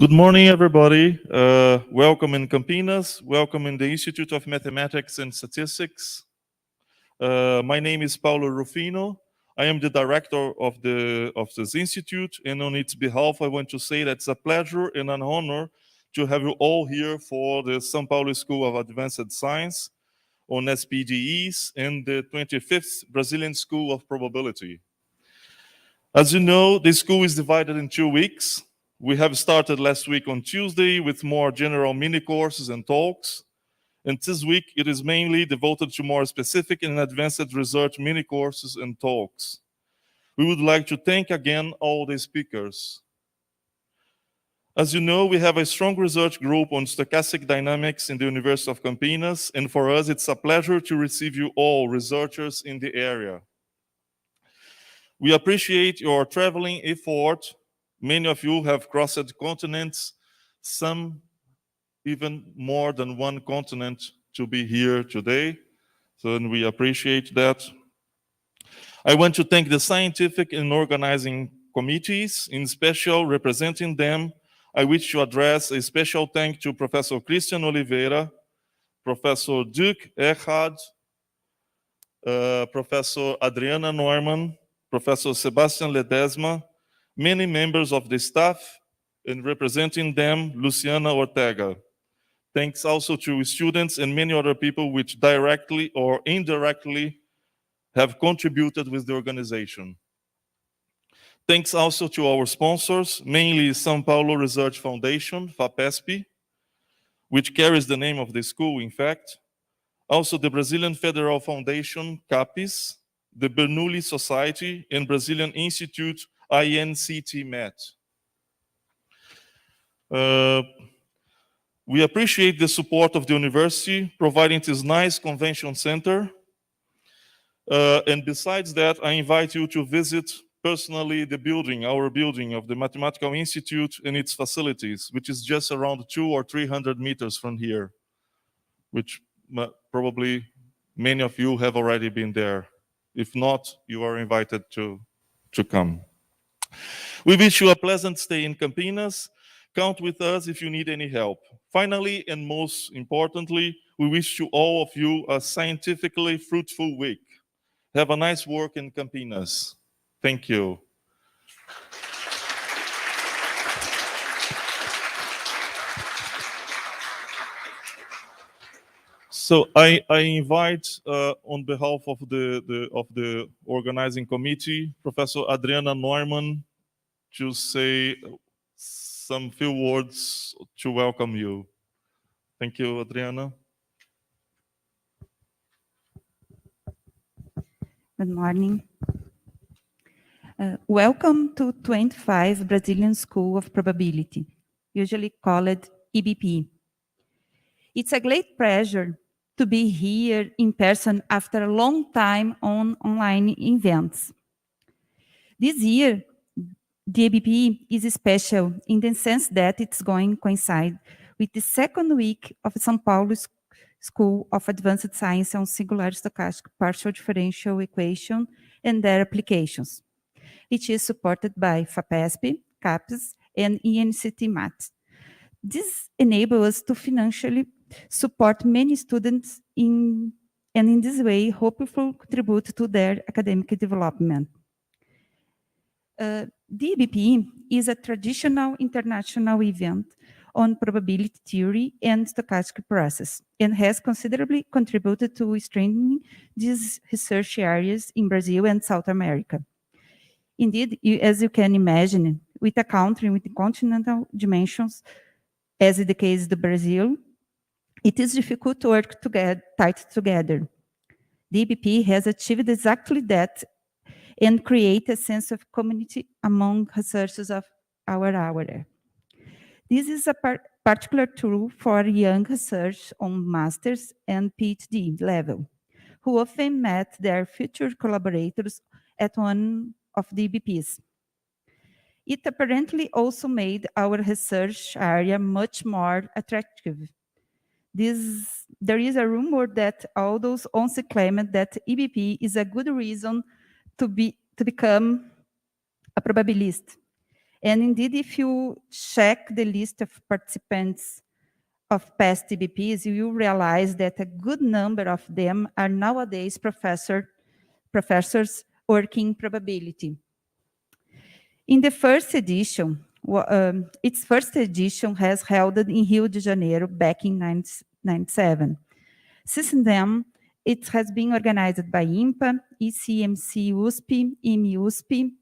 Good morning, everybody. Welcome in Campinas. Welcome in the Institute of Mathematics and Statistics. My name is Paulo Rufino. I am the director of this institute, and on its behalf, I want to say that it's a pleasure and an honor to have you all here for the São Paulo School of Advanced Science on SPDEs and the 25th Brazilian School of Probability. As you know, the school is divided in 2 weeks. We have started last week on Tuesday with more general mini courses and talks. And this week, it is mainly devoted to more specific and advanced research mini courses and talks. We would like to thank again all the speakers. As you know, we have a strong research group on stochastic dynamics in the University of Campinas, and for us, it's a pleasure to receive you all researchers in the area. We appreciate your traveling effort. Many of you have crossed continents, some even more than one continent to be here today. So we appreciate that. I want to thank the scientific and organizing committees, in special representing them. I wish to address a special thank to Professor Christian Oliveira, Professor Duke Erhard, Professor Adriana Neumann, Professor Sebastian Ledesma, many members of the staff, and representing them, Luciana Ortega. Thanks also to students and many other people which directly or indirectly have contributed with the organization. Thanks also to our sponsors, mainly São Paulo Research Foundation, FAPESP, which carries the name of the school, in fact. Also the Brazilian Federal Foundation, CAPES, the Bernoulli Society, and Brazilian Institute, INCT-MET. We appreciate the support of the university, providing this nice convention center. And besides that, I invite you to visit personally the building, our building of the Mathematical Institute and its facilities, which is just around 200 or 300 meters from here, which probably many of you have already been there. If not, you are invited to come. We wish you a pleasant stay in Campinas. Count with us if you need any help. Finally, and most importantly, we wish to all of you a scientifically fruitful week. Have a nice work in Campinas. Thank you. So I invite, on behalf of the organizing committee, Professor Adriana Neumann, to say some few words to welcome you. Thank you, Adriana. Good morning. Welcome to 25 Brazilian School of Probability, usually called EBP. It's a great pleasure to be here in person after a long time on online events. This year, the EBP is special in the sense that it's going to coincide with the second week of São Paulo School of Advanced Science on Singular Stochastic Partial Differential Equation and their applications, which is supported by FAPESP, CAPES, and INCT-MET. This enables us to financially support many students and in this way, hopefully contribute to their academic development. The EBP is a traditional international event on probability theory and stochastic process, and has considerably contributed to strengthening these research areas in Brazil and South America. Indeed, as you can imagine, with a country with continental dimensions, as in the case of Brazil, it is difficult to work tight together. The EBP has achieved exactly that and create a sense of community among researchers of our hour. This is a particular true for young research on master's and PhD level, who often met their future collaborators at one of the EBPs. It apparently also made our research area much more attractive. There is a rumor that all those also claimed that EBP is a good reason to become a probabilist. And indeed, if you check the list of participants of past TBPs, you will realize that a good number of them are nowadays professors working in probability. In the first edition, its first edition has held in Rio de Janeiro back in 1997. Since then, it has been organized by IMPA, ECMC USP, IME USP,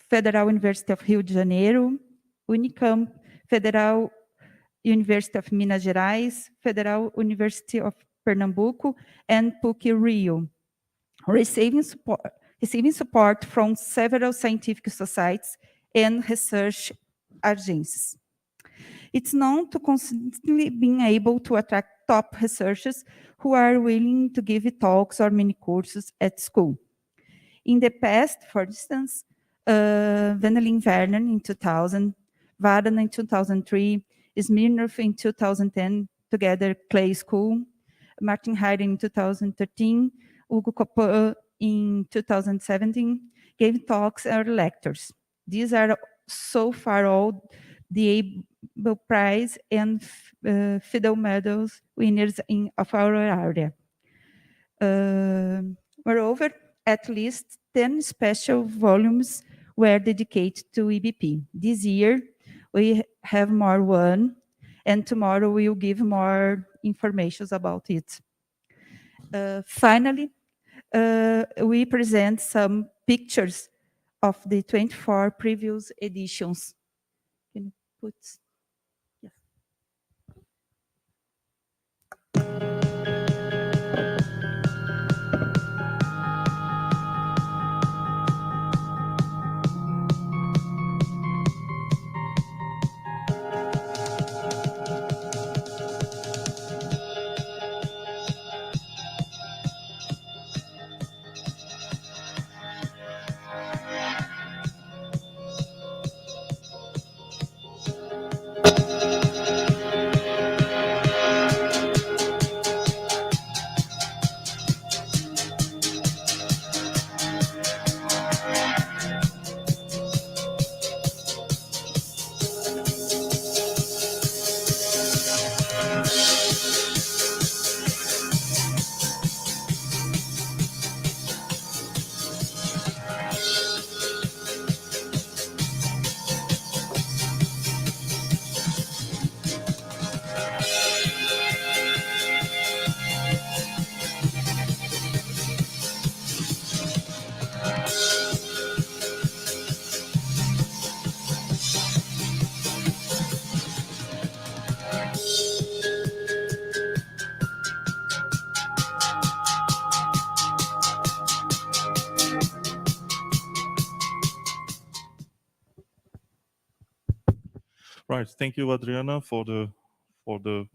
Federal University of Rio de Janeiro, Unicamp, Federal University of Minas Gerais, Federal University of Pernambuco, and PUC-Rio, receiving support from several scientific societies and research agencies. It's known to consistently being able to attract top researchers who are willing to give talks or mini courses at school. In the past, for instance, Vanelin Werner in 2000, Vardan in 2003, Smirnov in 2010, together Clay School, Martin Hayden in 2013, Hugo Coppel in 2017, gave talks or lectures. These are so far all the Abel Prize and Fidel Medals winners of our area. Moreover, at least 10 special volumes were dedicated to EBP. This year, we have more one, and tomorrow we will give more information about it. Finally, we present some pictures of the 24 previous editions. Can you put? Yes. Right. Thank you, Adriana, for the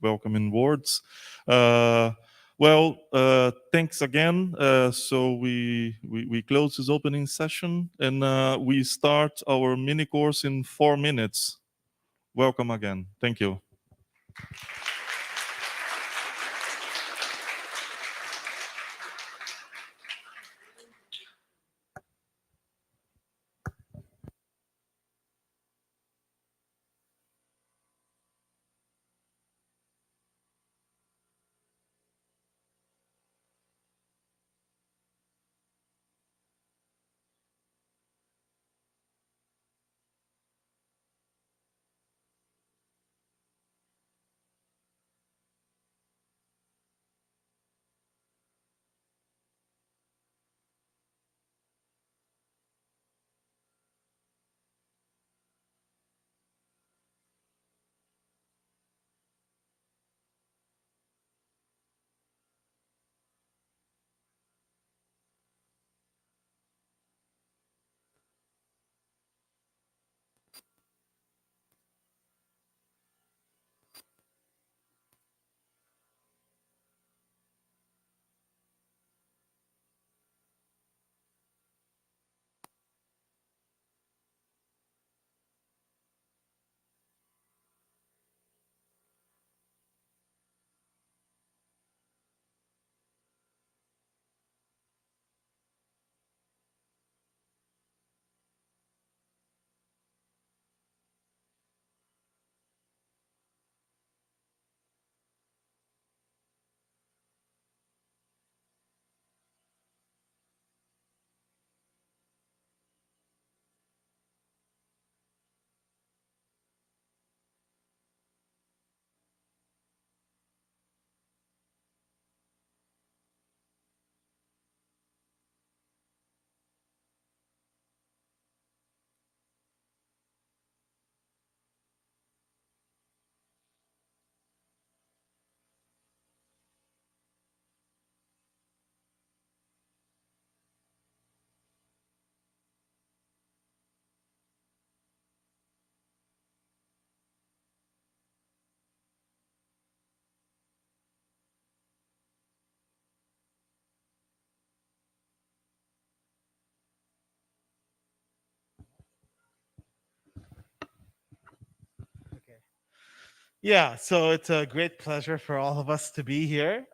welcoming words. Thanks again. So we close this opening session and we start our mini course in 4 minutes. Welcome again. Thank you. Yeah, so it's a great pleasure for all of us to be here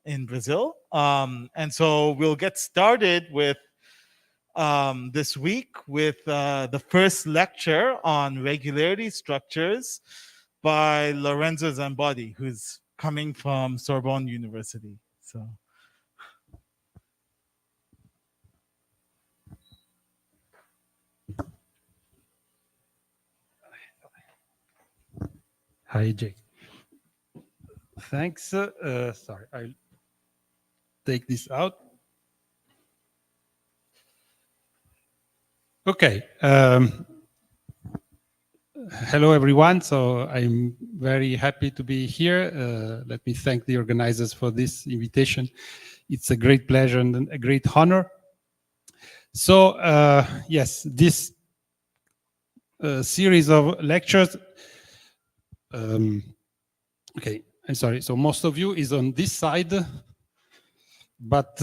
in Brazil. And so we'll get started with this week with the first lecture on regularity structures by Lorenzo Zambodi, who's coming from Sorbonne University. So. Hi, Jake. Thanks. Sorry, I'll take this out. Okay. Hello, everyone. So I'm very happy to be here. Let me thank the organizers for this invitation. It's a great pleasure and a great honor. So yes, this series of lectures. Okay, I'm sorry. So most of you is on this side, but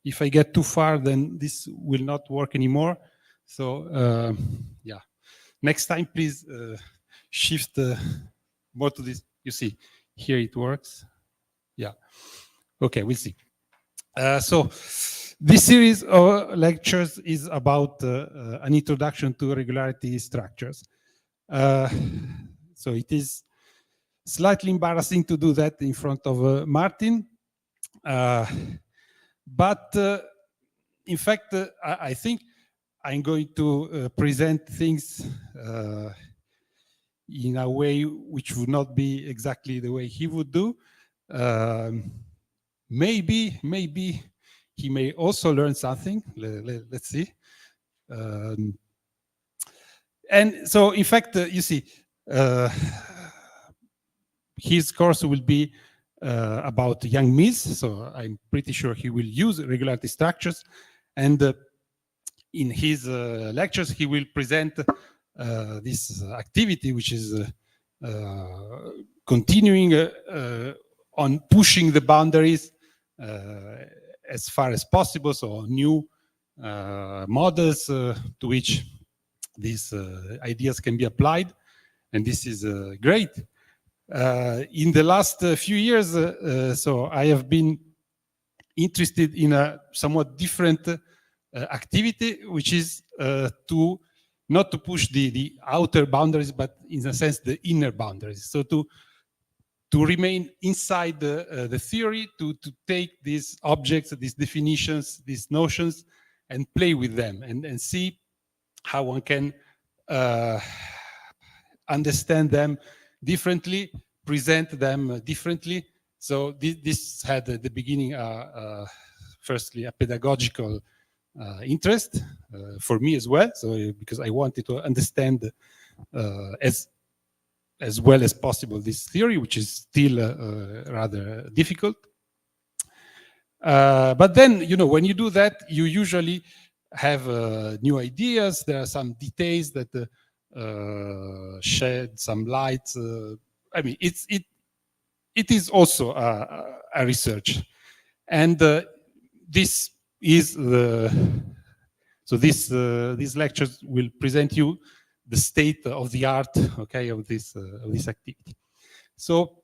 if I get too far, then this will not work anymore. So yeah, next time, please shift more to this. You see, here it works. Yeah. Okay, we'll see. So this series of lectures is about an introduction to regularity structures. So it is slightly embarrassing to do that in front of Martin. But in fact, I think I'm going to present things in a way which would not be exactly the way he would do. Maybe he may also learn something. Let's see. And so, in fact, you see, his course will be about young Mies, so I'm pretty sure he will use regularity structures. And in his lectures, he will present this activity, which is continuing on pushing the boundaries as far as possible, so new models to which these ideas can be applied. And this is great. In the last few years, so I have been interested in a somewhat different activity, which is to not to push the outer boundaries, but in a sense the inner boundaries. So to remain inside the theory, to take these objects, these definitions, these notions, and play with them and see how one can understand them differently, present them differently. So this had at the beginning, firstly, a pedagogical interest for me as well. So because I wanted to understand as well as possible this theory, which is still rather difficult. But then, you know, when you do that, you usually have new ideas. There are some details that shed some light. I mean, it is also a research, and this is so these lectures will present you the state of the art, okay, of this activity. So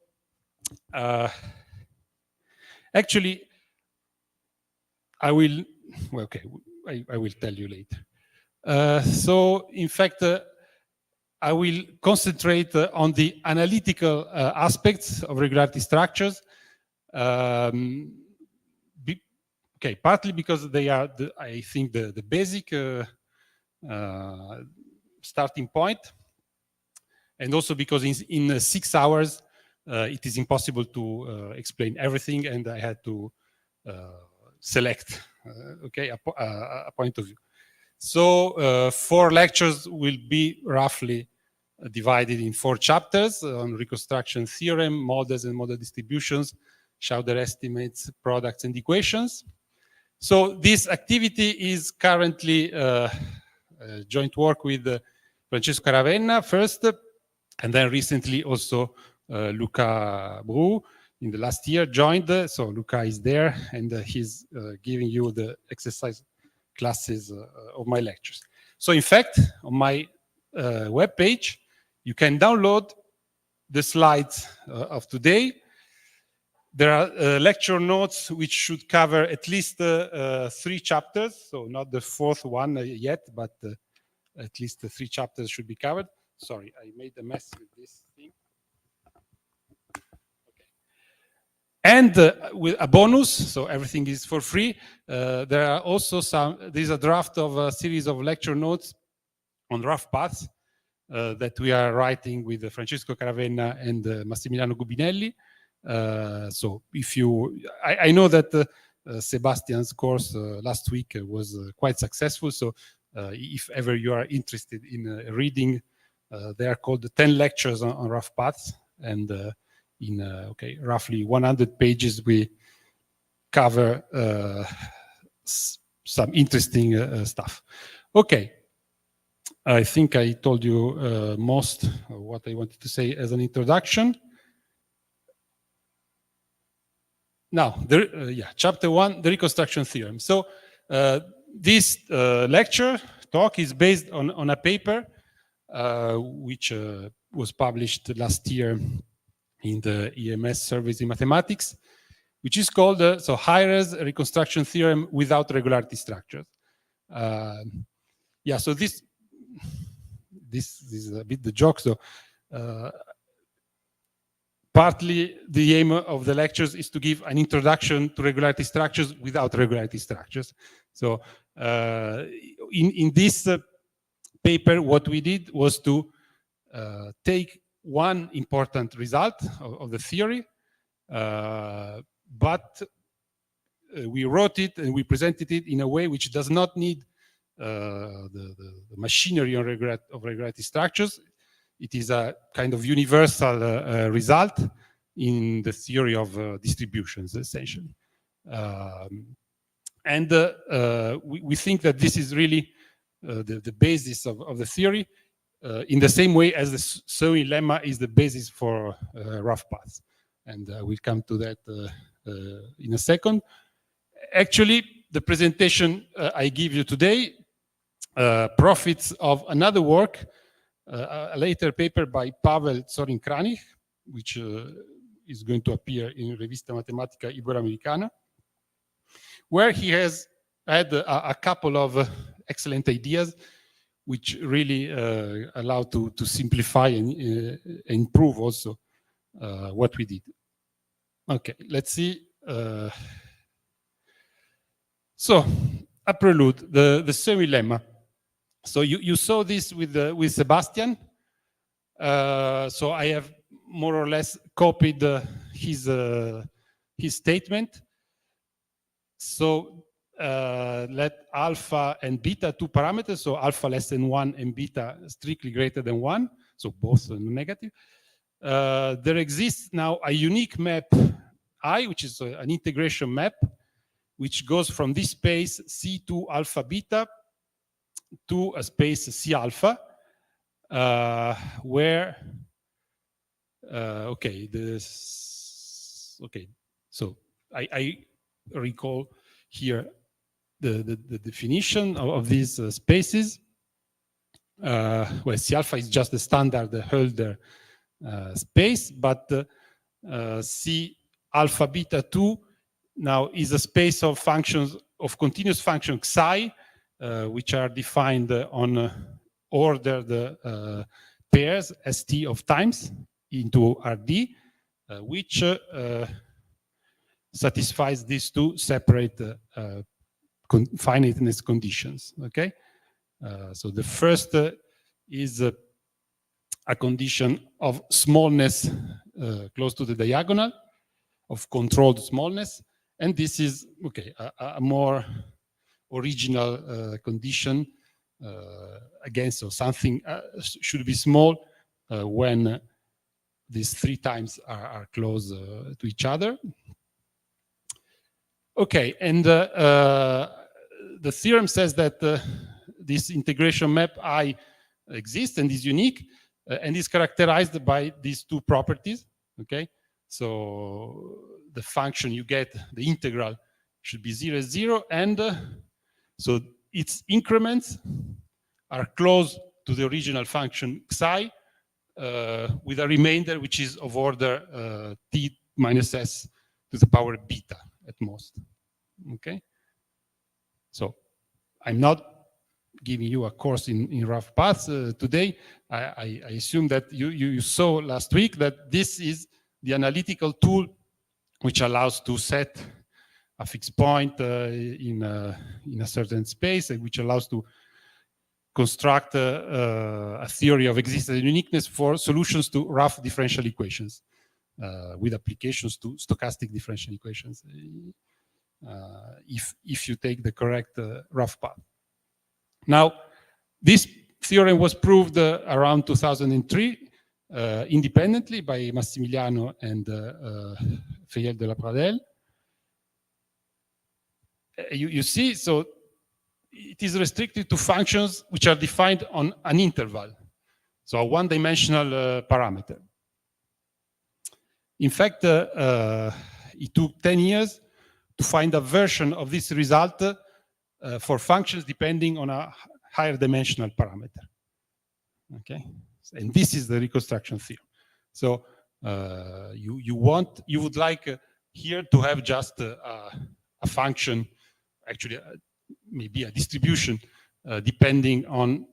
actually, I will. Well, okay, I will tell you later. So in fact, I will concentrate on the analytical aspects of regularity structures. Okay, partly because they are, I think, the basic starting point, and also because in 6 hours it is impossible to explain everything, and I had to select, okay, a point of view. So 4 lectures will be roughly divided in 4 chapters on reconstruction theorem, models and model distributions, Schauder estimates, products and equations. So this activity is currently joint work with Francesco Caravenna first, and then recently also Luca Bru in the last year joined. So Luca is there, and he's giving you the exercise classes of my lectures. So in fact, on my webpage, You can download the slides of today. There are lecture notes which should cover at least 3 chapters, so not the 4th one yet, but at least the 3 chapters should be covered. Sorry, I made a mess with this thing. Okay. And with a bonus, so everything is for free. There are also there's a draft of a series of lecture notes on rough paths that we are writing with Francesco Caravena and Massimiliano Gubinelli. So if I know that Sebastian's course last week was quite successful. So if ever you are interested in reading, they are called the 10 lectures on rough paths. And in roughly 100 pages, we cover some interesting stuff. Okay. I think I told you most of what I wanted to say as an introduction. Now, chapter 1, the reconstruction theorem. So this lecture talk is based on a paper which was published last year in the EMS Surveys in Mathematics, which is called high-res reconstruction theorem without regularity structures. So this is a bit the joke. So partly the aim of the lectures is to give an introduction to regularity structures without regularity structures. So in this paper, what we did was to take one important result of the theory, but we wrote it and we presented it in a way which does not need the machinery of regularity structures. It is a kind of universal result in the theory of distributions, essentially. We think that this is really the basis of the theory, in the same way as the Sewing lemma is the basis for rough paths. And we'll come to that in a second. Actually, the presentation I give you today profits of another work, a later paper by Pavel Zorin-Kranich, which is going to appear in Revista Matematica Iberoamericana, where he has had a couple of excellent ideas which really allow to simplify and improve also what we did. Okay, let's see. So, a prelude, the Sewing lemma. So you saw this with Sebastian. So I have more or less copied his statement. So let alpha and beta, 2 parameters, so alpha less than 1 and beta strictly greater than 1, so both negative. There exists now a unique map I, which is an integration map, which goes from this space C2 alpha beta to a space C alpha, where so I recall here the definition of these spaces, where C alpha is just the standard Hölder space, but C alpha beta 2 now is a space of functions, of continuous function psi, which are defined on ordered pairs st of times into Rd, which satisfies these two separate finiteness conditions. Okay, so the first is a condition of smallness close to the diagonal, of controlled smallness, and this is a more original condition against, so something should be small when these 3 times are close to each other. Okay, and the theorem says that this integration map I exists and is unique and is characterized by these 2 properties. Okay, so the function you get, the integral, should be 0, 0, and so its increments are close to the original function psi with a remainder which is of order t minus s to the power beta at most. Okay, so I'm not giving you a course in rough paths today. I assume that you saw last week that this is the analytical tool which allows to set a fixed point in a certain space, and which allows to construct a theory of existence and uniqueness for solutions to rough differential equations with applications to stochastic differential equations if you take the correct rough path. Now, this theorem was proved around 2003 independently by Massimiliano and Fayel de la Pradelle. You see, so it is restricted to functions which are defined on an interval, so a one-dimensional parameter. In fact, it took 10 years to find a version of this result for functions depending on a higher dimensional parameter. Okay, and this is the reconstruction theorem. So you would like here to have just a function, actually maybe a distribution depending on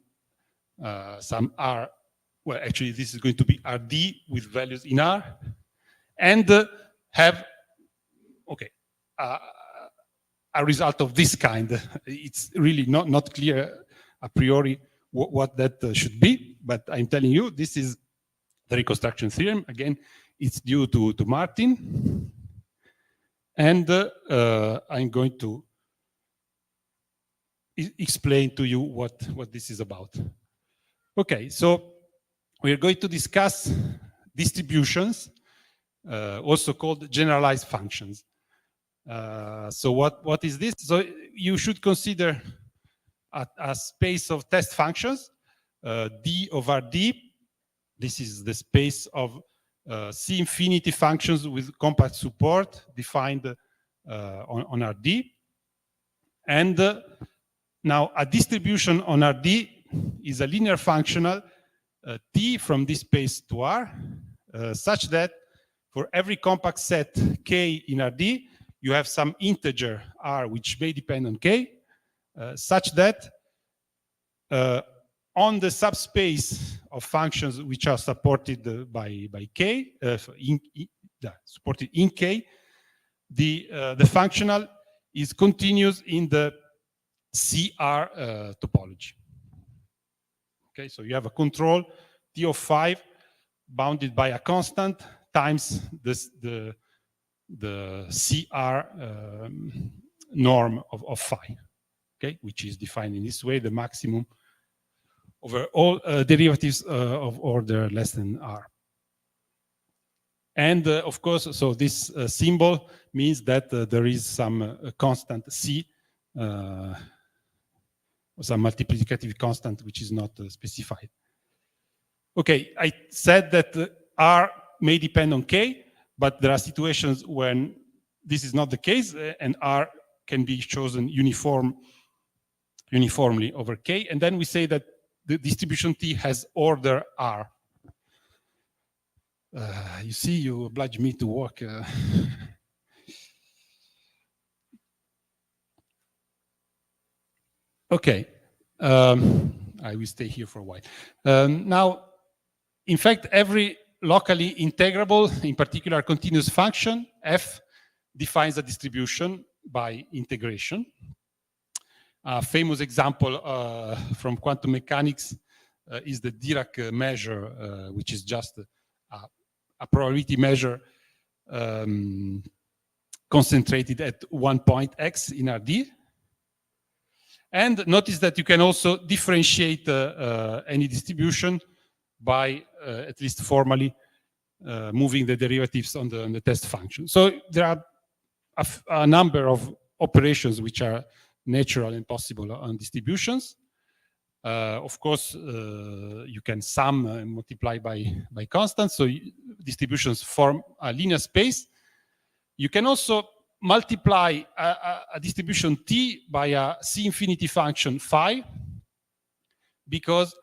some r. Well, actually this is going to be Rd with values in R, and have a result of this kind. It's really not clear a priori what that should be, but I'm telling you, this is the reconstruction theorem. Again, it's due to Martin, and I'm going to explain to you what this is about. Okay, so we're going to discuss distributions, also called generalized functions. So what is this? So you should consider a space of test functions, D over Rd. This is the space of C infinity functions with compact support defined on Rd. And now a distribution on Rd is a linear functional T from this space to R, such that for every compact set K in Rd, you have some integer R which may depend on K, such that on the subspace of functions which are supported by K, supported in K, the functional is continuous in the CR topology. Okay, so you have a control T of 5 bounded by a constant times the CR norm of phi, okay, which is defined in this way, the maximum over all derivatives of order less than R. And of course, so this symbol means that there is some constant C, some multiplicative constant which is not specified. Okay, I said that R may depend on K, but there are situations when this is not the case, and R can be chosen uniformly over K, and then we say that the distribution T has order R. You see, you oblige me to work. Okay, I will stay here for a while. Now, in fact, every locally integrable, in particular continuous function, f, defines a distribution by integration. A famous example from quantum mechanics is the Dirac measure, which is just a probability measure concentrated at one point x in Rd. And notice that you can also differentiate any distribution by, at least formally, moving the derivatives on the test function. So there are a number of operations which are natural and possible on distributions. Of course, you can sum and multiply by constants, so distributions form a linear space. You can also multiply a distribution T by a C infinity function phi, because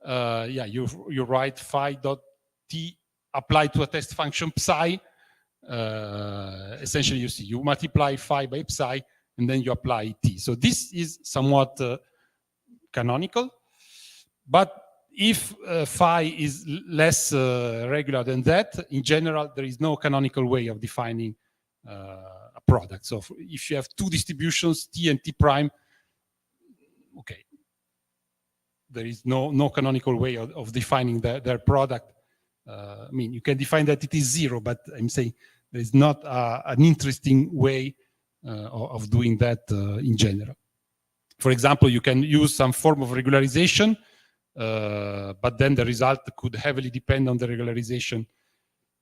you write phi dot t applied to a test function psi, essentially you multiply phi by psi and then you apply t. So this is somewhat canonical, but if phi is less regular than that, in general, there is no canonical way of defining a product. So if you have two distributions, t and t prime, okay, there is no canonical way of defining their product. I mean, you can define that it is zero, but I'm saying there is not an interesting way of doing that in general. For example, you can use some form of regularization, but then the result could heavily depend on the regularization,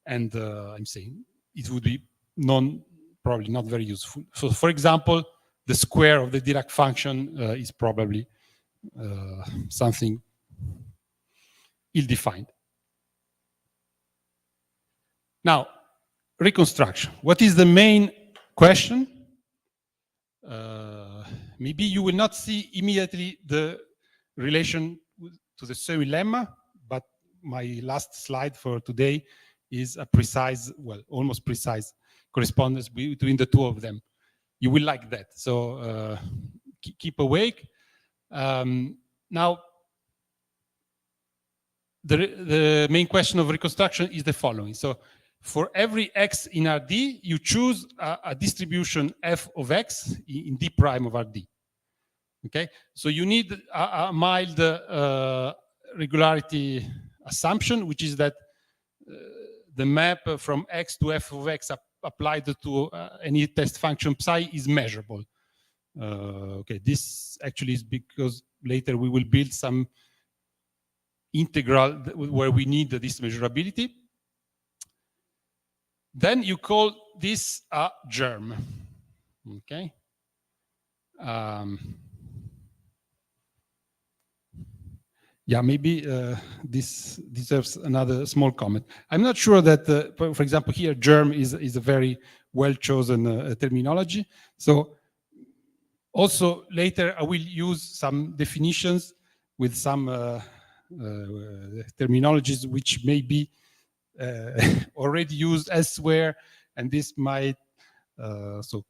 and I'm saying it would be probably not very useful. So, for example, the square of the Dirac function is probably something ill-defined. Now, reconstruction. What is the main question? Maybe you will not see immediately the relation to the semi-lemma, but my last slide for today is a precise, well, almost precise correspondence between the two of them. You will like that, so keep awake. Now, the main question of reconstruction is the following. So for every x in Rd, you choose a distribution f of x in d prime of Rd. Okay, so you need a mild regularity assumption, which is that the map from x to f of x applied to any test function psi is measurable. Okay, this actually is because later we will build some integral where we need this measurability. Then you call this a germ. Okay. Yeah, maybe this deserves another small comment. I'm not sure that, for example, here germ is a very well-chosen terminology. So also later I will use some definitions with some terminologies which may be already used elsewhere, and this might so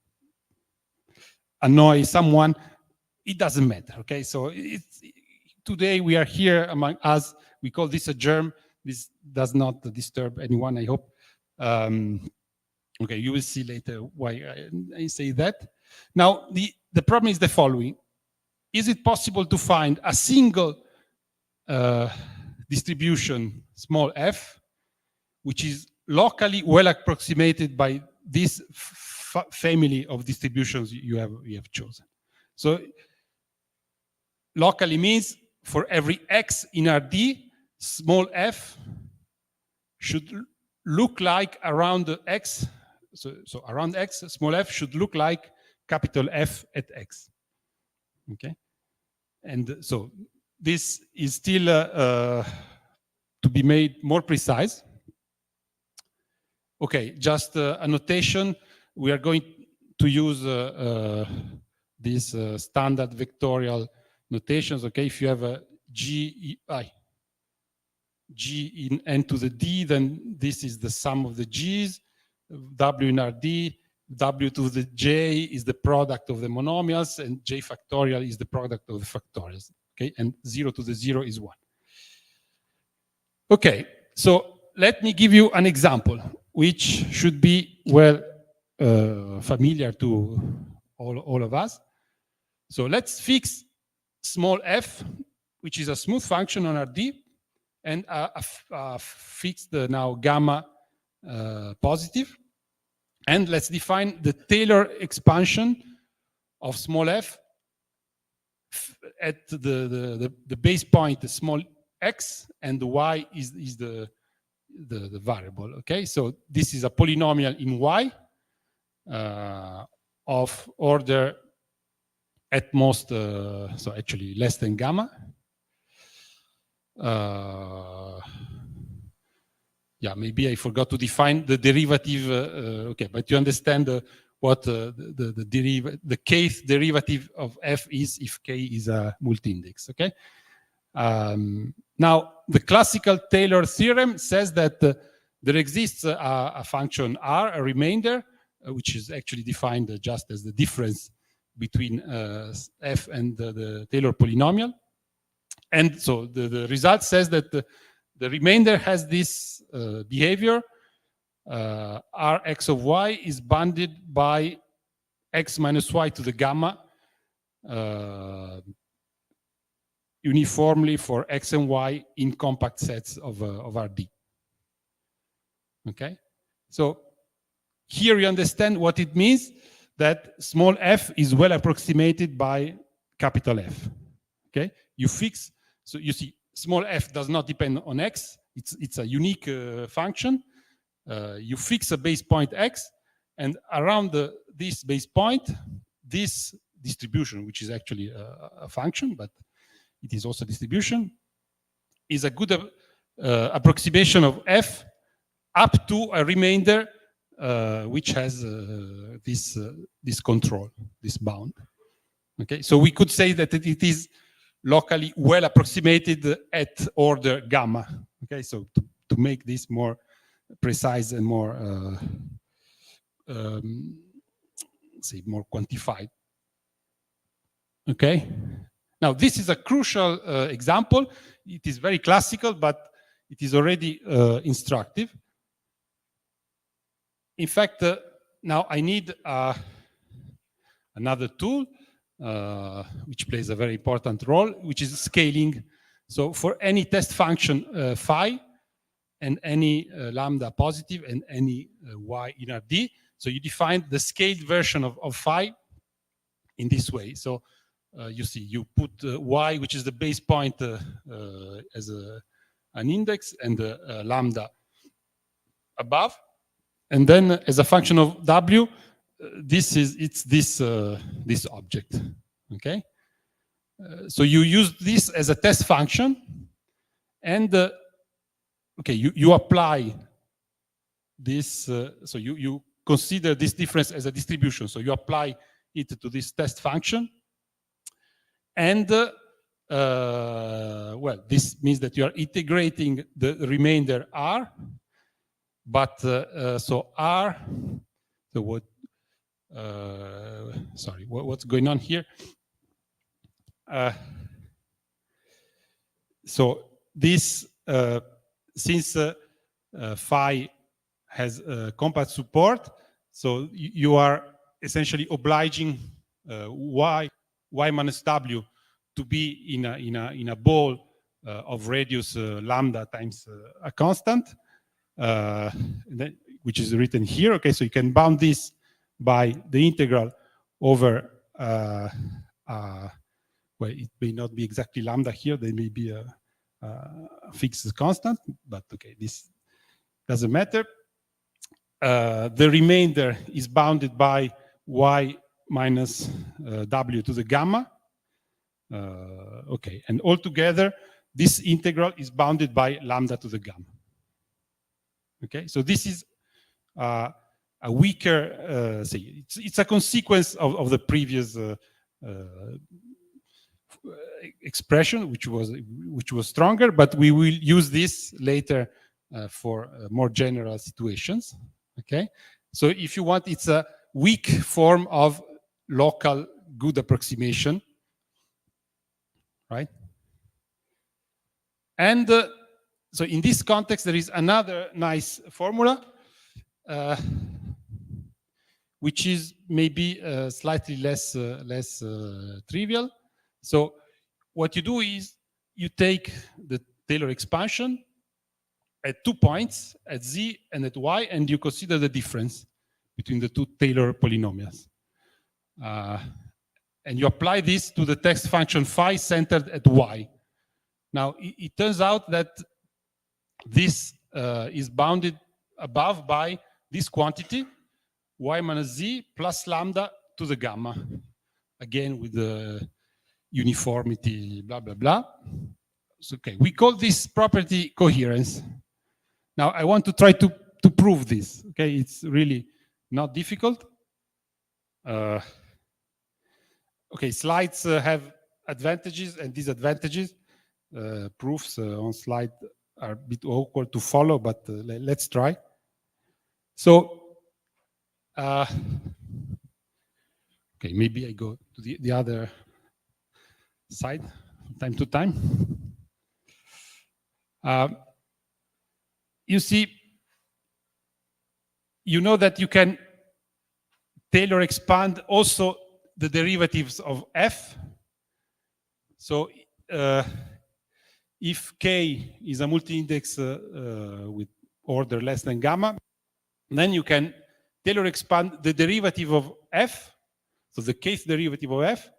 annoy someone. It doesn't matter, okay? So today we are here among us. We call this a germ. This does not disturb anyone, I hope. Okay, you will see later why I say that. Now, the problem is the following. Is it possible to find a single distribution, small f, which is locally well approximated by this family of distributions you have chosen? So locally means for every x in Rd, small f should look like around the x. So around x, small f should look like capital F at x. Okay, and so this is still to be made more precise. Okay, just a notation. We are going to use these standard vectorial notations. Okay, if you have a g in n to the d, then this is the sum of the g's. W in Rd, w to the j is the product of the monomials, and j factorial is the product of the factorials. Okay, and 0 to the 0 is 1. Okay, so let me give you an example which should be well familiar to all of us. So let's fix small f, which is a smooth function on Rd, and fix the now gamma positive. And let's define the Taylor expansion of small f at the base point, the small x, and the y is the variable. Okay, so this is a polynomial in y of order at most, so actually less than gamma. Yeah, maybe I forgot to define the derivative. Okay, but you understand what the kth derivative of f is if k is a multi-index. Okay, Now, the classical Taylor theorem says that there exists a function R, a remainder, which is actually defined just as the difference between f and the Taylor polynomial. And so the result says that the remainder has this behavior. Rx of y is bounded by x minus y to the gamma uniformly for x and y in compact sets of Rd. Okay, so here you understand what it means that small f is well approximated by capital F. Okay, you fix, so you see small f does not depend on x, it's a unique function. You fix a base point x, and around this base point, this distribution, which is actually a function, but it is also distribution, is a good approximation of f up to a remainder which has this control, this bound. Okay, so we could say that it is locally well approximated at order gamma. Okay, so to make this more precise and more, say, more quantified. Okay. Now, this is a crucial example. It is very classical, but it is already instructive. In fact, now I need another tool which plays a very important role, which is scaling. So for any test function phi and any lambda positive and any y in Rd, so you define the scaled version of phi in this way. So you see, you put y, which is the base point, as an index, and lambda above, and then as a function of w, it's this object. Okay, so you use this as a test function, and okay, you apply this. So you consider this difference as a distribution. So you apply it to this test function. And, well, this means that you are integrating the remainder R, but, so R, so what, sorry, what's going on here? So this, since phi has compact support, so you are essentially obliging y minus w to be in a ball of radius lambda times a constant, which is written here. Okay, so you can bound this by the integral over, well, it may not be exactly lambda here. There may be a fixed constant, but okay, this doesn't matter. The remainder is bounded by y minus w to the gamma. Okay, and altogether, this integral is bounded by lambda to the gamma. Okay, so this is a weaker, say, it's a consequence of the previous expression, which was stronger, but we will use this later for more general situations. Okay, so if you want, it's a weak form of local good approximation, right? And so in this context, there is another nice formula, which is maybe slightly less trivial. So what you do is you take the Taylor expansion at 2 points, at z and at y, and you consider the difference between the two Taylor polynomials. And you apply this to the test function phi centered at y. Now, it turns out that this is bounded above by this quantity, y minus z plus lambda to the gamma, again with the uniformity, blah, blah, blah. So, okay, we call this property coherence. Now, I want to try to prove this. Okay, it's really not difficult. Okay, slides have advantages and disadvantages. proofs on slide are a bit awkward to follow, but let's try. So, okay, maybe I go to the other side from time to time. You see, you know that you can Taylor expand also the derivatives of f. So if k is a multi-index with order less than gamma, then you can Taylor expand the derivative of f, so the kth derivative of f,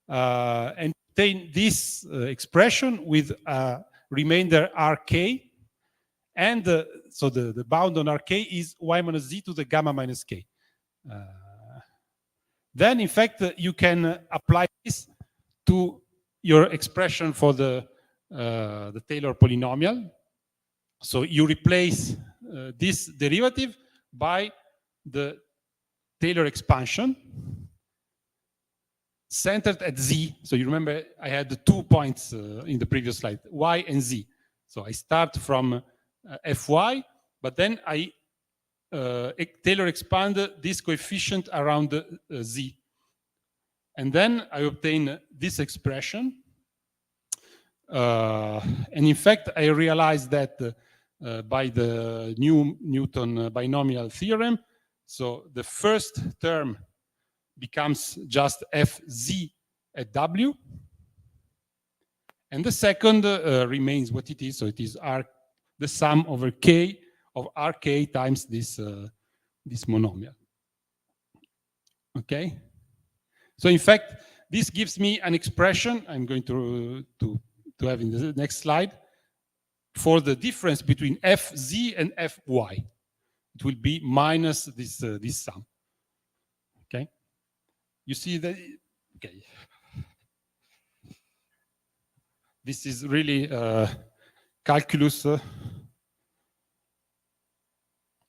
and obtain this expression with a remainder rk, and so the bound on rk is y minus z to the gamma minus k. Then, in fact, you can apply this to your expression for the Taylor polynomial. So you replace this derivative by the Taylor expansion centered at z. So you remember I had the 2 points in the previous slide, y and z. So I start from fy, but then I Taylor expand this coefficient around z. And then I obtain this expression. And in fact, I realized that by the new Newton binomial theorem, so the first term becomes just fz at w, and the second remains what it is. So it is the sum over k of rk times this monomial. Okay. So in fact, this gives me an expression I'm going to have in the next slide for the difference between fz and fy. It will be minus this sum. Okay. You see that? Okay. This is really calculus.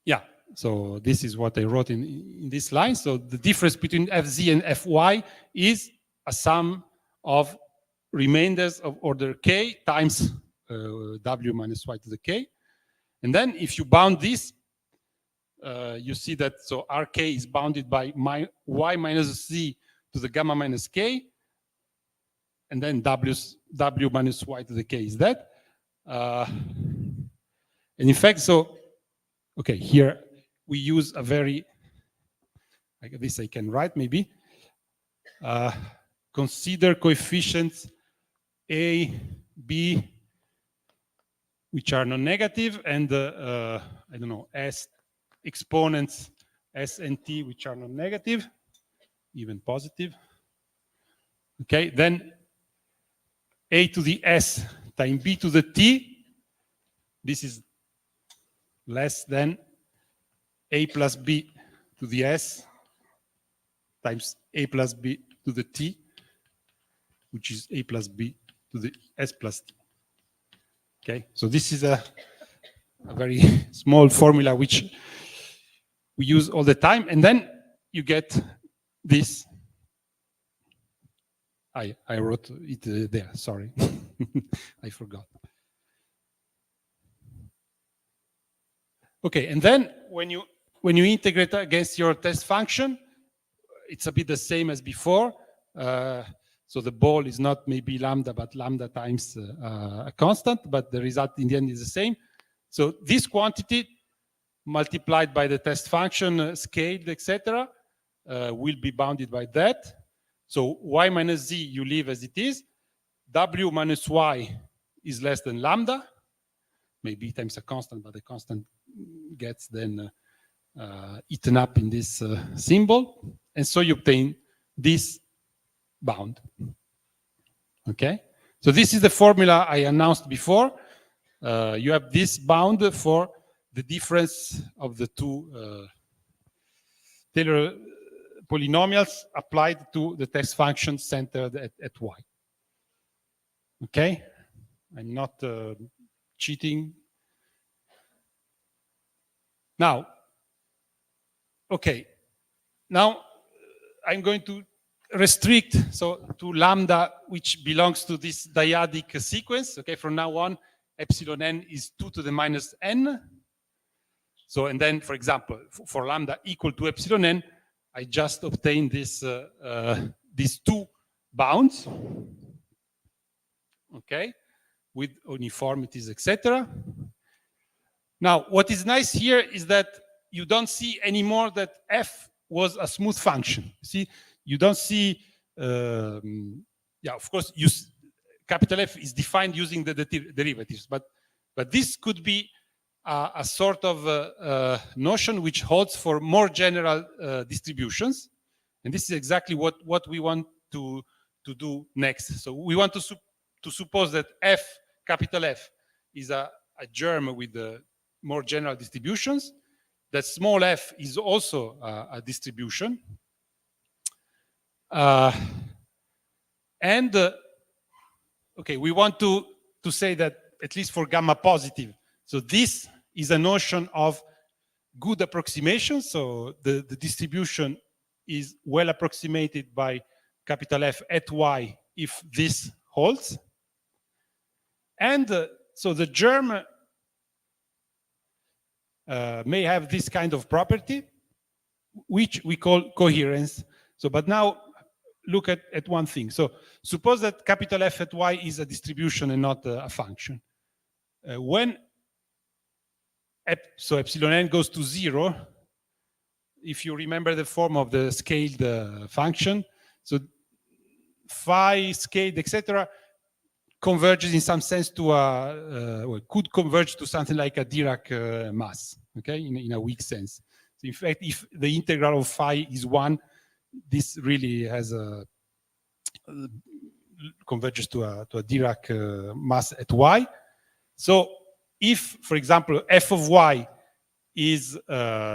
Yeah. So this is what I wrote in this line. So the difference between fz and fy is a sum of remainders of order k times w minus y to the k. And then if you bound this, you see that so rk is bounded by y minus z to the gamma minus k, and then w minus y to the k is that. And in fact, so, okay, here we use a very, like this I can write maybe, consider coefficients a, b, which are non-negative, and I don't know, s exponents s and t, which are non-negative, even positive. Okay, then a to the s times b to the t, this is less than a plus b to the s times a plus b to the t, which is a plus b to the s plus t. Okay, so this is a very small formula which we use all the time, and then you get this. I wrote it there, sorry. I forgot. Okay, and then when you integrate against your test function, it's a bit the same as before. So the ball is not maybe lambda, but lambda times a constant, but the result in the end is the same. So this quantity multiplied by the test function, scaled, etc., will be bounded by that. So y minus z you leave as it is. W minus y is less than lambda, maybe times a constant, but the constant gets then eaten up in this symbol. And so you obtain this bound. Okay? So this is the formula I announced before. You have this bound for the difference of the two Taylor polynomials applied to the test function centered at y. Okay? I'm not cheating. Now, okay. Now I'm going to restrict to lambda, which belongs to this dyadic sequence. Okay, from now on, epsilon n is 2 to the minus n. So, and then, for example, for lambda equal to epsilon n, I just obtain this these two bounds. Okay, with uniformities, etc. Now, what is nice here is that you don't see anymore that f was a smooth function. See, you don't see, yeah, of course, capital F is defined using the derivatives, but this could be a sort of notion which holds for more general distributions. And this is exactly what we want to do next. So we want to suppose that capital F, is a germ with more general distributions, that small f is also a distribution. Okay, we want to say that at least for gamma positive, so this is a notion of good approximation. So the distribution is well approximated by capital F at y if this holds. And so the germ may have this kind of property, which we call coherence. So, but now look at one thing. So suppose that capital F at y is a distribution and not a function. When epsilon n goes to 0, if you remember the form of the scaled function, so phi scaled, etc., converges in some sense to could converge to something like a Dirac mass, okay, in a weak sense. So in fact, if the integral of phi is 1, this really has converges to a Dirac mass at y. So if, for example, f of y is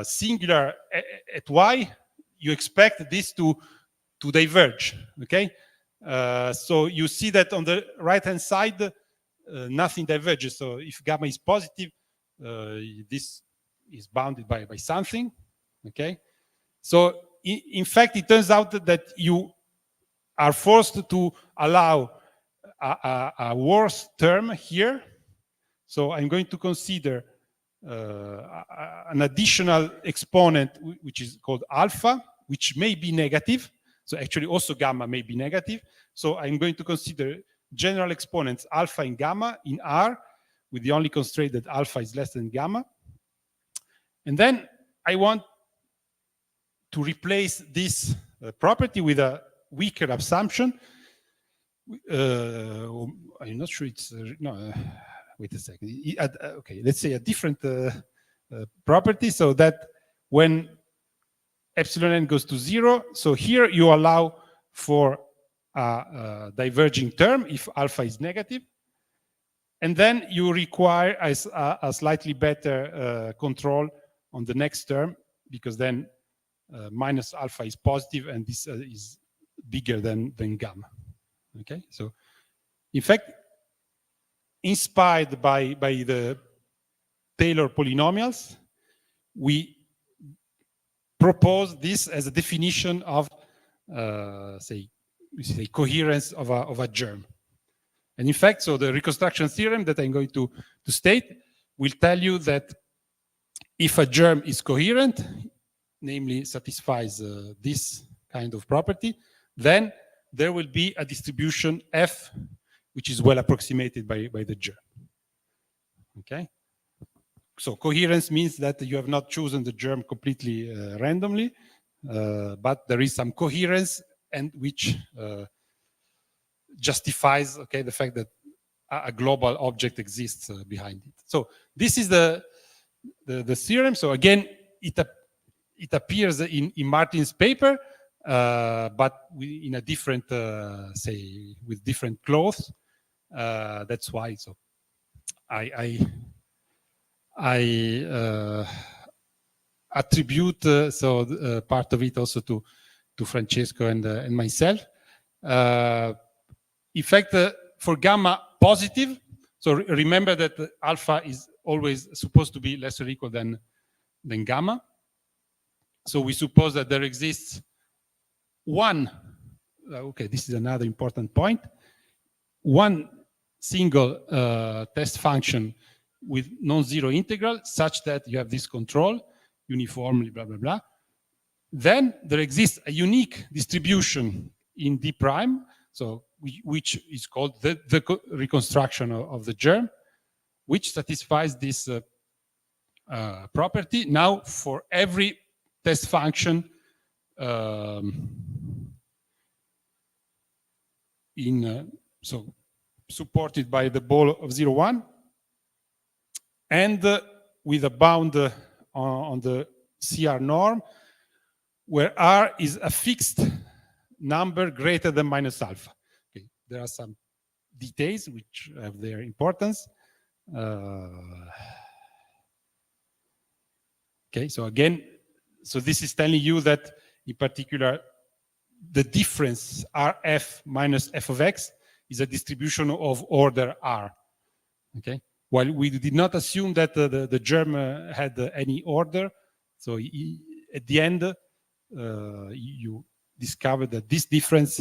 singular at y, you expect this to diverge, okay? So you see that on the right-hand side, nothing diverges. So if gamma is positive, this is bounded by something, okay? So in fact, it turns out that you are forced to allow a worse term here. So I'm going to consider an additional exponent, which is called alpha, which may be negative. So actually also gamma may be negative. So I'm going to consider general exponents alpha and gamma in R, with the only constraint that alpha is less than gamma. And then I want to replace this property with a weaker assumption. I'm not sure it's, no, wait a second. Okay, let's say a different property, so that when epsilon n goes to 0, so here you allow for a diverging term if alpha is negative, and then you require a slightly better control on the next term, because then minus alpha is positive and this is bigger than gamma. Okay, so in fact, inspired by the Taylor polynomials, we propose this as a definition of, say coherence of a germ. And in fact, so the reconstruction theorem that I'm going to state will tell you that if a germ is coherent, namely satisfies this kind of property, then there will be a distribution F which is well approximated by the germ. Okay? So coherence means that you have not chosen the germ completely randomly, but there is some coherence, and which justifies, okay, the fact that a global object exists behind it. So this is the theorem. So again, it appears in Martin's paper, but in a different, say, with different clothes. That's why. So I attribute part of it also to Francesco and myself. In fact, for gamma positive, so remember that alpha is always supposed to be less or equal than gamma. So we suppose that there exists one okay, this is another important point. One single test function with non-zero integral such that you have this control uniformly, blah, blah, blah. Then there exists a unique distribution in D prime, so which is called the reconstruction of the germ, which satisfies this property. Now, for every test function so supported by the ball of 0, 1, and with a bound on the CR norm, where R is a fixed number greater than minus alpha. Okay. There are some details which have their importance. Okay, so again, so this is telling you that in particular, the difference Rf minus f of x is a distribution of order R. Okay, while we did not assume that the germ had any order, so at the end, you discover that this difference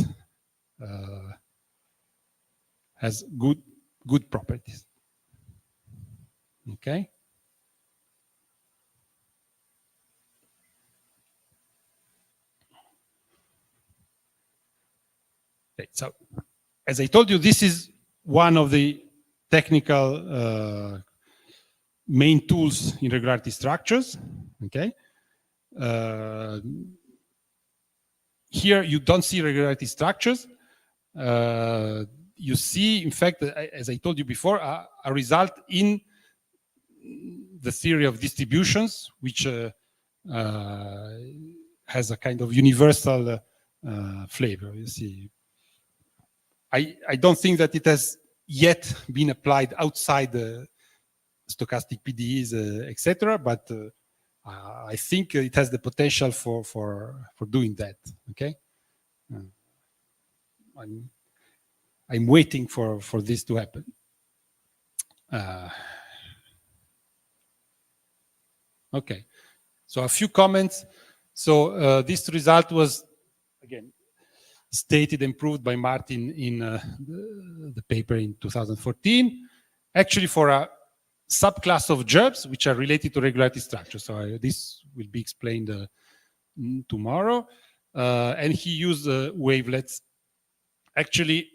has good properties. Okay. Okay, so as I told you, this is one of the technical main tools in regularity structures. Okay. Here you don't see regularity structures. You see, in fact, as I told you before, a result in the theory of distributions, which has a kind of universal flavor. You see, I don't think that it has yet been applied outside the stochastic PDEs, etc. But I think it has the potential for doing that. Okay, I'm waiting for this to happen. Okay, so a few comments. So this result was again stated and proved by Martin in the paper in 2014. Actually, for a subclass of gerbs which are related to regularity structure. So this will be explained tomorrow. And he used wavelets. Actually,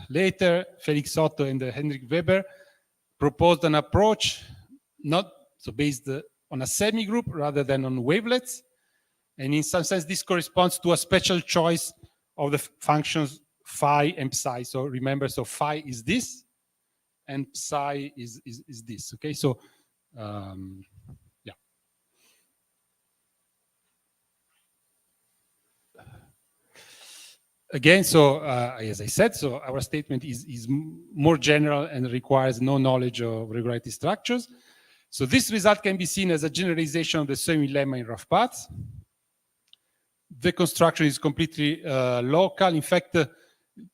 later, Felix Otto and Henrik Weber proposed an approach not so based on a semi-group rather than on wavelets. And in some sense, this corresponds to a special choice of the functions phi and psi. So remember, so phi is this, and psi is this. Okay, so yeah. Again, so as I said, so our statement is more general and requires no knowledge of regularity structures. So this result can be seen as a generalization of the semi-lemma in rough paths. The construction is completely local. In fact,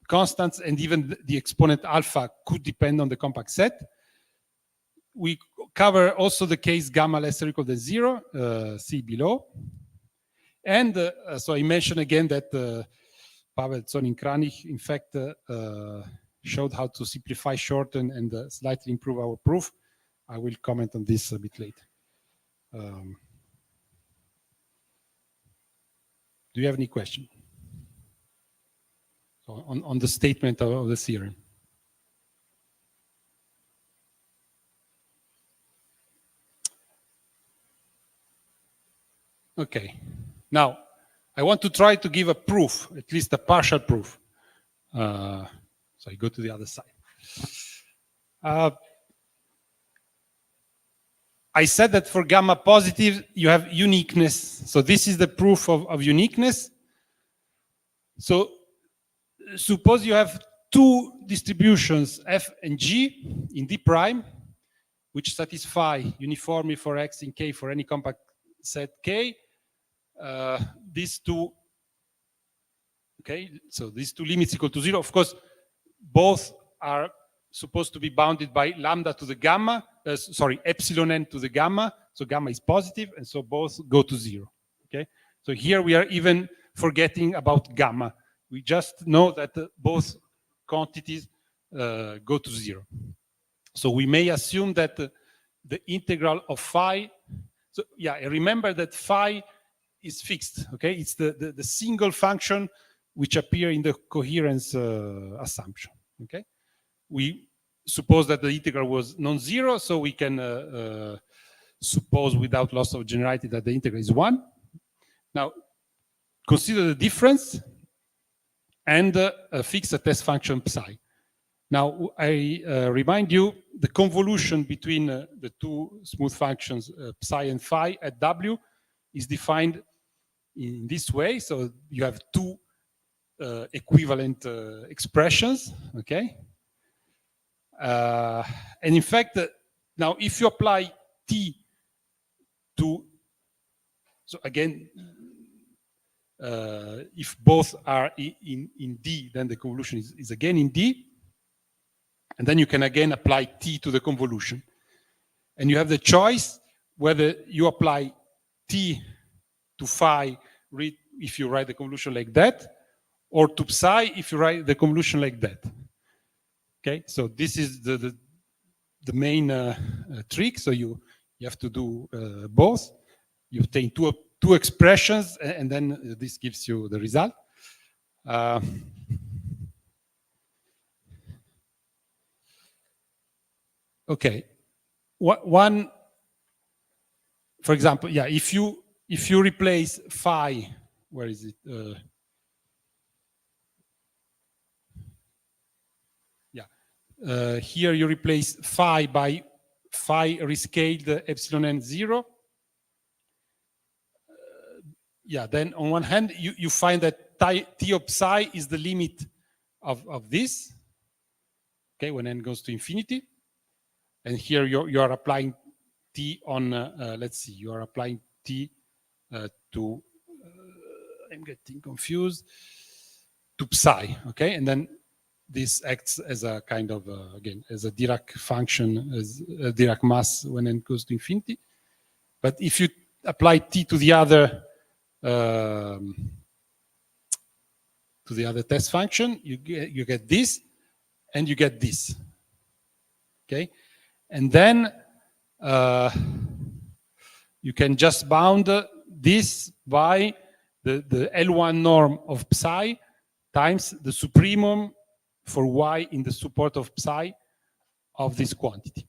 constants and even the exponent alpha could depend on the compact set. We cover also the case gamma less or equal than 0, see below. And so I mentioned again that Pavel Zonin-Kranich, in fact, showed how to simplify, shorten, and slightly improve our proof. I will comment on this a bit later. Do you have any question on the statement of the theorem? Okay. Now, I want to try to give a proof, at least a partial proof. So I go to the other side. I said that for gamma positive, you have uniqueness. So this is the proof of uniqueness. So suppose you have two distributions, F and G, in D prime, which satisfy uniformly for X in K for any compact set K. These two, okay, so these two limits equal to 0. Of course, both are supposed to be bounded by lambda to the gamma, epsilon n to the gamma. So gamma is positive, and so both go to 0. Okay, so here we are even forgetting about gamma. We just know that both quantities go to 0. So we may assume that the integral of phi, so yeah, remember that phi is fixed, okay? It's the single function which appear in the coherence assumption, okay? We suppose that the integral was non-zero, so we can suppose without loss of generality that the integral is 1. Now, consider the difference and fix a test function psi. Now, I remind you, the convolution between the two smooth functions, psi and phi at W, is defined in this way. So you have two equivalent expressions, okay? And in fact, now if you apply t to, so again, if both are in D, then the convolution is again in D. And then you can again apply t to the convolution. And you have the choice whether you apply t to phi if you write the convolution like that, or to psi if you write the convolution like that. Okay, so this is the main trick. So you have to do both. You obtain two expressions, and then this gives you the result. Okay, one, for example, yeah, if you replace phi, where is it? Here you replace phi by phi rescaled epsilon n 0. Yeah, then on one hand, you find that t of psi is the limit of this, okay, when n goes to infinity. And here you are applying t on, let's see, you are applying t to, I'm getting confused, to psi, okay? And then this acts as a kind of, again, as a Dirac function, as a Dirac mass when n goes to infinity. But if you apply t to the other test function, you get this, and you get this, okay? And then you can just bound this by the L1 norm of psi times the supremum for y in the support of psi of this quantity.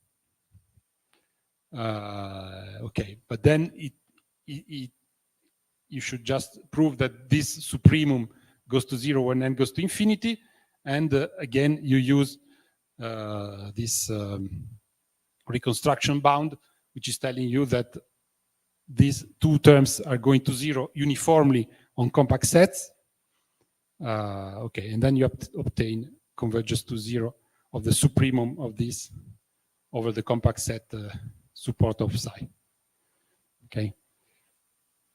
Okay, but then you should just prove that this supremum goes to 0 when n goes to infinity. And again, you use this reconstruction bound, which is telling you that these two terms are going to 0 uniformly on compact sets. Okay, and then you obtain converges to 0 of the supremum of this over the compact set support of psi. Okay.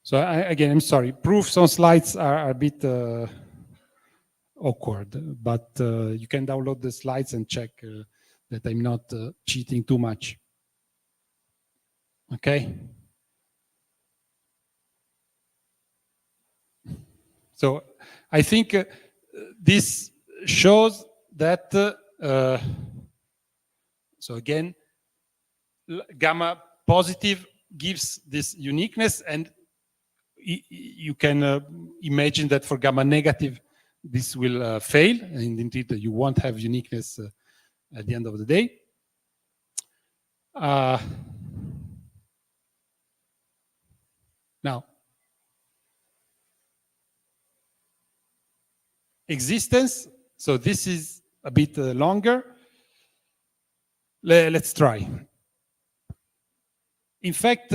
So again, I'm sorry, proofs on slides are a bit awkward, but you can download the slides and check that I'm not cheating too much. Okay. So I think this shows that, so again, gamma positive gives this uniqueness, and you can imagine that for gamma negative, this will fail, and indeed you won't have uniqueness at the end of the day. Now, existence, so this is a bit longer. Let's try. In fact,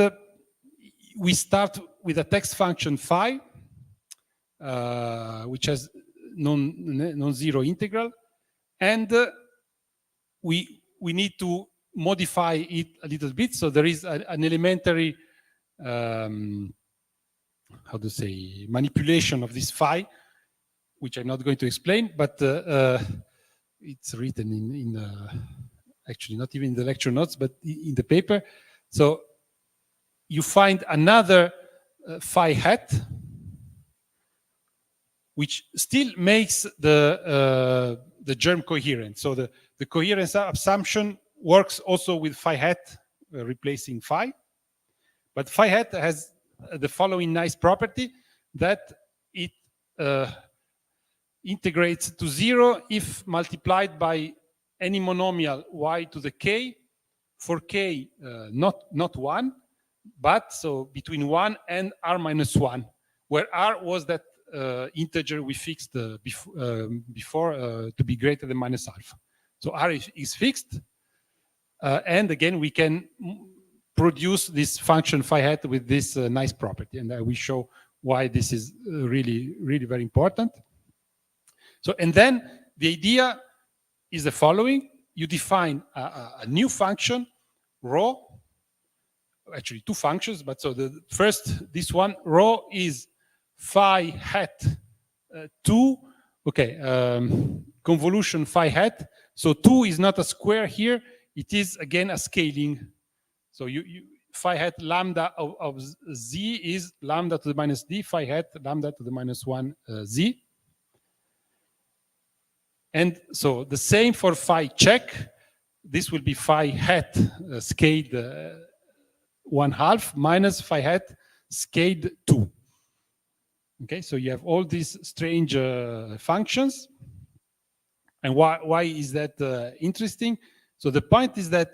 we start with a text function phi, which has non-zero integral, and we need to modify it a little bit. So there is an elementary, how to say, manipulation of this phi, which I'm not going to explain, but it's written in actually not even in the lecture notes, but in the paper. So you find another phi hat, which still makes the germ coherent. So the coherence assumption works also with phi hat replacing phi. But phi hat has the following nice property, that it integrates to 0 if multiplied by any monomial y to the k, for k not 1, but so between 1 and r minus 1, where r was that integer we fixed before to be greater than minus alpha. So r is fixed, and again we can produce this function phi hat with this nice property, and I will show why this is really very important. So, and then the idea is the following: you define a new function rho, actually two functions, but so the first, this one rho is phi hat 2, okay, convolution phi hat. So 2 is not a square here, it is again a scaling. So you phi hat lambda of z is lambda to the minus d, phi hat lambda to the minus 1 z. And so the same for phi check. This will be phi hat scaled 1/2 minus phi hat scaled 2. Okay, so you have all these strange functions. And why is that interesting? So the point is that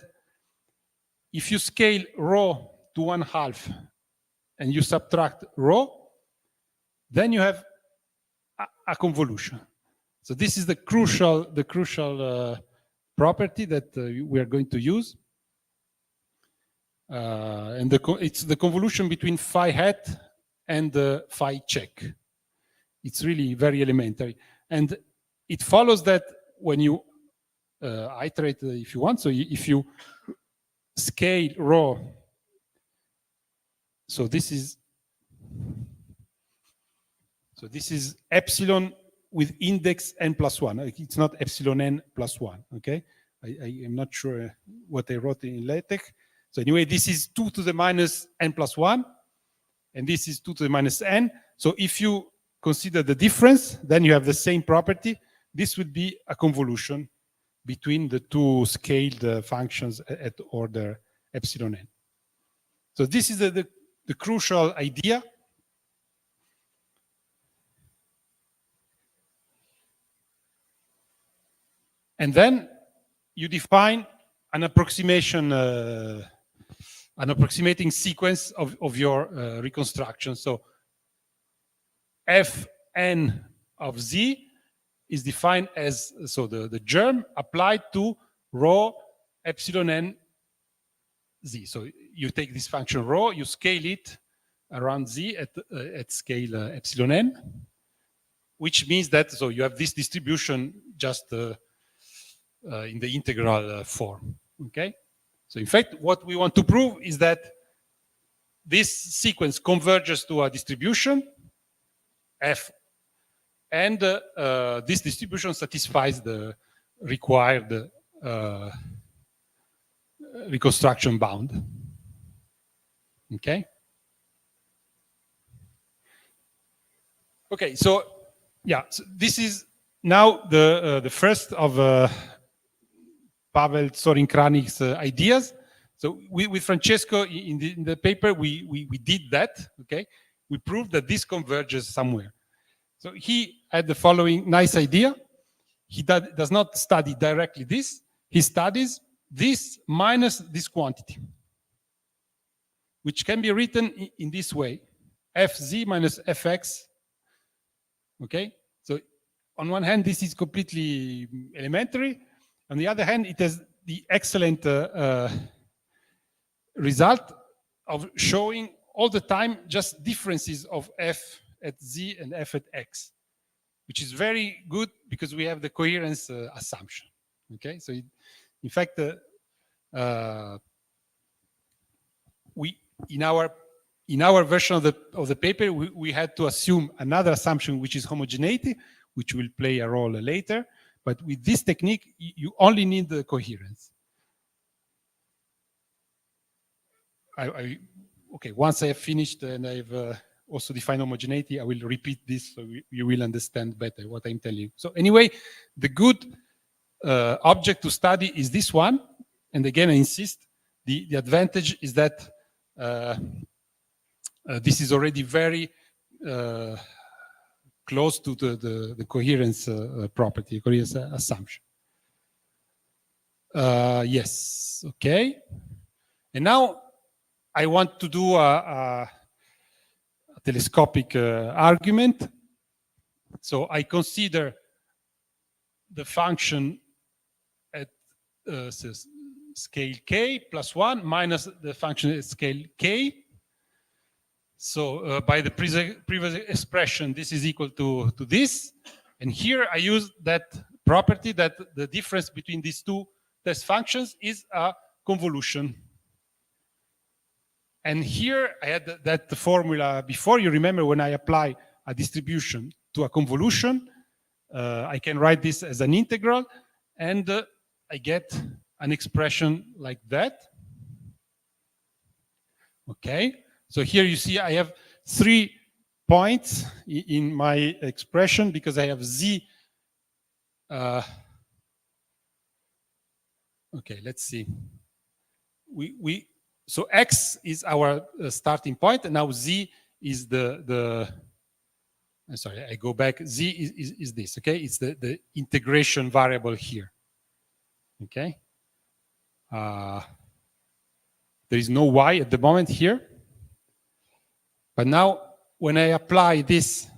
if you scale rho to 1/2 and you subtract rho, then you have a convolution. So this is the crucial property that we are going to use. And it's the convolution between phi hat and phi check. It's really very elementary. And it follows that when you iterate, if you want, so if you scale rho, so this is epsilon with index n plus 1. It's not epsilon n plus 1, okay? I am not sure what I wrote in LaTeX. So anyway, this is 2 to the minus n plus 1, and this is 2 to the minus n. So if you consider the difference, then you have the same property. This would be a convolution between the two scaled functions at order epsilon n. So this is the crucial idea. And then you define an approximation, an approximating sequence of your reconstruction. So Fn of z is defined as, so the germ applied to rho epsilon n z. So you take this function rho, you scale it around z at scale epsilon n, which means that, so you have this distribution just in the integral form, okay? So in fact, what we want to prove is that this sequence converges to a distribution, f, and this distribution satisfies the required reconstruction bound, okay? Okay, so yeah, so this is now the first of Pavel Zorin-Kranik's ideas. So with Francesco in the paper, we did that, okay? We proved that this converges somewhere. So he had the following nice idea. He does not study directly this. He studies this minus this quantity, which can be written in this way: fz minus fx, okay? So on one hand, this is completely elementary. On the other hand, it has the excellent result of showing all the time just differences of f at z and f at x, which is very good because we have the coherence assumption. Okay, so in fact, we in our version of the paper we had to assume another assumption, which is homogeneity, which will play a role later. But with this technique, you only need the coherence. Okay, once I have finished and I've also define homogeneity. I will repeat this so you will understand better what I'm telling you. So anyway, the good object to study is this one. And again, I insist, the advantage is that this is already very close to the coherence property, coherence assumption. Yes, okay. And now I want to do a telescopic argument. So I consider the function at scale k plus 1 minus the function at scale k. So by the previous expression, this is equal to this. And here I use that property that the difference between these two test functions is a convolution. And here I had that formula before. You remember when I apply a distribution to a convolution, I can write this as an integral, and I get an expression like that. Okay, so here you see I have 3 points in my expression because I have z. Okay, let's see. So x is our starting point, and now z is I'm sorry, I go back. Z is this, okay? It's the integration variable here, okay? There is no y at the moment here. But now, when I apply this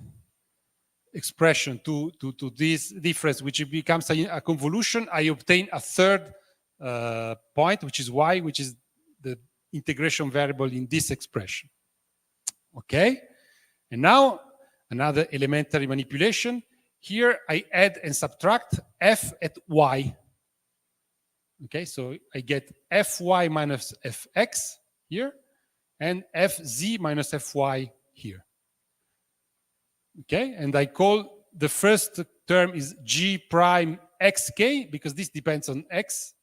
expression to this difference, which becomes a convolution, I obtain a third point, which is y, which is the integration variable in this expression. Okay? And now, another elementary manipulation. Here, I add and subtract f at y. Okay, so I get fy minus fx here, and fz minus fy here. Okay, and I call the first term is g prime xk, because this depends on x,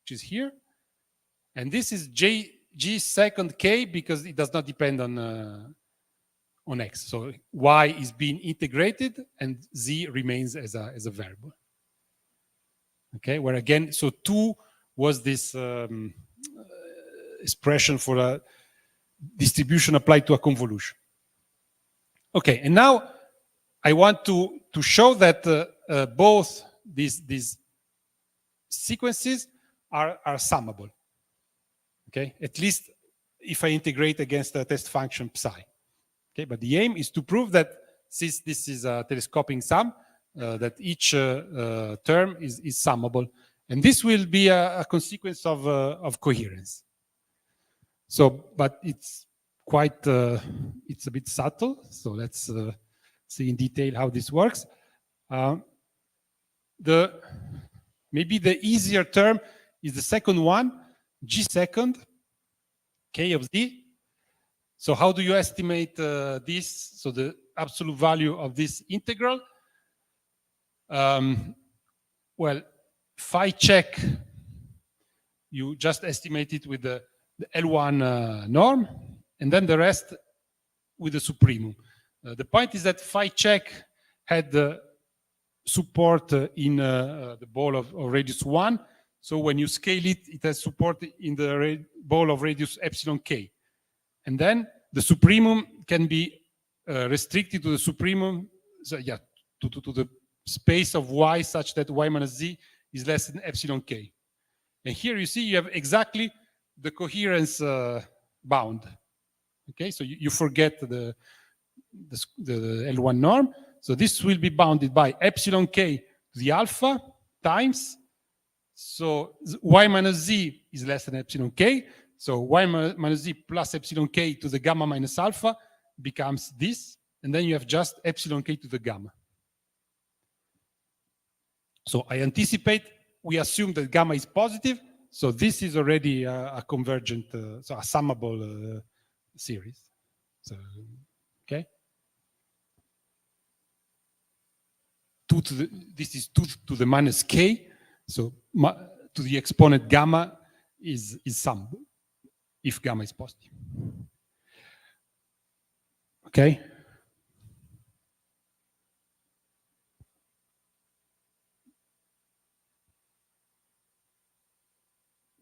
which is here. And this is g second k, because it does not depend on x. So y is being integrated, and z remains as a variable. Okay, where again, so 2 was this expression for a distribution applied to a convolution. Okay, and now I want to show that both these sequences are summable. Okay, at least if I integrate against the test function psi. Okay, but the aim is to prove that since this is a telescoping sum, that each term is summable, and this will be a consequence of coherence. So, but it's quite, it's a bit subtle. So let's see in detail how this works. Maybe the easier term is the second one, g second, k of z. So how do you estimate this? So the absolute value of this integral. Well, phi check, you just estimate it with the L1 norm, and then the rest with the supremum. The point is that phi check had the support in the ball of radius 1. So when you scale it, it has support in the ball of radius epsilon k. And then the supremum can be restricted to the supremum, so yeah, to the space of y such that y minus z is less than epsilon k. And here you see you have exactly the coherence bound. Okay, so you forget the L1 norm. So this will be bounded by epsilon k to the alpha times. So y minus z is less than epsilon k. So y minus z plus epsilon k to the gamma minus alpha becomes this. And then you have just epsilon k to the gamma. So I anticipate, we assume that gamma is positive. So this is already a convergent, so a summable series. So, okay. This is 2 to the minus k. So to the exponent gamma is summable if gamma is positive. Okay.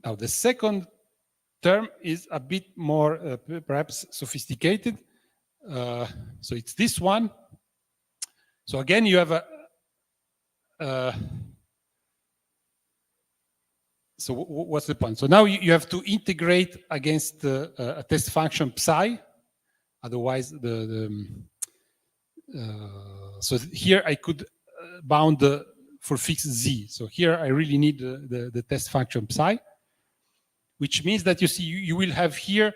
Now the second term is a bit more perhaps sophisticated. So it's this one. So again, you have a so what's the point? So now you have to integrate against a test function psi. Otherwise, so here I could bound for fixed z. So here I really need the test function psi, which means that you see you will have here,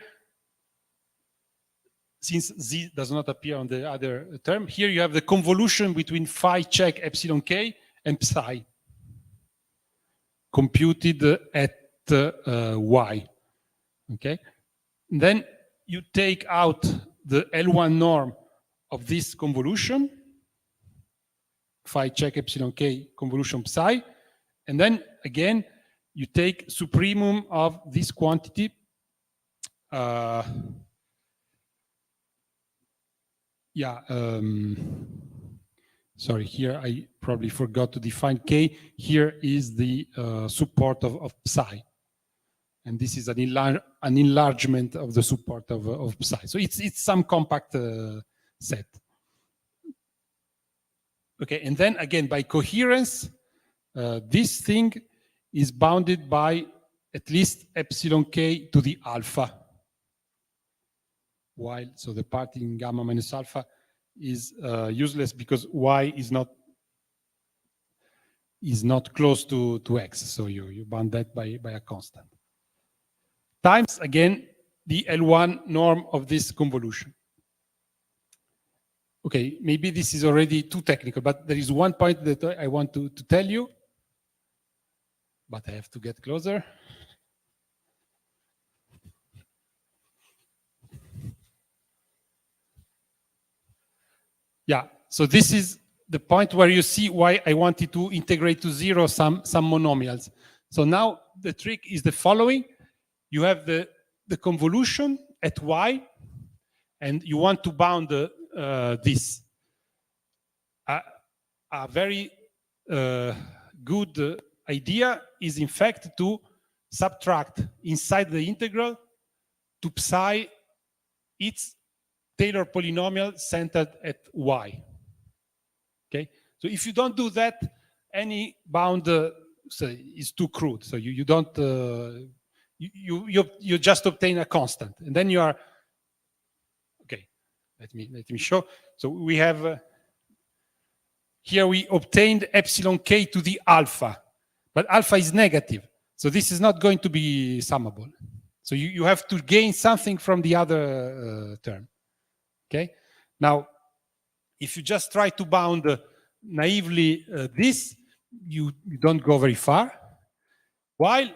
since z does not appear on the other term, here you have the convolution between phi check epsilon k and psi computed at y. Okay, and then you take out the L1 norm of this convolution, phi check epsilon k convolution psi, and then again you take supremum of this quantity. Sorry, here I probably forgot to define k. Here is the support of psi. And this is an enlargement of the support of psi. So it's some compact set. Okay, and then again, by coherence, this thing is bounded by at least epsilon k to the alpha. While, so the part in gamma minus alpha is useless because y is not close to x. So you bound that by a constant. Times, again, the L1 norm of this convolution. Okay, maybe this is already too technical, but there is one point that I want to tell you, but I have to get closer. Yeah, so this is the point where you see why I wanted to integrate to zero some monomials. So now the trick is the following. You have the convolution at y, and you want to bound this. A very good idea is, in fact, to subtract inside the integral to psi its Taylor polynomial centered at y. Okay, so if you don't do that, any bound is too crude. So you don't you just obtain a constant, and then you are okay. Let me show. So we have here we obtained epsilon k to the alpha, but alpha is negative, so this is not going to be summable. So you have to gain something from the other term. Okay, now if you just try to bound naively this, you don't go very far. While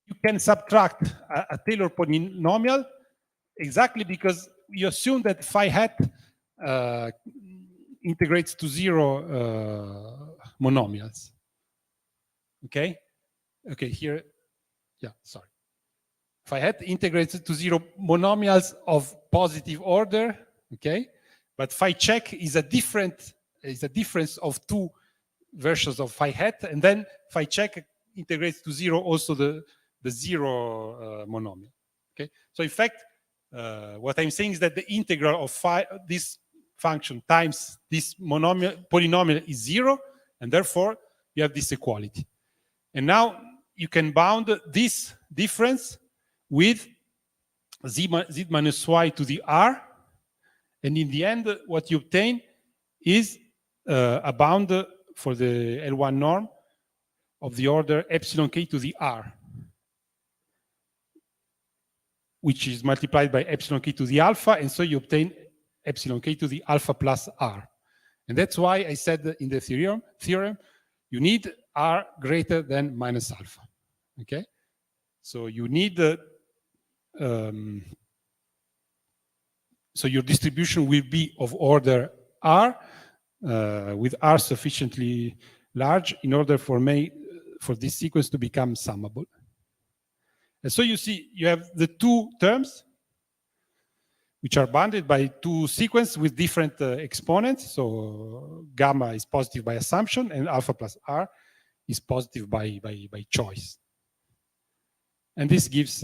you can subtract a Taylor polynomial exactly because you assume that phi hat integrates to zero monomials. Okay, here, yeah, sorry. Phi hat integrates to zero monomials of positive order, okay? But phi check is a difference of two versions of phi hat, and then phi check integrates to zero also the zero monomial, okay? So in fact, what I'm saying is that the integral of phi, this function times this polynomial is zero, and therefore you have this equality. And now you can bound this difference with z minus y to the r, and in the end what you obtain is a bound for the L1 norm of the order epsilon k to the r, which is multiplied by epsilon k to the alpha, and so you obtain epsilon k to the alpha plus r. And that's why I said in the theorem you need r greater than minus alpha. Okay, so you need so your distribution will be of order r, with r sufficiently large in order for this sequence to become summable. And so you see you have the two terms, which are bounded by two sequences with different exponents. So gamma is positive by assumption, and alpha plus r is positive by choice. And this gives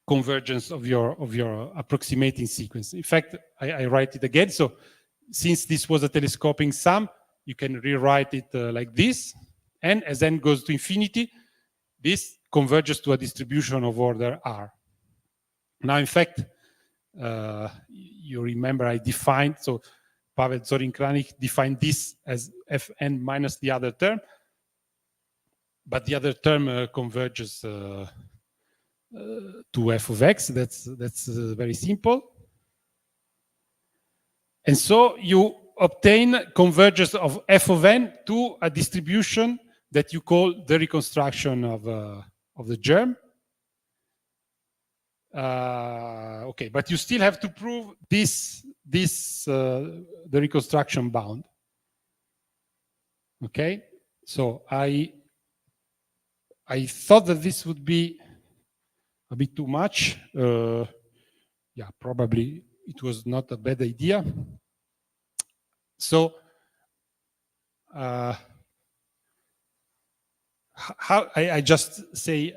convergence of your approximating sequence. In fact, I write it again. So since this was a telescoping sum, you can rewrite it like this. And as n goes to infinity, this converges to a distribution of order r. Now, in fact, you remember I defined, so Pavel Zorin-Kranich defined this as Fn minus the other term, but the other term converges to f of x. That's very simple. And so you obtain convergence of f of n to a distribution that you call the reconstruction of the germ. Okay, but you still have to prove the reconstruction bound. Okay, so I thought that this would be a bit too much. Yeah, probably it was not a bad idea. So how I just say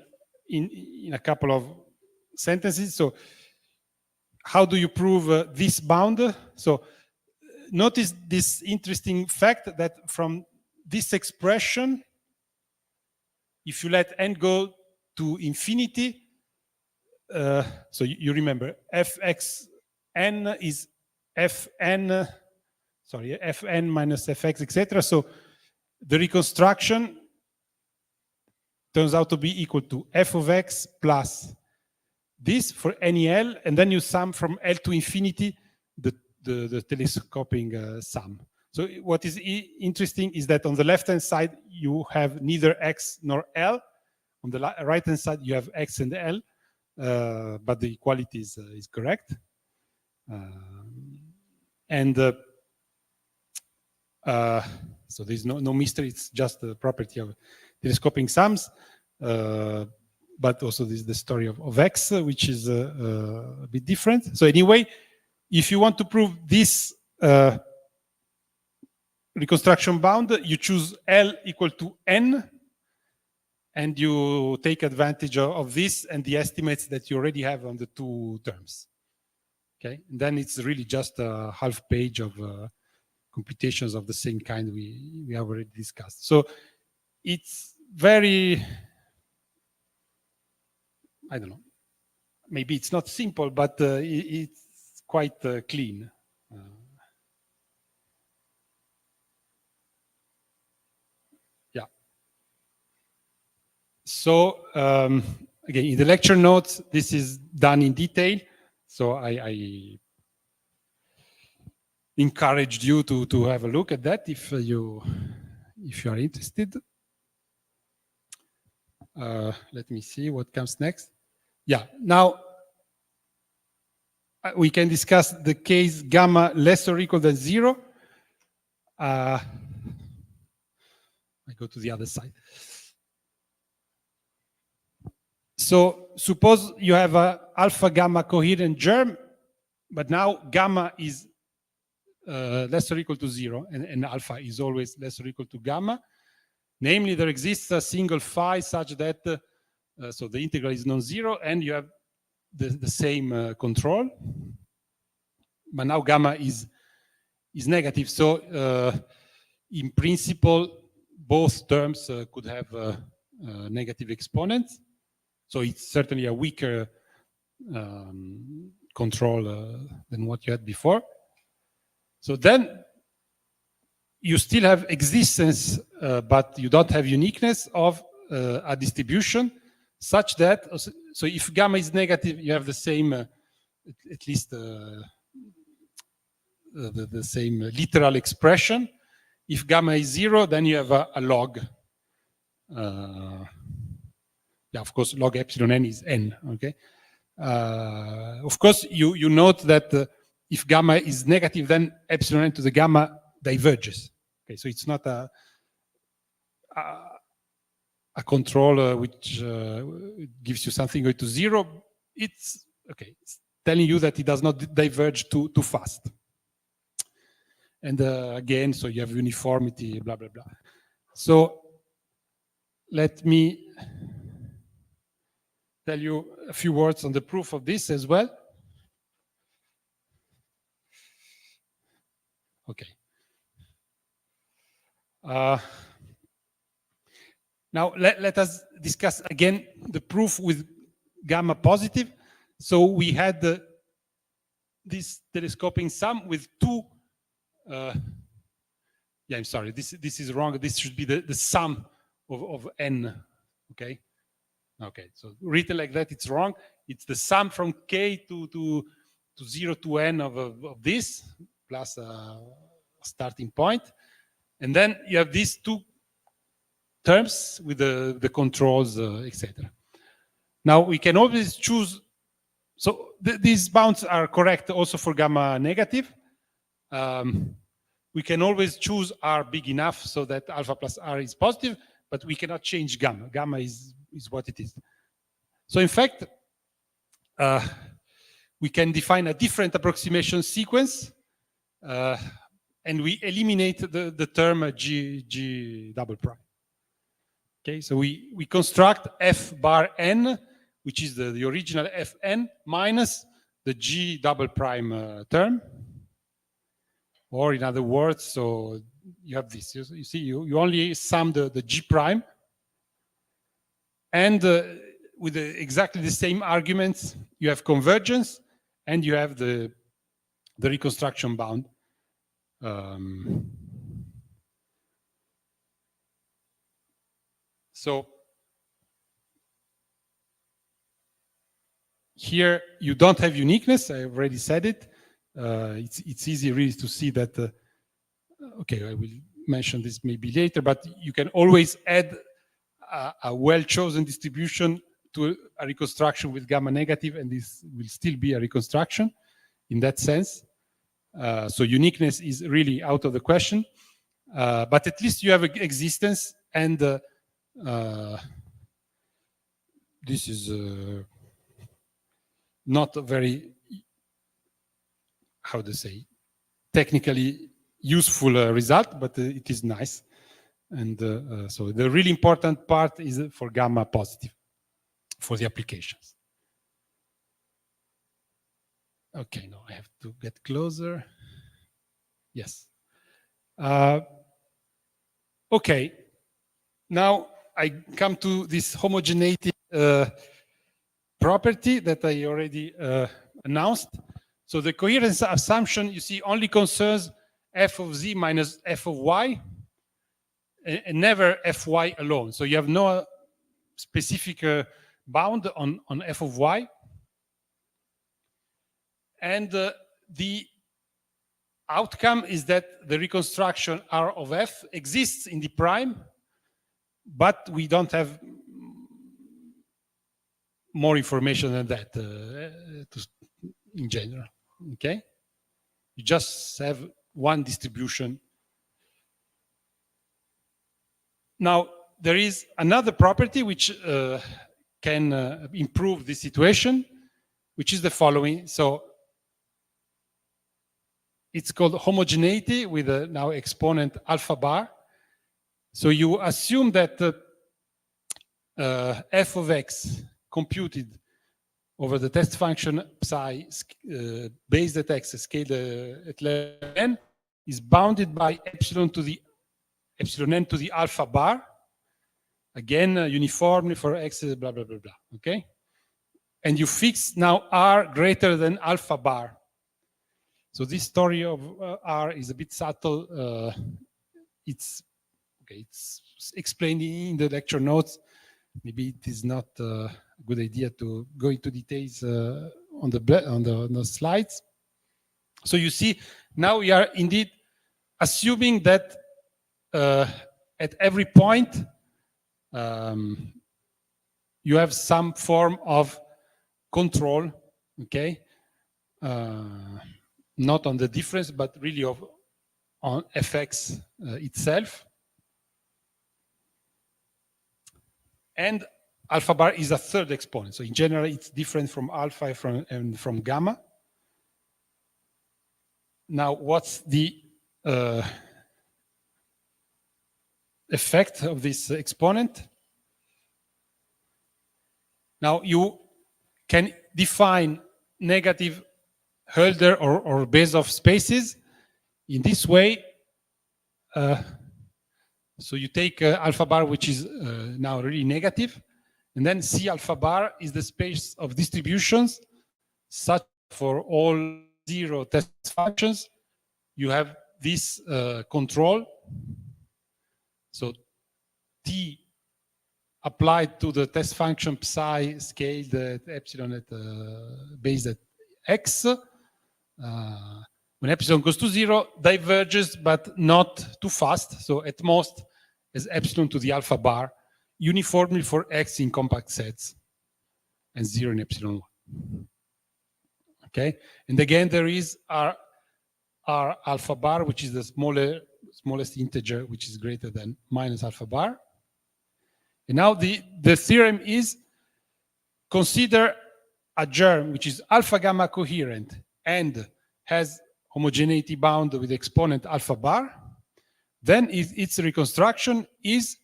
in a couple of sentences. So how do you prove this bound? So notice this interesting fact that from this expression, if you let n go to infinity, so you remember fxn is fn, sorry, fn minus fx, etc. So the reconstruction turns out to be equal to f of x plus this for any L, and then you sum from L to infinity the telescoping sum. So what is interesting is that on the left-hand side, you have neither X nor L. On the right-hand side, you have X and L, but the equality is correct. So there's no mystery. It's just the property of telescoping sums. But also this is the story of X, which is a bit different. So anyway, if you want to prove this reconstruction bound, you choose L equal to N, and you take advantage of this and the estimates that you already have on the two terms. Okay, and then it's really just a half page of computations of the same kind we have already discussed. So it's very, I don't know, maybe it's not simple, but it's quite clean. Yeah. So again, in the lecture notes, this is done in detail. So I encouraged you to have a look at that if you are interested. Let me see what comes next. Yeah, now we can discuss the case gamma less or equal than 0. I go to the other side. So suppose you have a alpha gamma coherent germ, but now gamma is less or equal to 0, and alpha is always less or equal to gamma. Namely, there exists a single phi such that so the integral is non-zero, and you have the same control. But now gamma is negative. So in principle, both terms could have negative exponents. So it's certainly a weaker control than what you had before. So then you still have existence, but you don't have uniqueness of a distribution such that, so if gamma is negative, you have the same, at least the same literal expression. If gamma is 0, then you have a log. Yeah, of course, log epsilon n is n, okay? Of course, you note that if gamma is negative, then epsilon n to the gamma diverges. Okay, so it's not a control which gives you something going to 0. It's okay, it's telling you that it does not diverge too fast. And again, so you have uniformity, blah, blah, blah. So let me tell you a few words on the proof of this as well. Okay. Now let us discuss again the proof with gamma positive. So we had this telescoping sum with two. Yeah, I'm sorry. This is wrong. This should be the sum of n. Okay. Okay. So written like that, it's wrong. It's the sum from k to 0 to n of this plus a starting point, and then you have these two terms with the controls, etc. Now we can always choose. So these bounds are correct also for gamma negative. We can always choose R big enough so that alpha plus R is positive, but we cannot change gamma. Gamma is what it is. So in fact, we can define a different approximation sequence, and we eliminate the term G double prime. Okay, so we construct F bar n, which is the original Fn minus the G double prime term. Or in other words, so you have this. You see, you only sum the G prime, and with exactly the same arguments, you have convergence, and you have the reconstruction bound. So here you don't have uniqueness. I already said it. It's easy really to see that. Okay, I will mention this maybe later, but you can always add a well-chosen distribution to a reconstruction with gamma negative, and this will still be a reconstruction in that sense. So uniqueness is really out of the question, but at least you have existence, and this is not a very, how to say, technically useful result, but it is nice. And so the really important part is for gamma positive, for the applications. Okay, now I have to get closer. Yes. Okay, now I come to this homogeneity property that I already announced. So the coherence assumption, you see, only concerns f of z minus f of y, and never fy alone. So you have no specific bound on f of y. And the outcome is that the reconstruction R of f exists in the prime, but we don't have more information than that in general. Okay? You just have one distribution. Now, there is another property which can improve the situation, which is the following. So it's called homogeneity with a now exponent alpha bar. So you assume that f of x computed over the test function psi based at x scaled at level n is bounded by epsilon n to the alpha bar. Again, uniformly for x, blah, blah, blah, blah. Okay? And you fix now R greater than alpha bar. So this story of R is a bit subtle. It's explained in the lecture notes. Maybe it is not a good idea to go into details on the slides. So you see, now we are indeed assuming that at every point you have some form of control, okay? Not on the difference, but really on fx itself. And alpha bar is a third exponent. So in general, it's different from alpha and from gamma. Now, what's the effect of this exponent? Now, you can define negative Hölder or Bezoff spaces in this way. So you take alpha bar, which is now really negative, and then C alpha bar is the space of distributions such for all zero test functions. You have this control. So T applied to the test function psi scaled at epsilon at base at x. When epsilon goes to 0, diverges, but not too fast. So at most, as epsilon to the alpha bar, uniformly for x in compact sets, and 0 in epsilon 1. Okay, and again, there is our alpha bar, which is the smallest integer, which is greater than minus alpha bar. And now the theorem is, consider a germ which is alpha gamma coherent and has homogeneity bound with exponent alpha bar, then its reconstruction is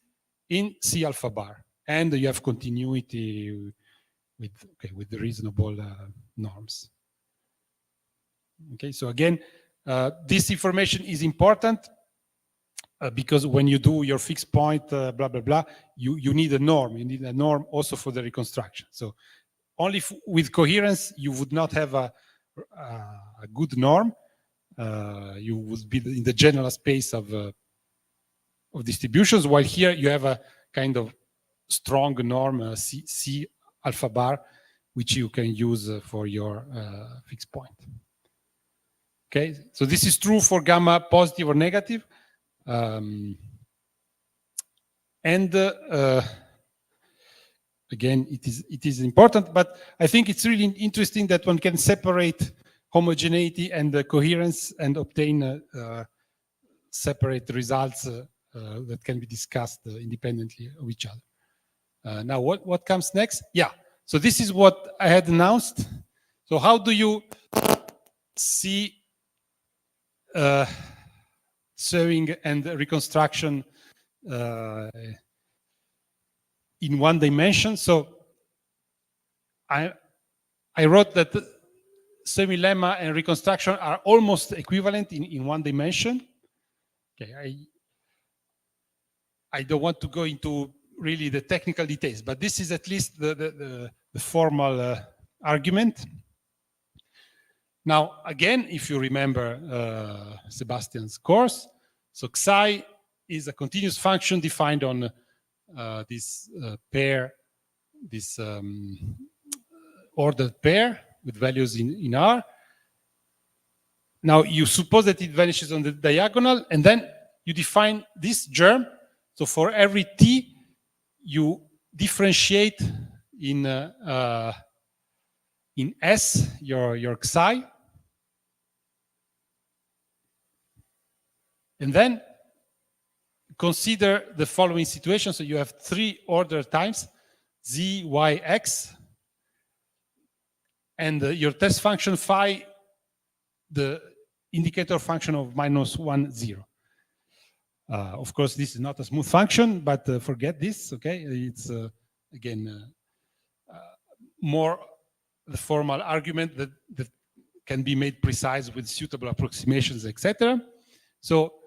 in C alpha bar, and you have continuity with the reasonable norms. Okay, so again, this information is important because when you do your fixed point, blah, blah, blah, you need a norm. You need a norm also for the reconstruction. So only with coherence, you would not have a good norm. You would be in the general space of distributions, while here you have a kind of strong norm, C alpha bar, which you can use for your fixed point. Okay, so this is true for gamma positive or negative. Again, it is important, but I think it's really interesting that one can separate homogeneity and coherence and obtain separate results that can be discussed independently of each other. Now, what comes next? Yeah, so this is what I had announced. So how do you see sewing and reconstruction in one dimension? So I wrote that semi-lemma and reconstruction are almost equivalent in one dimension. Okay, I don't want to go into really the technical details, but this is at least the formal argument. Now, again, if you remember Sebastian's course, so psi is a continuous function defined on this pair, this ordered pair with values in R. Now, you suppose that it vanishes on the diagonal, and then you define this germ. So for every t, you differentiate in S your psi. And then consider the following situation. So you have 3 ordered times, z, y, x. And your test function phi, the indicator function of -1, 0. Of course, this is not a smooth function, but forget this, okay? It's, again, more the formal argument that can be made precise with suitable approximations, etc. So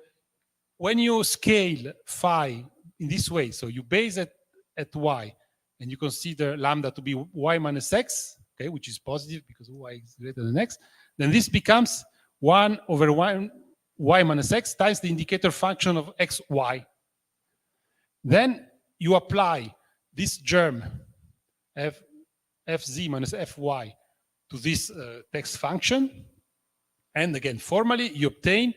when you scale phi in this way, so you base it at y, and you consider lambda to be y minus x, okay, which is positive because y is greater than x, then this becomes 1 over 1 y minus x times the indicator function of xy. Then you apply this germ fz minus fy to this text function, and again, formally, you obtain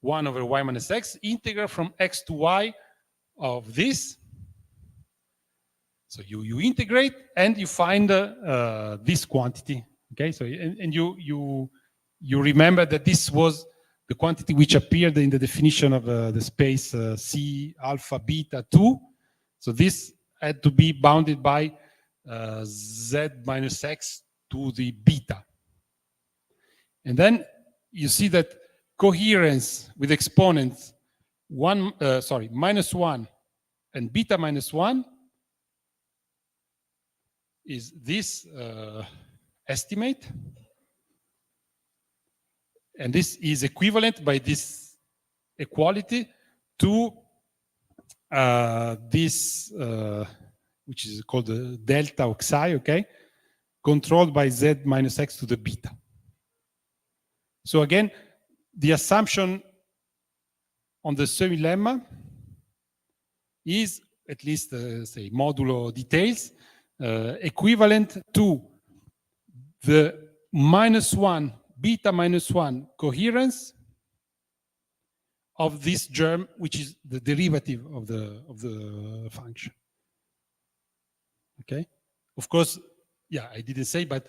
1 over y minus x integral from x to y of this. So you integrate and you find this quantity. Okay, so and you remember that this was the quantity which appeared in the definition of the space C alpha beta 2. So this had to be bounded by z minus x to the beta. And then you see that coherence with exponents -1 and beta -1 is this estimate. And this is equivalent by this equality to this, which is called the delta of psi, okay, controlled by z minus x to the beta. So again, the assumption on the semi-lemma is, at least say modulo details, equivalent to the -1 beta -1 coherence of this germ, which is the derivative of the function. Okay, of course, yeah, I didn't say, but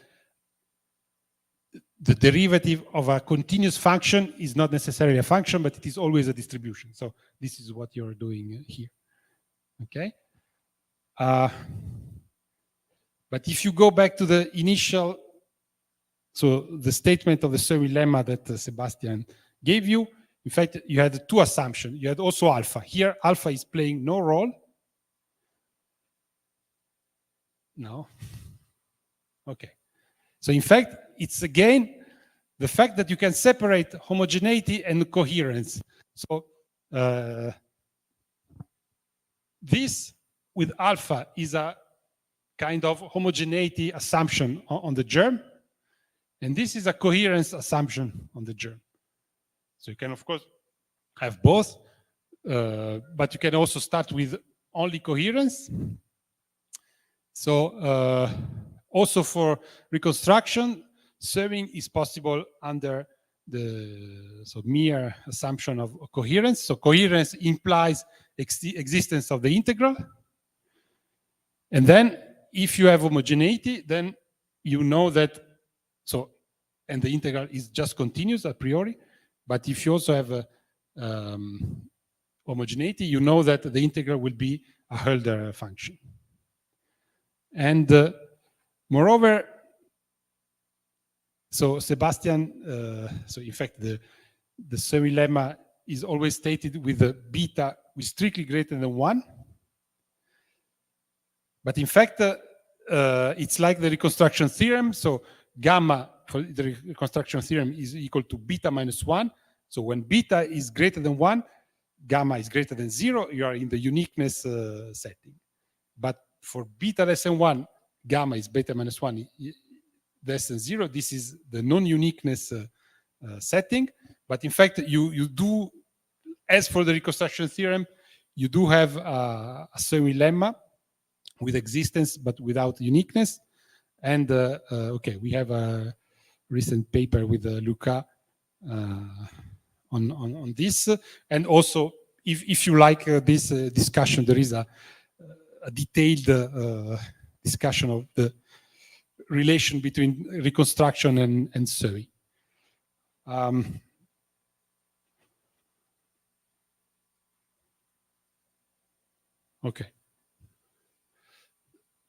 the derivative of a continuous function is not necessarily a function, but it is always a distribution. So this is what you're doing here. Okay. But if you go back to the initial, so the statement of the semi-lemma that Sebastian gave you, in fact, you had two assumptions. You had also alpha. Here, alpha is playing no role. No. Okay. So in fact, it's again the fact that you can separate homogeneity and coherence. So this with alpha is a kind of homogeneity assumption on the germ, and this is a coherence assumption on the germ. So you can, of course, have both, but you can also start with only coherence. So also for reconstruction, serving is possible under the mere assumption of coherence. So coherence implies existence of the integral. And then if you have homogeneity, then you know that, so, and the integral is just continuous a priori, but if you also have homogeneity, you know that the integral will be a Hölder function. And moreover, so Sebastian, so in fact, the semi-lemma is always stated with the beta with strictly greater than 1. But in fact, it's like the reconstruction theorem. So gamma for the reconstruction theorem is equal to beta -1. So when beta is greater than 1, gamma is greater than 0, you are in the uniqueness setting. But for beta less than 1, gamma is beta -1 less than 0. This is the non-uniqueness setting. But in fact, you do, as for the reconstruction theorem, you do have a semi-lemma with existence but without uniqueness. And okay, we have a recent paper with Luca on this. And also, if you like this discussion, there is a detailed discussion of the relation between reconstruction and SERI. Okay.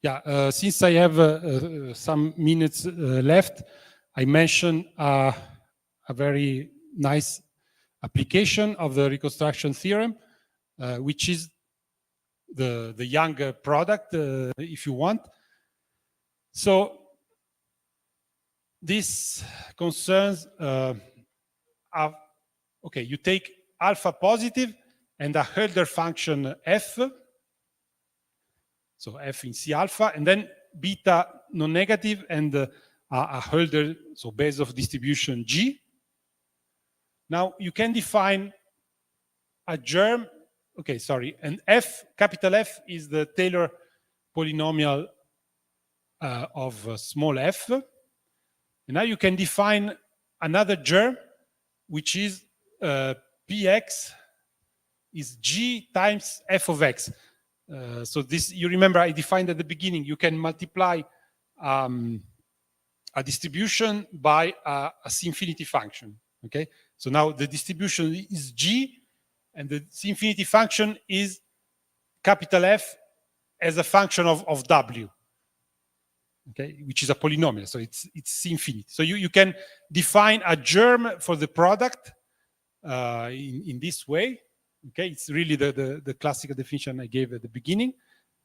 Yeah, since I have some minutes left, I mentioned a very nice application of the reconstruction theorem, which is the Young product, if you want. So this concerns, okay, you take alpha positive and a Hölder function f, so f in C alpha, and then beta non-negative and a Hölder, so base of distribution G. Now you can define a germ, okay, sorry, and F, capital F is the Taylor polynomial of small f. And now you can define another germ, which is Px is G times f of x. So this, you remember I defined at the beginning, you can multiply a distribution by a C-infinity function, okay? So now the distribution is G, and the C-infinity function is capital F as a function of W, okay, which is a polynomial, so it's infinite. So you can define a germ for the product in this way. Okay, it's really the classical definition I gave at the beginning.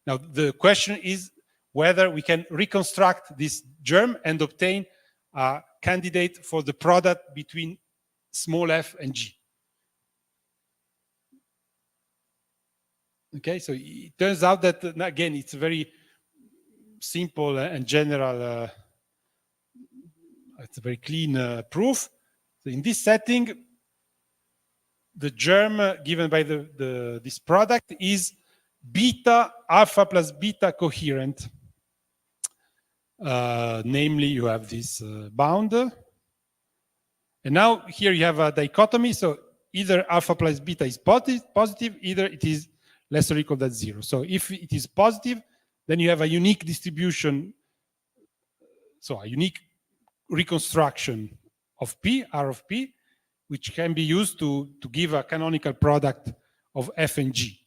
Now the question is whether we can reconstruct this germ and obtain a candidate for the product between small f and g. Okay, so it turns out that, again, it's very simple and general, it's a very clean proof. So in this setting, the germ given by this product is beta, alpha plus beta coherent. Namely, you have this bound. And now here you have a dichotomy. So either alpha plus beta is positive, either it is less or equal than 0. So if it is positive, then you have a unique distribution, so a unique reconstruction of P, R of P, which can be used to give a canonical product of F and G.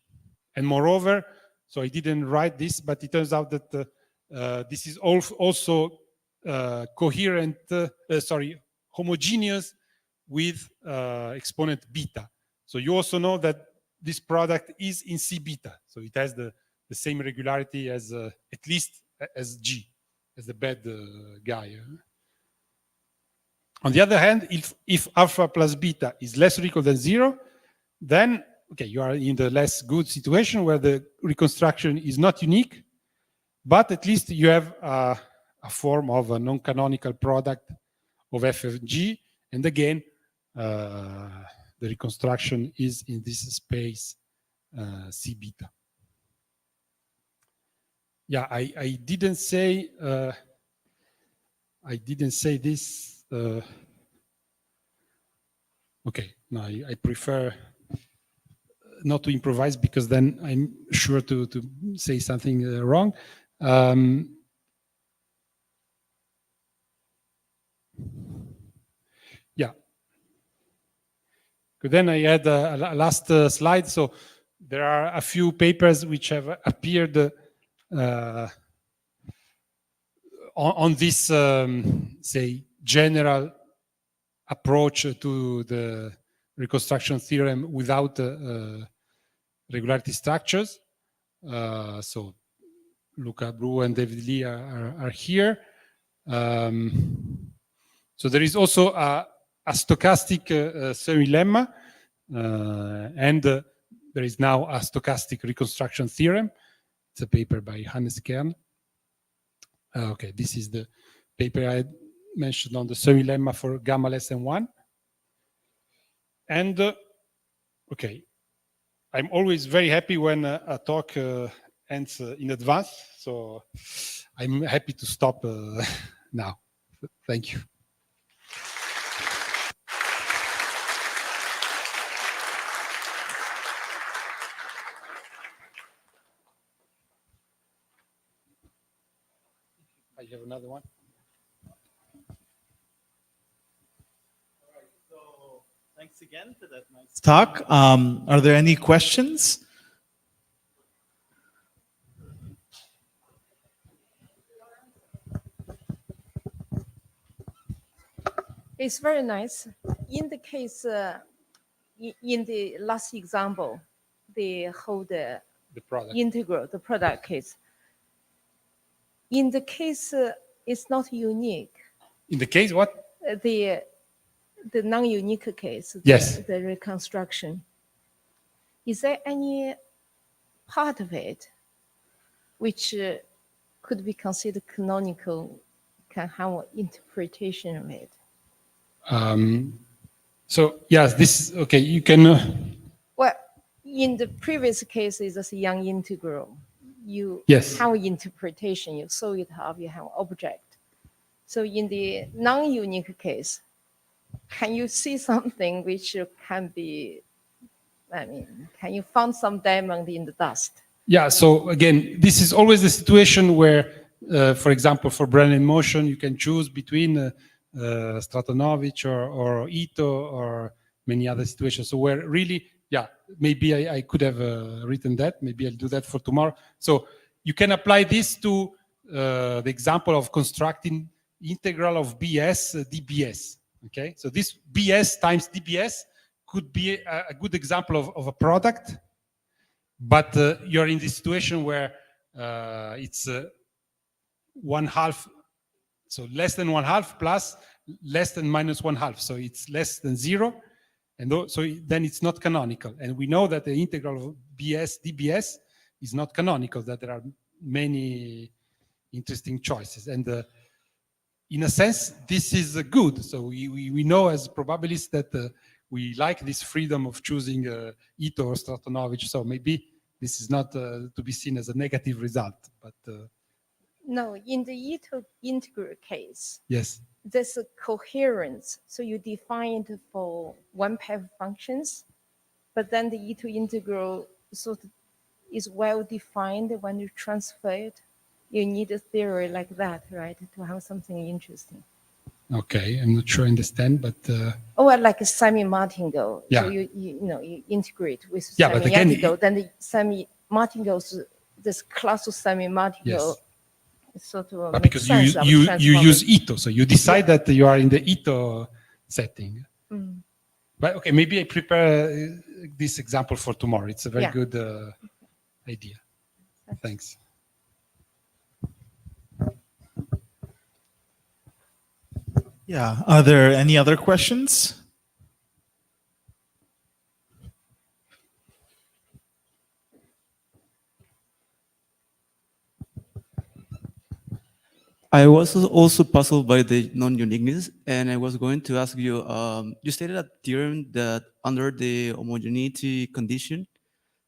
And moreover, so I didn't write this, but it turns out that this is also coherent, homogeneous with exponent beta. So you also know that this product is in C beta. So it has the same regularity as, at least as G, as the bad guy. On the other hand, if alpha plus beta is less or equal than 0, then, okay, you are in the less good situation where the reconstruction is not unique, but at least you have a form of a non-canonical product of F and G. And again, the reconstruction is in this space C beta. Yeah, I didn't say this. Okay, no, I prefer not to improvise because then I'm sure to say something wrong. Yeah. Then I had a last slide. So there are a few papers which have appeared on this, say, general approach to the reconstruction theorem without regularity structures. So Luca Bru and David Lee are here. So there is also a stochastic semi-lemma, and there is now a stochastic reconstruction theorem. It's a paper by Hannes Kern. Okay, this is the paper I mentioned on the semi-lemma for gamma less than 1. And, okay, I'm always very happy when a talk ends in advance. So I'm happy to stop now. Thank you. I have another one. All right, so thanks again for that nice talk. Are there any questions? It's very nice. In the case, in the last example, they hold the product integral, the product case. In the case, it's not unique. In the case, what? The non-unique case, yes, the reconstruction. Is there any part of it which could be considered canonical, can have an interpretation of it? So yes, this, okay, you can. Well, in the previous case, it's a young integral. You yes. have interpretation, you solve it up, you have object. So in the non-unique case, can you see something which can be, I mean, can you find some diamond in the dust? Yeah, so again, this is always the situation where, for example, for Brennan motion, you can choose between Stratonovich or Ito or many other situations. So where really, yeah, maybe I could have written that. Maybe I'll do that for tomorrow. So you can apply this to the example of constructing integral of BS dBs. Okay, so this BS times dBs could be a good example of a product, but you're in this situation where it's 1/2, so less than 1/2 plus less than minus 1/2, so it's less than 0, and so then it's not canonical. And we know that the integral of BS dBs is not canonical, that there are many interesting choices. And in a sense, this is good. So we know as probabilists that we like this freedom of choosing Ito or Stratonovich. So maybe this is not to be seen as a negative result. But No, in the Ito integral case, yes, there's a coherence. So you define it for one pair of functions, but then the Ito integral sort of is well defined when you transfer it. You need a theory like that, right, to have something interesting. okay, I'm not sure I understand, but Or like a semi-martingale. Yeah. So you integrate with Yeah, but again, semi-martingale, then the semi-martingale, this class of semi-martingale. Yes. Sort of but makes because sense of you transforming. use Ito, so you decide that you are in the Ito setting. Mm. But okay, maybe I prepare this example for tomorrow. It's a very Yeah. good idea. Thanks. Yeah. Are there any other questions? I was also puzzled by the non-uniqueness, and I was going to ask you, you stated a theorem that under the homogeneity condition,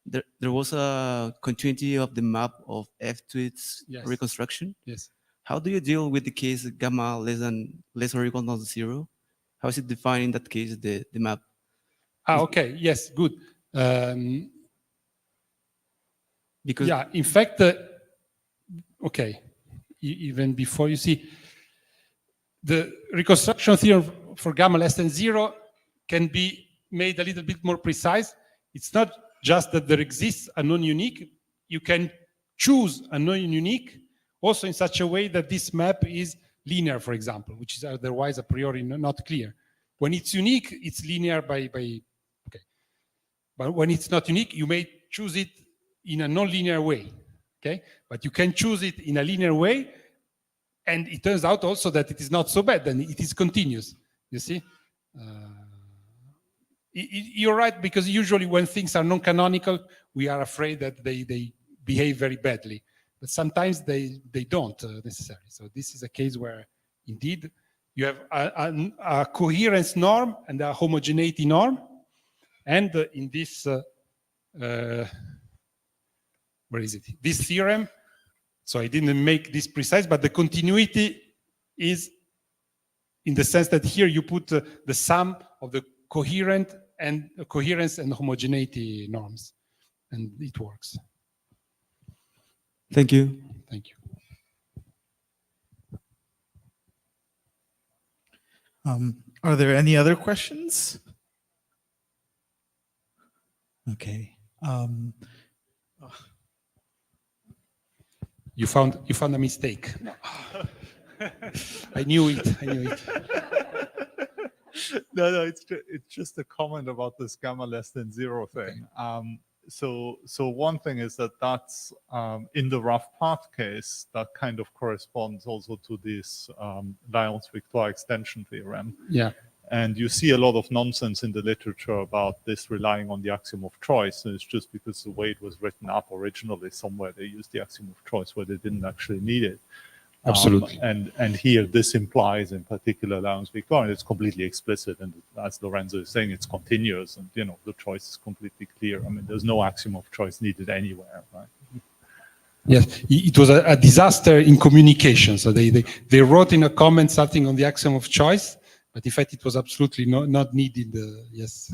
there was a continuity of the map of F to its Yes. reconstruction. Yes. How do you deal with the case gamma less or equal to 0? How is it defined in that case, the map? Okay. Yes. Good. Because Yeah. In fact, okay. Even before you see the reconstruction theorem for gamma less than 0 can be made a little bit more precise. It's not just that there exists a non-unique. You can choose a non-unique also in such a way that this map is linear, for example, which is otherwise a priori not clear. When it's unique, it's linear by okay. But when it's not unique, you may choose it in a non-linear way. Okay, but you can choose it in a linear way, and it turns out also that it is not so bad, and it is continuous. You see, you're right, because usually when things are non-canonical, we are afraid that they behave very badly, but sometimes they don't necessarily. So this is a case where indeed you have a coherence norm and a homogeneity norm, and in this where is it? This theorem, so I didn't make this precise, but the continuity is in the sense that here you put the sum of the coherence and homogeneity norms, and it works. thank you. Thank you. Are there any other questions? Okay. You found a mistake. I knew it. No, it's just a comment about this gamma less than 0 thing. So one thing is that's in the rough path case, that kind of corresponds also to this Lyons-Victoire extension theorem. Yeah. And you see a lot of nonsense in the literature about this relying on the axiom of choice. And it's just because the way it was written up originally, somewhere they used the axiom of choice where they didn't actually need it. Absolutely. And here this implies in particular Lyons-Victoire, and it's completely explicit. And as Lorenzo is saying, it's continuous, and the choice is completely clear. I mean, there's no axiom of choice needed anywhere, right? Yes, it was a disaster in communication. So they wrote in a comment something on the axiom of choice, but in fact it was absolutely not needed. Yes.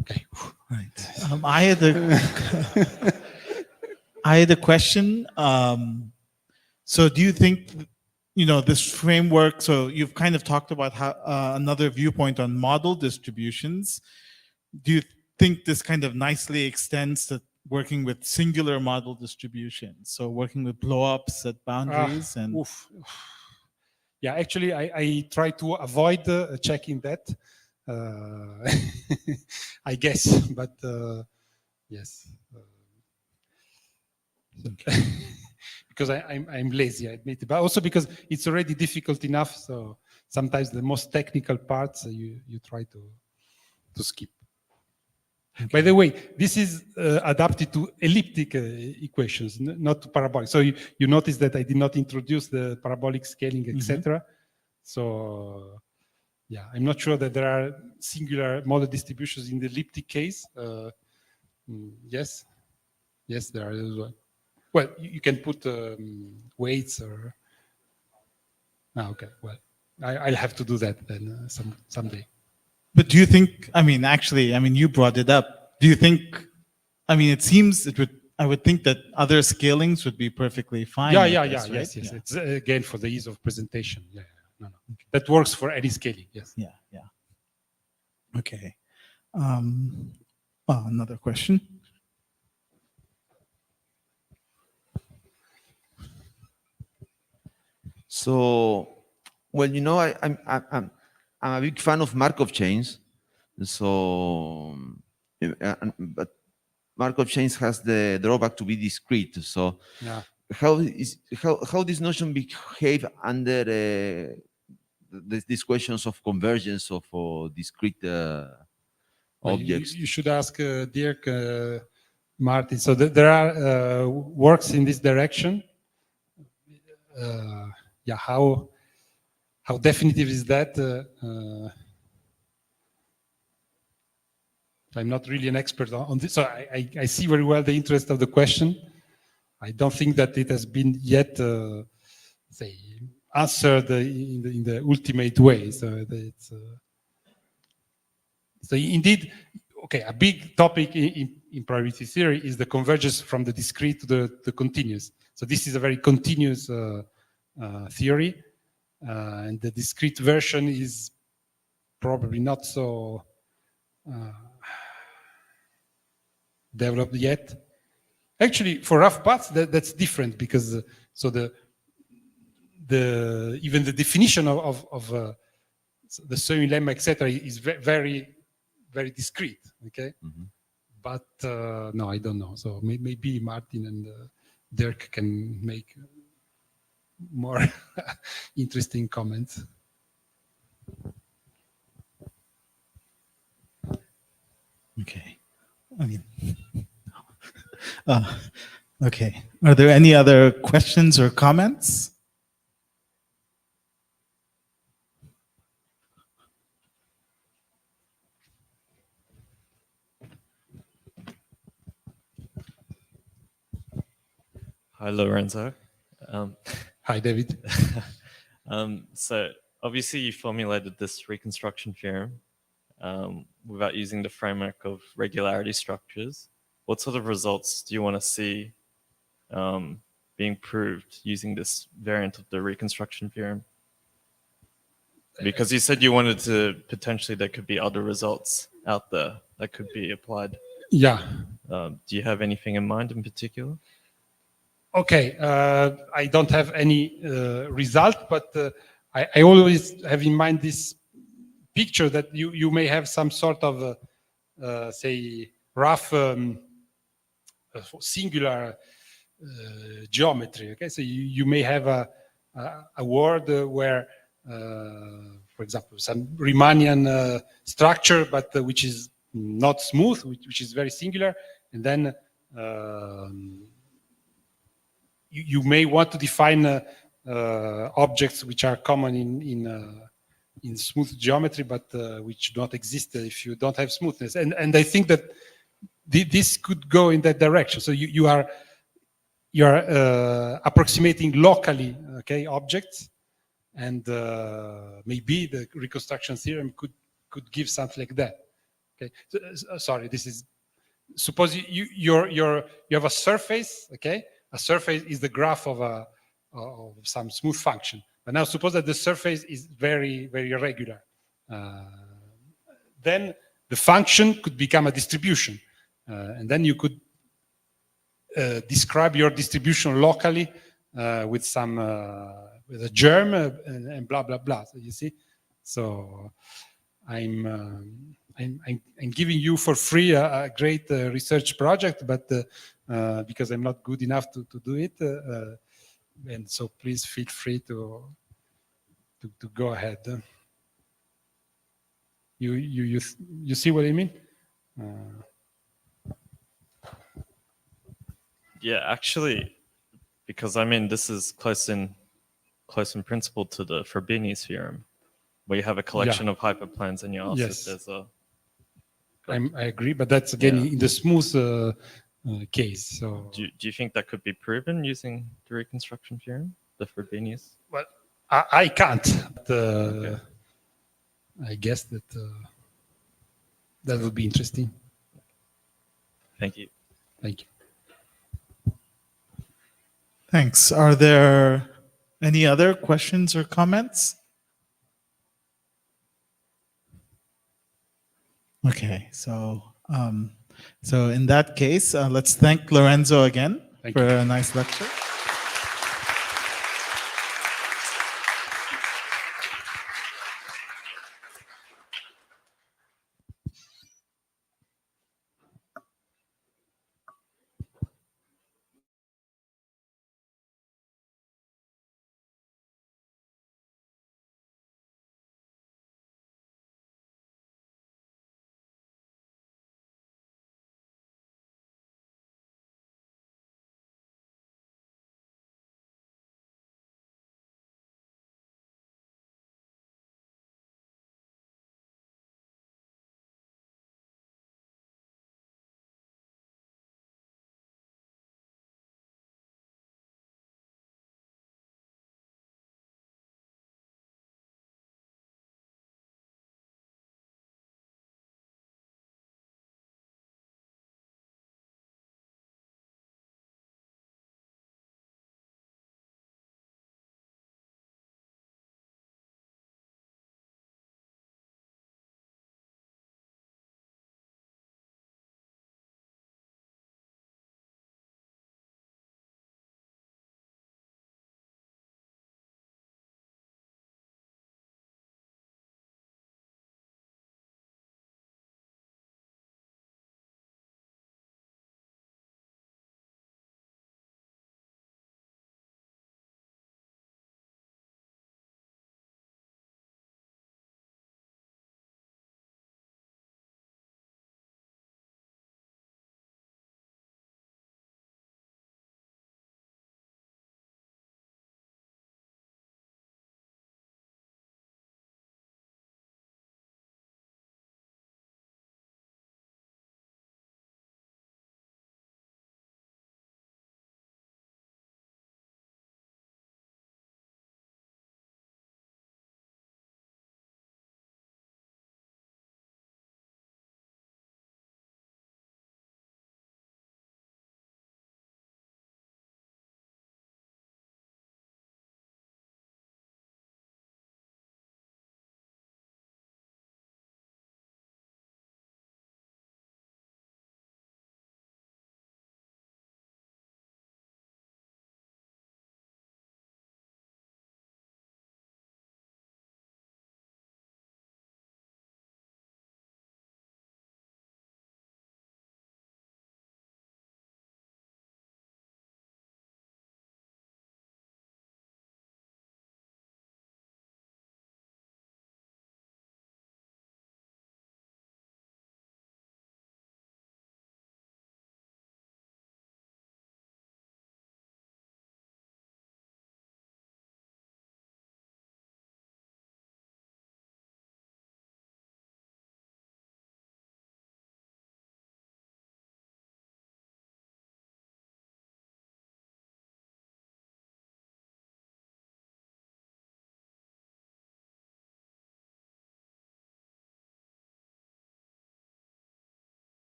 Okay. Right. I had a question. So do you think, this framework, so you've kind of talked about how another viewpoint on model distributions. Do you think this kind of nicely extends working with singular model distributions, so working with blow-ups at boundaries and Oof. Yeah, actually, I try to avoid checking that. I guess, but yes. Because I'm lazy, I admit it, but also because it's already difficult enough. So sometimes the most technical parts you try to skip. Okay. By the way, this is adapted to elliptic equations, not to parabolic. So you notice that I did not introduce the parabolic scaling, etc. So yeah, I'm not sure that there are singular model distributions in the elliptic case. Yes, there are as well. Well, you can put weights or. Okay, well, I'll have to do that then someday. But do you think, actually, you brought it up. Do you think, it seems I would think that other scalings would be perfectly fine. Yes. Yeah. It's again for the ease of presentation. Yeah. No. Okay. That works for any scaling. Yes. Yeah. Okay. Another question. So, well, I'm a big fan of Markov chains. So, but Markov chains has the drawback to be discrete. So, yeah. How this notion behave under these questions of convergence of discrete objects? You should ask Dirk Martin. So there are works in this direction. Yeah, how definitive is that? I'm not really an expert on this, so I see very well the interest of the question. I don't think that it has been yet, say, answered in the ultimate way. So so indeed, okay, a big topic in probability theory is the convergence from the discrete to the continuous. So this is a very continuous theory, and the discrete version is probably not so developed yet. Actually, for rough paths, that's different because so even the definition of the Seuil lemma, etc., is very very discrete. Okay, but no, I don't know. So maybe Martin and Dirk can make more interesting comments. Okay. Okay. Are there any other questions or comments? Hi, Lorenzo. Hi, David. So obviously you formulated this reconstruction theorem without using the framework of regularity structures. What sort of results do you want to see being proved using this variant of the reconstruction theorem? Because you said you wanted to, potentially there could be other results out there that could be applied. Yeah. Do you have anything in mind in particular? Okay, I don't have any result, but I always have in mind this picture that you may have some sort of, say, rough singular geometry. Okay, so you may have a world where, for example, some Riemannian structure, but which is not smooth, which is very singular, and then you may want to define objects which are common in smooth geometry, but which do not exist if you don't have smoothness. And I think that this could go in that direction. So you are approximating locally, okay, objects, and maybe the reconstruction theorem could give something like that. Okay, so, sorry, this is, suppose you have a surface, okay. A surface is the graph of some smooth function. But now suppose that the surface is very, very irregular. Then the function could become a distribution. And then you could describe your distribution locally with some with a germ and blah blah blah. So you see, so I'm giving you for free a great research project, but because I'm not good enough to do it, and so please feel free to go ahead. You see what I mean? Yeah, actually, because I mean, this is close in principle to the Frobenius theorem, where you have a collection of hyperplanes and you ask Yes. if there's a. I agree, but that's again Yeah. in the smooth case. So Do you think that could be proven using the reconstruction theorem, the Frobenius? well, I can't. But, Okay. I guess that that would be interesting. Thank you. Thank you. Thanks. Are there any other questions or comments? Okay, so in that case, let's thank Lorenzo again Thank for you. a nice lecture.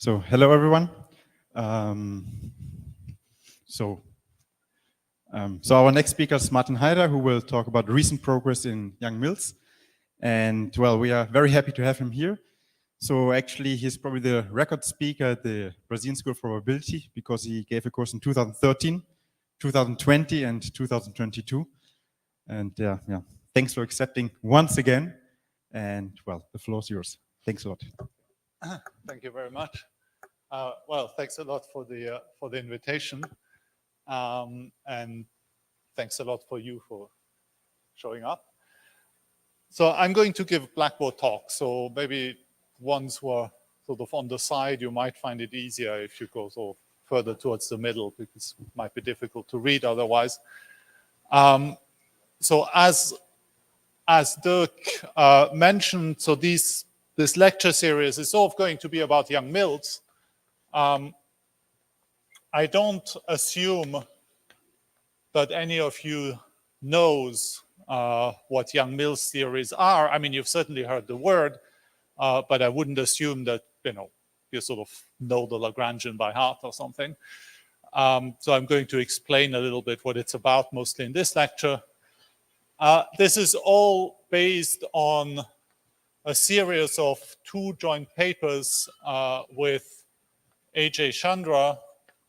So hello everyone. Um, so our next speaker is Martin Heider, who will talk about recent progress in Young-Mills. And well, we are very happy to have him here. So actually, he's probably the record speaker at the Brazilian School of Probability because he gave a course in 2013, 2020, and 2022. And yeah, thanks for accepting once again. And well, the floor is yours. Thanks a lot. Thank you very much. Well, thanks a lot for the invitation, and thanks a lot for you for showing up. So I'm going to give Blackboard talks. So maybe ones who are sort of on the side, you might find it easier if you go sort of further towards the middle because it might be difficult to read otherwise. So as Dirk mentioned, so this lecture series is sort of going to be about Young-Mills. I don't assume that any of you knows what Young-Mills theories are. I mean, you've certainly heard the word, but I wouldn't assume that, you sort of know the Lagrangian by heart or something. So I'm going to explain a little bit what it's about, mostly in this lecture. This is all based on a series of 2 joint papers with A.J. Chandra,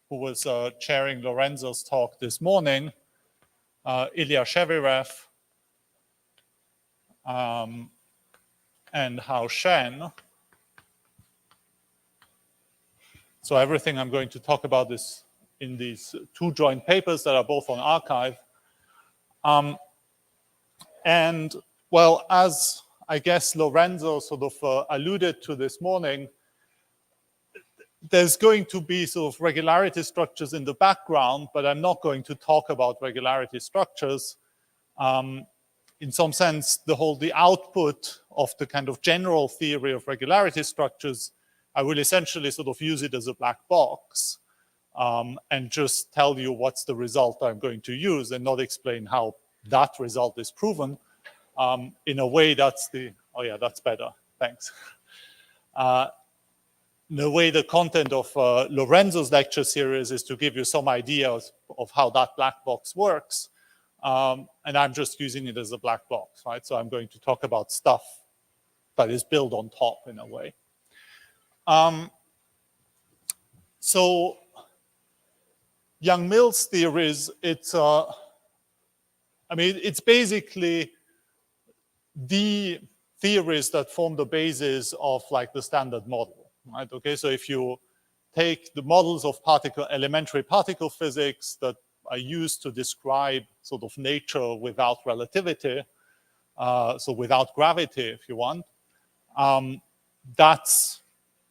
who was chairing Lorenzo's talk this morning, Ilya Shevirev, and Hao Shen. So everything I'm going to talk about is in these 2 joint papers that are both on arXiv. And well, as I guess Lorenzo sort of alluded to this morning, there's going to be sort of regularity structures in the background, but I'm not going to talk about regularity structures. In some sense, the output of the kind of general theory of regularity structures, I will essentially sort of use it as a black box and just tell you what's the result I'm going to use and not explain how that result is proven. In a way, that's oh yeah, that's better, thanks. In a way, the content of Lorenzo's lecture series is to give you some ideas of how that black box works. And I'm just using it as a black box, right? So I'm going to talk about stuff that is built on top in a way. So Young-Mills theories, it's basically the theories that form the basis of like the standard model, right? Okay, so if you take the models of elementary particle physics that are used to describe sort of nature without relativity, so without gravity, if you want, that's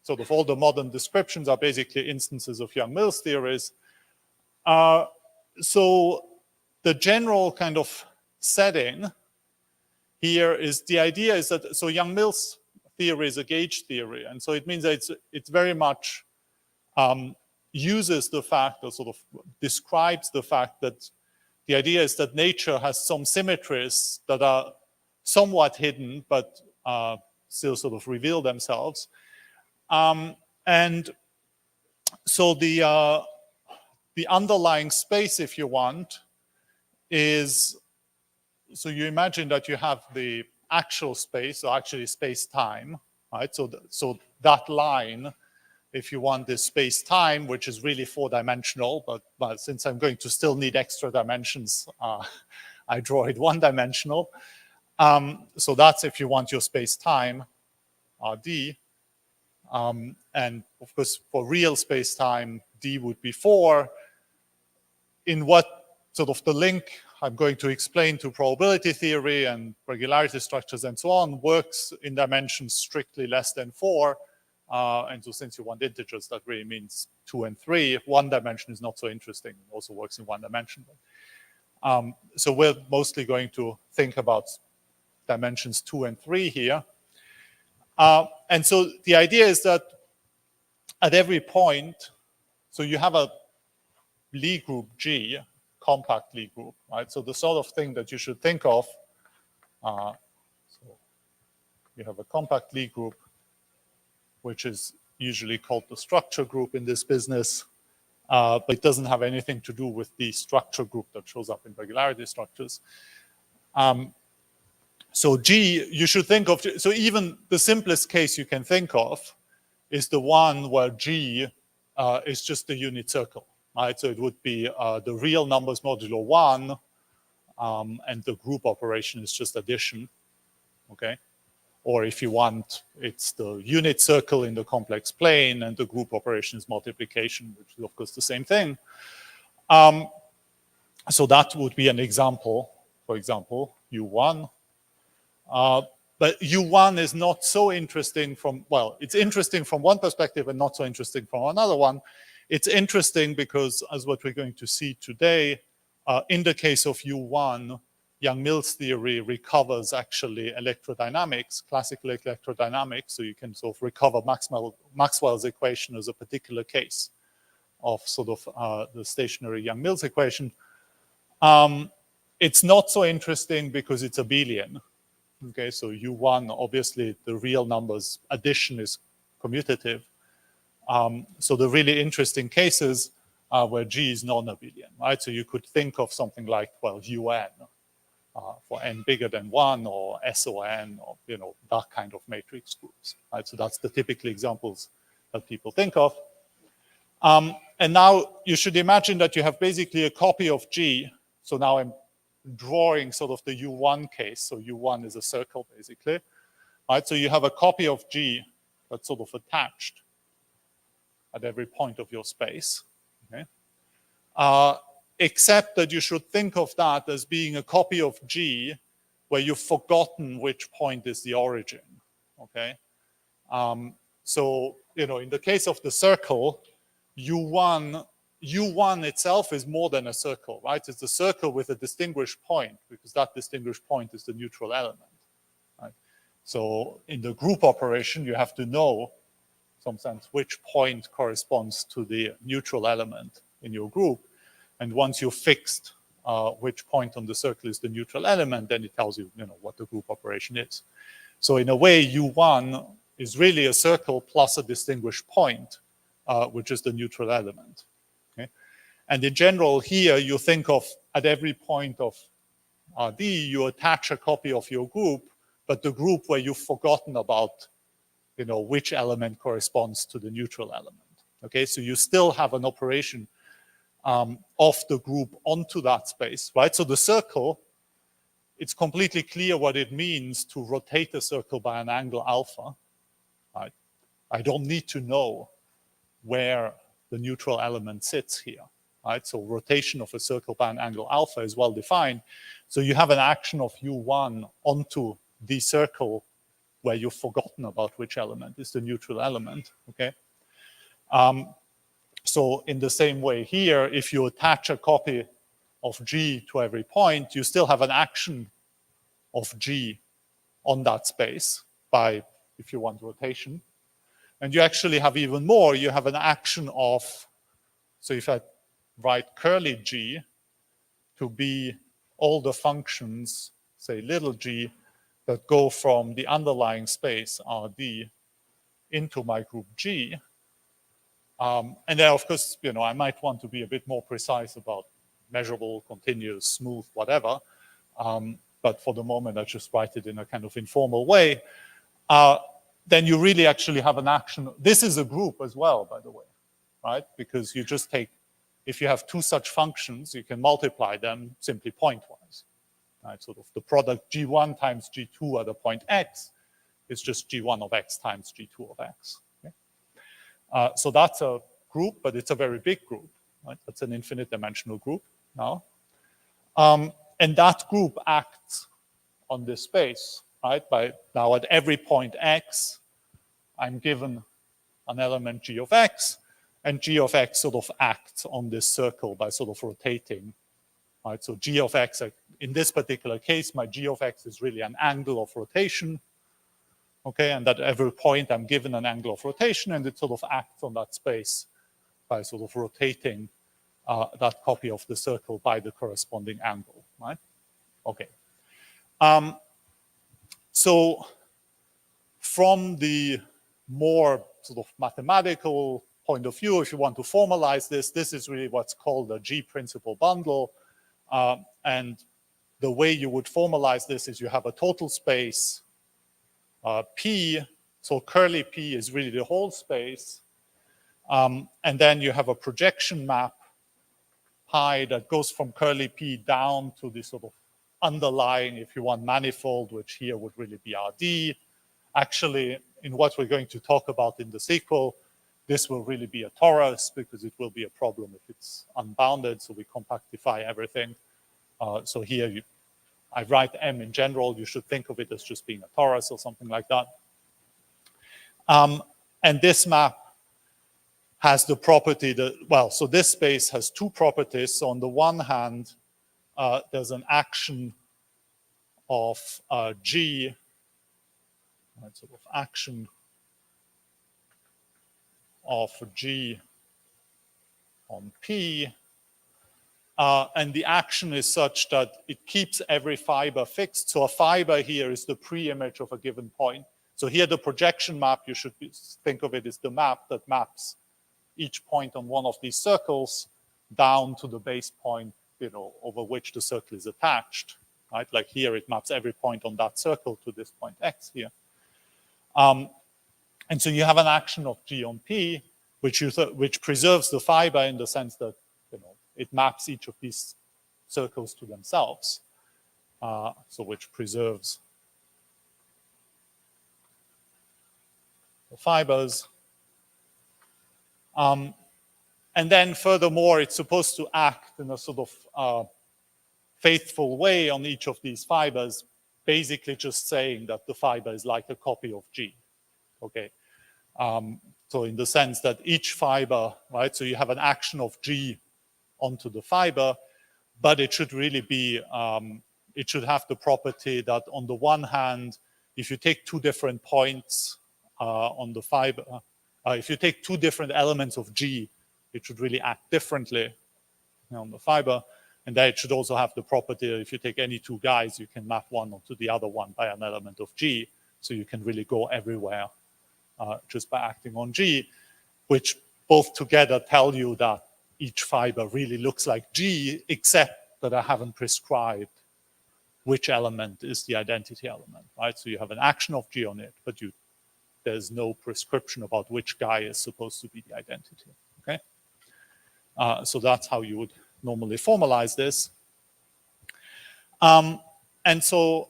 sort of all the modern descriptions are basically instances of Young-Mills theories. So the general kind of setting here is the idea is that, so Young-Mills theory is a gauge theory. And so it means that it's very much uses the fact or sort of describes the fact that the idea is that nature has some symmetries that are somewhat hidden, but still sort of reveal themselves. And so the underlying space, if you want, is, so you imagine that you have the actual space, or actually space-time, right? So that line, if you want, this space-time, which is really 4-dimensional, but since I'm going to still need extra dimensions, I draw it 1-dimensional. So that's if you want your space-time, RD. And of course, for real space-time, D would be 4. In what sort of the link I'm going to explain to probability theory and regularity structures and so on works in dimensions strictly less than 4. And so since you want integers, that really means 2 and 3. 1 dimension is not so interesting. It also works in 1 dimension. So we're mostly going to think about dimensions 2 and 3 here. And so the idea is that at every point, so you have a Lie group G, compact Lie group, right? So the sort of thing that you should think of, so you have a compact Lie group, which is usually called the structure group in this business, but it doesn't have anything to do with the structure group that shows up in regularity structures. So G, you should think of, so even the simplest case you can think of is the one where G is just a unit circle, right? So it would be the real numbers modulo 1, and the group operation is just addition, okay? Or if you want, it's the unit circle in the complex plane and the group operation is multiplication, which is of course the same thing. So that would be an example, for example, U1. But U1 is not so interesting from, well, it's interesting from one perspective and not so interesting from another one. It's interesting because, as what we're going to see today, in the case of U1, Yang-Mills theory recovers actually electrodynamics, classical electrodynamics, so you can sort of recover Maxwell's equation as a particular case of sort of the stationary Yang-Mills equation. It's not so interesting because it's abelian. Okay, so U1, obviously the real numbers addition is commutative. So the really interesting cases are where G is non-abelian, right? So you could think of something like, well, UN for n bigger than 1, or SON, or, you know, that kind of matrix groups, right? So that's the typical examples that people think of. And now you should imagine that you have basically a copy of G. So now I'm drawing sort of the U1 case. So U1 is a circle, basically. Right? So you have a copy of G that's sort of attached at every point of your space. Okay? Except that you should think of that as being a copy of G where you've forgotten which point is the origin. Okay? So, you know, in the case of the circle, U1 itself is more than a circle, right? It's a circle with a distinguished point, because that distinguished point is the neutral element, right? So in the group operation, you have to know, in some sense, which point corresponds to the neutral element in your group. And once you've fixed which point on the circle is the neutral element, then it tells you, you know, what the group operation is. So in a way, U1 is really a circle plus a distinguished point, which is the neutral element. Okay? And in general, here you think of, at every point of RD, you attach a copy of your group, but the group where you've forgotten about, you know, which element corresponds to the neutral element. Okay, so you still have an operation of the group onto that space, right? So the circle, it's completely clear what it means to rotate a circle by an angle alpha, right? I don't need to know where the neutral element sits here, right? So rotation of a circle by an angle alpha is well defined. So you have an action of U1 onto the circle where you've forgotten about which element is the neutral element, okay? So in the same way here, if you attach a copy of G to every point, you still have an action of G on that space by, if you want, rotation. And you actually have even more. You have an action of, so if I write curly G to be all the functions, say little g, that go from the underlying space RD into my group G. And then, of course, you know, I might want to be a bit more precise about measurable, continuous, smooth, whatever. But for the moment, I just write it in a kind of informal way. Then you really actually have an action. This is a group as well, by the way, right? Because you just take, if you have two such functions, you can multiply them simply pointwise, right? Sort of the product G1 times G2 at a point X is just G1 of X times G2 of X. Okay? So that's a group, but it's a very big group, right? That's an infinite dimensional group now. And that group acts on this space, right? By now at every point X, I'm given an element G of X, and G of X sort of acts on this circle by sort of rotating, right? So G of X, in this particular case, my G of X is really an angle of rotation, okay? And at every point, I'm given an angle of rotation, and it sort of acts on that space by sort of rotating that copy of the circle by the corresponding angle, right? Okay. So from the more sort of mathematical point of view, if you want to formalize this, this is really what's called a G principal bundle. And the way you would formalize this is you have a total space P, so curly P is really the whole space. And then you have a projection map pi that goes from curly P down to the sort of underlying, if you want, manifold, which here would really be RD. Actually, in what we're going to talk about in the sequel, this will really be a torus because it will be a problem if it's unbounded, so we compactify everything. So here I write M in general, you should think of it as just being a torus or something like that. And this map has the property that, well, so this space has two properties. So on the one hand, there's an action of G, sort of action of G on P. And the action is such that it keeps every fiber fixed. So a fiber here is the pre-image of a given point. So here the projection map, you should think of it as the map that maps each point on one of these circles down to the base point, you know, over which the circle is attached, right? Like here, it maps every point on that circle to this point X here. And so you have an action of G on P, which preserves the fiber in the sense that, you know, it maps each of these circles to themselves. So which preserves the fibers. And then furthermore, it's supposed to act in a sort of faithful way on each of these fibers, basically just saying that the fiber is like a copy of G, okay? So in the sense that each fiber, right, so you have an action of G onto the fiber, but it should really be, it should have the property that on the one hand, if you take two different points on the fiber, if you take two different elements of G, it should really act differently on the fiber. And then it should also have the property that if you take any two guys, you can map one onto the other one by an element of G. So you can really go everywhere just by acting on G, which both together tell you that each fiber really looks like G, except that I haven't prescribed which element is the identity element, right? So you have an action of G on it, but there's no prescription about which guy is supposed to be the identity, okay? So that's how you would normally formalize this. And so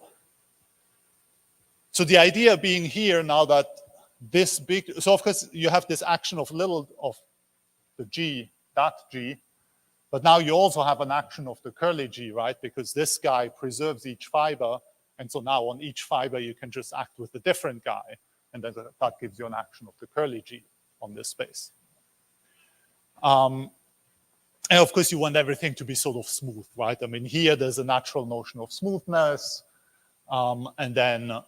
the idea being here now that this big, so of course you have this action of little of the G, that G, but now you also have an action of the curly G, right? Because this guy preserves each fiber, and so now on each fiber you can just act with a different guy, and then that gives you an action of the curly G on this space. And of course you want everything to be sort of smooth, right? I mean, here there's a natural notion of smoothness, and then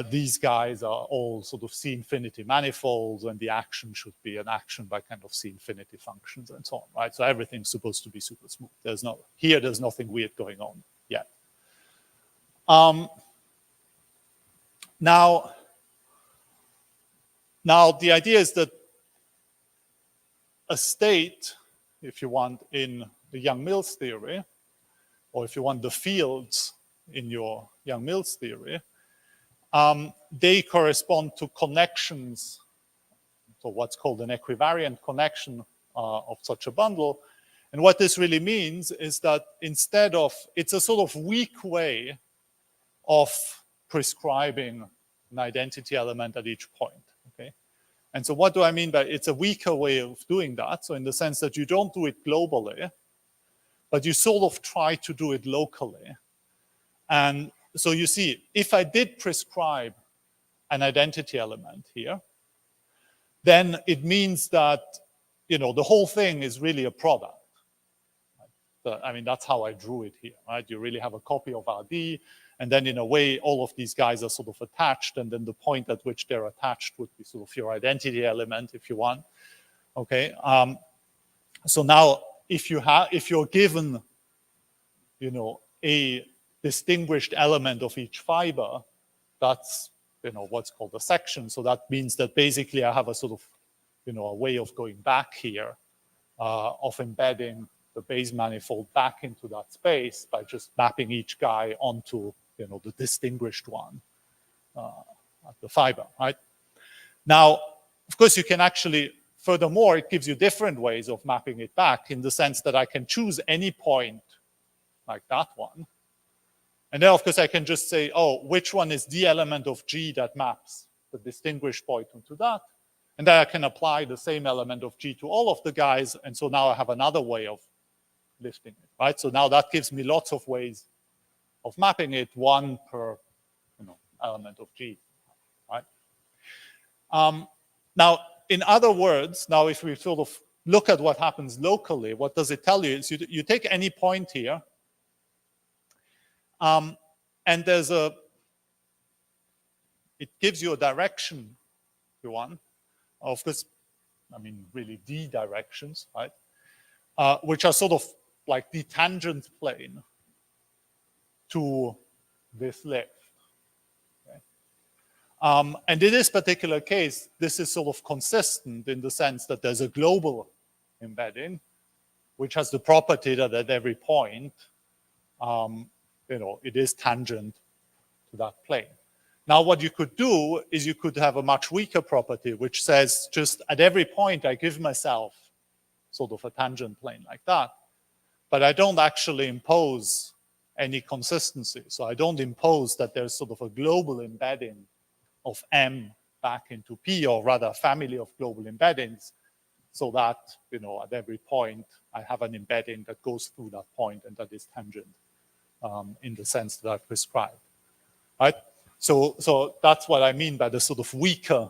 these guys are all sort of C-infinity manifolds, and the action should be an action by kind of C-infinity functions and so on, right? So everything's supposed to be super smooth. There's nothing weird going on yet. Now the idea is that a state, if you want, in the Young-Mills theory, or if you want the fields in your Young-Mills theory, they correspond to connections, so what's called an equivariant connection of such a bundle. And what this really means is that instead of, it's a sort of weak way of prescribing an identity element at each point, okay? And so what do I mean by it's a weaker way of doing that? So in the sense that you don't do it globally, but you sort of try to do it locally. And so you see, if I did prescribe an identity element here, then it means that, you know, the whole thing is really a product. Right? I mean, that's how I drew it here, right? You really have a copy of RD, and then in a way, all of these guys are sort of attached, and then the point at which they're attached would be sort of your identity element, if you want. Okay. So now, if you're given, you know, a distinguished element of each fiber, that's what's called a section. So that means that basically I have a sort of, a way of going back here, of embedding the base manifold back into that space by just mapping each guy onto, the distinguished one at the fiber, right? Now, of course, you can actually, furthermore, it gives you different ways of mapping it back in the sense that I can choose any point like that one. And then, of course, I can just say, oh, which one is the element of G that maps the distinguished point into that? And then I can apply the same element of G to all of the guys. And so now I have another way of lifting it, right? So now that gives me lots of ways of mapping it, one per element of G, right? Now, in other words, now if we sort of look at what happens locally, what does it tell you? Is you take any point here, and there's it gives you a direction, if you want, of this, really D directions, right? Which are sort of like the tangent plane to this lift. Okay? And in this particular case, this is sort of consistent in the sense that there's a global embedding, which has the property that at every point, it is tangent to that plane. Now, what you could do is you could have a much weaker property, which says just at every point I give myself sort of a tangent plane like that, but I don't actually impose any consistency. So I don't impose that there's sort of a global embedding of M back into P, or rather a family of global embeddings, so that, at every point I have an embedding that goes through that point and that is tangent in the sense that I've prescribed, right? So that's what I mean by the sort of weaker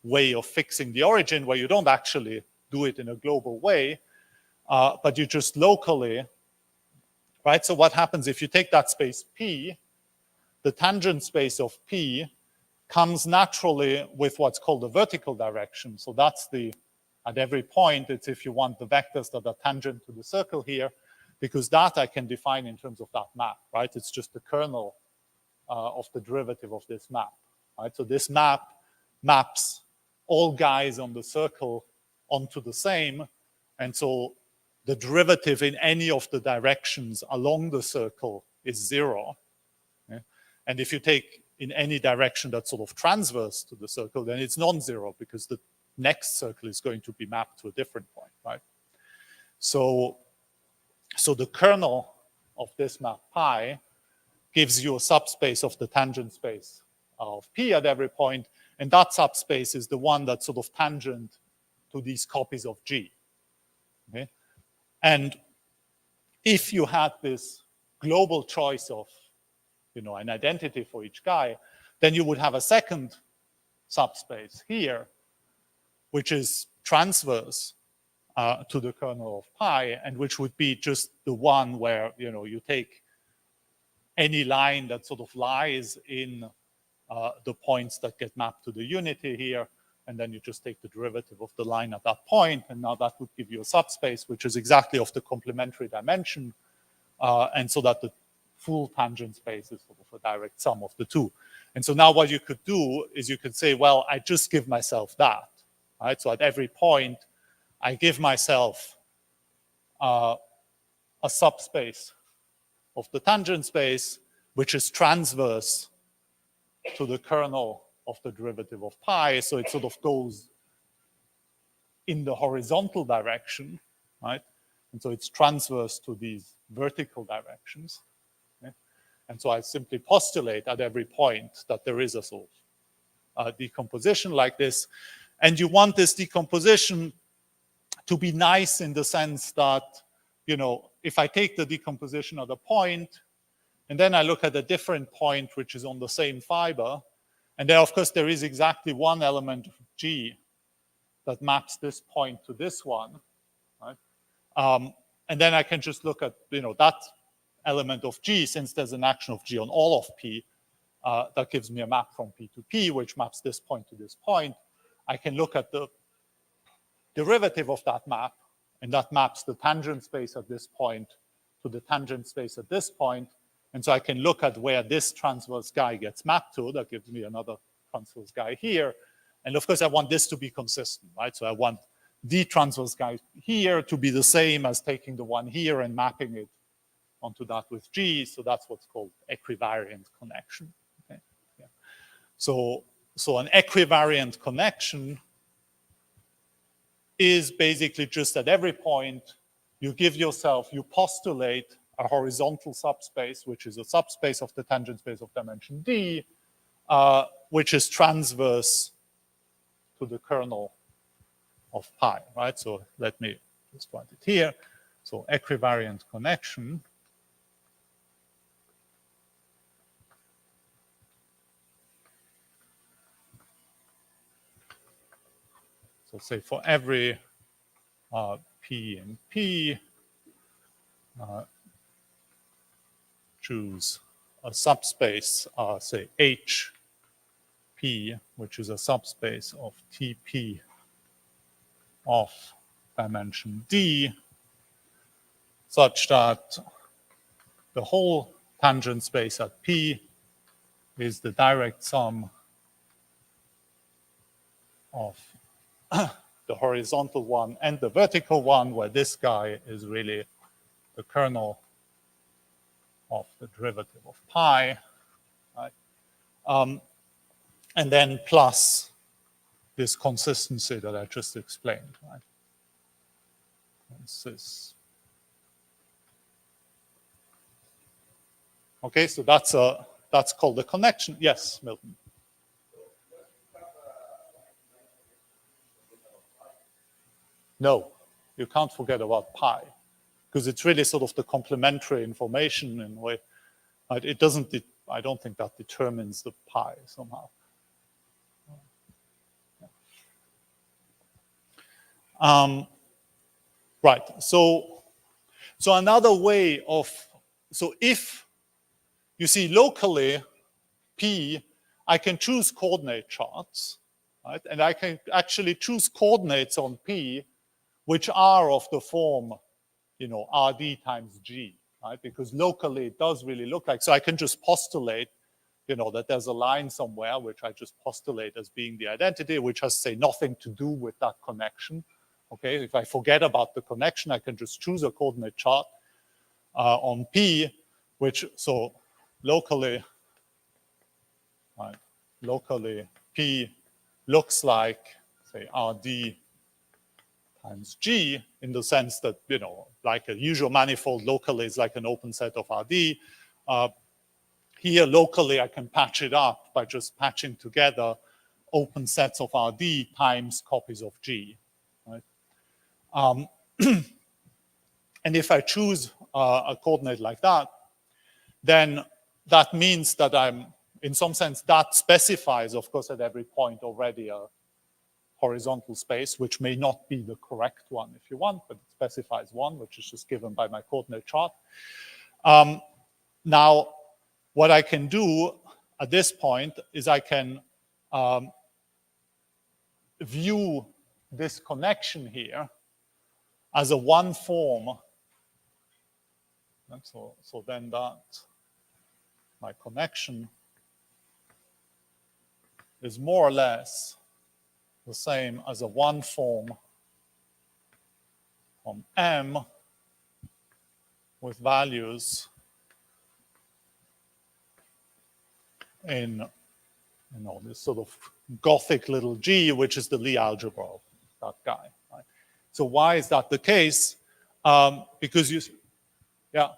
way of fixing the origin, where you don't actually do it in a global way, but you just locally, right? So what happens if you take that space P, the tangent space of P comes naturally with what's called the vertical direction. So that's at every point, it's if you want the vectors that are tangent to the circle here, because that I can define in terms of that map, right? It's just the kernel of the derivative of this map, right? So this map maps all guys on the circle onto the same, and so the derivative in any of the directions along the circle is 0. Okay? And if you take in any direction that's sort of transverse to the circle, then it's non-zero, because the next circle is going to be mapped to a different point, right? So the kernel of this map pi gives you a subspace of the tangent space of P at every point, and that subspace is the one that's sort of tangent to these copies of G. Okay? And if you had this global choice of, an identity for each guy, then you would have a second subspace here, which is transverse to the kernel of pi, and which would be just the one where, you take any line that sort of lies in the points that get mapped to the unity here, and then you just take the derivative of the line at that point, and now that would give you a subspace, which is exactly of the complementary dimension, and so that the full tangent space is sort of a direct sum of the two. And so now what you could do is you could say, well, I just give myself that, right? So at every point, I give myself a subspace of the tangent space, which is transverse to the kernel of the derivative of pi. So it sort of goes in the horizontal direction, right? And so it's transverse to these vertical directions. Okay? And so I simply postulate at every point that there is a sort of decomposition like this. And you want this decomposition to be nice in the sense that, if I take the decomposition at a point, and then I look at a different point which is on the same fiber, and then of course there is exactly one element of G that maps this point to this one, right? And then I can just look at, that element of G, since there's an action of G on all of P, that gives me a map from P to P, which maps this point to this point. I can look at the derivative of that map, and that maps the tangent space at this point to the tangent space at this point. And so I can look at where this transverse guy gets mapped to. That gives me another transverse guy here. And of course, I want this to be consistent, right? So I want the transverse guy here to be the same as taking the one here and mapping it onto that with G. So that's what's called equivariant connection. Okay? Yeah. So an equivariant connection is basically just at every point you give yourself, you postulate a horizontal subspace, which is a subspace of the tangent space of dimension D, which is transverse to the kernel of pi, right? So let me just write it here. So equivariant connection so say for every P in P, choose a subspace, say HP, which is a subspace of TP of dimension D, such that the whole tangent space at P is the direct sum of the horizontal one and the vertical one, where this guy is really the kernel of the derivative of pi, right? And then plus this consistency that I just explained, right? This is okay. So that's called the connection. Yes, Milton. No, you can't forget about pi, because it's really sort of the complementary information in a way. It doesn't, I don't think that determines the pi somehow. Right, so another way of, so if you see locally P, I can choose coordinate charts, right? And I can actually choose coordinates on P which are of the form, you know, RD times G, right? Because locally it does really look like, so I can just postulate, you know, that there's a line somewhere, which I just postulate as being the identity, which has, say, nothing to do with that connection. Okay, if I forget about the connection, I can just choose a coordinate chart on P, which, so locally, right, locally P looks like, say, RD times G, in the sense that, you know, like a usual manifold locally is like an open set of RD. Here locally I can patch it up by just patching together open sets of RD times copies of G, right? And if I choose a coordinate like that, then that means that I'm, in some sense, that specifies, of course, at every point already a horizontal space, which may not be the correct one if you want, but it specifies one, which is just given by my coordinate chart. Now, what I can do at this point is I can view this connection here as a one form. And so then that, my connection is more or less the same as a one form from M with values in, you know, this sort of Gothic little g, which is the Lie algebra of that guy. Right? So why is that the case? Because you, yeah.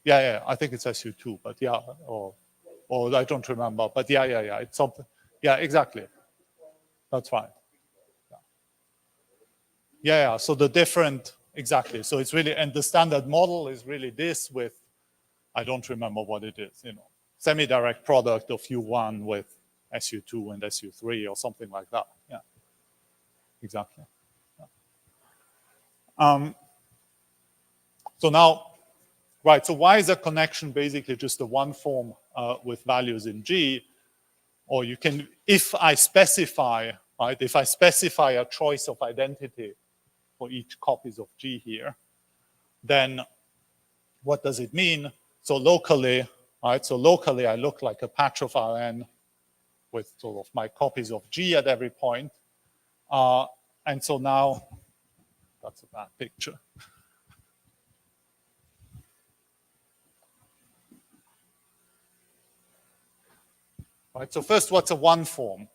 Yeah, I think it's SU2, but yeah, or I don't remember, but yeah, it's something. Yeah, exactly. That's right. Yeah, so the different, exactly. So it's really, and the standard model is really this with, I don't remember what it is, you know, semi-direct product of U1 with SU2 and SU3 or something like that. Yeah, exactly. Yeah. So now, right, so why is a connection basically just a one form with values in G? or you can, if I specify, right, if I specify a choice of identity for each copies of G here, then what does it mean? So locally, right, so locally I look like a patch of Rn with sort of my copies of G at every point. And so now, that's a bad picture. Right, so first, what's a one form?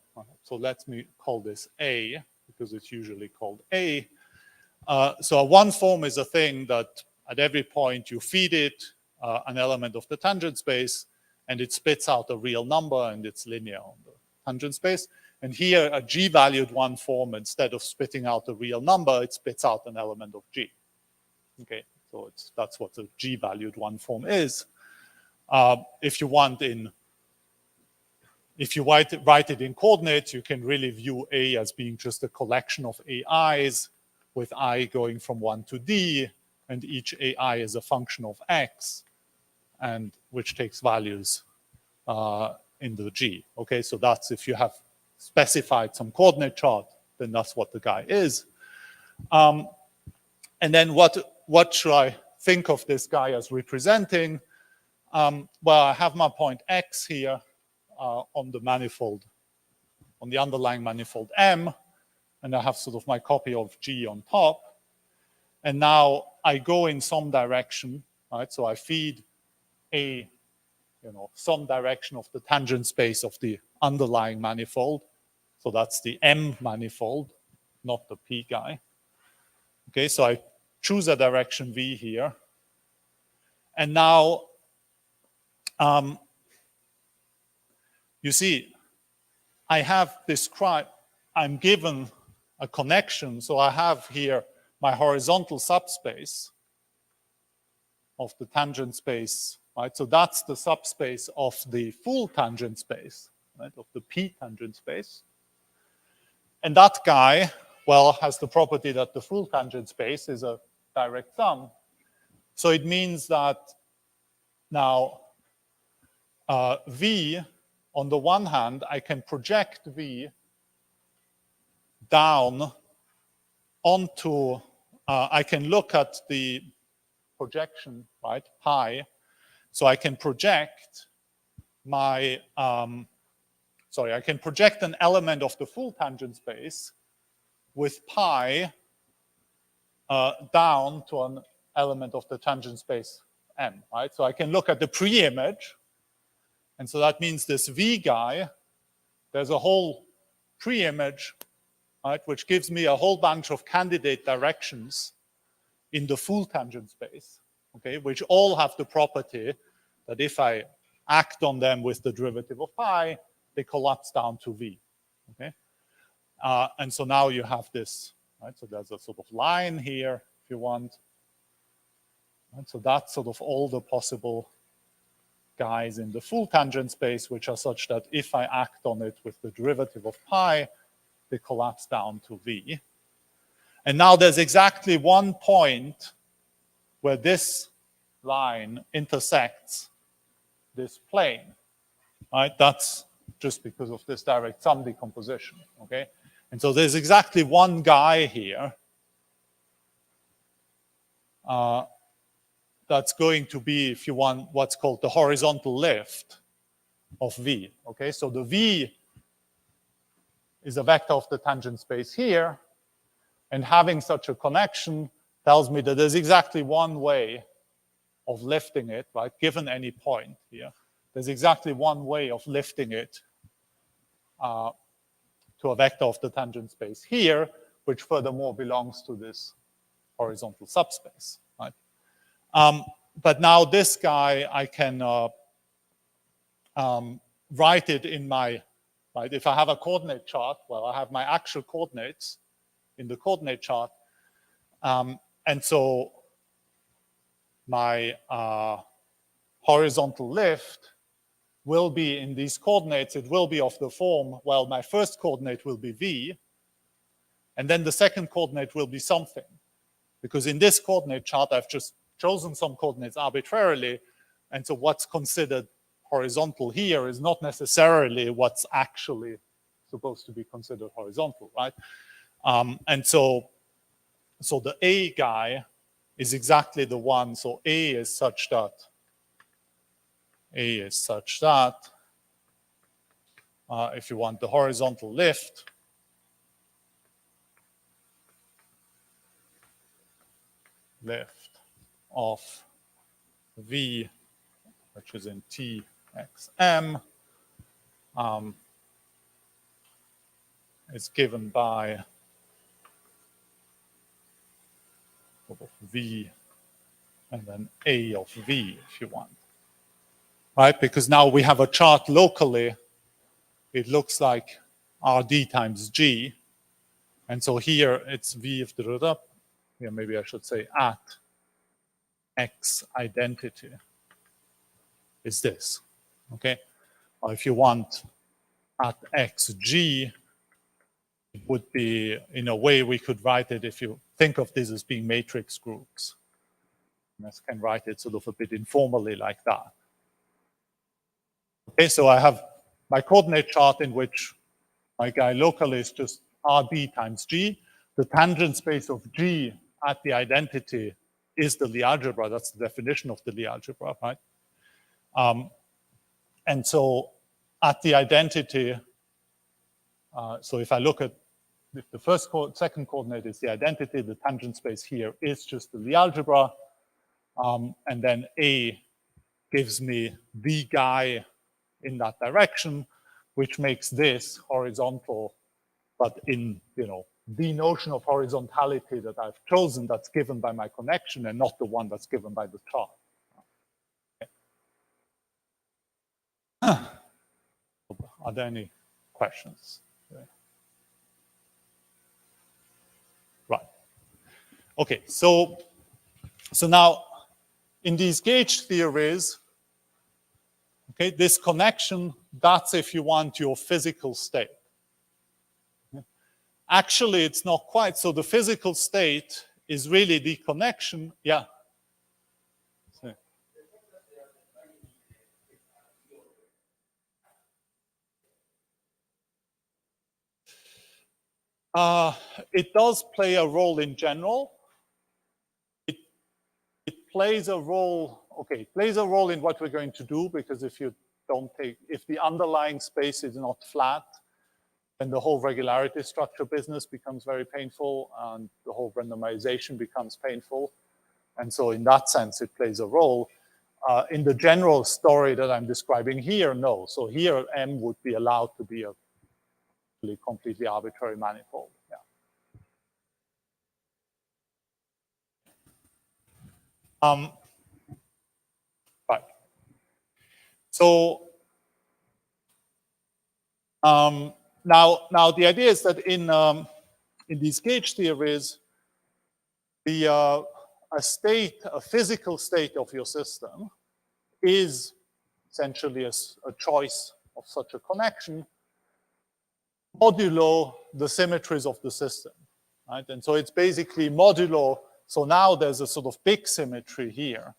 So let me call this A, because it's usually called A. So a one form is a thing that at every point you feed it an element of the tangent space, and it spits out a real number, and it's linear on the tangent space. And here, a G-valued one form, instead of spitting out a real number, it spits out an element of G. Okay, so that's what a G-valued one form is. If you want if you write it in coordinates, you can really view A as being just a collection of AIs, with I going from 1 to D, and each AI is a function of X, and which takes values in the G. Okay, so that's if you have specified some coordinate chart, then that's what the guy is. And then what should I think of this guy as representing? Well, I have my point X here on the manifold, on the underlying manifold M, and I have sort of my copy of G on top. And now I go in some direction, right? So I feed some direction of the tangent space of the underlying manifold. So that's the M manifold, not the P guy. Okay, so I choose a direction V here. And now, you see, I have described, I'm given a connection. So I have here my horizontal subspace of the tangent space, right? So that's the subspace of the full tangent space, right? Of the P tangent space. And that guy, well, has the property that the full tangent space is a direct sum. So it means that now V, on the one hand, I can project V down onto, I can look at the projection, right, pi. So I can project my, I can project an element of the full tangent space with pi down to an element of the tangent space M, right? So I can look at the pre-image, and so that means this V guy, there's a whole pre-image, right, which gives me a whole bunch of candidate directions in the full tangent space, okay, which all have the property that if I act on them with the derivative of pi, they collapse down to V, okay? And so now you have this, right? So there's a sort of line here, if you want. And so that's sort of all the possible guys in the full tangent space, which are such that if I act on it with the derivative of pi, they collapse down to V. And now there's exactly one point where this line intersects this plane, right? That's just because of this direct sum decomposition, okay? And so there's exactly one guy here that's going to be, if you want, what's called the horizontal lift of V, okay? So the V is a vector of the tangent space here, and having such a connection tells me that there's exactly one way of lifting it, right? Given any point here, there's exactly one way of lifting it to a vector of the tangent space here, which furthermore belongs to this horizontal subspace, right? But now this guy, I can write it in my, right? If I have a coordinate chart, well, I have my actual coordinates in the coordinate chart. And so my horizontal lift will be in these coordinates, it will be of the form, well, my first coordinate will be V, and then the second coordinate will be something. Because in this coordinate chart, I've just chosen some coordinates arbitrarily, and so what's considered horizontal here is not necessarily what's actually supposed to be considered horizontal, right? And so the A guy is exactly the one. So A is such that if you want the horizontal lift, of V, which is in TXM, is given by V and then A of V, if you want. Right? Because now we have a chart locally. It looks like RD times G. And so here it's V of the, yeah, maybe I should say at X identity is this, okay? Or if you want at XG, it would be, in a way we could write it, if you think of this as being matrix groups. I can write it sort of a bit informally like that. Okay, so I have my coordinate chart in which my guy locally is just RD times G. The tangent space of G at the identity is the Lie algebra. That's the definition of the Lie algebra, right? And so at the identity, so if I look at if the second coordinate is the identity, the tangent space here is just the Lie algebra. And then A gives me the guy in that direction, which makes this horizontal, but in, you know, the notion of horizontality that I've chosen that's given by my connection and not the one that's given by the chart. Okay. Are there any questions? Right. Okay, so now in these gauge theories, okay, this connection, that's if you want your physical state. Actually, it's not quite. So the physical state is really the connection. Yeah. It does play a role in general. It plays a role, okay, it plays a role in what we're going to do, because if you don't take, if the underlying space is not flat, then the whole regularity structure business becomes very painful and the whole randomization becomes painful. And so in that sense, it plays a role. In the general story that I'm describing here, no. So here, M would be allowed to be a completely arbitrary manifold. Yeah. Right. So now the idea is that in these gauge theories, a physical state of your system is essentially a choice of such a connection modulo the symmetries of the system, right? And so it's basically modulo, so now there's a sort of big symmetry here,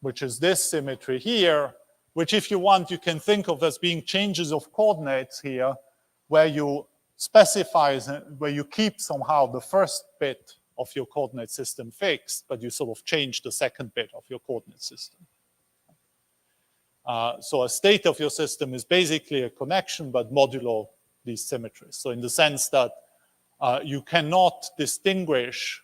which is this symmetry here, which if you want, you can think of as being changes of coordinates here, where you specify, where you keep somehow the first bit of your coordinate system fixed, but you sort of change the second bit of your coordinate system. So a state of your system is basically a connection, but modulo these symmetries. So in the sense that you cannot distinguish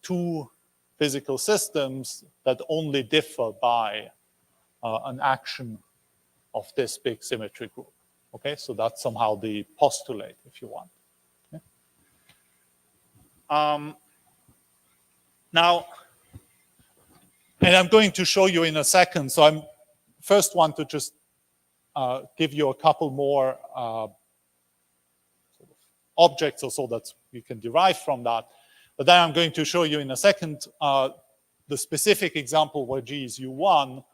two physical systems that only differ by an action of this big symmetry group. Okay, so that's somehow the postulate, if you want. Okay. Now, and I'm going to show you in a second, so I'm first want to just give you a couple more sort of objects or so that you can derive from that. But then I'm going to show you in a second the specific example where G is U1,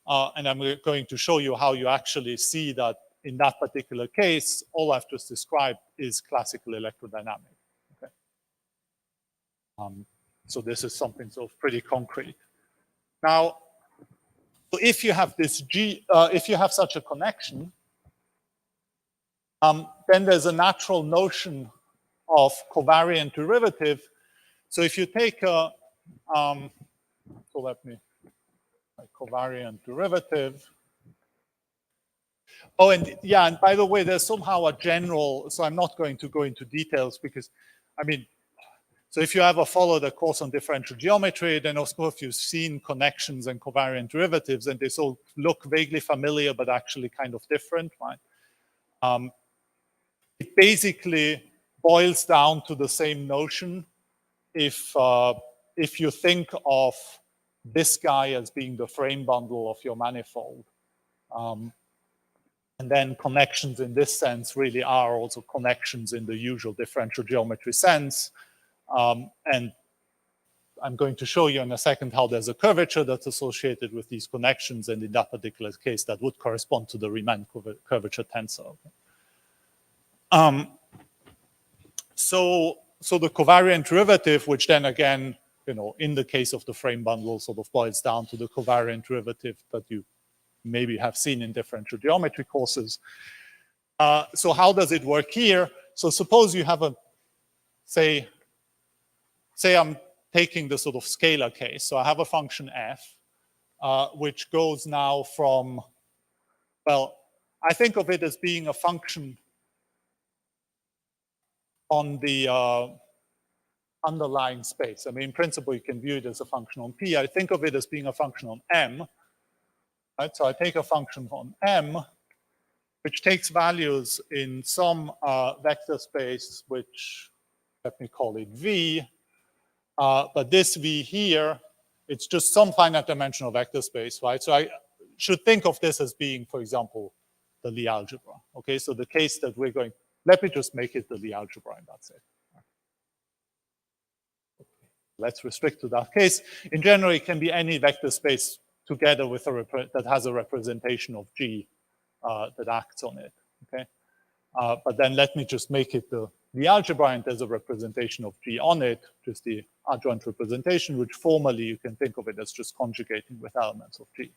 and I'm going to show you how you actually see that in that particular case, all I've just described is classical electrodynamics. Okay. So this is something sort of pretty concrete. Now, So if you have this G, if you have such a connection, then there's a natural notion of covariant derivative. So if you take a, so let me, covariant derivative. Oh, and yeah, and by the way, there's somehow a general, so I'm not going to go into details because, I mean, so if you ever followed a course on differential geometry, then of course you've seen connections and covariant derivatives, and they all look vaguely familiar, but actually kind of different, right? It basically boils down to the same notion. If you think of this guy as being the frame bundle of your manifold, and then connections in this sense really are also connections in the usual differential geometry sense. And I'm going to show you in a second how there's a curvature that's associated with these connections, and in that particular case, that would correspond to the Riemann curvature tensor. So the covariant derivative, which then again, you know, in the case of the frame bundle, sort of boils down to the covariant derivative that you maybe have seen in differential geometry courses. So how does it work here? So suppose you have a, say I'm taking the sort of scalar case. So I have a function f, which goes now from, well, I think of it as being a function on the underlying space. I mean, in principle, you can view it as a function on P. I think of it as being a function on M. Right? So I take a function on M, which takes values in some vector space, which, let me call it V. But this V here, it's just some finite dimensional vector space, right? So I should think of this as being, for example, the Lie algebra. Okay, so the case that we're going, let me just make it the Lie algebra, and that's it. Okay. Let's restrict to that case. In general, it can be any vector space together with a that has a representation of G that acts on it. Okay, but then let me just make it the algebra, and there's a representation of G on it, just the adjoint representation, which formally you can think of it as just conjugating with elements of G.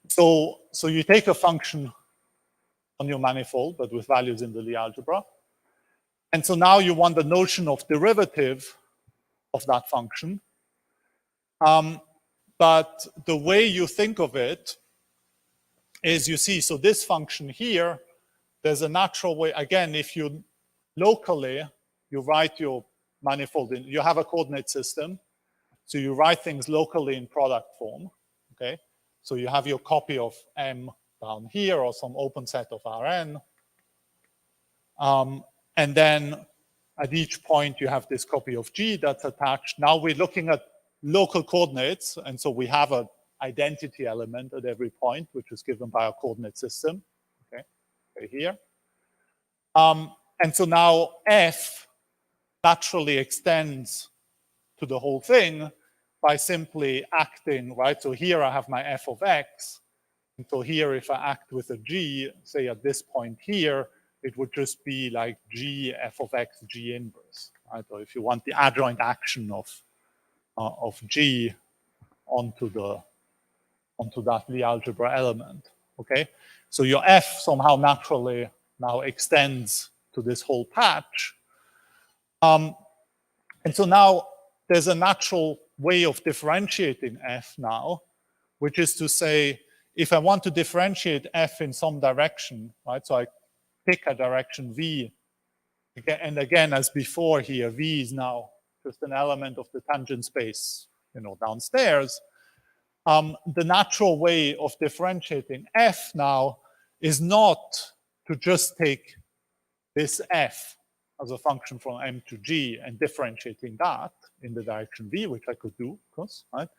So you take a function on your manifold, but with values in the Lie algebra. And so now you want the notion of derivative of that function. But the way you think of it is, you see, so this function here, there's a natural way, again, if you locally, you write your manifold in, you have a coordinate system, so you write things locally in product form, okay? So you have your copy of M down here, or some open set of Rn. And then at each point, you have this copy of G that's attached. Now we're looking at local coordinates, and so we have an identity element at every point, which is given by a coordinate system, okay, right here. And so now F naturally extends to the whole thing by simply acting, right? So here I have my f of x, and so here if I act with a G, say at this point here, it would just be like G f of x G inverse, right? Or if you want the adjoint action of G onto that Lie algebra element, okay? So your f somehow naturally now extends to this whole patch. And so now there's a natural way of differentiating f now, which is to say, if I want to differentiate f in some direction, right? So I pick a direction v, and again, as before here, v is now just an element of the tangent space, you know, downstairs. The natural way of differentiating f now is not to just take this f as a function from M to G and differentiating that in the direction V, which I could do, of course, right?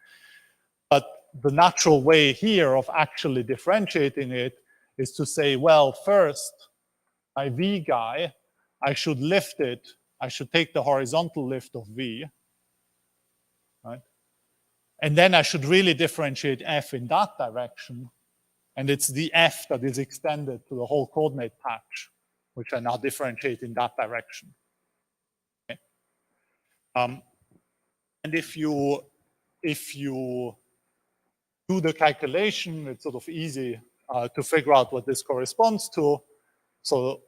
But the natural way here of actually differentiating it is to say, well, first, my V guy, I should lift it, I should take the horizontal lift of V, right? And then I should really differentiate F in that direction, and it's the F that is extended to the whole coordinate patch, which I now differentiate in that direction. Okay. And if you do the calculation, it's sort of easy to figure out what this corresponds to. So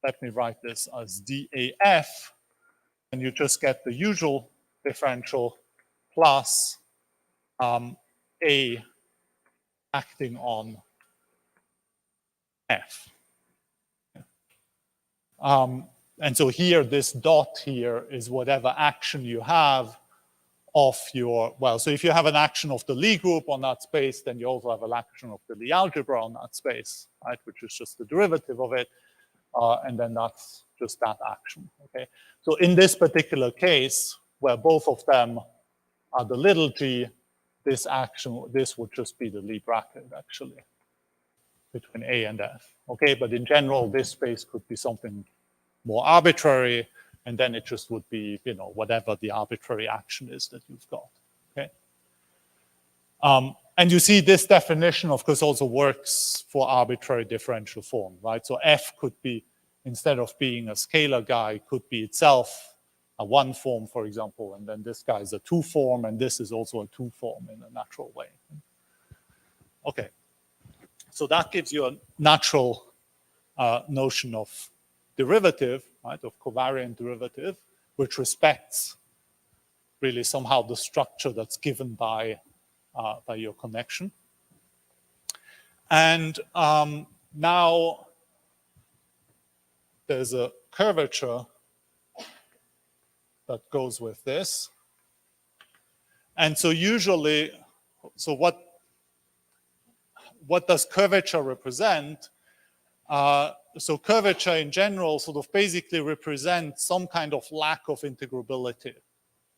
let me write this as DAF, and you just get the usual differential plus A acting on F. And so here, this dot here is whatever action you have of your, well, so if you have an action of the Lie group on that space, then you also have an action of the Lie algebra on that space, right, which is just the derivative of it. And then that's just that action, okay? So in this particular case, where both of them are the little g, this action, this would just be the Lie bracket, actually, between A and F, okay? But in general, this space could be something more arbitrary, and then it just would be, you know, whatever the arbitrary action is that you've got, okay? And you see this definition, of course, also works for arbitrary differential form, right? So F could be, instead of being a scalar guy, could be itself a 1 form, for example, and then this guy is a 2 form, and this is also a 2 form in a natural way. Okay, so that gives you a natural notion of derivative, right, of covariant derivative, which respects really somehow the structure that's given by your connection. And now there's a curvature that goes with this. And so usually, so what does curvature represent? So curvature in general sort of basically represents some kind of lack of integrability,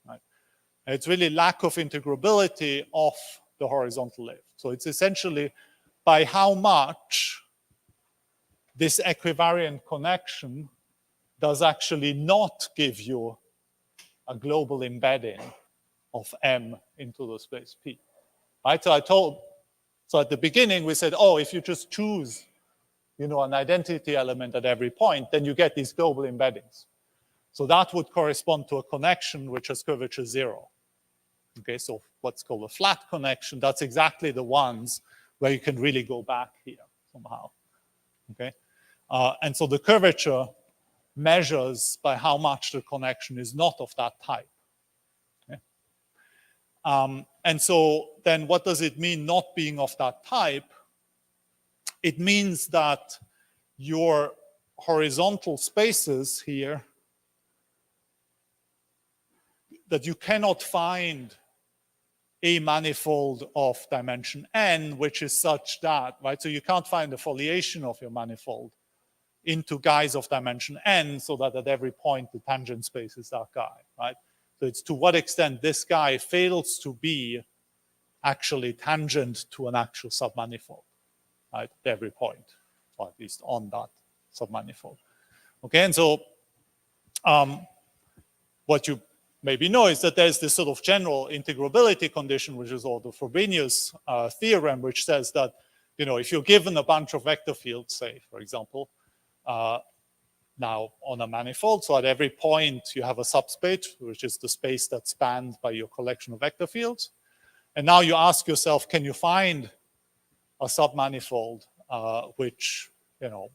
right? And it's really lack of integrability of the horizontal lift. So it's essentially by how much this equivariant connection does actually not give you a global embedding of M into the space P, right? So so at the beginning we said, oh, if you just choose, you know, an identity element at every point, then you get these global embeddings. So that would correspond to a connection which has curvature 0. Okay, so what's called a flat connection, that's exactly the ones where you can really go back here somehow. Okay, and so the curvature measures by how much the connection is not of that type. Okay? And so then what does it mean not being of that type? It means that your horizontal spaces here, that you cannot find a manifold of dimension n, which is such that, right? So you can't find the foliation of your manifold into guys of dimension n, so that at every point the tangent space is that guy, right? So it's to what extent this guy fails to be actually tangent to an actual submanifold, right, at every point, or at least on that submanifold. Okay, and so what you maybe know is that there's this sort of general integrability condition, which is called the Frobenius theorem, which says that, you know, if you're given a bunch of vector fields, say, for example, now on a manifold, so at every point you have a subspace, which is the space that's spanned by your collection of vector fields. And now you ask yourself, can you find a submanifold which, you know,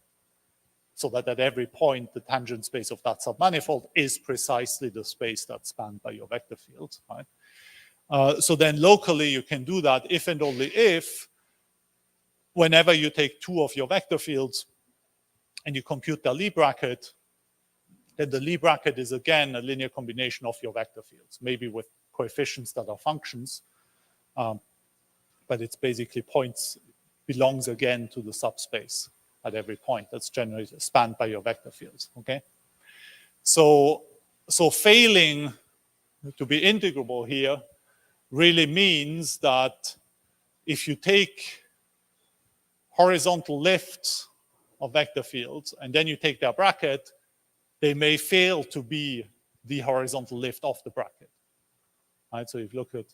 so that at every point the tangent space of that submanifold is precisely the space that's spanned by your vector fields, right? So then locally you can do that if and only if, whenever you take 2 of your vector fields and you compute the Lie bracket, then the Lie bracket is again a linear combination of your vector fields, maybe with coefficients that are functions, but it's basically belongs again to the subspace at every point that's generally spanned by your vector fields, okay? So failing to be integrable here really means that if you take horizontal lifts of vector fields and then you take their bracket, they may fail to be the horizontal lift of the bracket, right? So if you look at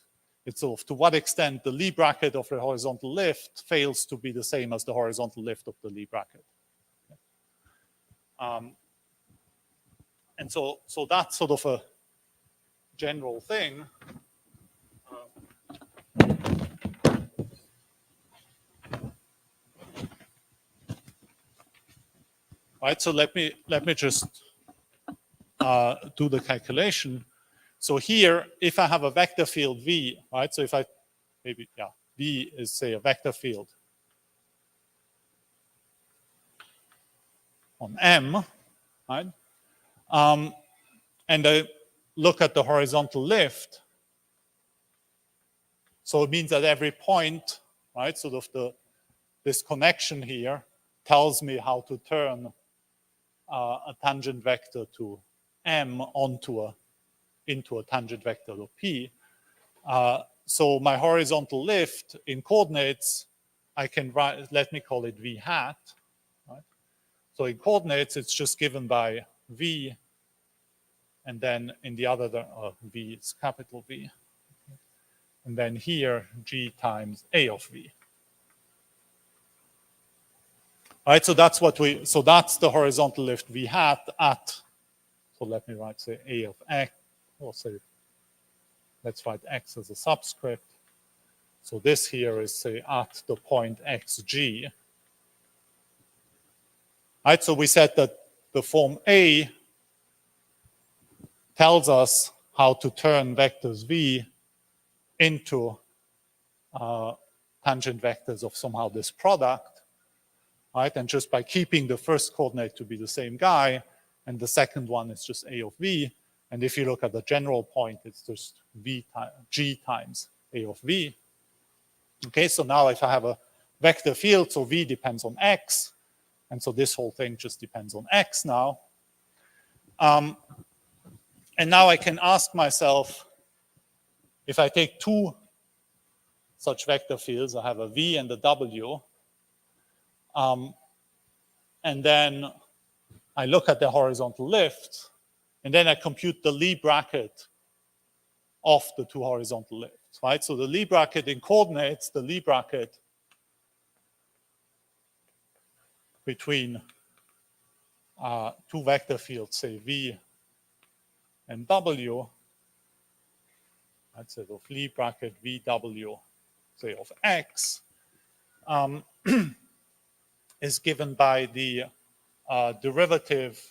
it's sort of to what extent the Lie bracket of the horizontal lift fails to be the same as the horizontal lift of the Lie bracket. And so that's sort of a general thing. right? So let me just do the calculation. So here, if I have a vector field V, right? So if I maybe, yeah, V is say a vector field on M, right? And I look at the horizontal lift. So it means at every point, right? Sort of this connection here tells me how to turn a tangent vector to M into a tangent vector to P. So my horizontal lift in coordinates, I can write, let me call it V hat. Right? So in coordinates, it's just given by V, and then in the other, V is capital V. And then here, G times A of V. All right, so that's the horizontal lift V hat at, so let me write, say, A of X, or say, let's write X as a subscript. So this here is, say, at the point XG. All right, so we said that the form A tells us how to turn vectors V into tangent vectors of somehow this product, right? And just by keeping the first coordinate to be the same guy, and the second one is just A of V. And if you look at the general point, it's just G times A of V. Okay, so now if I have a vector field, so V depends on X, and so this whole thing just depends on X now. And now I can ask myself, if I take two such vector fields, I have a V and a W, and then I look at the horizontal lift, and then I compute the Lie bracket of the two horizontal lifts, right? So the Lie bracket in coordinates, the Lie bracket between two vector fields, say V and W, that's it, of Lie bracket VW, say of X, is given by the derivative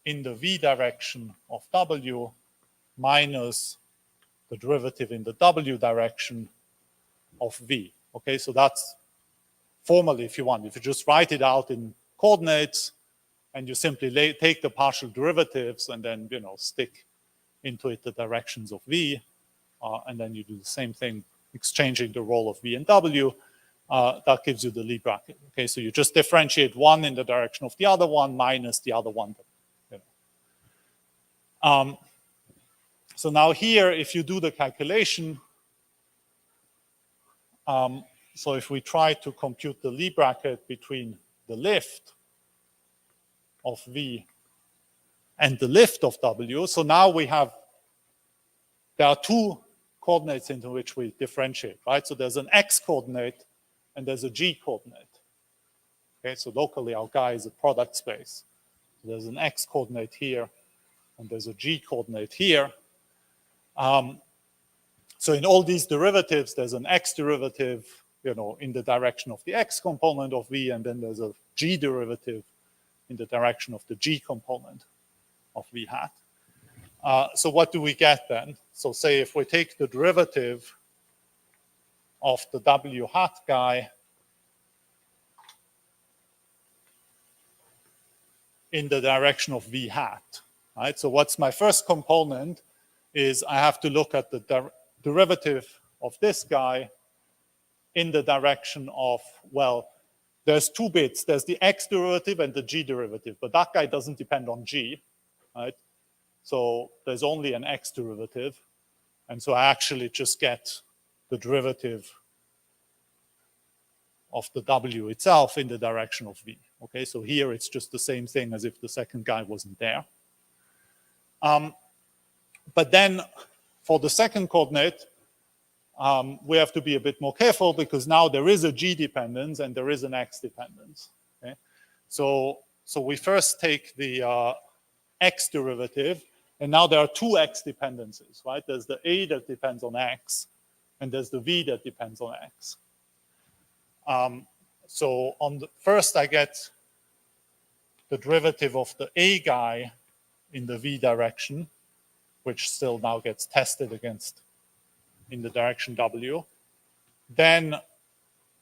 in the V direction of W minus the derivative in the W direction of V. Okay, so that's formally, if you want, if you just write it out in coordinates and you simply take the partial derivatives and then, you know, stick into it the directions of V, and then you do the same thing, exchanging the role of V and W, that gives you the Lie bracket. Okay, so you just differentiate one in the direction of the other one minus the other one. You know. So now here, if you do the calculation, so if we try to compute the Lie bracket between the lift of V and the lift of W, so now we have, there are two coordinates into which we differentiate, right? So there's an X coordinate and there's a G coordinate. Okay, so locally our guy is a product space. So there's an X coordinate here and there's a G coordinate here. So in all these derivatives, there's an X derivative, you know, in the direction of the X component of V, and then there's a G derivative in the direction of the G component of V hat. So what do we get then? So say if we take the derivative of the W hat guy in the direction of V hat, right? So what's my first component is I have to look at the derivative of this guy in the direction of, well, there's two bits. There's the X derivative and the G derivative, but that guy doesn't depend on G, right? So there's only an X derivative. And so I actually just get the derivative of the W itself in the direction of V. Okay, so here it's just the same thing as if the second guy wasn't there. But then for the second coordinate, we have to be a bit more careful because now there is a G dependence and there is an X dependence. Okay? So we first take the X derivative, and now there are two X dependencies, right? There's the A that depends on X, and there's the V that depends on X. So on the first, I get the derivative of the A guy in the V direction, which still now gets tested against in the direction W. Then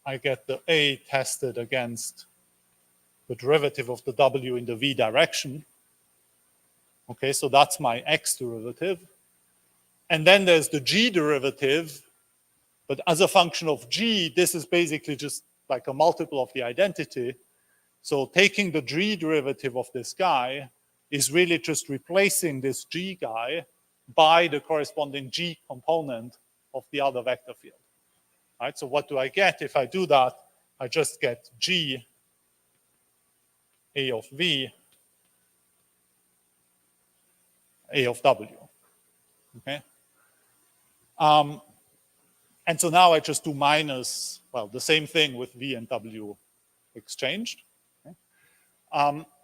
I get the A tested against the derivative of the W in the V direction. Okay, so that's my X derivative. And then there's the G derivative, but as a function of G, this is basically just like a multiple of the identity. So taking the G derivative of this guy is really just replacing this G guy by the corresponding G component of the other vector field. Right? So what do I get if I do that? I just get G A of V, A of W. Okay. And so now I just do minus, well, the same thing with V and W exchanged. Okay.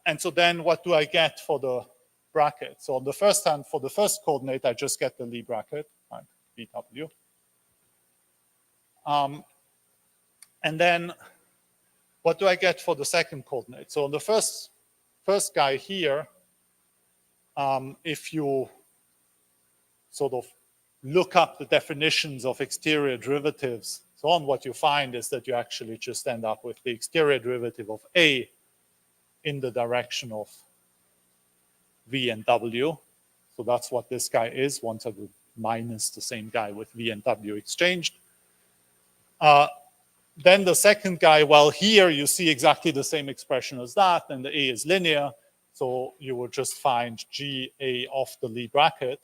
And so then what do I get for the bracket? So on the first hand, for the first coordinate, I just get the Lie bracket, right, VW. And then what do I get for the second coordinate? So on the first guy here, if you sort of look up the definitions of exterior derivatives, so on, what you find is that you actually just end up with the exterior derivative of A in the direction of V and W. So that's what this guy is, once I would minus the same guy with V and W exchanged. Then the second guy, well, here you see exactly the same expression as that, and the A is linear, so you will just find GA of the Lie bracket.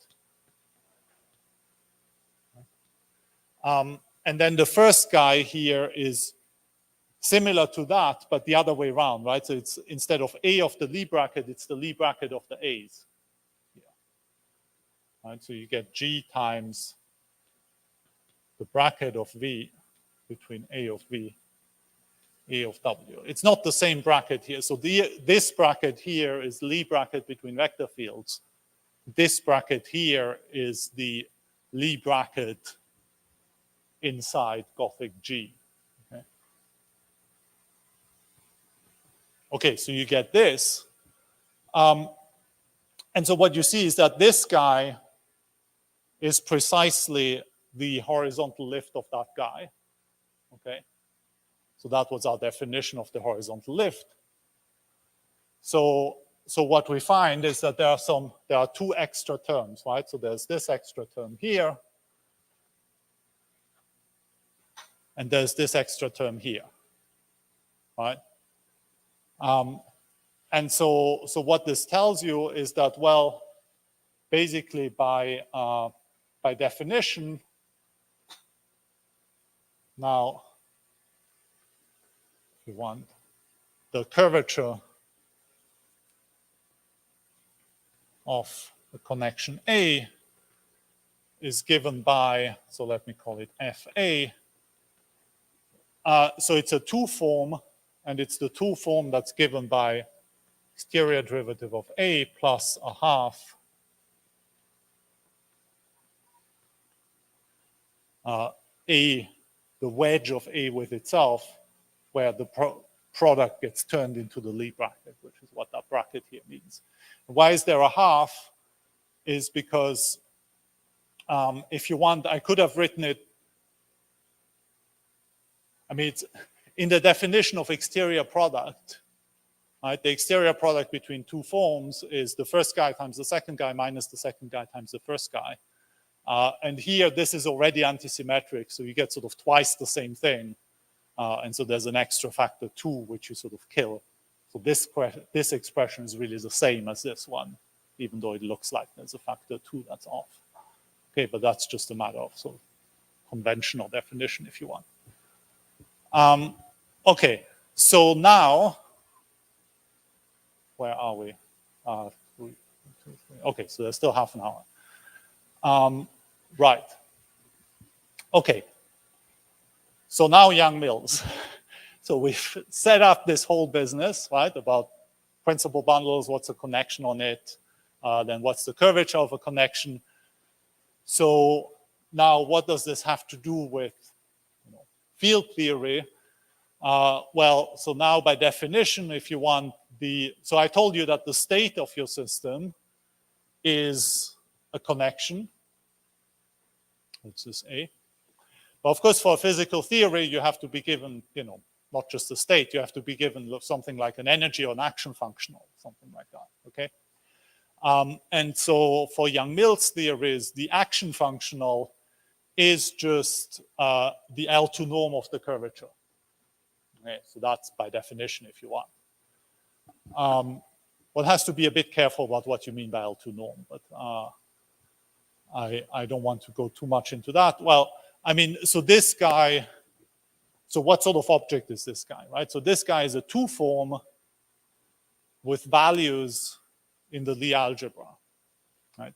And then the first guy here is similar to that, but the other way around, right? So it's instead of A of the Lie bracket, it's the Lie bracket of the A's. Yeah. Right? So you get G times the bracket of V between A of V, A of W. It's not the same bracket here. So this bracket here is Lie bracket between vector fields. This bracket here is the Lie bracket inside Gothic G. Okay. Okay, so you get this. And so what you see is that this guy is precisely the horizontal lift of that guy. Okay, so that was our definition of the horizontal lift. So what we find is that there are two extra terms, right? So there's this extra term here, and there's this extra term here, right? And so what this tells you is that, well, basically by definition, now, if you want, the curvature of the connection A is given by, so let me call it FA. So it's a two form, and it's the two form that's given by exterior derivative of A plus a half A, the wedge of A with itself, where the product gets turned into the Lie bracket, which is what that bracket here means. Why is there a half? Is because if you want, I could have written it, I mean, it's in the definition of exterior product, right? The exterior product between two forms is the first guy times the second guy minus the second guy times the first guy. And here, this is already antisymmetric, so you get sort of twice the same thing. And so there's an extra factor 2, which you sort of kill. So this expression is really the same as this one, even though it looks like there's a factor 2 that's off. Okay, but that's just a matter of sort of conventional definition, if you want. Okay, so now, where are we? 3, 2, 3. Okay, so there's still half an hour. Right. Okay. So now Yang-Mills. So we've set up this whole business, right, about principal bundles, what's the connection on it, then what's the curvature of a connection. So now what does this have to do with field theory? Well, so now by definition, if you want, so I told you that the state of your system is a connection. It's this A. But of course, for physical theory, you have to be given, not just a state, you have to be given something like an energy or an action function or something like that, okay? And so for Young-Mills theories, the action functional is just the L2 norm of the curvature. Okay, so that's by definition, if you want. One has to be a bit careful about what you mean by L2 norm, but I don't want to go too much into that. Well, I mean, so this guy, so what sort of object is this guy, right? So this guy is a 2 form with values in the Lie algebra, right?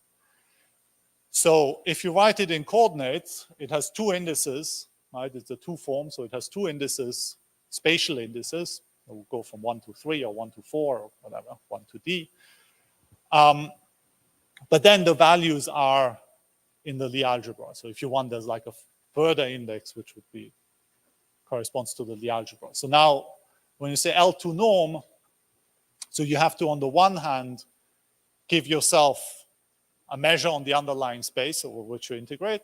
So if you write it in coordinates, it has 2 indices, right? It's a 2 form, so it has 2 indices, spatial indices. It will go from 1 to 3 or 1 to 4 or whatever, 1 to D. But then the values are in the Lie algebra. So if you want, there's like a further index, which would be corresponds to the Lie algebra. So now, when you say L2 norm, so you have to, on the one hand, give yourself a measure on the underlying space over which you integrate.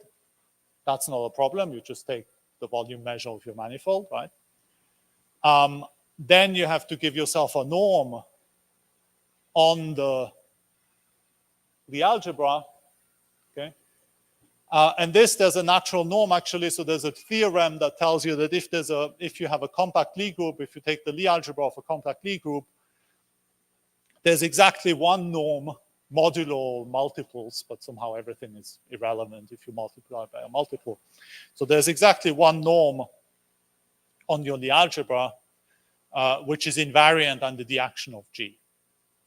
That's not a problem. You just take the volume measure of your manifold, right? Then you have to give yourself a norm on the algebra, okay? And there's a natural norm actually. So there's a theorem that tells you that if you have a compact Lie group, if you take the Lie algebra of a compact Lie group, there's exactly one norm modulo multiples, but somehow everything is irrelevant if you multiply by a multiple. So there's exactly one norm on your Lie algebra, which is invariant under the action of G.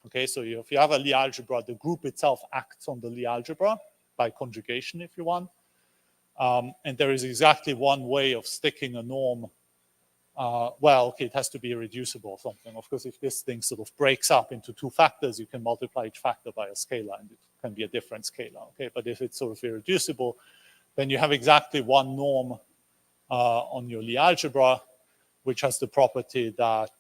Okay, so if you have a Lie algebra, the group itself acts on the Lie algebra by conjugation, if you want. And there is exactly one way of sticking a norm. Well, okay, it has to be irreducible or something. Of course, if this thing sort of breaks up into 2 factors, you can multiply each factor by a scalar, and it can be a different scalar, okay? But if it's sort of irreducible, then you have exactly one norm on your Lie algebra, which has the property that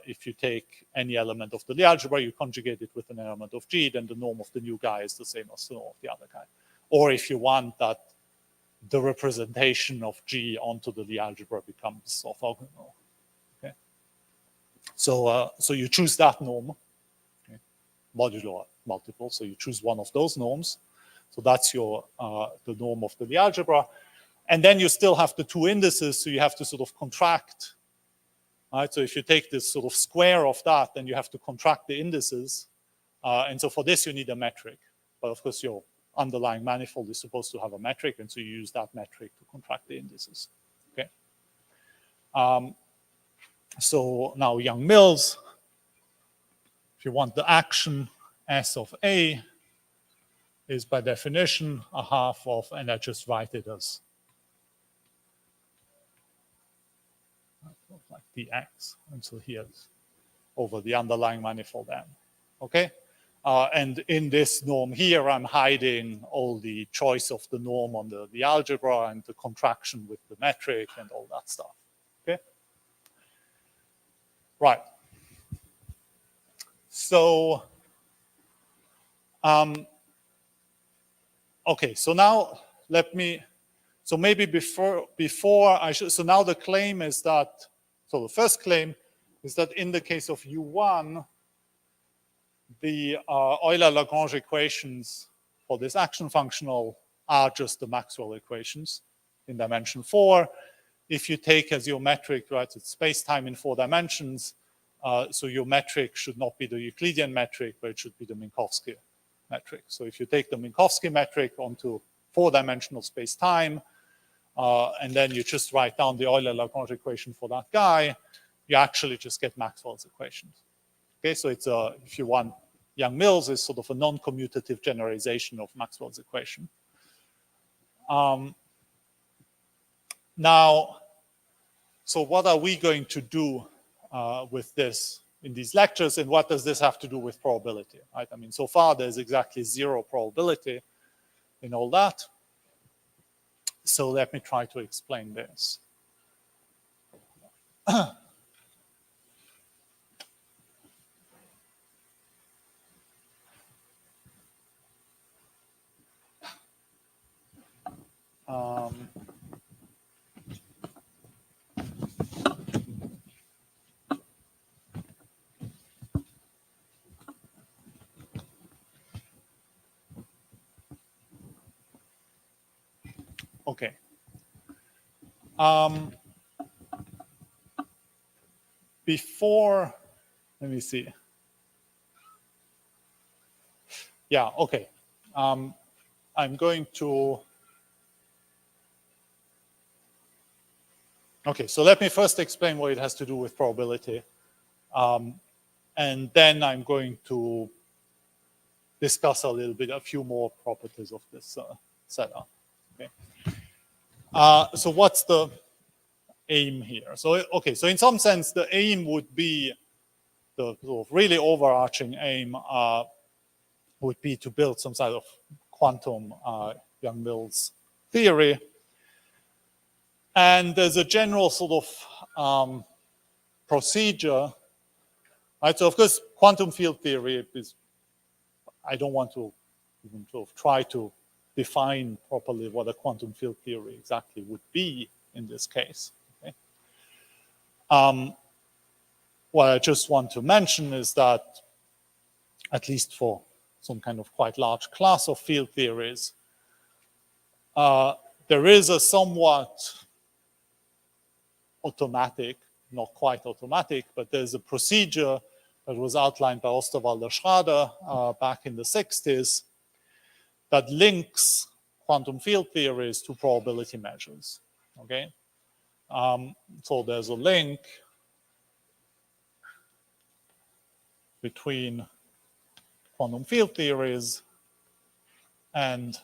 if you take any element of the Lie algebra, you conjugate it with an element of G, then the norm of the new guy is the same as the norm of the other guy. Or if you want that the representation of G onto the Lie algebra becomes orthogonal. Okay, so you choose that norm, okay, modulo multiple. So you choose one of those norms. So that's your the norm of the Lie algebra, and then you still have the 2 indices. So you have to sort of contract. Right? So if you take this sort of square of that, then you have to contract the indices, and so for this you need a metric. But of course your underlying manifold is supposed to have a metric, and so you use that metric to contract the indices. Okay. So now Young-Mills, if you want the action S of A, is by definition a half of, and I just write it as like dx, and so here's over the underlying manifold M. Okay. And in this norm here, I'm hiding all the choice of the norm on the algebra and the contraction with the metric and all that stuff. Okay. Right. So, okay. So now let me. So maybe before I should. So now the claim is that. So the first claim is that in the case of U1. The Euler-Lagrange equations for this action functional are just the Maxwell equations in dimension 4. If you take as your metric, right, it's space-time in 4 dimensions, so your metric should not be the Euclidean metric, but it should be the Minkowski metric. So if you take the Minkowski metric onto 4-dimensional space-time, and then you just write down the Euler-Lagrange equation for that guy, you actually just get Maxwell's equations. Okay, so it's if you want, Young-Mills is sort of a non-commutative generalization of Maxwell's equation. Now, so what are we going to do with this in these lectures, and what does this have to do with probability? Right? I mean, so far there's exactly 0 probability in all that. So let me try to explain this. Okay. Before, let me see. Yeah, okay. I'm going to, okay, so let me first explain what it has to do with probability. And then I'm going to discuss a few more properties of this setup. Okay. So what's the aim here? So, okay, so in some sense, the aim would be, the sort of really overarching aim would be to build some sort of quantum Young-Mills theory. And there's a general sort of procedure, right? So of course, quantum field theory is, I don't want to even sort of try to define properly what a quantum field theory exactly would be in this case. Okay? What I just want to mention is that, at least for some kind of quite large class of field theories, there is a somewhat automatic, not quite automatic, but there's a procedure that was outlined by Osterwalder-Schrader back in the 60s that links quantum field theories to probability measures, okay? So there's a link between quantum field theories and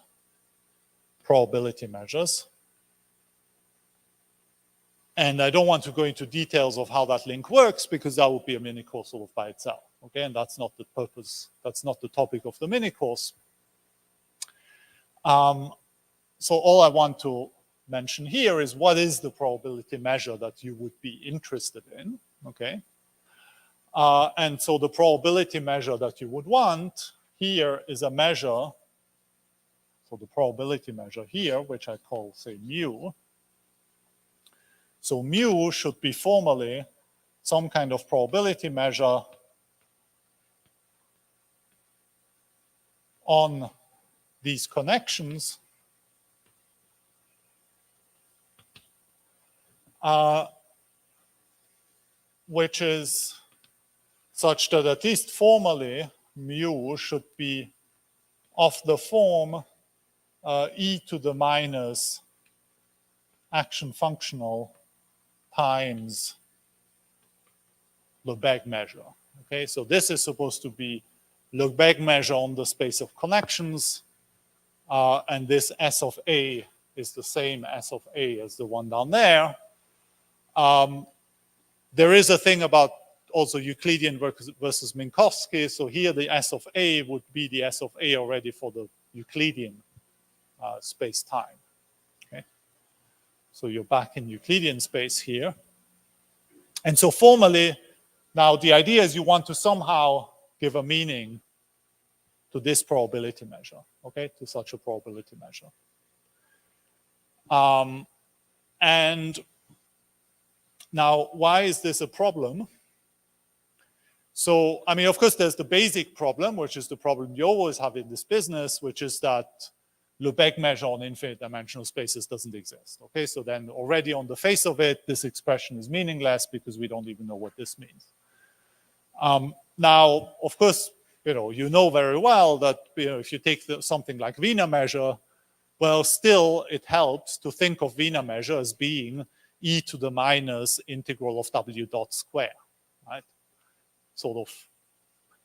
probability measures. And I don't want to go into details of how that link works because that would be a mini course sort of by itself, okay? And that's not the purpose, that's not the topic of the mini course. So all I want to mention here is what is the probability measure that you would be interested in, okay? And so the probability measure that you would want here is a measure, so the probability measure here, which I call, say, mu. So mu should be formally some kind of probability measure on these connections which is such that at least formally mu should be of the form e to the minus action functional times Lebesgue measure. Okay, so this is supposed to be Lebesgue measure on the space of connections, and this S of A is the same S of A as the one down there. There is a thing about also Euclidean versus Minkowski. So here the S of A would be the S of A already for the Euclidean space-time. Okay, so you're back in Euclidean space here. And so formally, now the idea is you want to somehow give a meaning to this probability measure, okay, to such a probability measure. And now, why is this a problem? So, I mean, of course, there's the basic problem, which is the problem you always have in this business, which is that Lebesgue measure on infinite dimensional spaces doesn't exist. Okay, so then already on the face of it, this expression is meaningless because we don't even know what this means. Now, of course, you know very well that if you take something like Wiener measure, well, still it helps to think of Wiener measure as being e to the minus integral of w dot square, right? Sort of,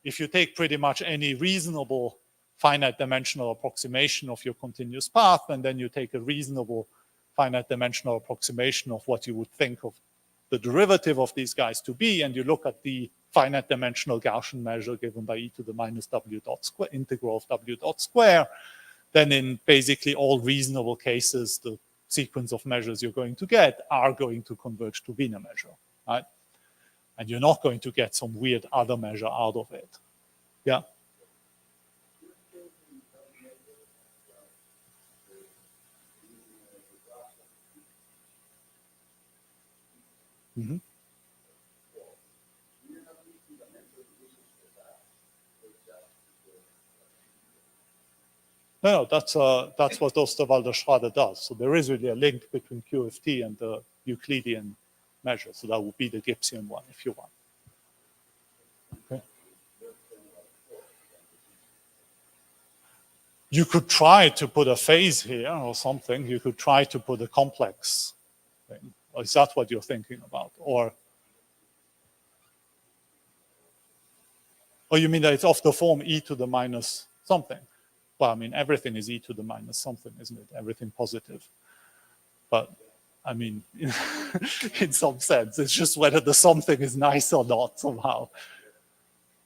if you take pretty much any reasonable finite dimensional approximation of your continuous path, and then you take a reasonable finite dimensional approximation of what you would think of the derivative of these guys to be, and you look at the finite dimensional Gaussian measure given by e to the minus w dot square integral of w dot square, then in basically all reasonable cases, the sequence of measures you're going to get are going to converge to Wiener measure, right? And you're not going to get some weird other measure out of it. Yeah? Mm-hmm. No, that's what Osterwalder-Schrader does. So there is really a link between QFT and the Euclidean measure. So that would be the Gibbsian one, if you want. Okay. You could try to put a phase here or something. You could try to put a complex thing. Or is that what you're thinking about? Or you mean that it's of the form e to the minus something? Well, I mean, everything is e to the minus something, isn't it? Everything positive. But, I mean, in some sense, it's just whether the something is nice or not somehow.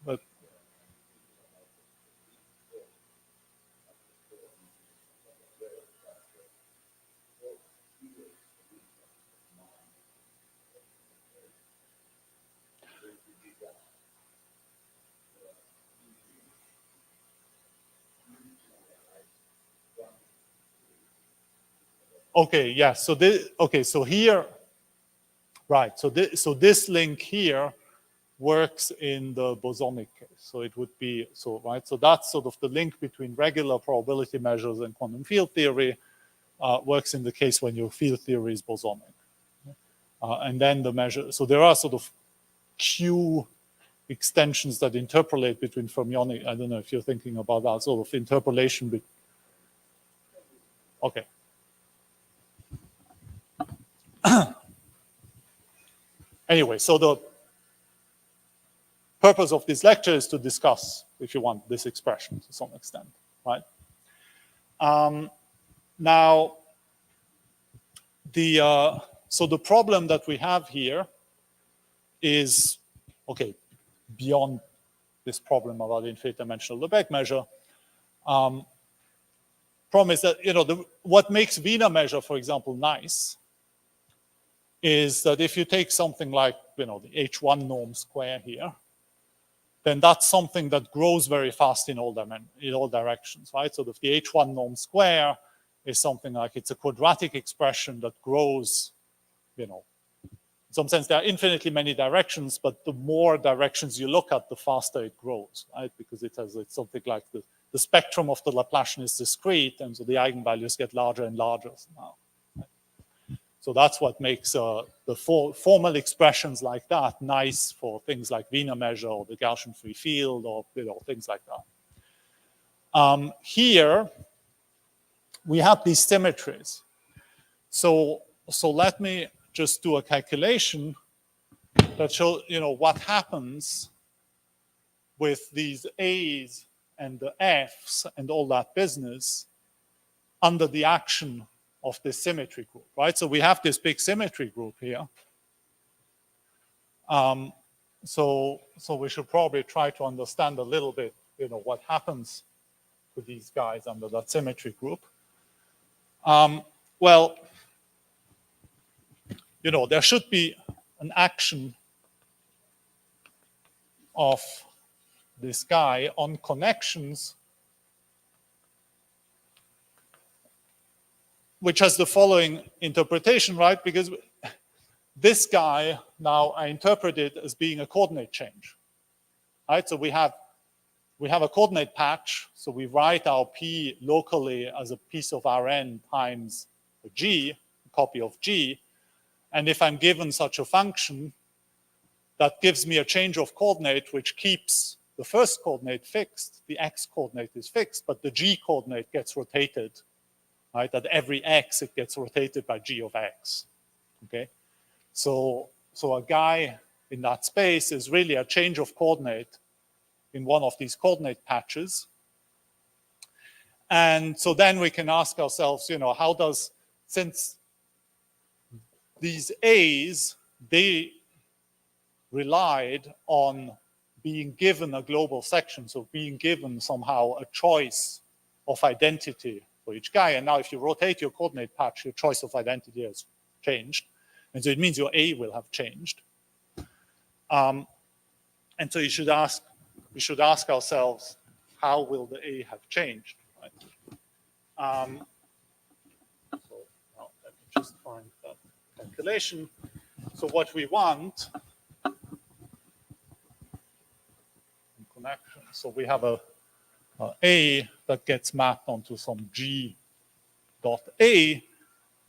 But okay, yeah. So this, okay, so here, right. So this link here works in the bosonic case. So it would be so, right. So that's sort of the link between regular probability measures and quantum field theory. Works in the case when your field theory is bosonic. And then the measure. So there are sort of Q extensions that interpolate between fermionic. I don't know if you're thinking about that sort of interpolation. Okay. Anyway, so the purpose of this lecture is to discuss, if you want, this expression to some extent, right? Now, so the problem that we have here is, okay, beyond this problem about infinite dimensional Lebesgue measure. Problem is that, you know, what makes Wiener measure, for example, nice is that if you take something like, you know, the H1 norm square here, then that's something that grows very fast in all directions, right? So if the H1 norm square is something like it's a quadratic expression that grows, you know, in some sense there are infinitely many directions, but the more directions you look at, the faster it grows, right? Because it's something like the spectrum of the Laplacian is discrete, and so the eigenvalues get larger and larger somehow. So that's what makes the formal expressions like that nice for things like Wiener measure or the Gaussian free field or, you know, things like that. Here we have these symmetries. So let me just do a calculation that shows, you know, what happens with these A's and the F's and all that business under the action of this symmetry group, right? So we have this big symmetry group here. So we should probably try to understand a little bit, you know, what happens to these guys under that symmetry group. Well, you know, there should be an action of this guy on connections which has the following interpretation, right? Because this guy now I interpret it as being a coordinate change, right? So we have a coordinate patch. So we write our P locally as a piece of Rn times a G, a copy of G. And if I'm given such a function, that gives me a change of coordinate which keeps the first coordinate fixed, the X coordinate is fixed, but the G coordinate gets rotated. Right, at every x, it gets rotated by g of x. Okay, so a guy in that space is really a change of coordinate in one of these coordinate patches. And so then we can ask ourselves, you know, how does, since these A's, they relied on being given a global section, so being given somehow a choice of identity for each guy. And now if you rotate your coordinate patch, your choice of identity has changed. And so it means your A will have changed. And so we should ask ourselves, how will the A have changed? Right? So now let me just find that calculation. So what we want in connection, so we have a that gets mapped onto some G dot A.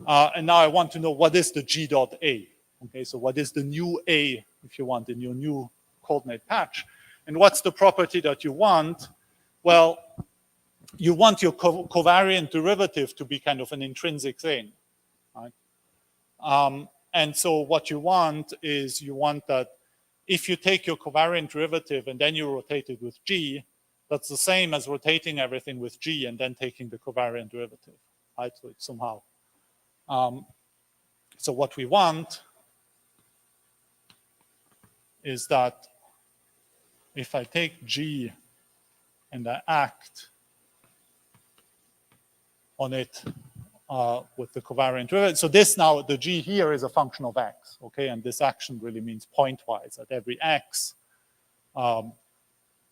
And now I want to know what is the G dot A. Okay, so what is the new A, if you want, in your new coordinate patch? And what's the property that you want? Well, you want your covariant derivative to be kind of an intrinsic thing, right? And so what you want is you want that if you take your covariant derivative and then you rotate it with G, that's the same as rotating everything with G and then taking the covariant derivative, right? So it's somehow. So what we want is that if I take G and I act on it with the covariant derivative. So this now, the G here is a function of X, okay? And this action really means pointwise. At every X,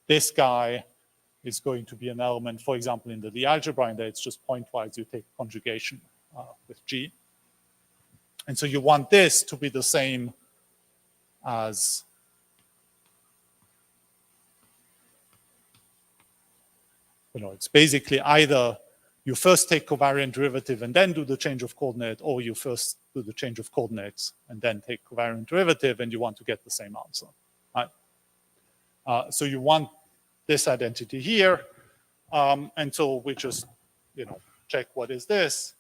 this guy is going to be an element, for example, in the Lie algebra, and it's just pointwise, you take conjugation with G. And so you want this to be the same as it's basically either you first take covariant derivative and then do the change of coordinate, or you first do the change of coordinates and then take covariant derivative, and you want to get the same answer, right? So you want this identity here, and so we just, check what is this.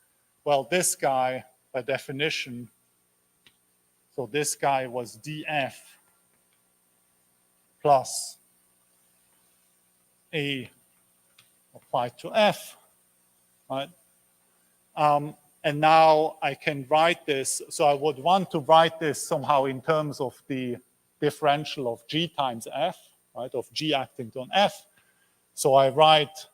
Well, this guy, by definition, so this guy was df plus A applied to f, right? And now I can write this. So I would want to write this somehow in terms of the differential of G times f, right? Of G acting on f. So I write,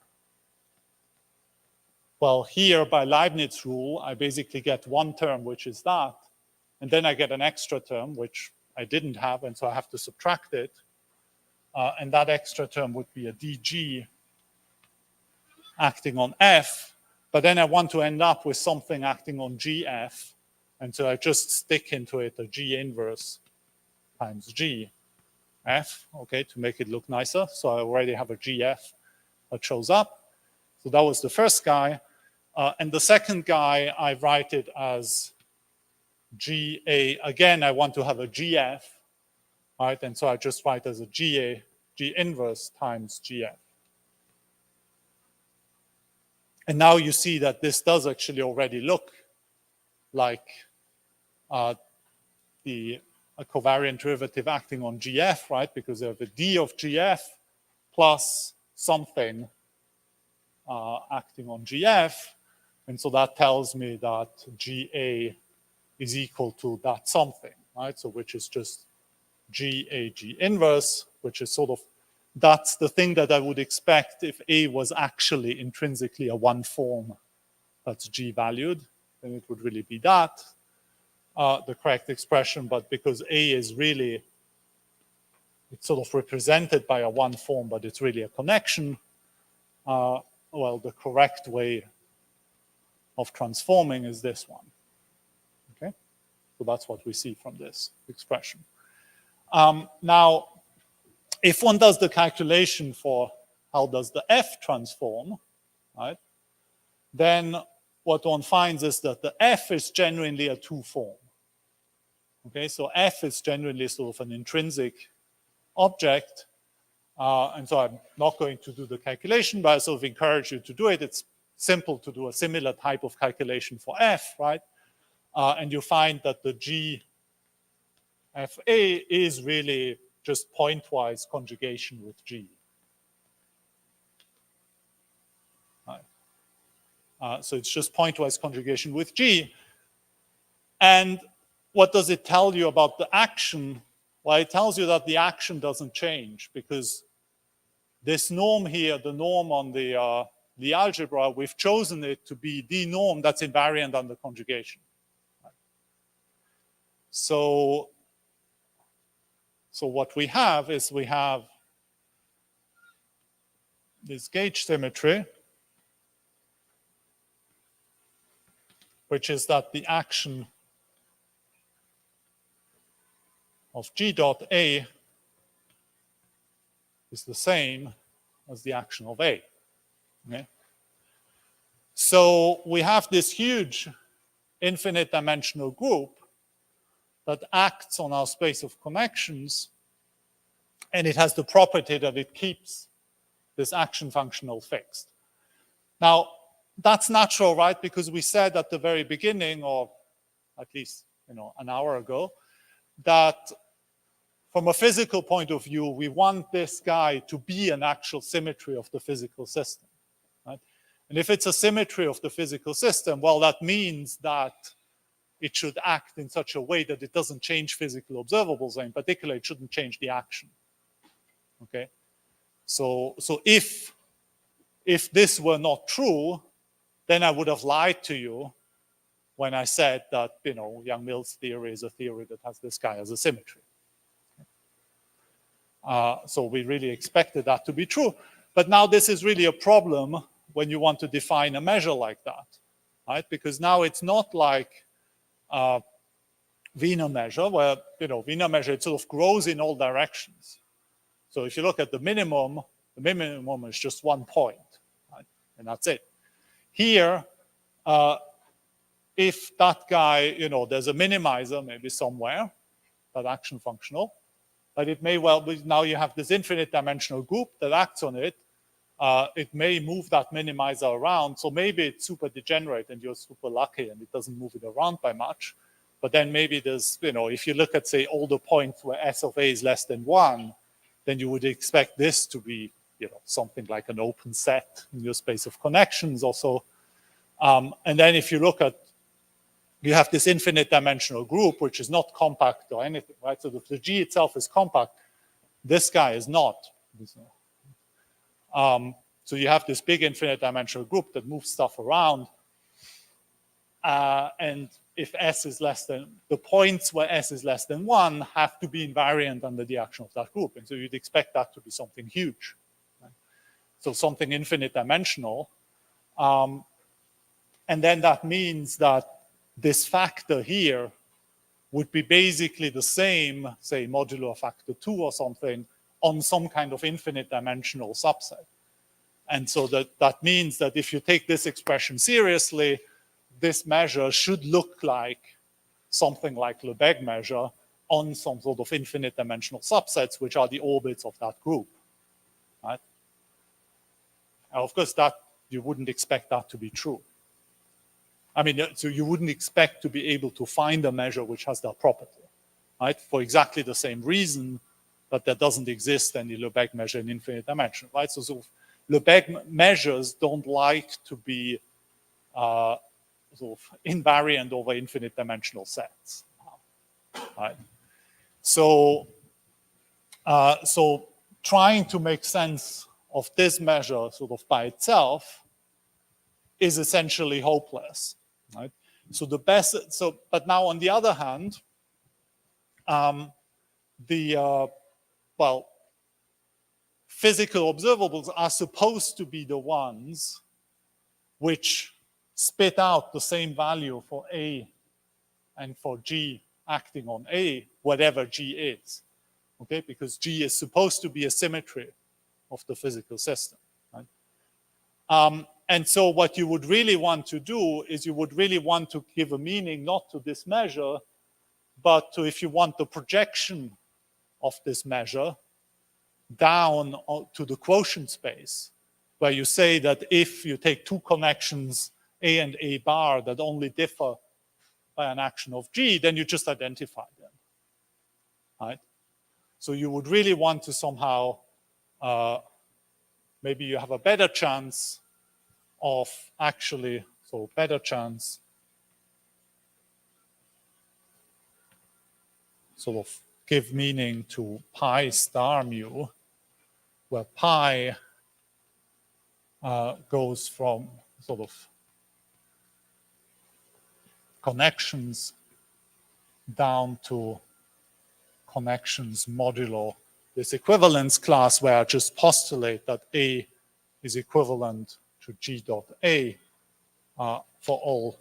well, here by Leibniz rule, I basically get one term, which is that. And then I get an extra term, which I didn't have, and so I have to subtract it. And that extra term would be a dg acting on f. But then I want to end up with something acting on gf. And so I just stick into it a G inverse times G f, okay, to make it look nicer. So I already have a GF that shows up. So that was the first guy. And the second guy, I write it as GA. Again, I want to have a GF, right? And so I just write as a GA, G inverse times GF. And now you see that this does actually already look like a covariant derivative acting on GF, right? Because I have a D of GF plus something acting on GF. And so that tells me that GA is equal to that something, right? So which is just GA G inverse, which is sort of, that's the thing that I would expect if A was actually intrinsically a one form that's G valued, then it would really be that, the correct expression. But because A is really, it's sort of represented by a one form, but it's really a connection, well, the correct way of transforming is this one, okay? So that's what we see from this expression. Now, if one does the calculation for how does the F transform, right, then what one finds is that the F is genuinely a two form. Okay, so F is genuinely sort of an intrinsic object. And so I'm not going to do the calculation, but I sort of encourage you to do it. It's simple to do a similar type of calculation for F, right? And you find that the GFA is really just pointwise conjugation with G. Right. So it's just pointwise conjugation with G. And what does it tell you about the action? Well, it tells you that the action doesn't change because this norm here, the norm on the algebra, we've chosen it to be the norm that's invariant under conjugation. Right. So what we have is we have this gauge symmetry, which is that the action of G dot A is the same as the action of A. Okay? So we have this huge infinite dimensional group that acts on our space of connections, and it has the property that it keeps this action functional fixed. Now, that's natural, right? Because we said at the very beginning, or at least an hour ago, that from a physical point of view, we want this guy to be an actual symmetry of the physical system, right? And if it's a symmetry of the physical system, well, that means that it should act in such a way that it doesn't change physical observables, and in particular, it shouldn't change the action. Okay, so if this were not true, then I would have lied to you when I said that Yang-Mills theory is a theory that has this guy as a symmetry. So we really expected that to be true, but now this is really a problem when you want to define a measure like that, right? Because now it's not like Wiener measure, where Wiener measure, it sort of grows in all directions. So if you look at the minimum is just 1 point, right? And that's it. Here, if that guy, there's a minimizer maybe somewhere, that action functional, but it may well be, now you have this infinite dimensional group that acts on it. It may move that minimizer around, so maybe it's super degenerate and you're super lucky and it doesn't move it around by much. But then maybe there's, if you look at, say, all the points where S of A is less than 1, then you would expect this to be, something like an open set in your space of connections also. And then if you look at, you have this infinite dimensional group, which is not compact or anything, right? So the G itself is compact. This guy is not. So you have this big infinite dimensional group that moves stuff around. And if S is less than, the points where S is less than 1 have to be invariant under the action of that group. And so you'd expect that to be something huge. Right? So something infinite dimensional. And then that means that this factor here would be basically the same, say, modulo factor 2 or something, on some kind of infinite dimensional subset. And so that means that if you take this expression seriously, this measure should look like something like Lebesgue measure on some sort of infinite dimensional subsets, which are the orbits of that group, right? And of course, that you wouldn't expect that to be true. I mean, so you wouldn't expect to be able to find a measure which has that property, right? For exactly the same reason that there doesn't exist any Lebesgue measure in infinite dimension, right? So Lebesgue measures don't like to be sort of invariant over infinite dimensional sets, right? So, so trying to make sense of this measure sort of by itself is essentially hopeless, right? So the best, but now on the other hand, well, physical observables are supposed to be the ones which spit out the same value for A and for G acting on A, whatever G is, okay? Because G is supposed to be a symmetry of the physical system, right? And so what you would really want to do is you would really want to give a meaning not to this measure, but to, if you want, the projection of this measure down to the quotient space, where you say that if you take two connections, A and A bar, that only differ by an action of G, then you just identify them, right? So you would really want to somehow, maybe you have a better chance of actually, so better chance, sort of give meaning to pi star mu, where pi goes from sort of connections down to connections modulo this equivalence class, where I just postulate that A is equivalent to G dot A for all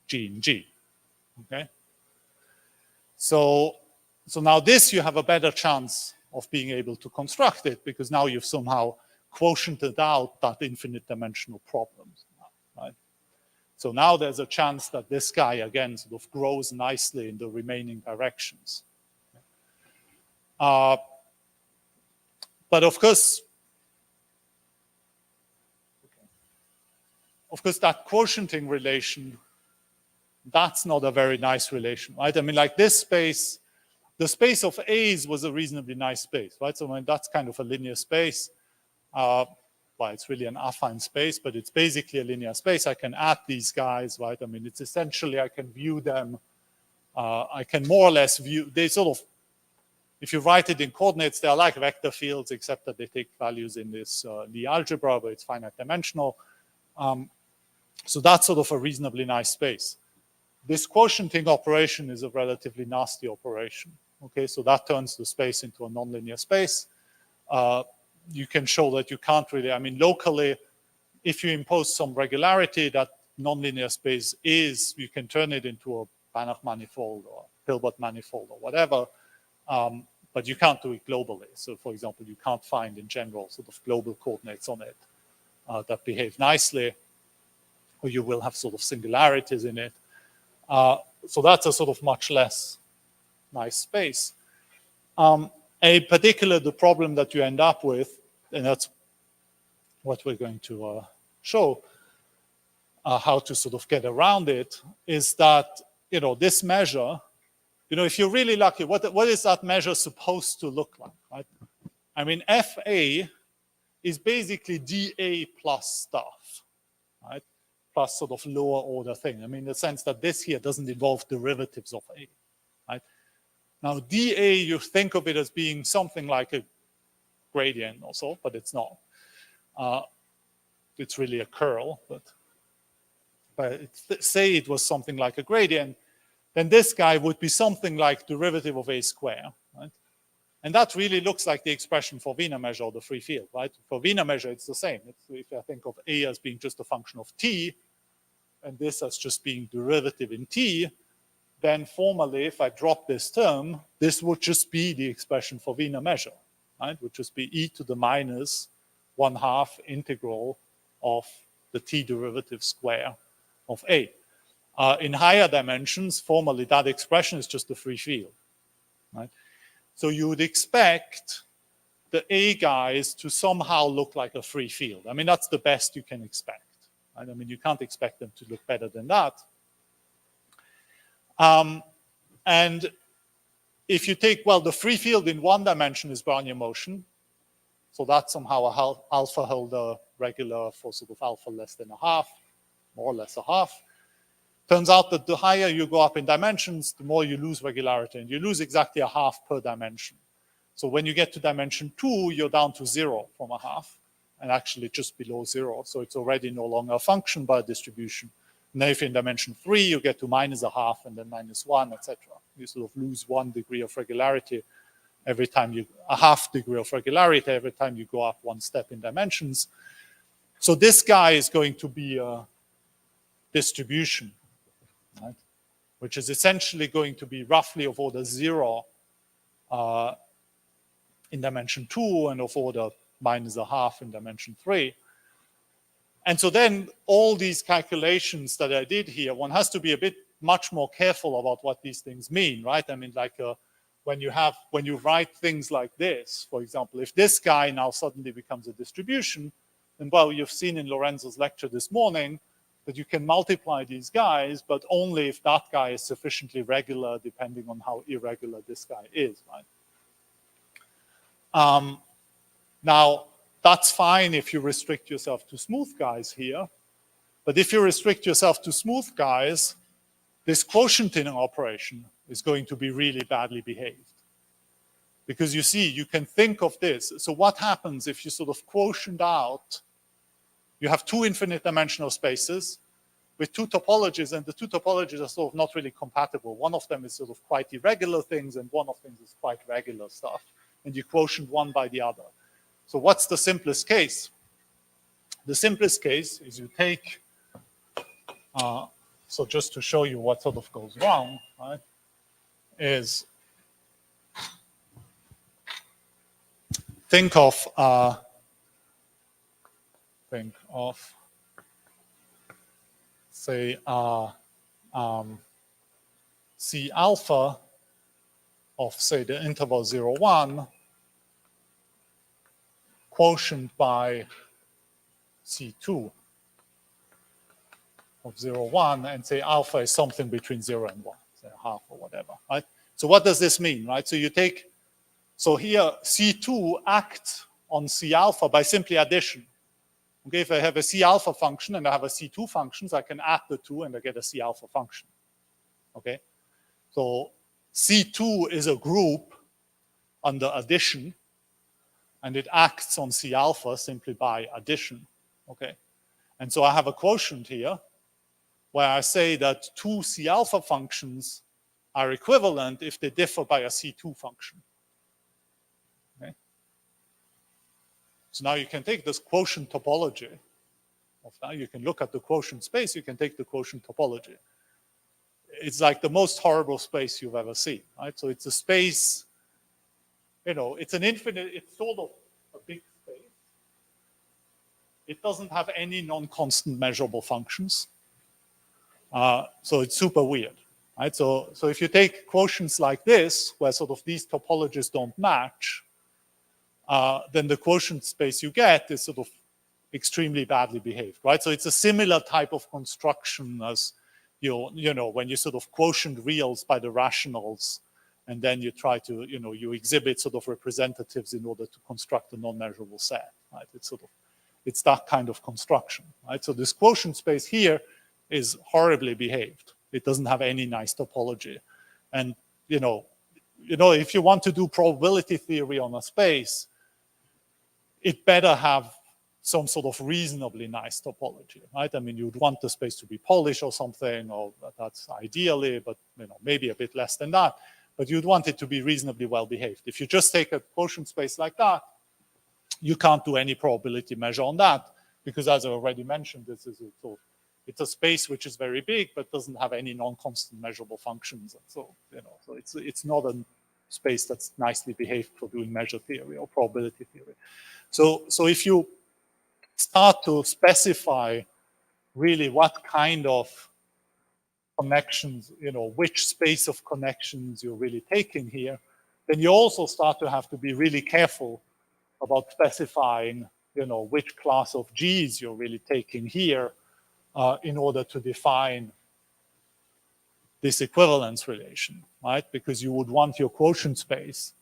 G in G, okay? So now this, you have a better chance of being able to construct it, because now you've somehow quotiented out that infinite dimensional problem, right? So now there's a chance that this guy, again, sort of grows nicely in the remaining directions. But of course, that quotienting relation, that's not a very nice relation, right? I mean, like this space, the space of A's was a reasonably nice space, right? So I mean, that's kind of a linear space. Well, it's really an affine space, but it's basically a linear space. I can add these guys, right? I mean, it's essentially, I can view them. I can more or less view, they sort of, if you write it in coordinates, they're like vector fields, except that they take values in this Lie algebra, but it's finite dimensional. So that's sort of a reasonably nice space. This quotienting operation is a relatively nasty operation. Okay, so that turns the space into a nonlinear space. You can show that you can't really, I mean, locally, if you impose some regularity, that nonlinear space is, you can turn it into a Banach manifold or Hilbert manifold or whatever, but you can't do it globally. So for example, you can't find in general sort of global coordinates on it that behave nicely, or you will have sort of singularities in it. So that's a sort of much less nice space. The problem that you end up with, and that's what we're going to show, how to sort of get around it, is that, you know, this measure, you know, if you're really lucky, what is that measure supposed to look like, right? I mean, FA is basically DA plus stuff, right? Plus sort of lower order thing. I mean, in the sense that this here doesn't involve derivatives of A, right? Now, dA, you think of it as being something like a gradient or so, but it's not. It's really a curl, but say it was something like a gradient, then this guy would be something like derivative of A square, right? And that really looks like the expression for Wiener measure or the free field, right? For Wiener measure, it's the same. If I think of A as being just a function of t, and this as just being derivative in t, then formally, if I drop this term, this would just be the expression for Wiener measure, right? It would just be e to the minus 1/2 integral of the t derivative square of A. In higher dimensions, formally, that expression is just a free field, right? So you would expect the A guys to somehow look like a free field. I mean, that's the best you can expect, right? I mean, you can't expect them to look better than that. And if you take, well, the free field in one dimension is Brownian motion. So that's somehow a alpha holder regular for sort of alpha less than a half, more or less a half. Turns out that the higher you go up in dimensions, the more you lose regularity, and you lose exactly a half per dimension. So when you get to dimension 2, you're down to 0 from a half, and actually just below 0. So it's already no longer a function but a distribution. Now, if in dimension 3, you get to minus a half and then minus 1, etc. You sort of lose 1 degree of regularity every time you, a half degree of regularity every time you go up 1 step in dimensions. So this guy is going to be a distribution, right? Which is essentially going to be roughly of order 0 in dimension 2 and of order minus a half in dimension 3. And so then all these calculations that I did here, one has to be a bit much more careful about what these things mean, right? I mean, like when you write things like this, for example, if this guy now suddenly becomes a distribution, then well, you've seen in Lorenzo's lecture this morning that you can multiply these guys, but only if that guy is sufficiently regular, depending on how irregular this guy is, right? Now, that's fine if you restrict yourself to smooth guys here. But if you restrict yourself to smooth guys, this quotienting operation is going to be really badly behaved. Because you see, you can think of this. So what happens if you sort of quotient out, you have 2 infinite dimensional spaces with 2 topologies, and the 2 topologies are sort of not really compatible. One of them is sort of quite irregular things, and one of them is quite regular stuff. And you quotient one by the other. So what's the simplest case? The simplest case is you take, so just to show you what sort of goes wrong, right, is think of think of, say, C alpha of, say, the interval 0, 1, quotient by C2 of 0, 1, and say alpha is something between 0 and 1, say half or whatever, right? So what does this mean, right? So you take, so here C2 acts on C alpha by simply addition. Okay, if I have a C alpha function and I have a C2 functions, I can add the two and I get a C alpha function. Okay, so C2 is a group under addition, and it acts on C alpha simply by addition. Okay, and so I have a quotient here where I say that two C alpha functions are equivalent if they differ by a C2 function. Okay, so now you can take this quotient topology. Now you can look at the quotient space, you can take the quotient topology. It's like the most horrible space you've ever seen, right? So it's a space, you know, it's an infinite, it's sort of a big space. It doesn't have any non-constant measurable functions. So it's super weird, right? So if you take quotients like this, where sort of these topologies don't match, then the quotient space you get is sort of extremely badly behaved, right? So it's a similar type of construction as, you know, when you sort of quotient reals by the rationals, and then you try to, you know, you exhibit sort of representatives in order to construct a non-measurable set, right? It's sort of, it's that kind of construction, right? So this quotient space here is horribly behaved. It doesn't have any nice topology. And, you know, if you want to do probability theory on a space, it better have some sort of reasonably nice topology, right? I mean, you'd want the space to be Polish or something, or that's ideally, but, you know, maybe a bit less than that. But you'd want it to be reasonably well behaved. If you just take a quotient space like that, you can't do any probability measure on that, because as I already mentioned, it's a space which is very big, but doesn't have any non-constant measurable functions. And so, you know, so it's not a space that's nicely behaved for doing measure theory or probability theory. So if you start to specify really what kind of connections, you know, which space of connections you're really taking here, then you also start to have to be really careful about specifying, you know, which class of G's you're really taking here in order to define this equivalence relation, right? Because you would want your quotient space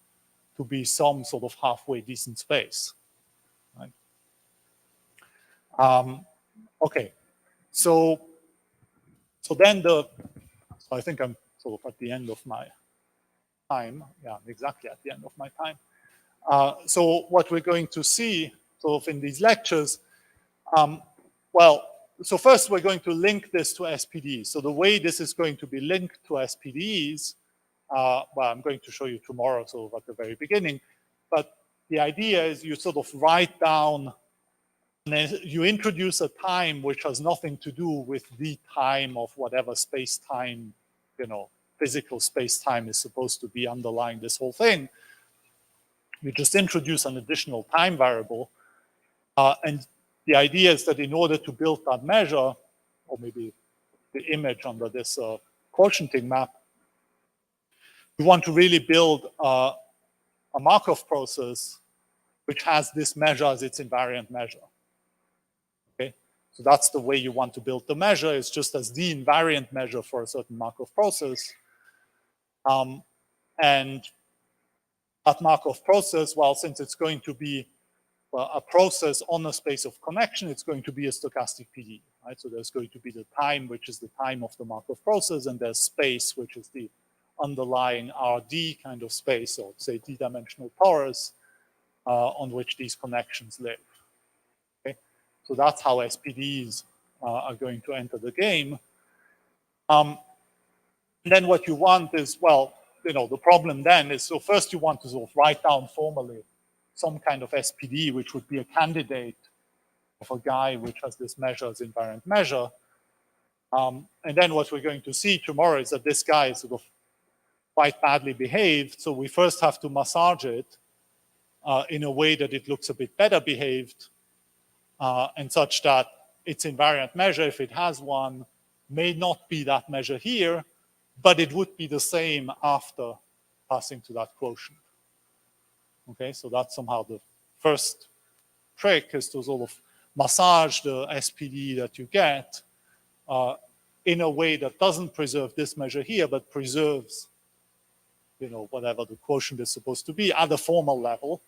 to be some sort of halfway decent space, right? Okay, so then so I think I'm sort of at the end of my time. Yeah, exactly at the end of my time. So what we're going to see sort of in these lectures, well, so first we're going to link this to SPDEs. So the way this is going to be linked to SPDEs, well, I'm going to show you tomorrow, sort of at the very beginning, but the idea is you sort of write down, and then you introduce a time which has nothing to do with the time of whatever space-time, you know, physical space-time is supposed to be underlying this whole thing. You just introduce an additional time variable, and the idea is that in order to build that measure, or maybe the image under this quotienting map, you want to really build a Markov process which has this measure as its invariant measure. Okay, so that's the way you want to build the measure. It's just as the invariant measure for a certain Markov process. And that Markov process, well, since it's going to be a process on a space of connection, it's going to be a stochastic PD, right? So there's going to be the time, which is the time of the Markov process, and there's space, which is the underlying RD kind of space, or say d-dimensional torus, on which these connections live. Okay, so that's how SPDEs are going to enter the game. And then what you want is, well, you know, the problem then is, so first you want to sort of write down formally some kind of SPDE, which would be a candidate of a guy which has this measure as invariant measure. And then what we're going to see tomorrow is that this guy is sort of quite badly behaved. So we first have to massage it in a way that it looks a bit better behaved. and such that its invariant measure, if it has one, may not be that measure here, but it would be the same after passing to that quotient. Okay, so that's somehow the first trick, is to sort of massage the SPD that you get in a way that doesn't preserve this measure here, but preserves, you know, whatever the quotient is supposed to be at a formal level.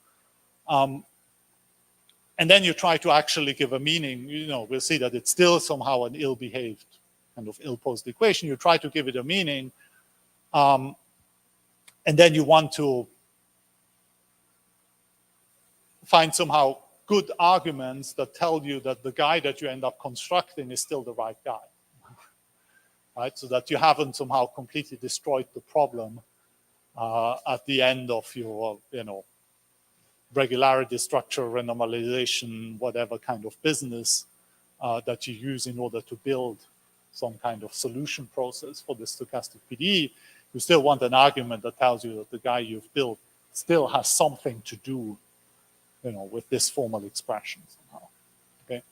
And then you try to actually give a meaning. You know, we'll see that it's still somehow an ill-behaved, kind of ill-posed equation. You try to give it a meaning, and then you want to find somehow good arguments that tell you that the guy that you end up constructing is still the right guy, right? So that you haven't somehow completely destroyed the problem at the end of your, you know, regularity structure, renormalization, whatever kind of business that you use in order to build some kind of solution process for the stochastic PDE. You still want an argument that tells you that the guy you've built still has something to do, you know, with this formal expression somehow. Okay,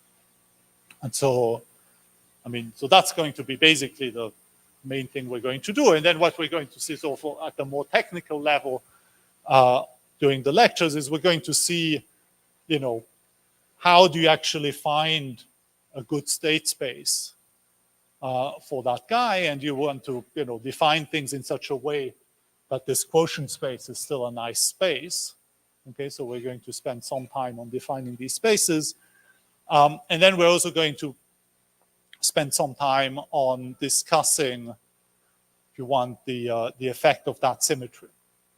and so, I mean, so that's going to be basically the main thing we're going to do. And then what we're going to see is also at the more technical level during the lectures is we're going to see, you know, how do you actually find a good state space for that guy, and you want to, you know, define things in such a way that this quotient space is still a nice space. Okay, so we're going to spend some time on defining these spaces. And then we're also going to spend some time on discussing, if you want, the effect of that symmetry,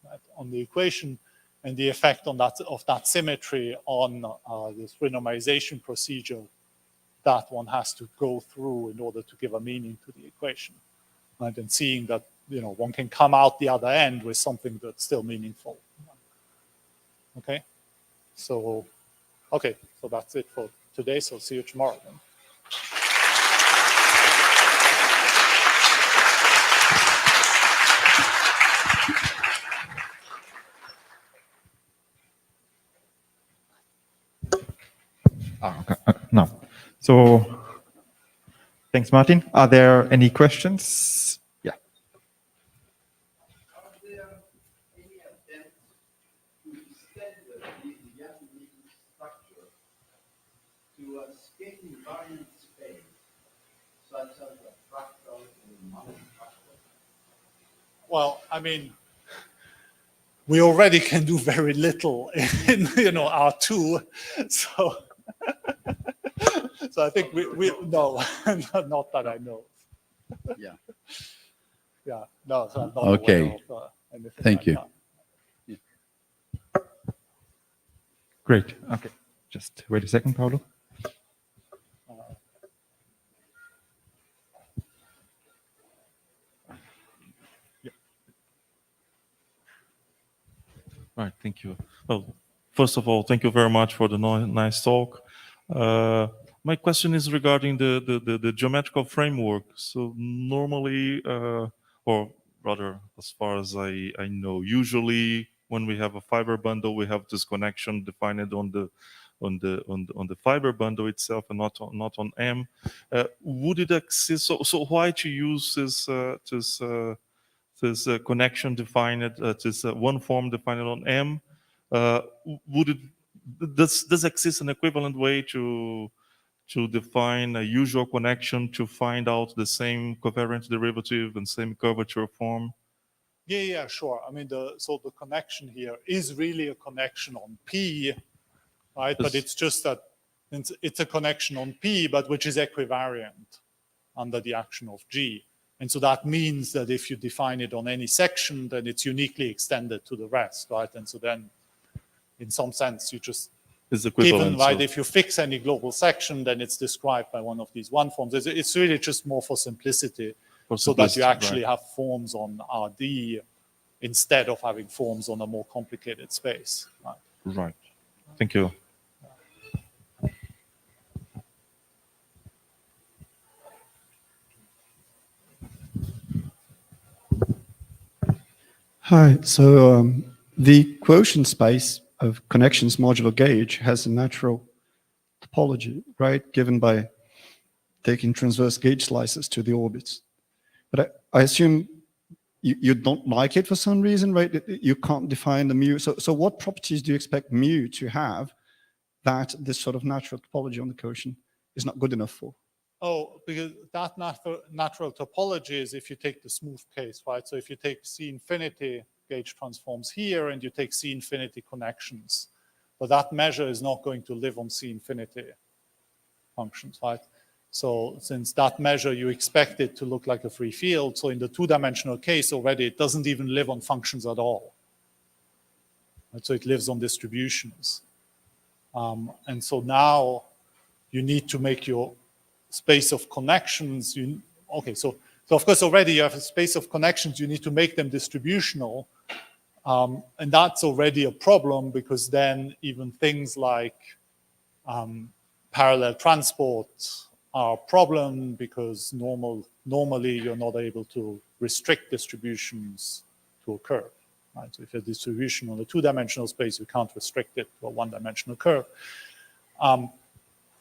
right, on the equation, and the effect on that symmetry on this renormalization procedure that one has to go through in order to give a meaning to the equation, right? And seeing that, you know, one can come out the other end with something that's still meaningful. Okay, so that's it for today. So see you tomorrow then. Okay. No. So thanks, Martin. Are there any questions? Yeah. Are there any attempts to extend the Japanese structure to a state invariant space, such as a fractal or multi-fractal? Well, I mean, we already can do very little in, you know, R2, so so I think we no, not that I know. Yeah. Yeah, no, so I'm not Okay. aware of anything. Thank like you. that. Great. Okay. Just wait a second, Paulo. Right, thank you. Well, first of all, thank you very much for the nice talk. My question is regarding the geometrical framework. So normally, or rather, as far as I know, usually when we have a fiber bundle, we have this connection defined on the fiber bundle itself and not on M. Would it exist? So why to use this connection defined, this one form defined on M? Does exist an equivalent way to define a usual connection to find out the same covariant derivative and same curvature form? Yeah, sure. I mean, so the connection here is really a connection on P, right? But it's just that it's a connection on P, but which is equivariant under the action of G. And so that means that if you define it on any section, then it's uniquely extended to the rest, right? And so then, in some sense, you just given, right? If you fix any global section, then it's described by one of these one forms. It's really just more for simplicity, so that you actually have forms on RD instead of having forms on a more complicated space. Right. Thank you. Hi. So the quotient space of connections modular gauge has a natural topology, right? Given by taking transverse gauge slices to the orbits. But I assume you don't like it for some reason, right? You can't define the mu. So what properties do you expect mu to have that this sort of natural topology on the quotient is not good enough for? Oh, because that natural topology is if you take the smooth case, right? So if you take C infinity gauge transforms here and you take C infinity connections, but that measure is not going to live on C infinity functions, right? So since that measure, you expect it to look like a free field. So in the two-dimensional case already, it doesn't even live on functions at all. And so it lives on distributions. And so now you need to make your space of connections. Okay, so of course already you have a space of connections, you need to make them distributional. And that's already a problem because then even things like parallel transport are a problem because normally you're not able to restrict distributions to a curve. Right? So if you have distribution on a two-dimensional space, you can't restrict it to a one-dimensional curve.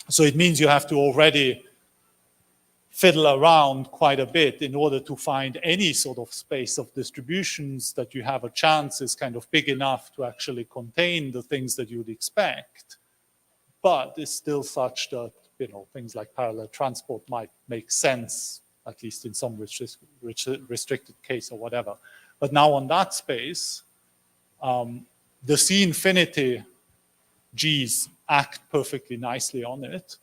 So it means you have to already fiddle around quite a bit in order to find any sort of space of distributions that you have a chance is kind of big enough to actually contain the things that you'd expect, but it's still such that, you know, things like parallel transport might make sense, at least in some restricted case or whatever. But now on that space, the C infinity G's act perfectly nicely on it,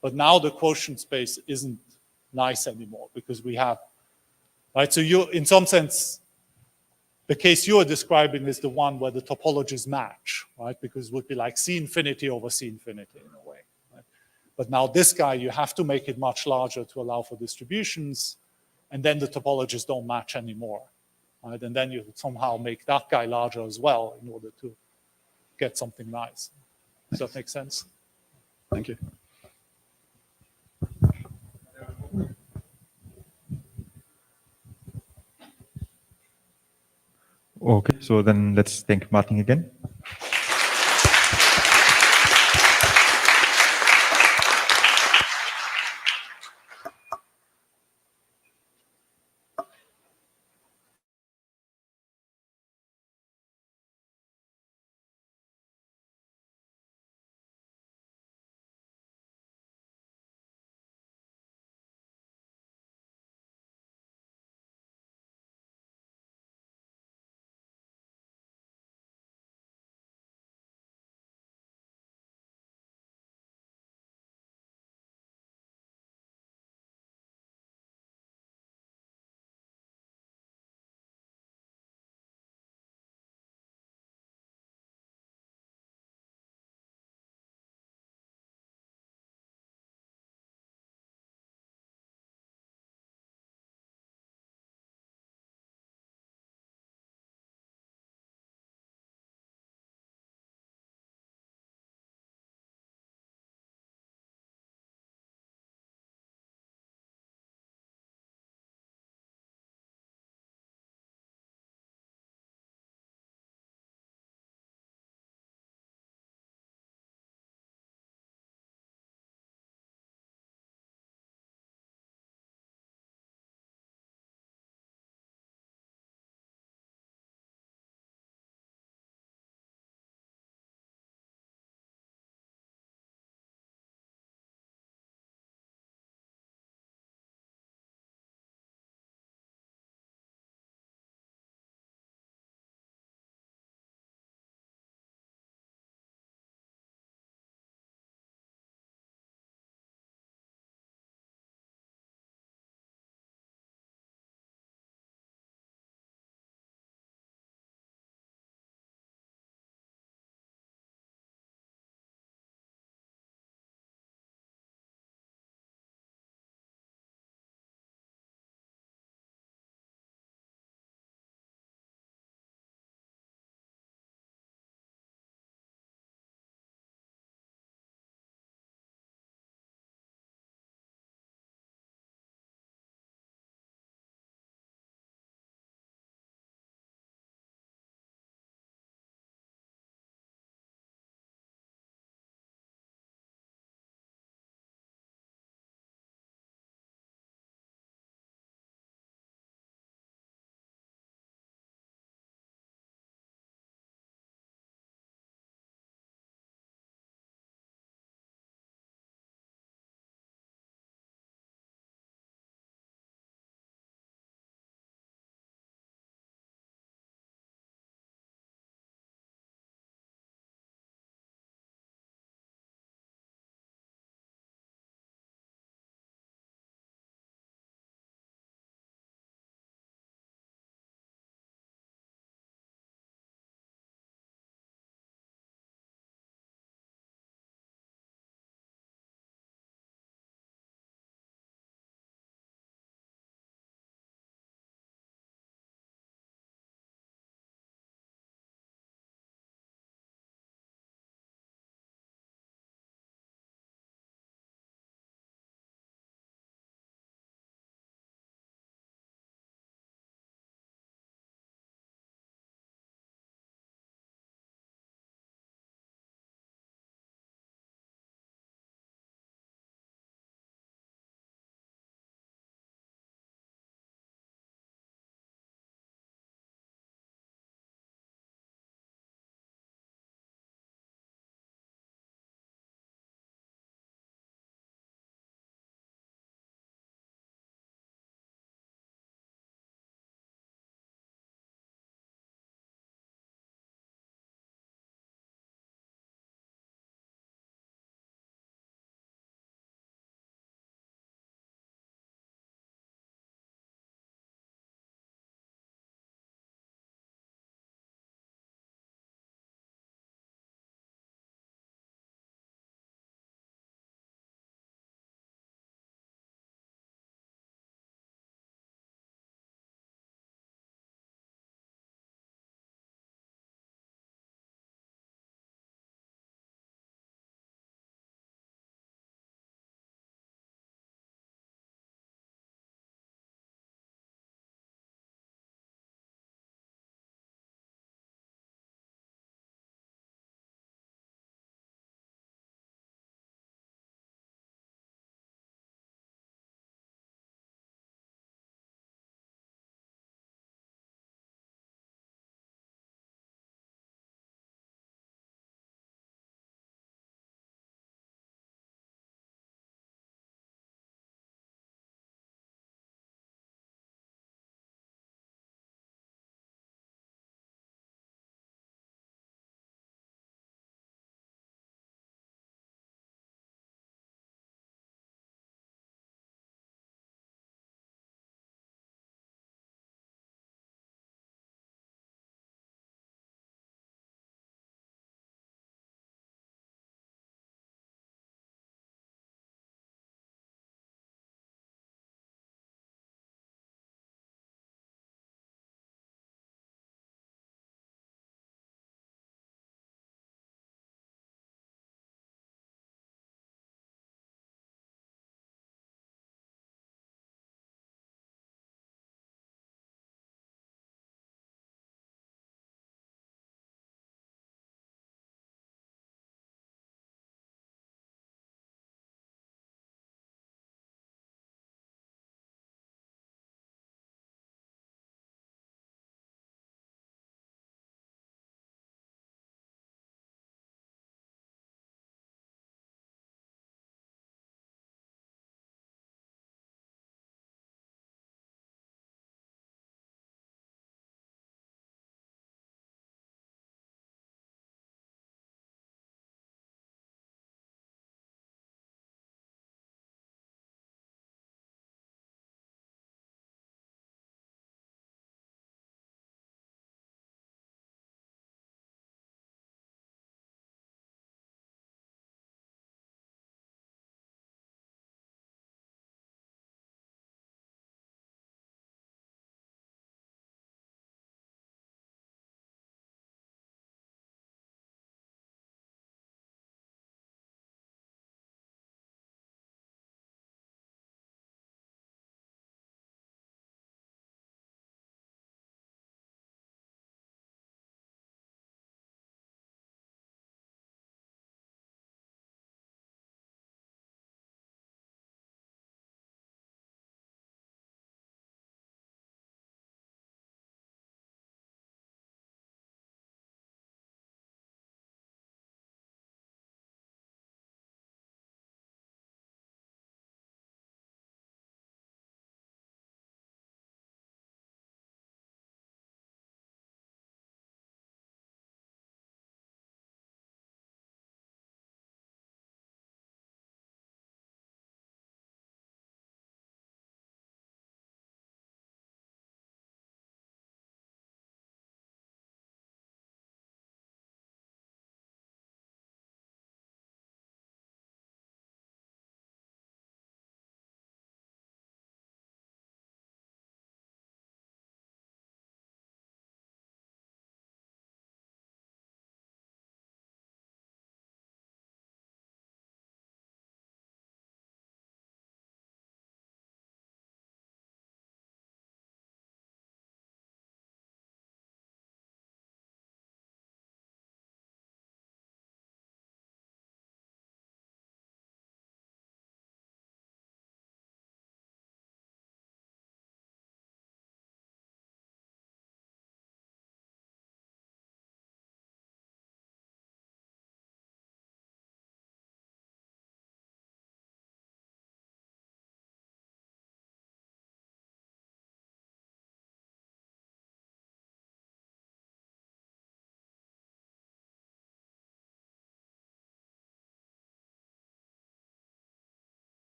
but now the quotient space isn't nice anymore because we have, right? So you, in some sense, the case you're describing is the one where the topologies match, right? Because it would be like C infinity over C infinity in a way. Right? But now this guy, you have to make it much larger to allow for distributions, and then the topologies don't match anymore. Right? And then you somehow make that guy larger as well in order to get something nice. Does that make sense? Thank you. Okay, so then let's thank Martin again.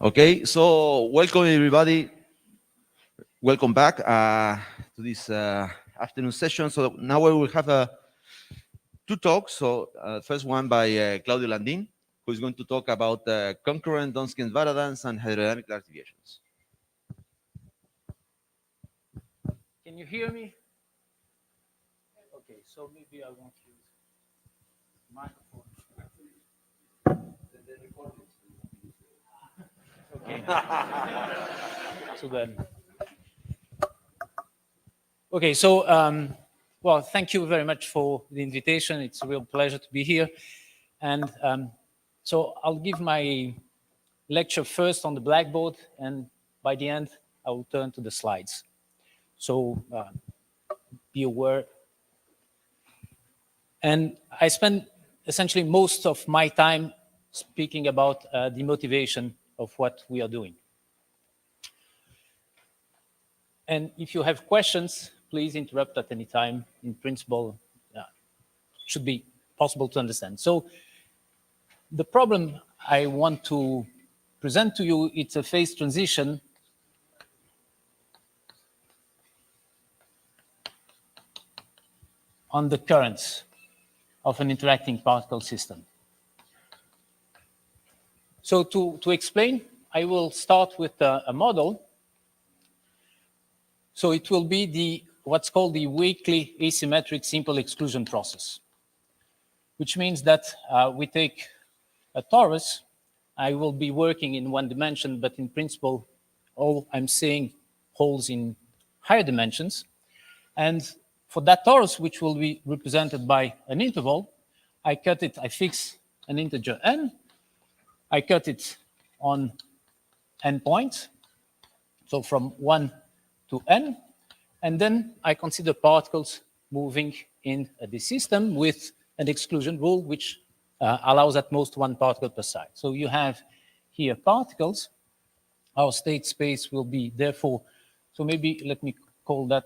Okay, so welcome everybody. Welcome back to this afternoon session. So now we will have two talks. So first one by Claudio Landin, who is going to talk about concurrent Donskian-Varadans and hydrodynamic classifications. Can you hear me? Okay, so maybe I won't use microphone. Okay. So then. Okay, so well, thank you very much for the invitation. It's a real pleasure to be here. And so I'll give my lecture first on the blackboard, and by the end, I will turn to the slides. So be aware. And I spend essentially most of my time speaking about the motivation of what we are doing. And if you have questions, please interrupt at any time. In principle, should be possible to understand. So the problem I want to present to you, it's a phase transition on the currents of an interacting particle system. So to explain, I will start with a model. So it will be what's called the weakly asymmetric simple exclusion process, which means that we take a torus. I will be working in one dimension, but in principle, all I'm saying holds in higher dimensions. And for that torus, which will be represented by an interval, I fix an integer n. I cut it on n points, so from 1 to n, and then I consider particles moving in the system with an exclusion rule which allows at most one particle per side. So you have here particles. Our state space will be therefore, so maybe let me call that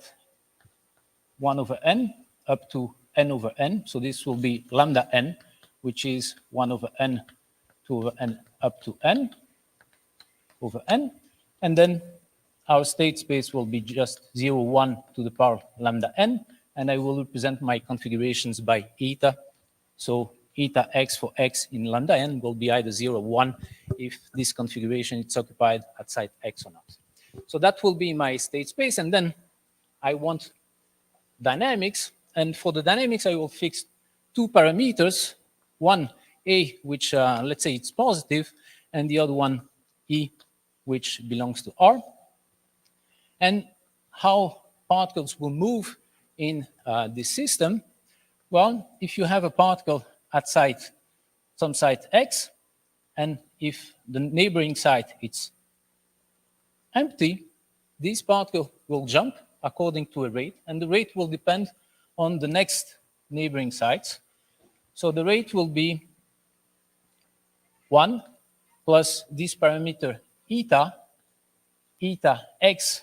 1 over n up to n over n. So this will be lambda n, which is 1 over n, 2 over n up to n over n. And then our state space will be just 0, 1 to the power lambda n. And I will represent my configurations by eta. So eta x for x in lambda n will be either 0 or 1 if this configuration is occupied at site x or not. So that will be my state space. And then I want dynamics. And for the dynamics, I will fix two parameters. One, A, which let's say it's positive, and the other one, E, which belongs to R. And how particles will move in this system? Well, if you have a particle at some site X, and if the neighboring site is empty, this particle will jump according to a rate, and the rate will depend on the next neighboring sites. So the rate will be 1 plus this parameter eta x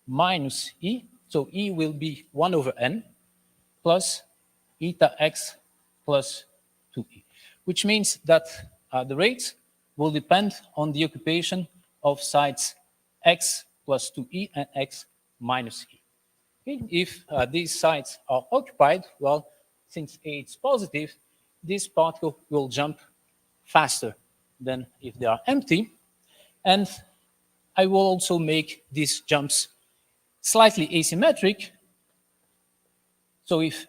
minus E. So E will be 1 over n plus eta x plus 2E, which means that the rates will depend on the occupation of sites x plus 2E and x minus E. Okay? If these sites are occupied, well, since A is positive, this particle will jump faster than if they are empty. And I will also make these jumps slightly asymmetric. So if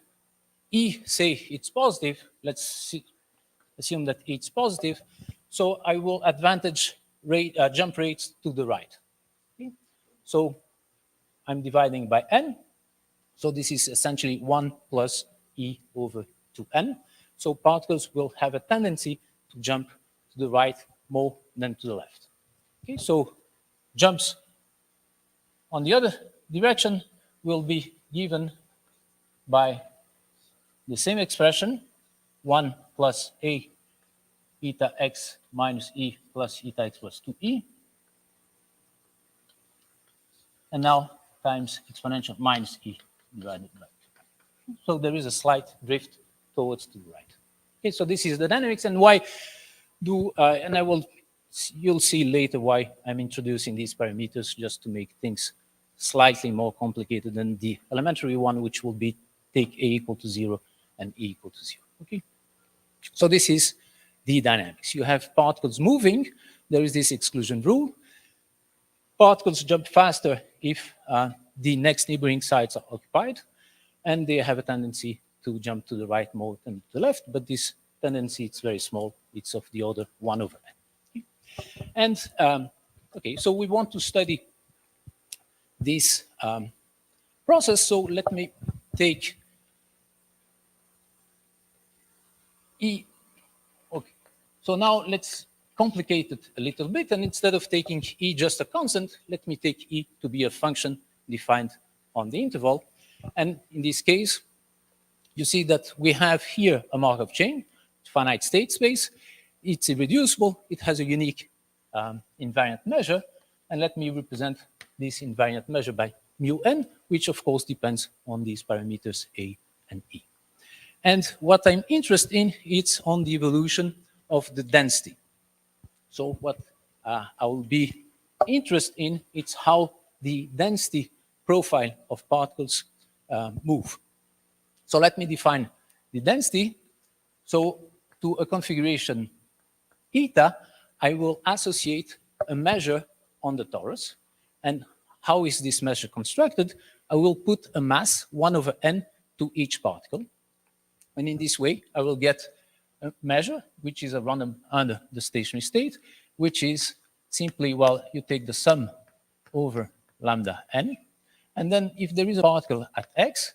E, say it's positive, assume that it's positive, so I will advantage jump rates to the right. Okay? So I'm dividing by n. So this is essentially 1 plus E over 2n. So particles will have a tendency to jump to the right more than to the left. Okay, so jumps on the other direction will be given by the same expression, 1 plus A eta x minus E plus eta x plus 2E. And now times exponential minus E divided by 2. So there is a slight drift towards to the right. Okay, so this is the dynamics, and why do, and you'll see later why I'm introducing these parameters just to make things slightly more complicated than the elementary one, which will be take A equal to 0 and E equal to 0. Okay. So this is the dynamics. You have particles moving. There is this exclusion rule. Particles jump faster if the next neighboring sites are occupied, and they have a tendency to jump to the right more than to the left, but this tendency, it's very small. It's of the order 1 over n. Okay. And, okay, so we want to study this process, so let me take E. Okay, so now let's complicate it a little bit, and instead of taking E just a constant, let me take E to be a function defined on the interval. And in this case, you see that we have here a Markov chain, finite state space. It's irreducible. It has a unique invariant measure. And let me represent this invariant measure by mu n, which of course depends on these parameters A and E. And what I'm interested in, it's on the evolution of the density. So what I will be interested in, it's how the density profile of particles move. So let me define the density. So to a configuration eta, I will associate a measure on the torus. And how is this measure constructed? I will put a mass 1 over n to each particle. And in this way, I will get a measure, which is a random under the stationary state, which is simply, well, you take the sum over lambda n. And then if there is a particle at x,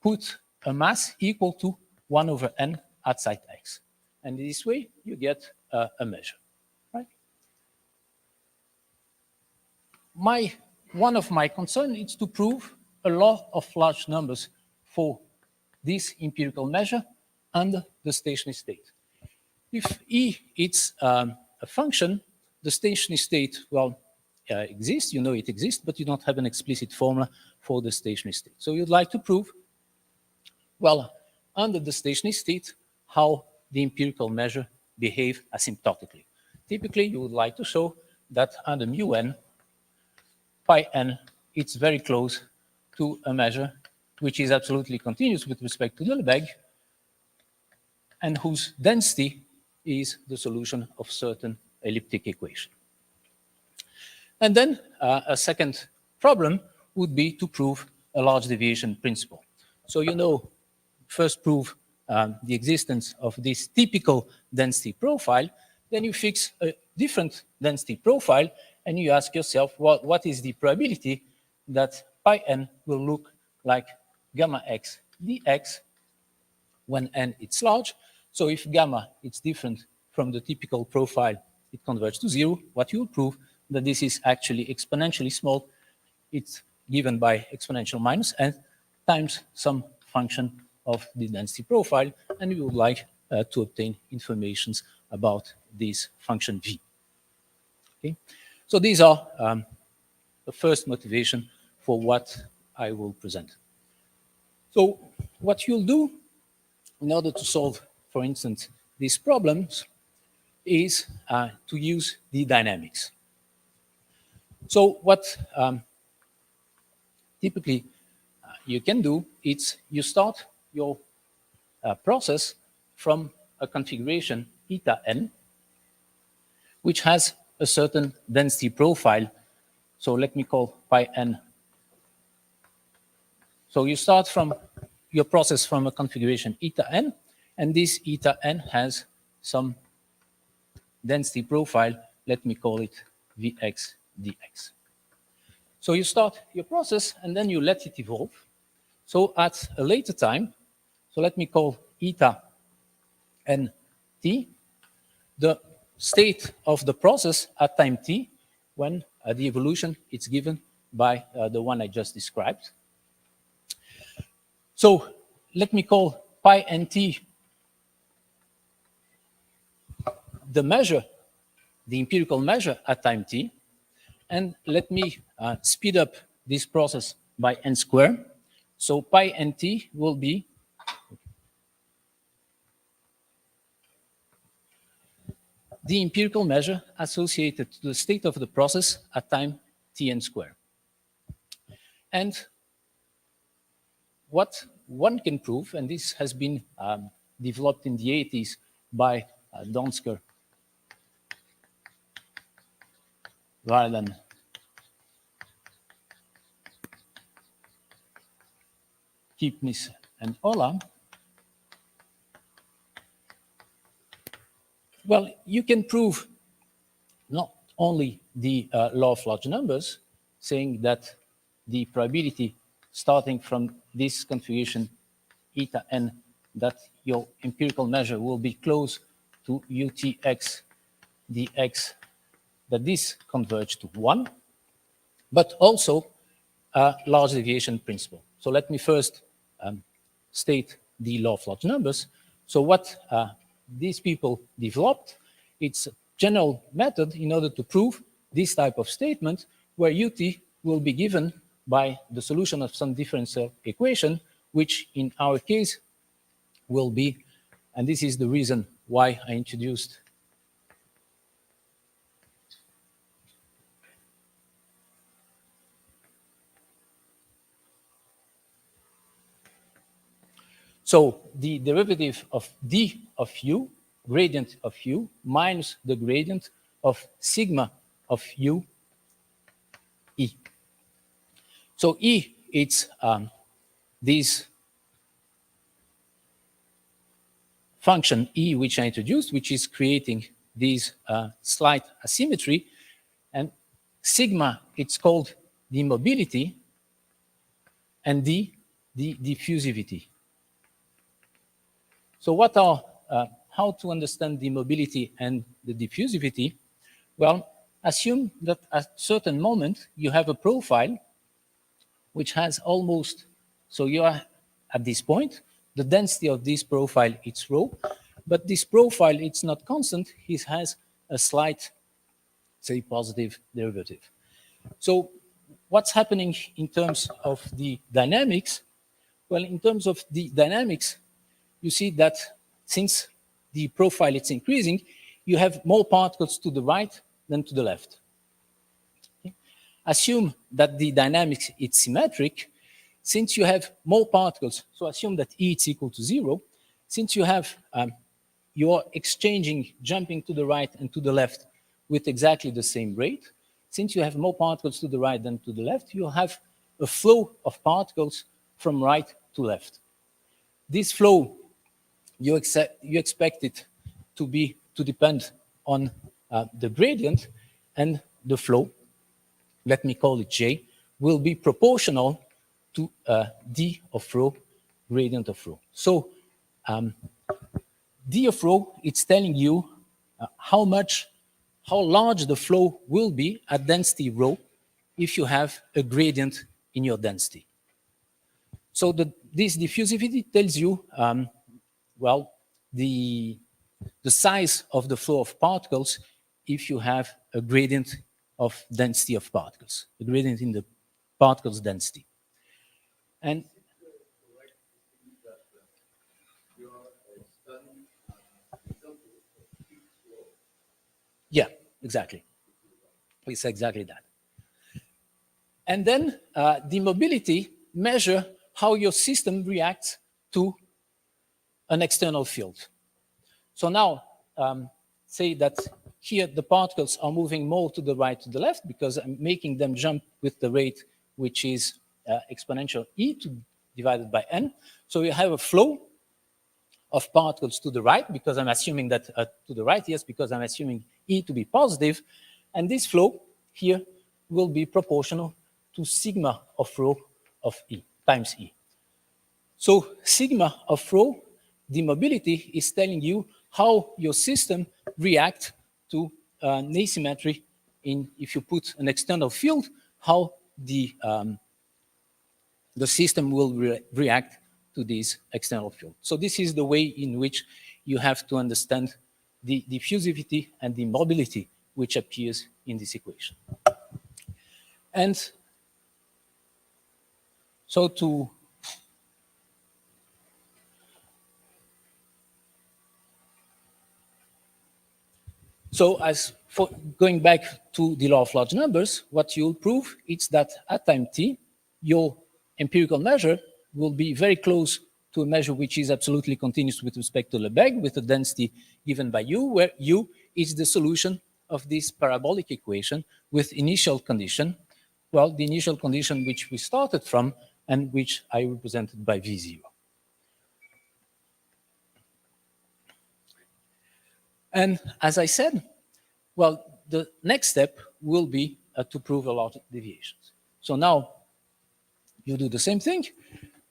put a mass equal to 1 over n at site x. And in this way, you get a measure, right? One of my concerns is to prove a law of large numbers for this empirical measure under the stationary state. If E it's a function, the stationary state, well, exists, you know it exists, but you don't have an explicit formula for the stationary state. So you'd like to prove, well, under the stationary state, how the empirical measure behave asymptotically. Typically, you would like to show that under mu n, pi n, it's very close to a measure which is absolutely continuous with respect to Lebesgue, and whose density is the solution of certain elliptic equation. And then a second problem would be to prove a large deviation principle. So you know, first prove the existence of this typical density profile, then you fix a different density profile, and you ask yourself, well, what is the probability that pi n will look like gamma x dx when n is large? So if gamma is different from the typical profile, it converges to 0. What you will prove that this is actually exponentially small. It's given by exponential minus n times some function of the density profile, and we would like to obtain informations about this function v. Okay, so these are the first motivation for what I will present. So what you'll do in order to solve, for instance, these problems is to use the dynamics. So what typically you can do is you start your process from a configuration eta n, which has a certain density profile. So let me call pi n. So you start from your process from a configuration eta n, and this eta n has some density profile. Let me call it Vx dx. So you start your process, and then you let it evolve. So at a later time, so let me call eta n t, the state of the process at time t, when the evolution is given by the one I just described. So let me call pi nt the measure, the empirical measure at time t, and let me speed up this process by n squared. So pi nt will be the empirical measure associated to the state of the process at time Tn square. And what one can prove, and this has been developed in the 80s by Donsker, Varlan, Kipnis, and Ola. Well, you can prove not only the law of large numbers, saying that the probability starting from this configuration eta n, that your empirical measure will be close to utx dx, that this converge to 1, but also a large deviation principle. So let me first state the law of large numbers. So what these people developed, it's a general method in order to prove this type of statement where ut will be given by the solution of some differential equation, which in our case will be, and this is the reason why I introduced so the derivative of d of u, gradient of u, minus the gradient of sigma of u e. So e, it's this function e which I introduced, which is creating this slight asymmetry, and sigma, it's called the mobility, and d, the diffusivity. So what are, how to understand the mobility and the diffusivity? Well, assume that at a certain moment you have a profile which has almost, so you are at this point, the density of this profile, it's rho, but this profile, it's not constant, it has a slight, say, positive derivative. So what's happening in terms of the dynamics? Well, in terms of the dynamics, you see that since the profile is increasing, you have more particles to the right than to the left. Okay? Assume that the dynamics is symmetric. Since you have more particles, so assume that E is equal to 0, since you have, you're exchanging, jumping to the right and to the left with exactly the same rate, since you have more particles to the right than to the left, you have a flow of particles from right to left. This flow, you expect it to depend on the gradient, and the flow, let me call it J, will be proportional to d of rho, gradient of rho. So d of rho, it's telling you how large the flow will be at density rho if you have a gradient in your density. So this diffusivity tells you, well, the size of the flow of particles if you have a gradient of density of particles, a gradient in the particles density. And yeah, exactly. It's exactly that. And then the mobility measure how your system reacts to an external field. So now, say that here the particles are moving more to the right, to the left, because I'm making them jump with the rate which is exponential e divided by n. So you have a flow of particles to the right, because I'm assuming that to the right, yes, because I'm assuming e to be positive. And this flow here will be proportional to sigma of rho of e times e. So sigma of rho, the mobility, is telling you how your system reacts to an asymmetry in, if you put an external field, how the system will react to this external field. So this is the way in which you have to understand the diffusivity and the mobility which appears in this equation. And so So as for going back to the law of large numbers, what you'll prove is that at time t, your empirical measure will be very close to a measure which is absolutely continuous with respect to Lebesgue with a density given by u, where u is the solution of this parabolic equation with initial condition. Well, the initial condition which we started from and which I represented by V0. And as I said, well, the next step will be to prove a lot of deviations. So now you do the same thing,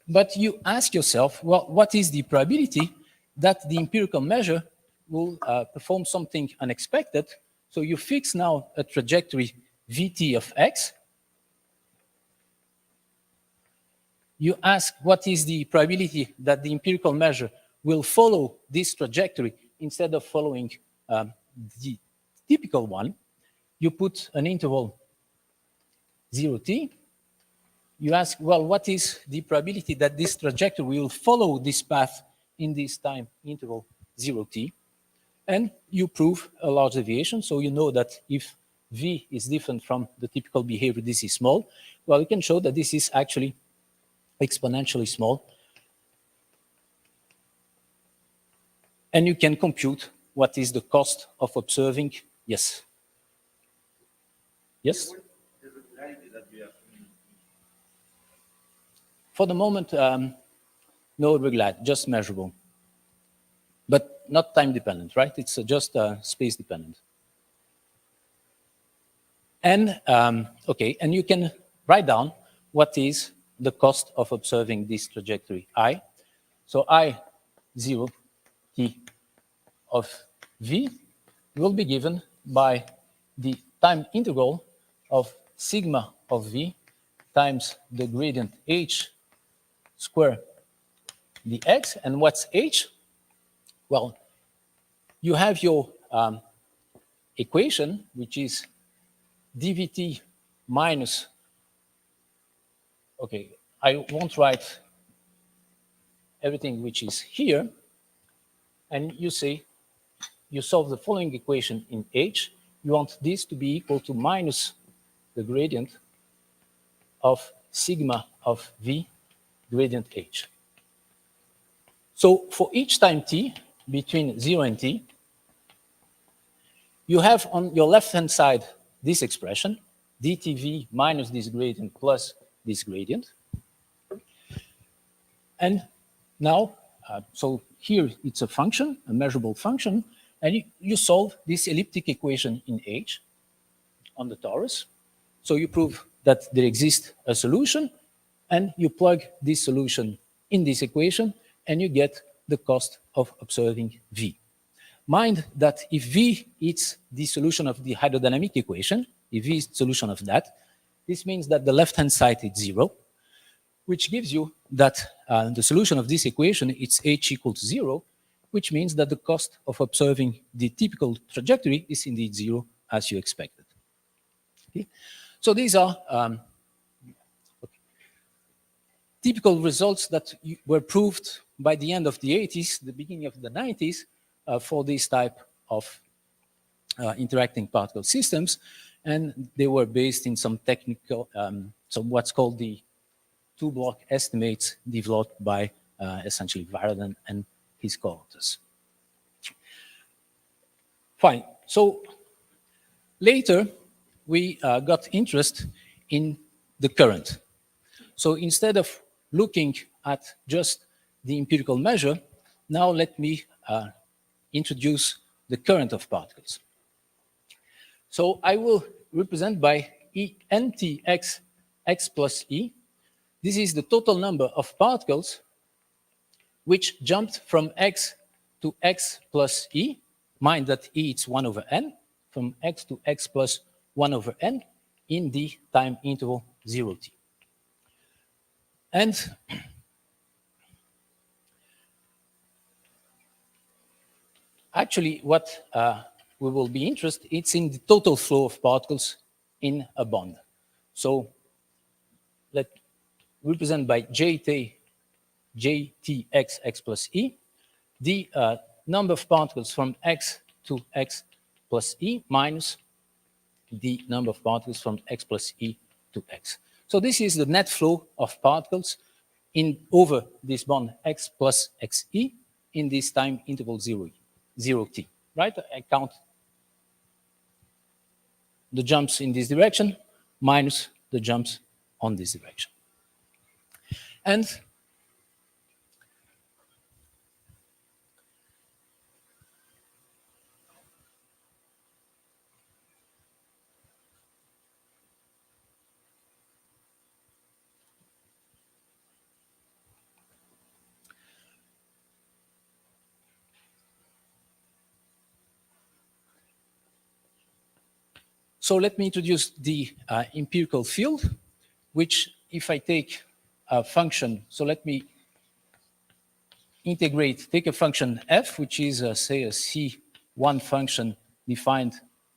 but you ask yourself, well, what is the probability that the empirical measure will perform something unexpected? So you fix now a trajectory Vt of x. You ask what is the probability that the empirical measure will follow this trajectory instead of following the typical one. You put an interval 0t. You ask, well, what is the probability that this trajectory will follow this path in this time interval 0t? And you prove a large deviation. So you know that if v is different from the typical behavior, this is small. Well, you can show that this is actually exponentially small. And you can compute what is the cost of observing. Yes. Yes? For the moment, no irregularity, just measurable. But not time dependent, right? It's just space dependent. And, okay, and you can write down what is the cost of observing this trajectory I. So I 0 t of v will be given by the time integral of sigma of v times the gradient h square dx. And what's h? Well, you have your equation, which is dvt minus, okay, I won't write everything which is here. And you say, you solve the following equation in h. You want this to be equal to minus the gradient of sigma of v gradient h. So for each time t between 0 and t, you have on your left-hand side this expression, dtv minus this gradient plus this gradient. And now, so here it's a function, a measurable function, and you solve this elliptic equation in h on the torus. So you prove that there exists a solution, and you plug this solution in this equation, and you get the cost of observing v. Mind that if v is the solution of the hydrodynamic equation, if v is the solution of that, this means that the left-hand side is 0, which gives you that the solution of this equation, it's h equal to 0, which means that the cost of observing the typical trajectory is indeed 0, as you expected. Okay? So these are typical results that were proved by the end of the 80s, the beginning of the 90s, for this type of interacting particle systems. And they were based in some technical, some what's called the two-block estimates developed by essentially Varden and his co-authors. Fine. So later, we got interest in the current. So instead of looking at just the empirical measure, now let me introduce the current of particles. So I will represent by E ntx x plus E. This is the total number of particles which jumped from x to x plus E. Mind that E is 1 over n, from x to x plus 1 over n in the time interval 0t. And actually what we will be interested, it's in the total flow of particles in a bond. So let's represent by jtx x plus E, the number of particles from x to x plus e minus the number of particles from x plus e to x. So this is the net flow of particles over this bond x plus xe in this time interval 0 t, right? I count the jumps in this direction minus the jumps on this direction. And so let me introduce the empirical field, which if I take a function, so let me take a function f, which is, say, a C1 function defined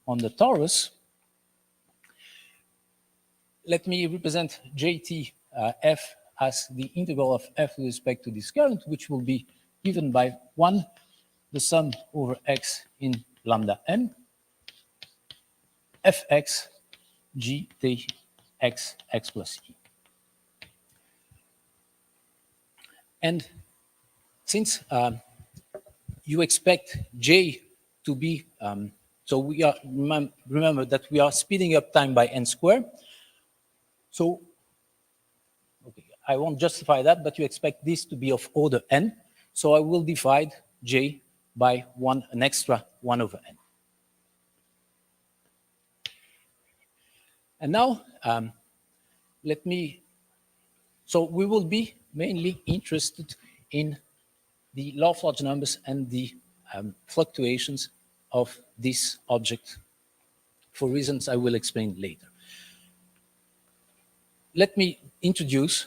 on the torus. Let me represent jt f as the integral of f with respect to this current, which will be given by 1, the sum over x in lambda n, fx gt x plus e. And since you expect j to be, so we are, remember that we are speeding up time by n squared. So, okay, I won't justify that, but you expect this to be of order n. So I will divide j by an extra 1 over n. And now, so we will be mainly interested in the law of large numbers and the fluctuations of this object for reasons I will explain later. Let me introduce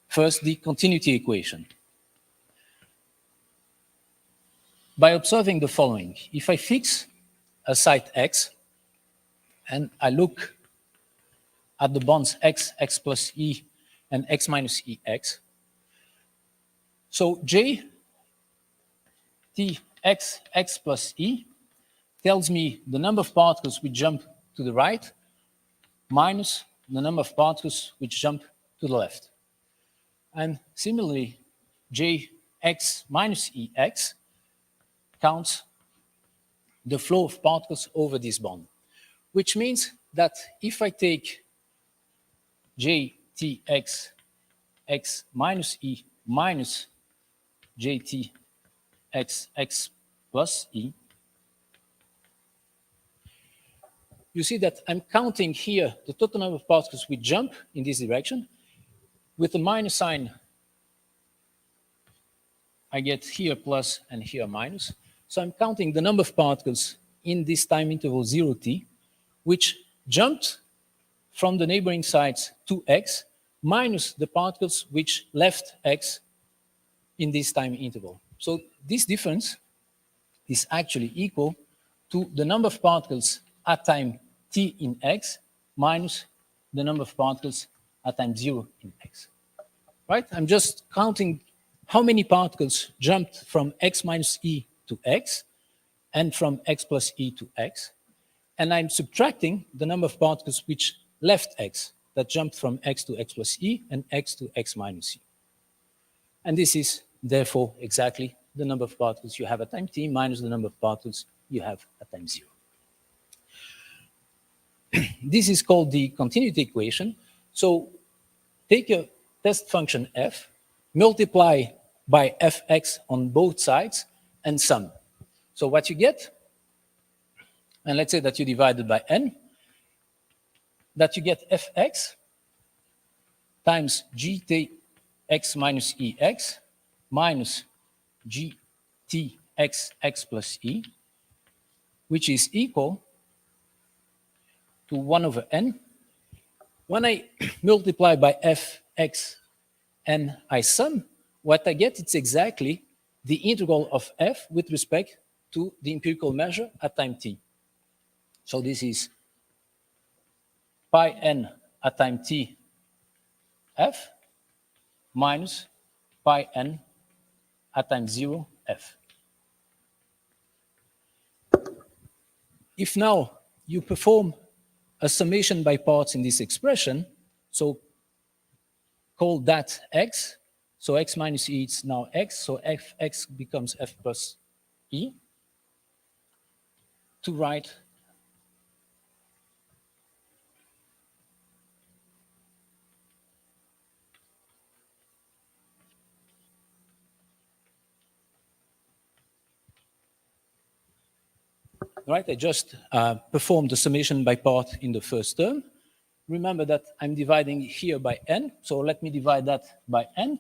first the continuity equation. By observing the following, if I fix a site x and I look at the bonds x, x plus e, and x minus ex, so j t x, x plus e tells me the number of particles which jump to the right minus the number of particles which jump to the left. And similarly, jx minus ex counts the flow of particles over this bond, which means that if I take jtx x minus e minus jt x plus e, you see that I'm counting here the total number of particles which jump in this direction. With the minus sign, I get here plus and here minus. So I'm counting the number of particles in this time interval 0 t, which jumped from the neighboring sides to x, minus the particles which left x in this time interval. So this difference is actually equal to the number of particles at time t in x minus the number of particles at time 0 in x. Right? I'm just counting how many particles jumped from x minus e to x and from x plus e to x. And I'm subtracting the number of particles which left x, that jumped from x to x plus e and x to x minus e. And this is therefore exactly the number of particles you have at time t minus the number of particles you have at time 0. This is called the continuity equation. So take a test function f, multiply by fx on both sides, and sum. So what you get, and let's say that you divide it by n, that you get fx times gtx minus ex minus gtx x plus e, which is equal to 1 over n. When I multiply by fx and I sum, what I get, it's exactly the integral of f with respect to the empirical measure at time t. So this is pi n at time t f minus pi n at time 0 f. if now you perform a summation by parts in this expression, so call that x, so x minus e is now x, so fx becomes f plus e, to write right? I just performed the summation by part in the first term. Remember that I'm dividing here by n, so let me divide that by n,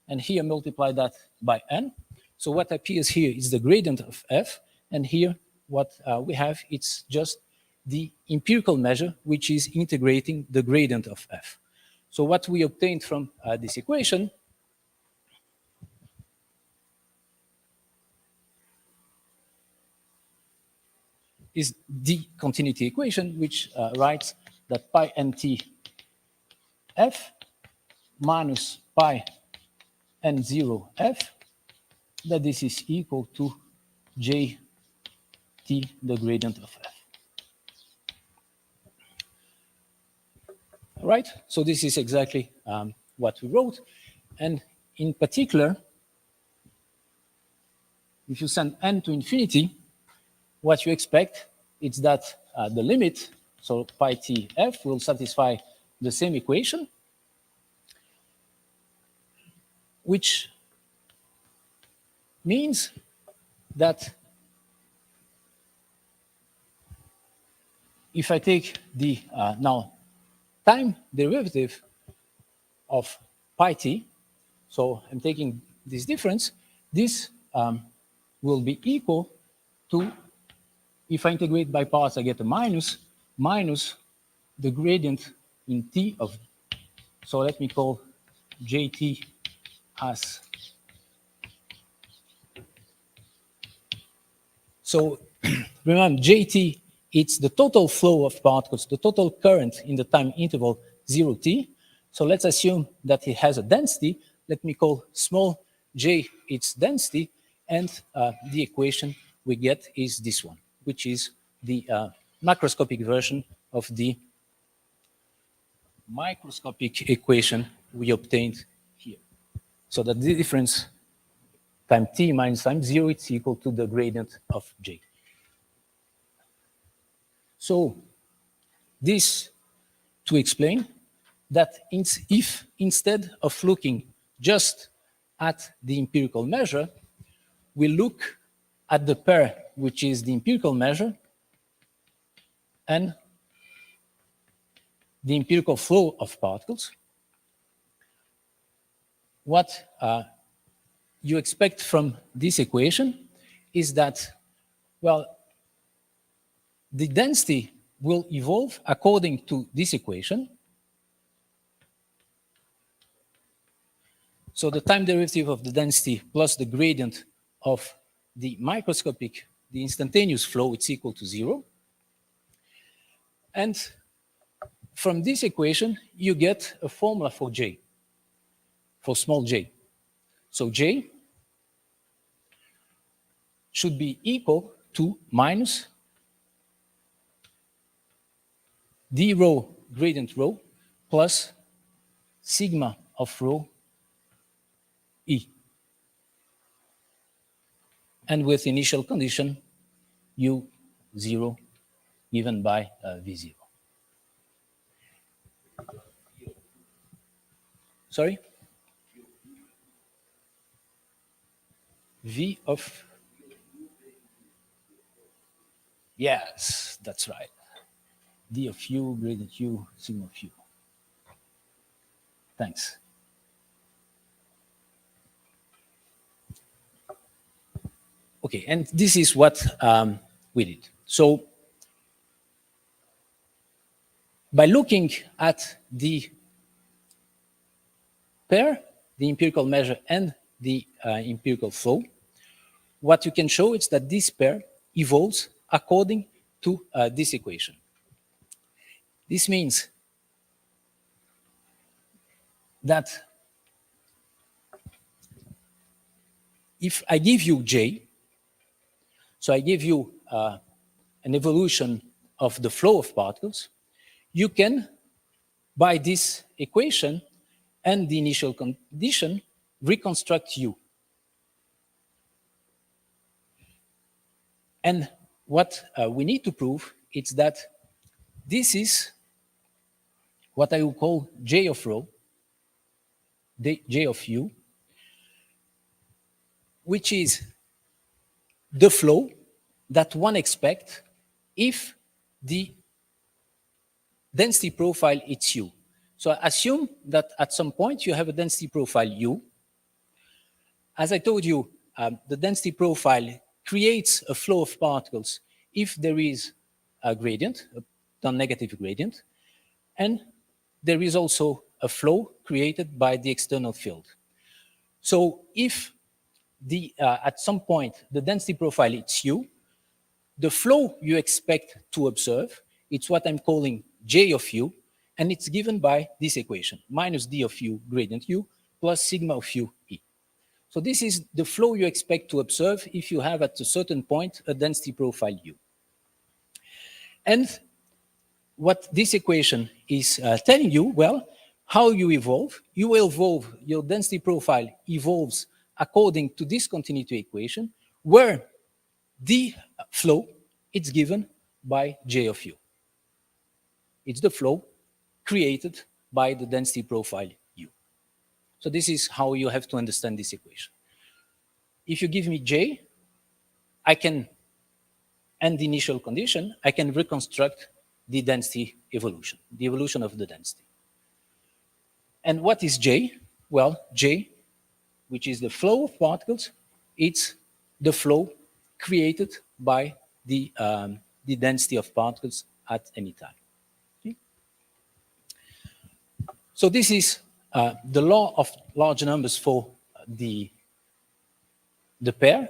and here multiply that by n. So what appears here is the gradient of f, and here what we have, it's just the empirical measure, which is integrating the gradient of f. So what we obtained from this equation is the continuity equation, which writes that pi nt f minus pi n0 f, that this is equal to jt, the gradient of f. All right, so this is exactly what we wrote. And in particular, if you send n to infinity, what you expect is that the limit, so pi t f, will satisfy the same equation, which means that if I take the now time derivative of pi t, so I'm taking this difference, this will be equal to, if I integrate by parts, I get a minus the gradient in t of, so let me call jt as, so remember jt, it's the total flow of particles, the total current in the time interval 0t. So let's assume that it has a density. Let me call small j its density, and the equation we get is this one, which is the macroscopic version of the microscopic equation we obtained here. So that the difference time t minus time 0, it's equal to the gradient of j. So this to explain that if instead of looking just at the empirical measure, we look at the pair, which is the empirical measure, and the empirical flow of particles, what you expect from this equation is that, well, the density will evolve according to this equation. So the time derivative of the density plus the gradient of the microscopic, the instantaneous flow, it's equal to 0. And from this equation, you get a formula for j, for small j. So j should be equal to minus d rho gradient rho plus sigma of rho e. And with initial condition u0 given by v0. Sorry? V of, yes, that's right. D of u, gradient u, sigma of u. Thanks. Okay, and this is what we did. So by looking at the pair, the empirical measure and the empirical flow, what you can show is that this pair evolves according to this equation. This means that if I give you j, so I give you an evolution of the flow of particles, you can, by this equation and the initial condition, reconstruct U. And what we need to prove is that this is what I will call J of rho, J of U, which is the flow that one expects if the density profile is U. So assume that at some point you have a density profile U. As I told you, the density profile creates a flow of particles if there is a gradient, a non-negative gradient, and there is also a flow created by the external field. So if at some point the density profile is U, the flow you expect to observe, it's what I'm calling J of U, and it's given by this equation, minus D of U gradient U plus sigma of U E. So this is the flow you expect to observe if you have at a certain point a density profile U. And what this equation is telling you, well, how you evolve. You will evolve, your density profile evolves according to this continuity equation, where the flow is given by J of U. It's the flow created by the density profile U. So this is how you have to understand this equation. If you give me J, I can, and the initial condition, I can reconstruct the density evolution, the evolution of the density. And what is J? Well, J, which is the flow of particles, it's the flow created by the density of particles at any time. Okay? So this is the law of large numbers for the pair.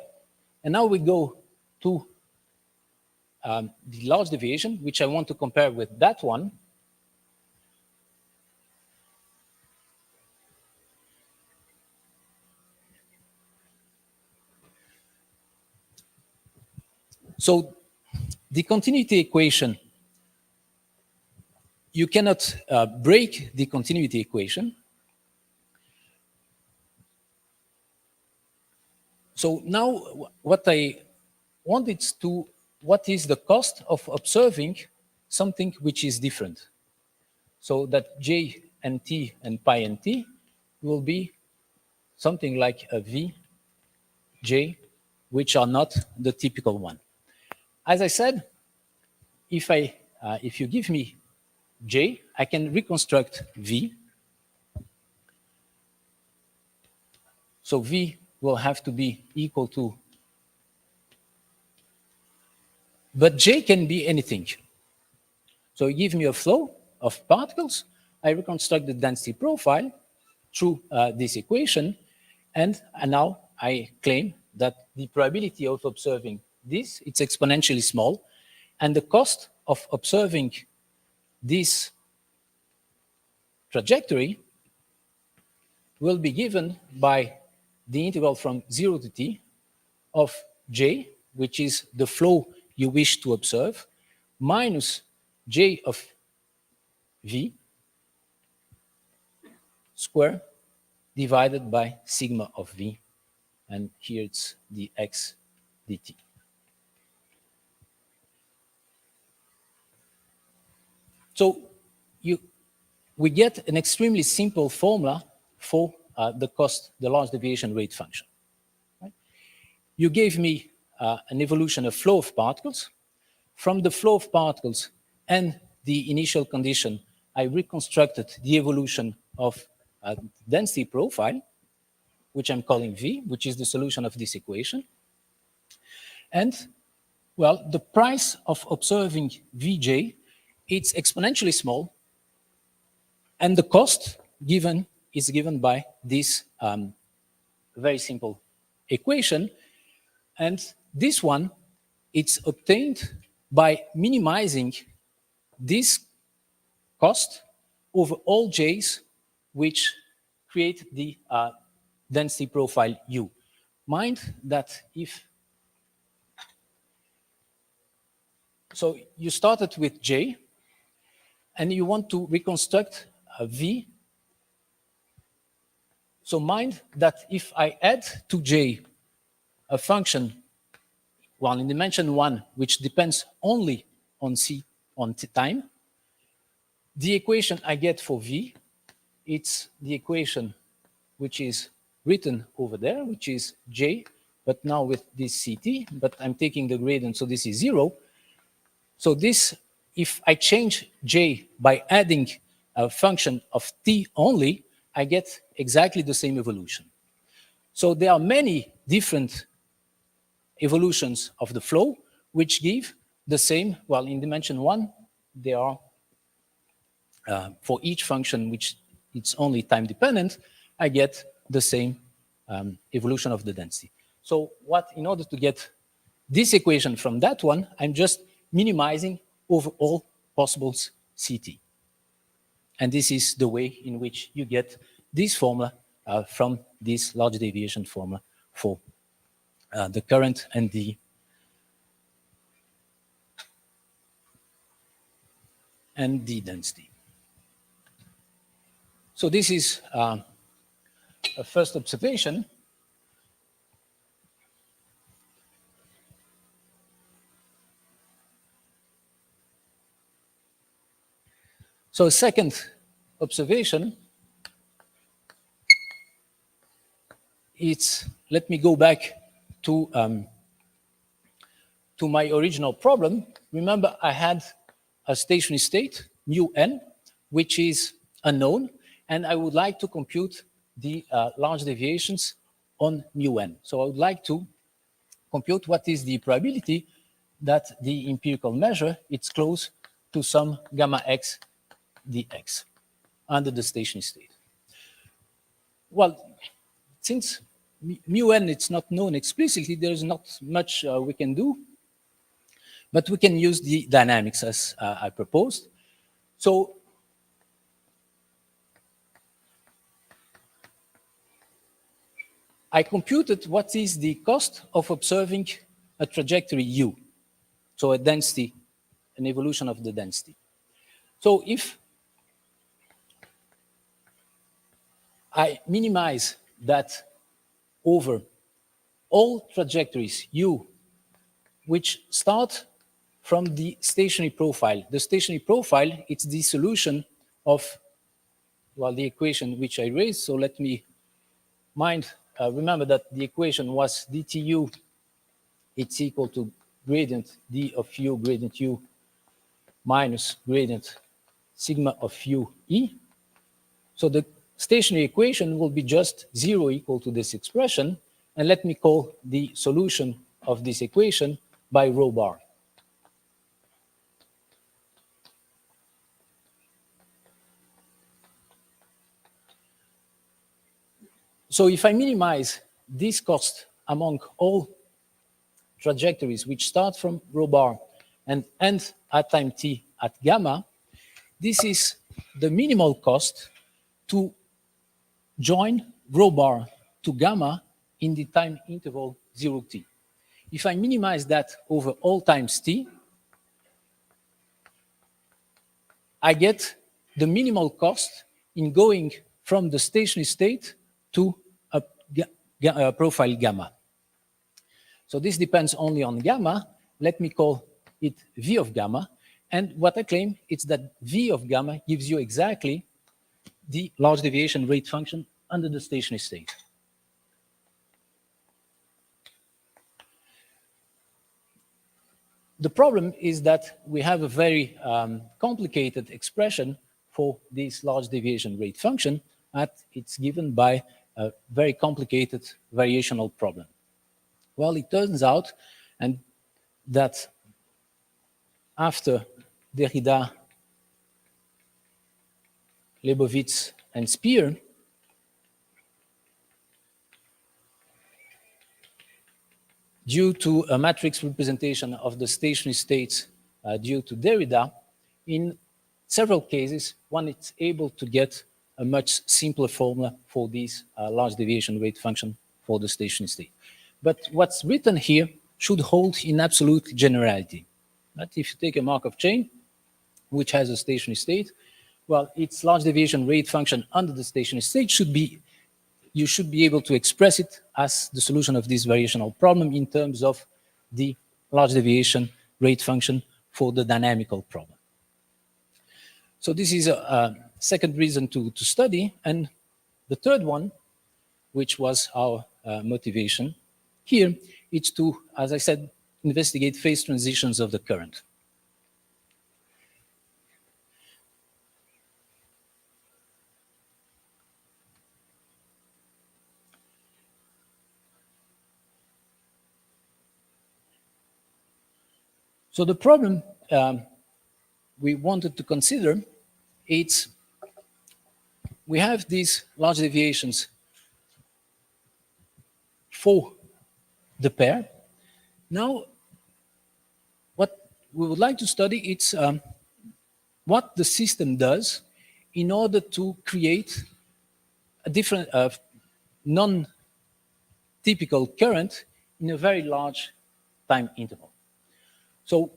And now we go to the large deviation, which I want to compare with that one. So the continuity equation, you cannot break the continuity equation. So now what I want is to, what is the cost of observing something which is different? So that J and T and pi and T will be something like a V, J, which are not the typical one. As I said, if you give me J, I can reconstruct V. So V will have to be equal to, but J can be anything. So you give me a flow of particles, I reconstruct the density profile through this equation, and now I claim that the probability of observing this, it's exponentially small, and the cost of observing this trajectory will be given by the integral from 0 to t of J, which is the flow you wish to observe, minus J of V square divided by sigma of V, and here it's the x dt. So we get an extremely simple formula for the large deviation rate function. Right? You gave me an evolution of flow of particles. From the flow of particles and the initial condition, I reconstructed the evolution of density profile, which I'm calling V, which is the solution of this equation. And, well, the price of observing Vj, it's exponentially small, and the cost given is given by this very simple equation. And this one, it's obtained by minimizing this cost over all j's which create the density profile U. Mind that if So you started with J, and you want to reconstruct a V. So mind that if I add to J a function, well, in dimension 1, which depends only on time, the equation I get for V, it's the equation which is written over there, which is J, but now with this CT, but I'm taking the gradient, so this is 0. So this, if I change J by adding a function of T only, I get exactly the same evolution. So there are many different evolutions of the flow, which give the same, well, in dimension 1, they are, for each function which it's only time dependent, I get the same evolution of the density. So what, in order to get this equation from that one, I'm just minimizing over all possibles CT. And this is the way in which you get this formula from this large deviation formula for the current and the density. So this is a first observation. So second observation, it's, let me go back to my original problem. Remember, I had a stationary state, mu n, which is unknown, and I would like to compute the large deviations on mu n. So I would like to compute what is the probability that the empirical measure is close to some gamma x dx under the stationary state. Well, since mu n it's not known explicitly, there's not much we can do, but we can use the dynamics as I proposed. So I computed what is the cost of observing a trajectory u, so a density, an evolution of the density. So if I minimize that over all trajectories u, which start from the stationary profile. The stationary profile, it's the solution of, well, the equation which I raised. So let me remember that the equation was dtu, it's equal to gradient d of u, gradient u, minus gradient sigma of u e. So the stationary equation will be just 0 equal to this expression. And let me call the solution of this equation by rho bar. So if I minimize this cost among all trajectories which start from rho bar and end at time t at gamma, this is the minimal cost to join rho bar to gamma in the time interval 0t. If I minimize that over all times t, I get the minimal cost in going from the stationary state to a profile gamma. So this depends only on gamma. Let me call it V of gamma. And what I claim is that V of gamma gives you exactly the large deviation rate function under the stationary state. The problem is that we have a very complicated expression for this large deviation rate function, and it's given by a very complicated variational problem. Well, it turns out and that after Derrida, Leibowitz, and Speer, due to a matrix representation of the stationary states due to Derrida, in several cases, one is able to get a much simpler formula for this large deviation rate function for the stationary state. But what's written here should hold in absolute generality. That if you take a Markov chain, which has a stationary state, well, its large deviation rate function under the stationary state should be, you should be able to express it as the solution of this variational problem in terms of the large deviation rate function for the dynamical problem. So this is a second reason to study. And the third one, which was our motivation here, it's to, as I said, investigate phase transitions of the current. So the problem we wanted to consider, it's we have these large deviations for the pair. Now, what we would like to study is what the system does in order to create a different non-typical current in a very large time interval. So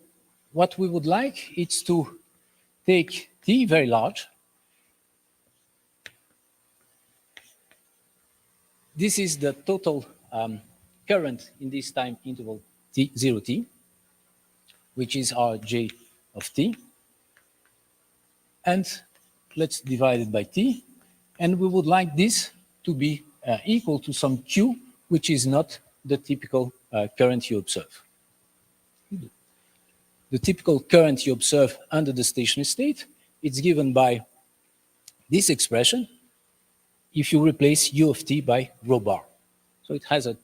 what we would like is to take T very large. This is the total current in this time interval T, 0T, which is our J of T. And let's divide it by T. And we would like this to be equal to some Q, which is not the typical current you observe. The typical current you observe under the stationary state, it's given by this expression if you replace U of T by rho bar. So it has a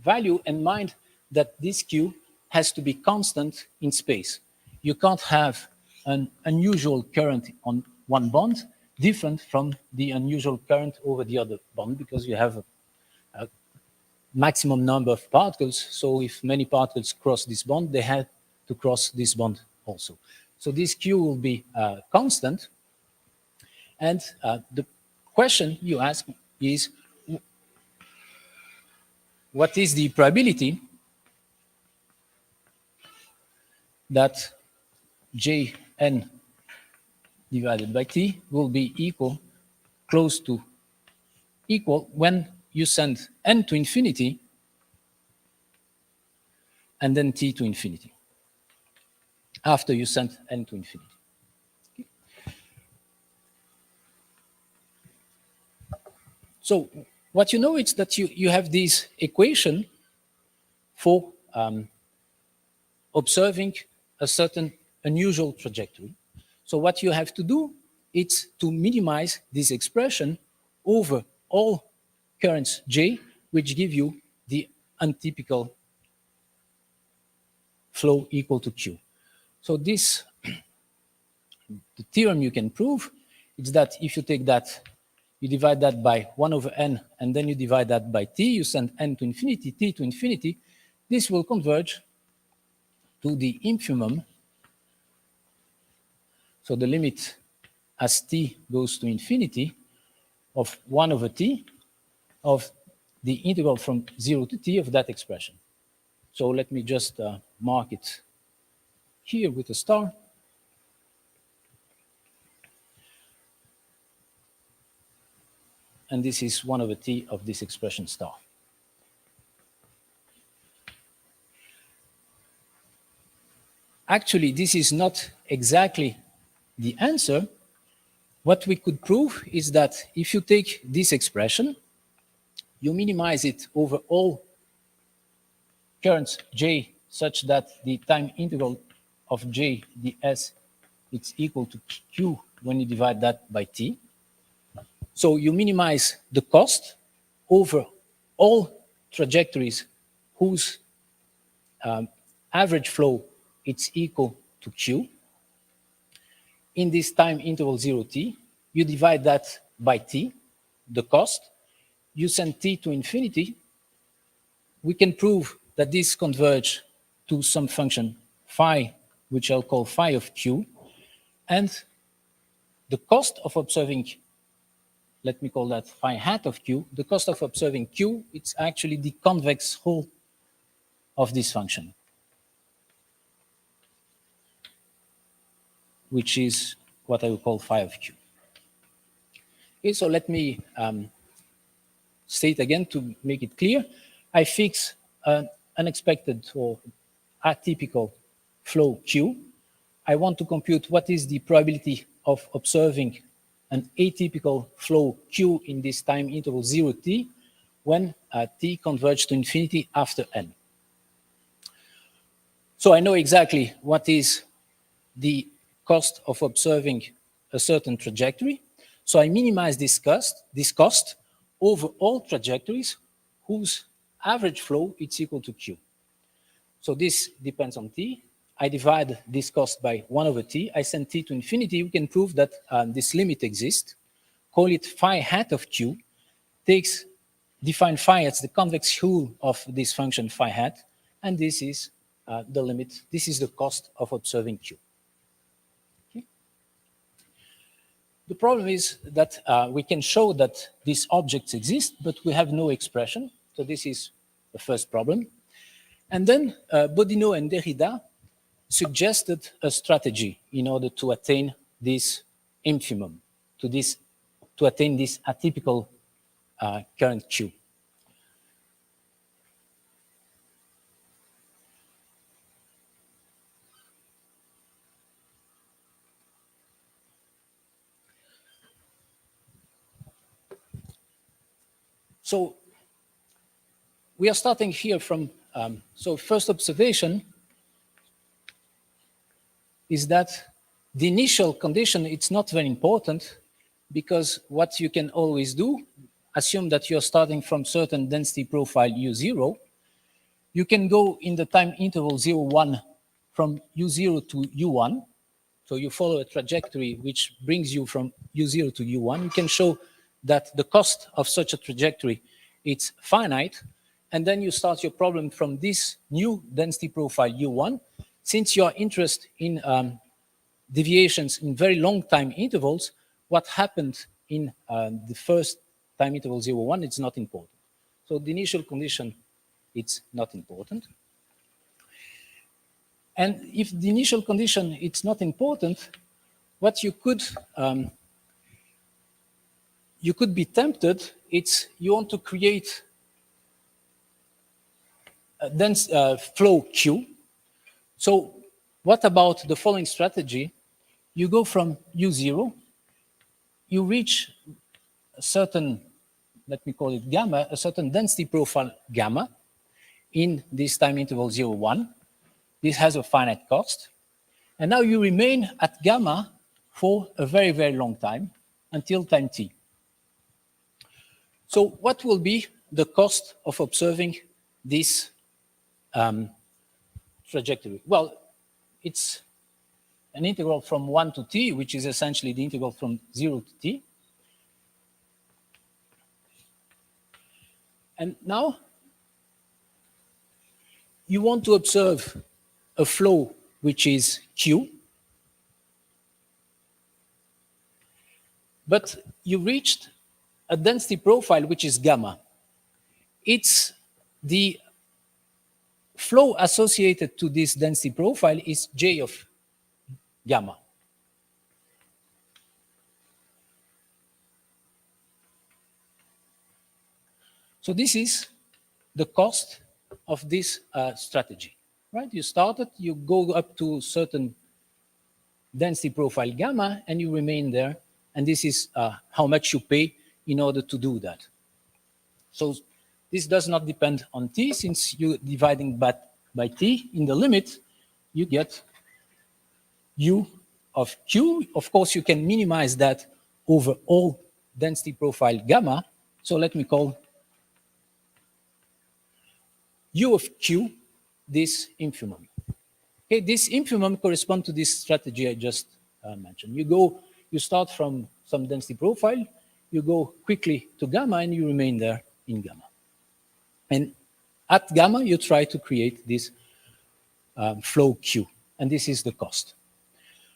value, and mind that this Q has to be constant in space. You can't have an unusual current on one bond different from the unusual current over the other bond, because you have a maximum number of particles. So if many particles cross this bond, they have to cross this bond also. So this Q will be constant. And the question you ask is, what is the probability that Jn divided by T will be equal, close to equal, when you send n to infinity and then T to infinity, after you send n to infinity. Okay. So what you know is that you have this equation for observing a certain unusual trajectory. So what you have to do is to minimize this expression over all currents J, which give you the untypical flow equal to Q. So this, the theorem you can prove is that if you take that, you divide that by 1 over n, and then you divide that by t, you send n to infinity, t to infinity, this will converge to the infimum. So the limit as t goes to infinity of 1 over t of the integral from 0 to t of that expression. So let me just mark it here with a star. And this is 1 over t of this expression star. Actually, this is not exactly the answer. What we could prove is that if you take this expression, you minimize it over all currents J such that the time integral of J ds is equal to Q when you divide that by T. So you minimize the cost over all trajectories whose average flow is equal to Q. In this time interval 0t, you divide that by T, the cost. You send T to infinity. We can prove that this converges to some function phi, which I'll call phi of Q. And the cost of observing, let me call that phi hat of Q, the cost of observing Q, it's actually the convex hull of this function. which is what I will call phi of q. Okay, so let me state again to make it clear. I fix an unexpected or atypical flow q. I want to compute what is the probability of observing an atypical flow q in this time interval 0t when t converges to infinity after n. So I know exactly what is the cost of observing a certain trajectory. So I minimize this cost over all trajectories whose average flow is equal to q. So this depends on t. I divide this cost by 1 over t. I send t to infinity. We can prove that this limit exists. Call it phi hat of q. Define phi as the convex hull of this function phi hat. And this is the limit. This is the cost of observing q. Okay. The problem is that we can show that these objects exist, but we have no expression. So this is the first problem. And then Bodino and Derrida suggested a strategy in order to attain this infimum, to attain this atypical current q. So we are starting here from, so first observation is that the initial condition, it's not very important because what you can always do, assume that you're starting from certain density profile u0, you can go in the time interval 0, 1 from u0 to u1. So you follow a trajectory which brings you from u0 to u1. You can show that the cost of such a trajectory, it's finite. And then you start your problem from this new density profile u1. Since you are interested in deviations in very long time intervals, what happened in the first time interval 0, 1, it's not important. So the initial condition, it's not important. And if the initial condition, it's not important, what you could be tempted, it's you want to create a dense flow Q. So what about the following strategy? You go from U0, you reach a certain, let me call it gamma, a certain density profile gamma in this time interval 0, 1. This has a finite cost. And now you remain at gamma for a very, very long time until time t. So what will be the cost of observing this trajectory? Well, it's an integral from 1 to t, which is essentially the integral from 0 to t. And now you want to observe a flow which is Q, but you reached a density profile which is gamma. It's the flow associated to this density profile is J of gamma. So this is the cost of this strategy. Right? You started, you go up to certain density profile gamma, and you remain there. And this is how much you pay in order to do that. So this does not depend on t, since you're dividing by t. In the limit, you get u of q. Of course, you can minimize that over all density profile gamma. So let me call u of q this infimum. Okay, this infimum corresponds to this strategy I just mentioned. You start from some density profile, you go quickly to gamma, and you remain there in gamma. And at gamma, you try to create this flow Q, and this is the cost.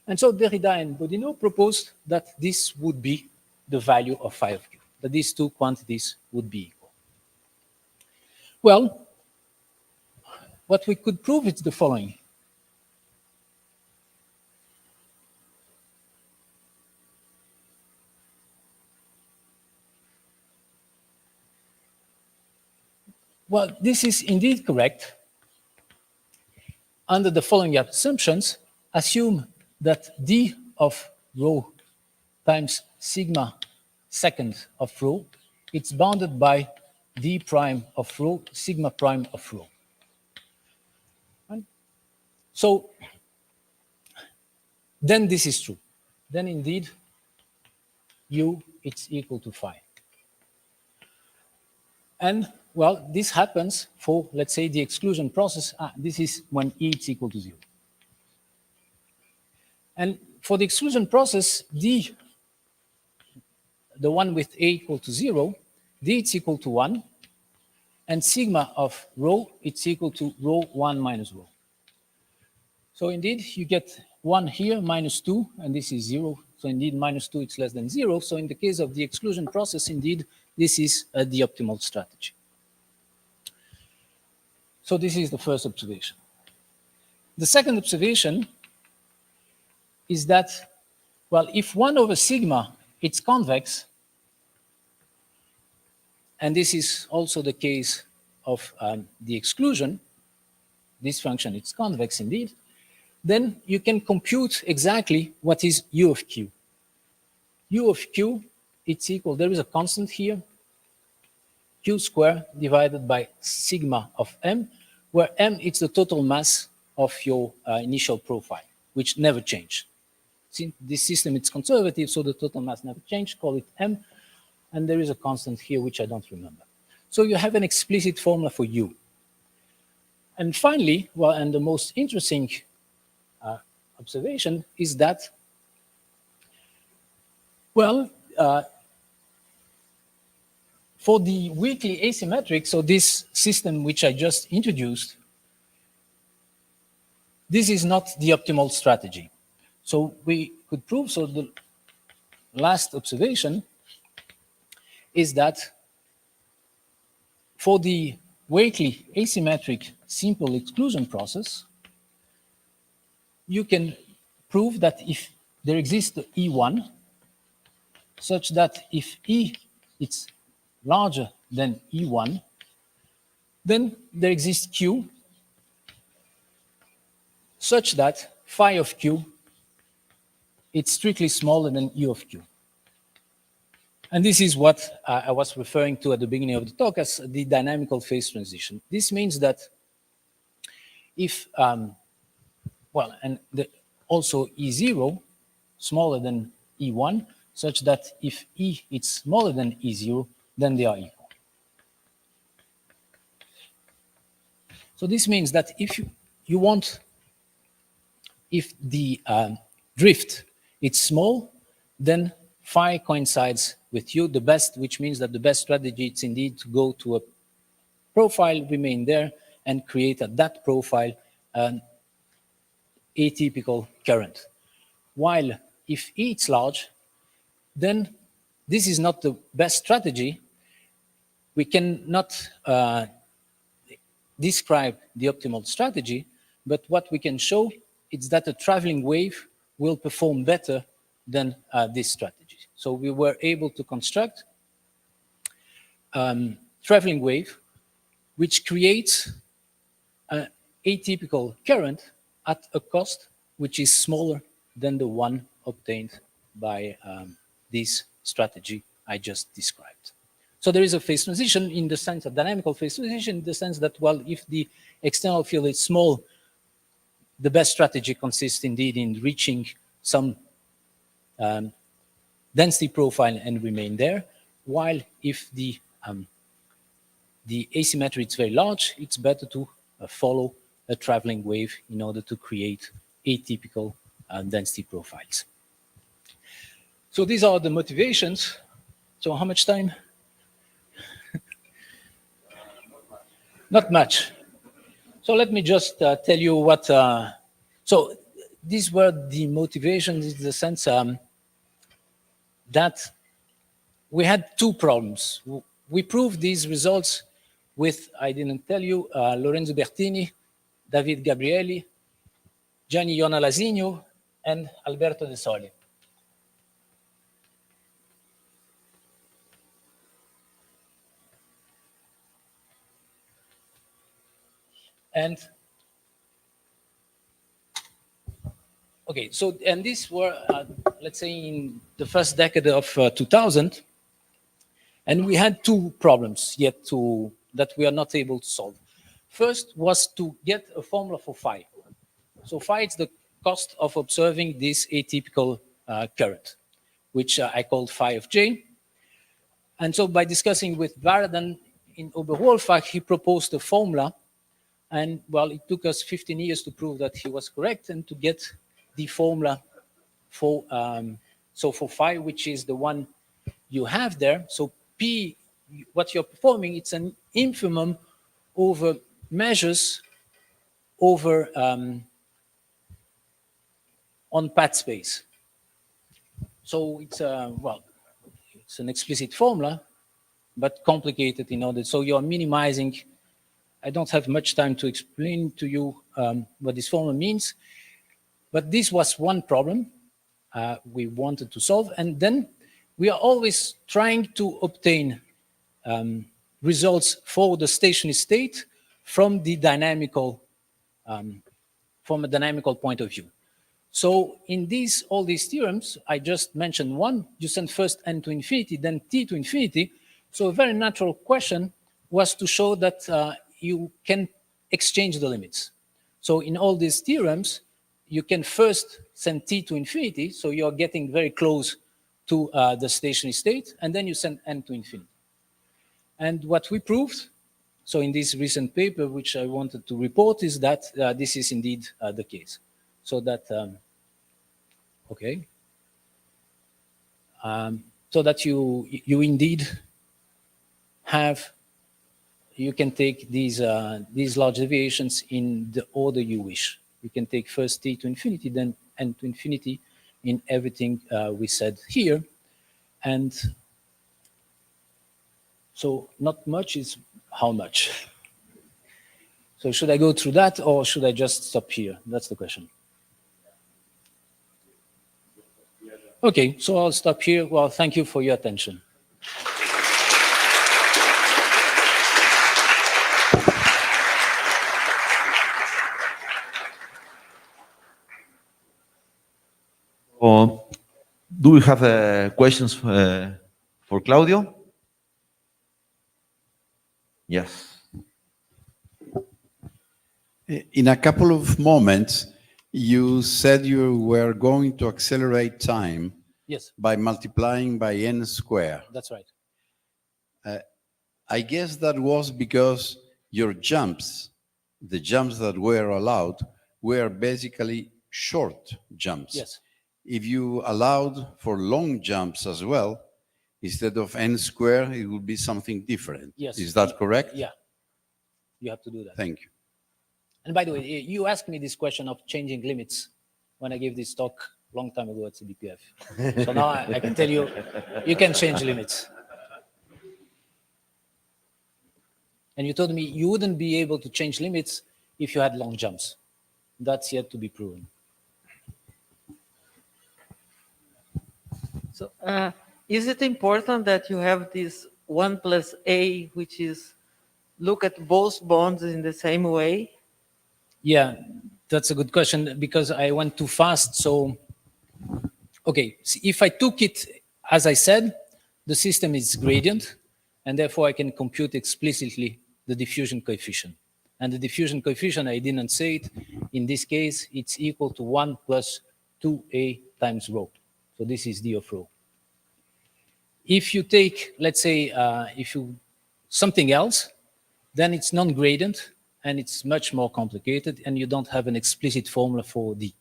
And so Derrida and Bodino proposed that this would be the value of phi of Q, that these two quantities would be equal. Well, what we could prove is the following. Well, this is indeed correct. Under the following assumptions, assume that d of rho times sigma second of rho, it's bounded by d prime of rho, sigma prime of rho. Right? So then this is true. Then indeed, u, it's equal to phi. And well, this happens for, let's say, the exclusion process. This is when E is equal to 0. And for the exclusion process, D, the one with A equal to 0, D is equal to 1, and sigma of rho, it's equal to rho 1 minus rho. So indeed, you get 1 here, minus 2, and this is 0. So indeed, minus 2, it's less than 0. So in the case of the exclusion process, indeed, this is the optimal strategy. So this is the first observation. The second observation is that, well, if 1 over sigma, it's convex, and this is also the case of the exclusion, this function, it's convex indeed, then you can compute exactly what is u of q. U of q, it's equal, there is a constant here, q squared divided by sigma of m, where m is the total mass of your initial profile, which never change. See, this system is conservative, so the total mass never change, call it m, and there is a constant here, which I don't remember. So you have an explicit formula for u. And finally, well, and the most interesting observation is that, well, for the weakly asymmetric, so this system which I just introduced, this is not the optimal strategy. So we could prove, so the last observation is that for the weakly asymmetric simple exclusion process, you can prove that if there exists E1, such that if E is larger than E1, then there exists Q, such that phi of Q, it's strictly smaller than U of Q. And this is what I was referring to at the beginning of the talk as the dynamical phase transition. This means that if, well, and also E0 smaller than E1, such that if E is smaller than E0, then they are equal. So this means that if you want, if the drift is small, then phi coincides with u, the best, which means that the best strategy is indeed to go to a profile, remain there, and create at that profile an atypical current. While if E is large, then this is not the best strategy. We cannot describe the optimal strategy, but what we can show is that a traveling wave will perform better than this strategy. So we were able to construct traveling wave, which creates an atypical current at a cost which is smaller than the one obtained by this strategy I just described. So there is a phase transition in the sense of dynamical phase transition, in the sense that, well, if the external field is small, the best strategy consists indeed in reaching some density profile and remain there, while if the asymmetry is very large, it's better to follow a traveling wave in order to create atypical density profiles. So these are the motivations. So how much time? Not much. So let me just tell you what, so these were the motivations in the sense that we had two problems. We proved these results with, I didn't tell you, Lorenzo Bertini, David Gabrielli, Gianni Iona Lasigno, and Alberto De Soli. And okay, so, and these were, let's say, in the first decade of 2000, and we had two problems yet that we are not able to solve. First was to get a formula for phi. So phi is the cost of observing this atypical current, which I called phi of j. And so by discussing with Vardan in Oberwolfach, he proposed a formula. And well, it took us 15 years to prove that he was correct and to get the formula for, so for phi, which is the one you have there. So P, what you're performing, it's an infimum over measures over on path space. So it's well, it's an explicit formula, but complicated in order. So you're minimizing. I don't have much time to explain to you what this formula means, but this was one problem we wanted to solve. And then we are always trying to obtain results for the stationary state from the dynamical, from a dynamical point of view. So in all these theorems, I just mentioned one. You send first n to infinity, then t to infinity. So a very natural question was to show that you can exchange the limits. So in all these theorems, you can first send t to infinity, so you're getting very close to the stationary state, and then you send n to infinity. And what we proved, so in this recent paper, which I wanted to report, is that this is indeed the case. So that, okay. So that you indeed have, you can take these large deviations in the order you wish. You can take first t to infinity, then n to infinity in everything we said here. And so not much is how much. So should I go through that or should I just stop here? That's the question. Okay, so I'll stop here. Well, thank you for your attention. Do we have questions for Claudio? Yes. In a couple of moments, you said you were going to accelerate time by multiplying by n squared. That's right. I guess that was because your jumps, the jumps that were allowed, were basically short jumps. Yes. If you allowed for long jumps as well, instead of n squared, it would be something different. Yes. Is that correct? Yeah. You have to do that. Thank you. And by the way, you asked me this question of changing limits when I gave this talk a long time ago at CBPF. So now I can tell you, you can change limits. And you told me you wouldn't be able to change limits if you had long jumps. That's yet to be proven. So is it important that you have this 1 plus a, which is look at both bonds in the same way? Yeah, that's a good question because I went too fast. So, okay, if I took it, as I said, the system is gradient, and therefore I can compute explicitly the diffusion coefficient. And the diffusion coefficient, I didn't say it, in this case, it's equal to 1 plus 2a times rho. So this is d of rho. If you take, let's say, something else, then it's non-gradient, and it's much more complicated, and you don't have an explicit formula for D.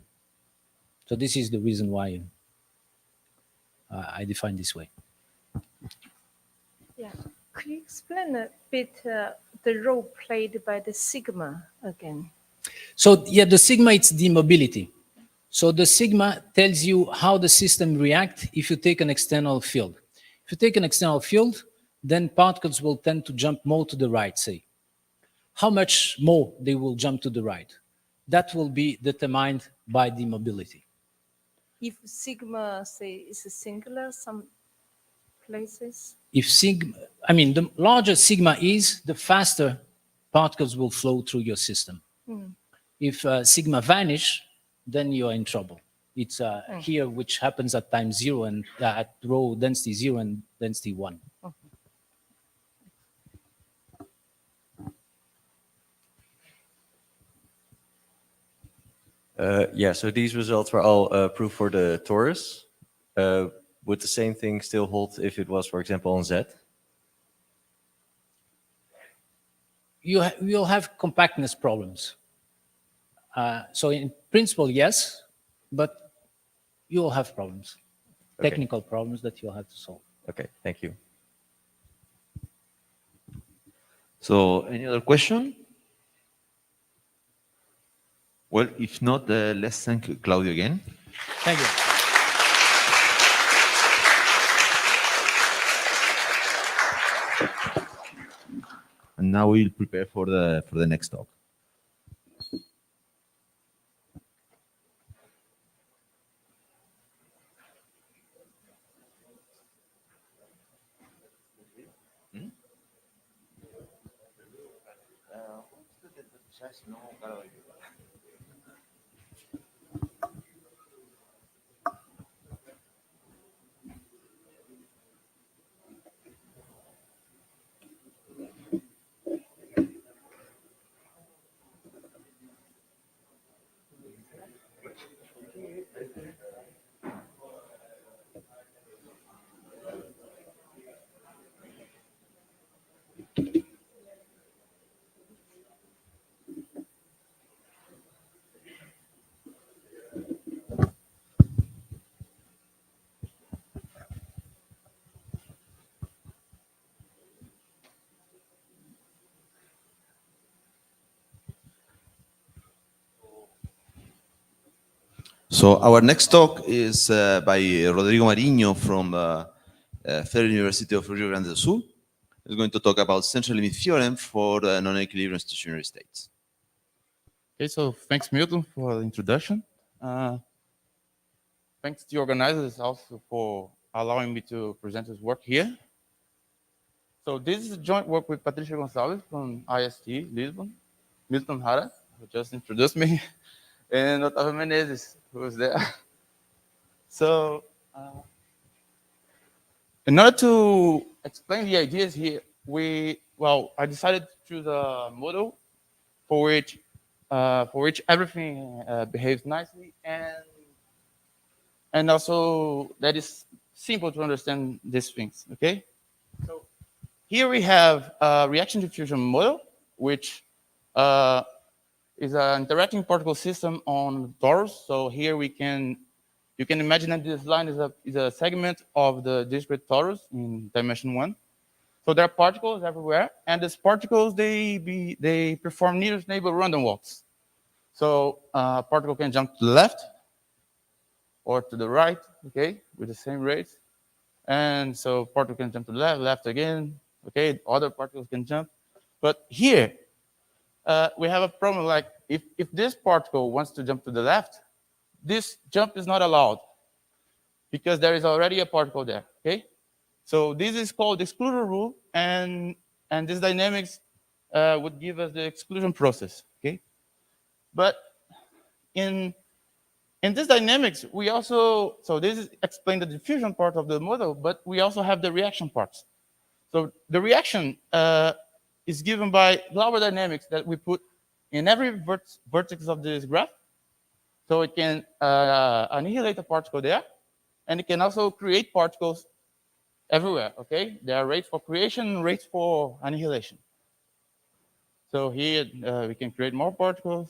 So this is the reason why I define this way. Yeah, could you explain a bit the role played by the sigma again? So yeah, the sigma, it's the mobility. So the sigma tells you how the system reacts if you take an external field. If you take an external field, then particles will tend to jump more to the right, say. How much more they will jump to the right. That will be determined by the mobility. If sigma, say, is a singular, some places? If sigma, I mean, the larger sigma is, the faster particles will flow through your system. If sigma vanish, then you're in trouble. It's here, which happens at time 0 and at row density 0 and density 1. Yeah, so these results were all proof for the torus. Would the same thing still hold if it was, for example, on Z? You'll have compactness problems. So in principle, yes, but you'll have problems, technical problems that you'll have to solve. Okay, thank you. So, any other question? Well, if not, let's thank Claudio again. Thank you. And now we'll prepare for the next talk. So our next talk is by Rodrigo Mariño from Federal University of Rio Grande do Sul. He's going to talk about central limit theorem for non-equilibrium stationary states. Okay, so thanks Milton for the introduction. Thanks to the organizers also for allowing me to present this work here. So this is a joint work with Patricia Gonçalves from IST Lisbon, Milton Hara, who just introduced me, and Otávio Menezes, who was there. So in order to explain the ideas here, I decided to choose a model for which everything behaves nicely and also that is simple to understand these things, okay? So here we have a reaction diffusion model, which is an interacting particle system on torus. So here you can imagine that this line is a segment of the discrete torus in dimension 1. So there are particles everywhere, and these particles they perform nearest neighbor random walks. So a particle can jump to the left or to the right, okay, with the same rates. And so particle can jump to the left, left again, okay, other particles can jump. But here, we have a problem like if this particle wants to jump to the left, this jump is not allowed because there is already a particle there, okay? So this is called the exclusion rule, and this dynamics would give us the exclusion process, okay? But in this dynamics, we also, so this is explain the diffusion part of the model, but we also have the reaction parts. So the reaction is given by Glauber dynamics that we put in every vertex of this graph. So it can annihilate a particle there, and it can also create particles everywhere, okay? There are rates for creation and rates for annihilation. So here we can create more particles,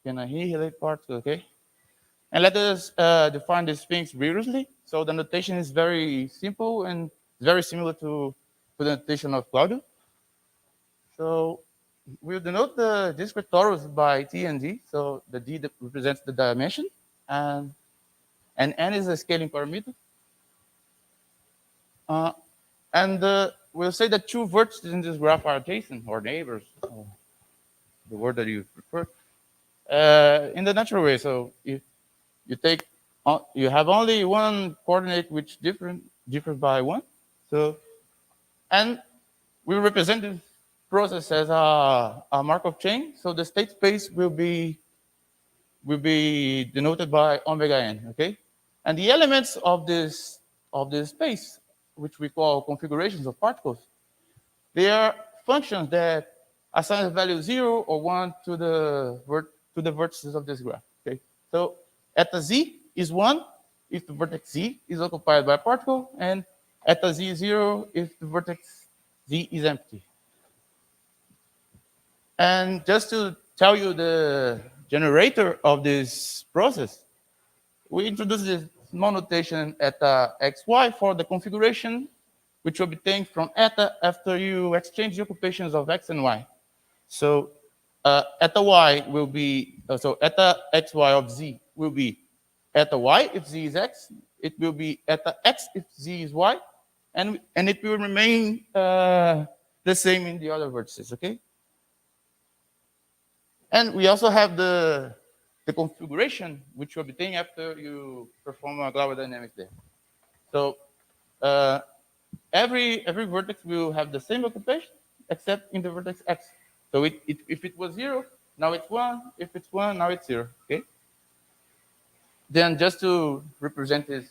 can annihilate particles, okay? And let us define these things rigorously. So the notation is very simple and very similar to the notation of Claudio. So we'll denote the discrete torus by T and D. So the D that represents the dimension, and N is a scaling parameter. We'll say that two vertices in this graph are adjacent or neighbors, the word that you prefer, in the natural way. So if you take, you have only one coordinate which differs by one. So, and we represent this process has a Markov chain, so the state space will be denoted by omega n, okay? And the elements of this space, which we call configurations of particles, they are functions that assign a value 0 or 1 to the vertices of this graph, okay? So eta z is 1 if the vertex z is occupied by a particle, and eta z is 0 if the vertex z is empty. And just to tell you the generator of this process, we introduce this small notation eta xy for the configuration which will be obtained from eta after you exchange the occupations of x and y. So eta y will be, so eta xy of z will be eta y if z is x, it will be eta x if z is y, and it will remain the same in the other vertices, okay? And we also have the configuration which you obtain after you perform a Glauber dynamics there. So every vertex will have the same occupation except in the vertex x. So if it was 0, now it's 1. If it's 1, now it's 0. Okay. Then just to represent this,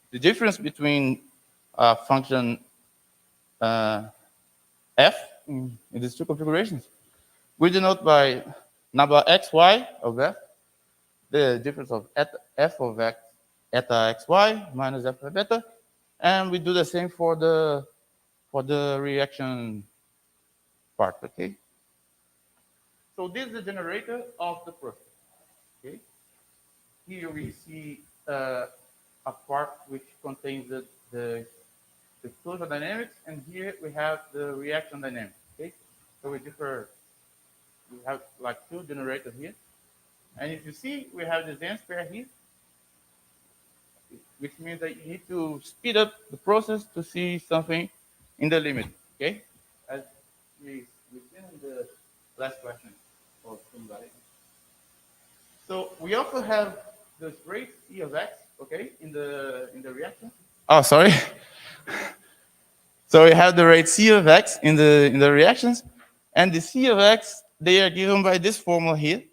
the difference between function f in these two configurations, we denote by number xy of f, the difference of f of x eta xy minus f of beta, and we do the same for the reaction part. Okay. So this is the generator of the process. Okay. Here we see a part which contains the closure dynamics, and here we have the reaction dynamics. Okay. So we have like two generators here. And if you see, we have this n square here, which means that you need to speed up the process to see something in the limit, okay? As we seen in the last question of somebody. So we also have this rate C of x, okay, in the reaction. Oh, sorry. So we have the rate C of x in the reactions, and the C of x, they are given by this formula here.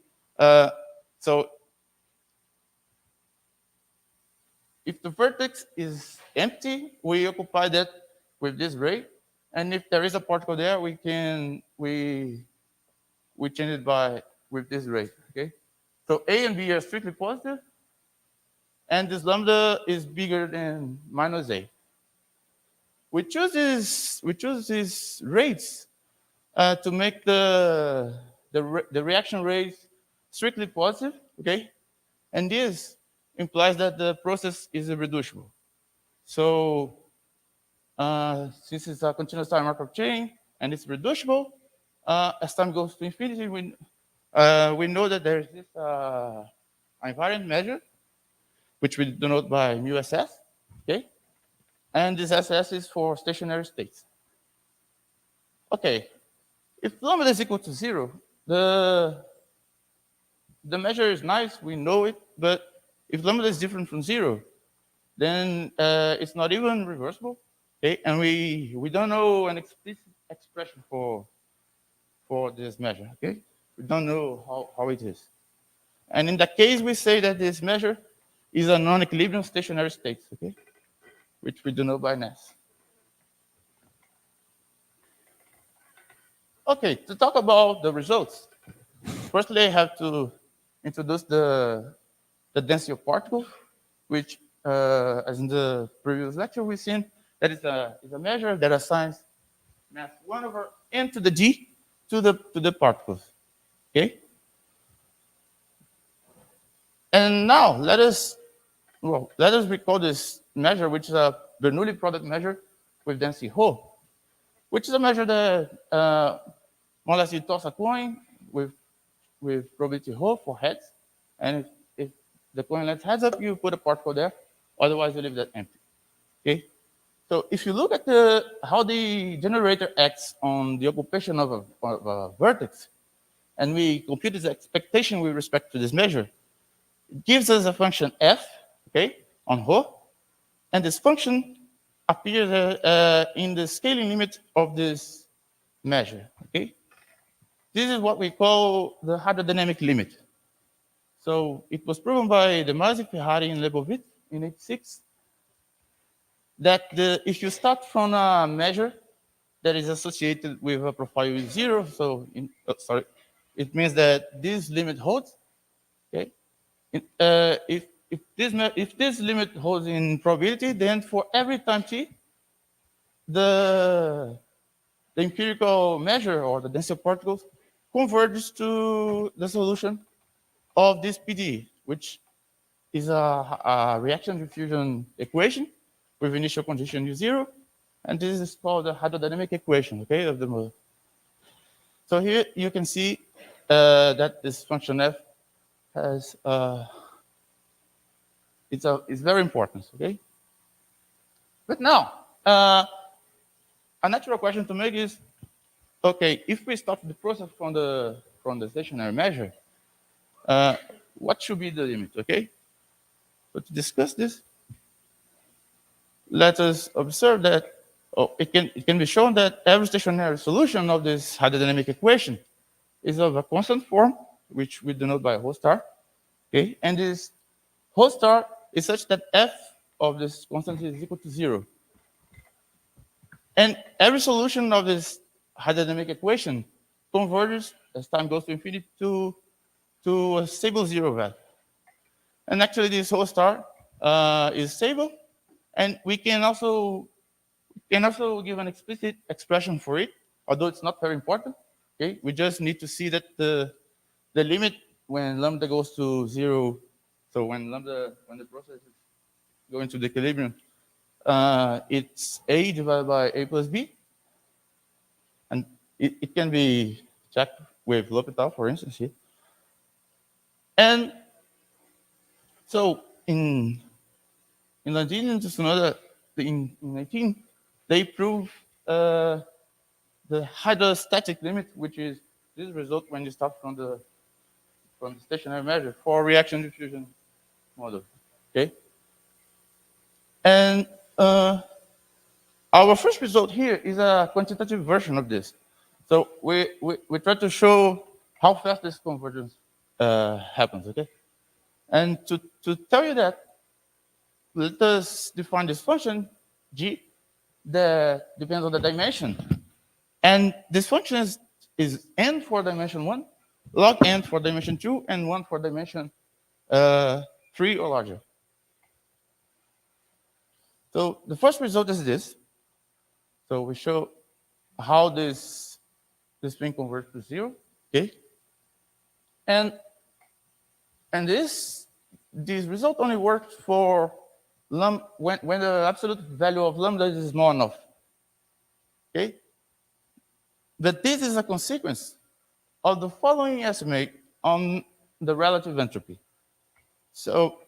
So if the vertex is empty, we occupy that with this rate, and if there is a particle there, we change it with this rate. Okay, so A and B are strictly positive, and this lambda is bigger than minus A. We choose these rates to make the reaction rates strictly positive, okay? And this implies that the process is irreducible. So since it's a continuous time Markov chain and it's reducible, as time goes to infinity, we know that there is this invariant measure, which we denote by mu SS, okay? And this SS is for stationary states. Okay, if lambda is equal to 0, the measure is nice, we know it, but if lambda is different from 0, then it's not even reversible, okay? And we don't know an explicit expression for this measure, okay? We don't know how it is. And in that case, we say that this measure is a non-equilibrium stationary state, okay? Which we do know by NES. Okay, to talk about the results, firstly, I have to introduce the density of particles, which, as in the previous lecture, we've seen that is a measure that assigns mass 1 over n to the g to the particles. Okay. And now let us recall this measure, which is a Bernoulli product measure with density ρ, which is a measure that more or less you toss a coin with probability ρ for heads, and if the coin lands heads up, you put a particle there. Otherwise, you leave that empty. Okay. So if you look at how the generator acts on the occupation of a vertex, and we compute its expectation with respect to this measure, it gives us a function f, okay, on ρ, and this function appears in the scaling limit of this measure, okay? This is what we call the hydrodynamic limit. So it was proven by De Masi, Ferrari, and Lebovitz in '86 that if you start from a measure that is associated with a profile with 0, so it means that this limit holds, okay? If this limit holds in probability, then for every time t, the empirical measure or the density of particles converges to the solution of this PDE, which is a reaction diffusion equation with initial condition u0, and this is called the hydrodynamic equation, okay, of the model. So here you can see that this function f has it's very important, okay? But now, a natural question to make is, okay, if we start the process from the stationary measure, what should be the limit, okay? So to discuss this, let us observe that it can be shown that every stationary solution of this hydrodynamic equation is of a constant form, which we denote by a whole star, okay? And this whole star is such that f of this constant is equal to 0. And every solution of this hydrodynamic equation converges as time goes to infinity to a stable 0 value. And actually this whole star is stable, and we can also give an explicit expression for it, although it's not very important. Okay, we just need to see that the limit when lambda goes to 0, so when the process is going to the equilibrium, it's a divided by a plus b, and it can be checked with L'Hopital, for instance, here. And so in Landini and Tsunoda, in 19, they prove the hydrostatic limit, which is this result when you start from the stationary measure for reaction diffusion model. Okay, and our first result here is a quantitative version of this. So we try to show how fast this convergence happens. Okay, and to tell you that, let us define this function g that depends on the dimension, and this function is n for dimension 1, log n for dimension 2, and 1 for dimension 3 or larger. So the first result is this. So we show how this thing converts to 0. Okay, and this result only works for when the absolute value of lambda is small enough. Okay, but this is a consequence of the following estimate on the relative entropy. So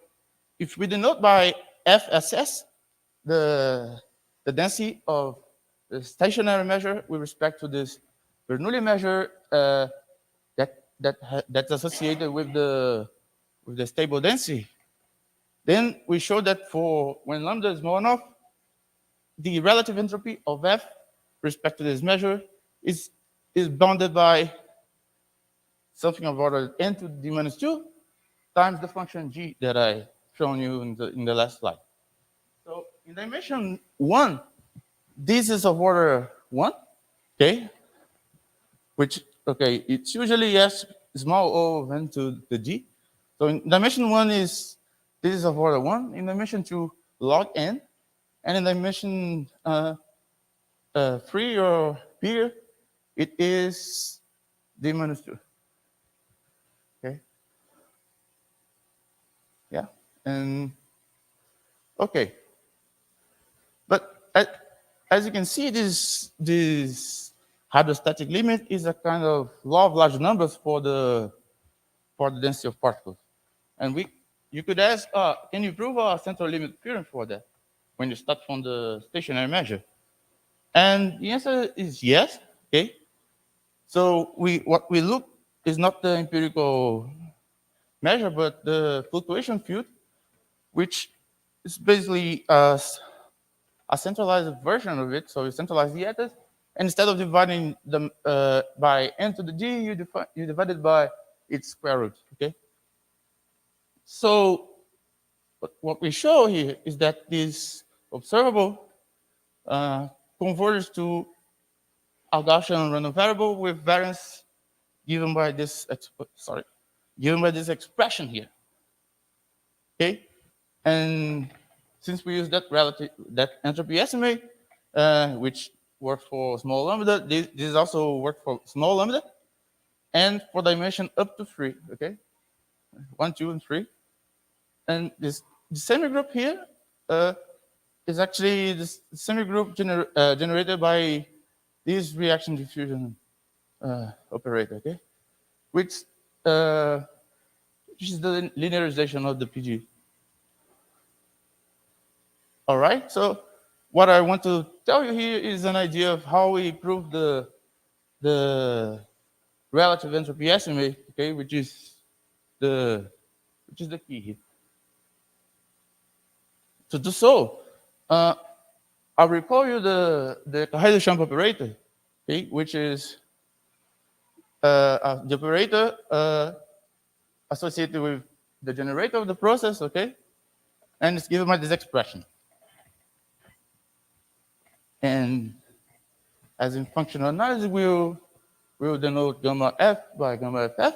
if we denote by FSS the density of the stationary measure with respect to this Bernoulli measure that's associated with the stable density, then we show that for when lambda is small enough, the relative entropy of F respect to this measure is bounded by something of order n to the d minus 2 times the function g that I shown you in the last slide. So in dimension 1, this is of order 1, okay? Which, okay, it's usually s small o of n to the g. So in dimension 1 this is of order 1. In dimension 2, log n. And in dimension 3 or bigger, it is d minus 2. Okay. Yeah. And okay. But as you can see, this hydrostatic limit is a kind of law of large numbers for the density of particles. And you could ask, can you prove a central limit theorem for that when you start from the stationary measure? And the answer is yes. Okay. So what we look is not the empirical measure, but the fluctuation field, which is basically a centralized version of it. So we centralize the ethers, And instead of dividing them by n to the d, you divide it by its square root, okay? So what we show here is that this observable converges to a Gaussian random variable with variance given by this expression here. Okay, and since we use that entropy estimate, which works for small lambda, this also works for small lambda, and for dimension up to 3. Okay, 1, 2, and 3, and this semigroup here is actually this semigroup generated by this reaction diffusion operator. Okay, which is the linearization of the PG. All right, so what I want to tell you here is an idea of how we prove the relative entropy estimate, okay, which is the key here. To do so, I'll recall you the Heidelberg operator, okay, which is the operator associated with the generator of the process, okay, and it's given by this expression. And as in functional analysis, we'll denote gamma f by gamma ff,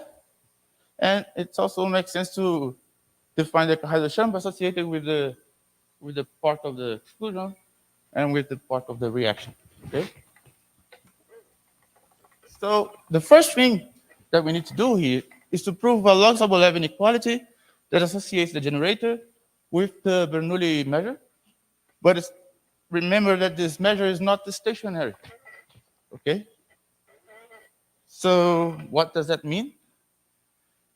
and it also makes sense to define the Heidelberg associated with the part of the exclusion and with the part of the reaction. Okay. So the first thing that we need to do here is to prove a log-Sobolev inequality that associates the generator with the Bernoulli measure, but remember that this measure is not stationary. Okay. So what does that mean?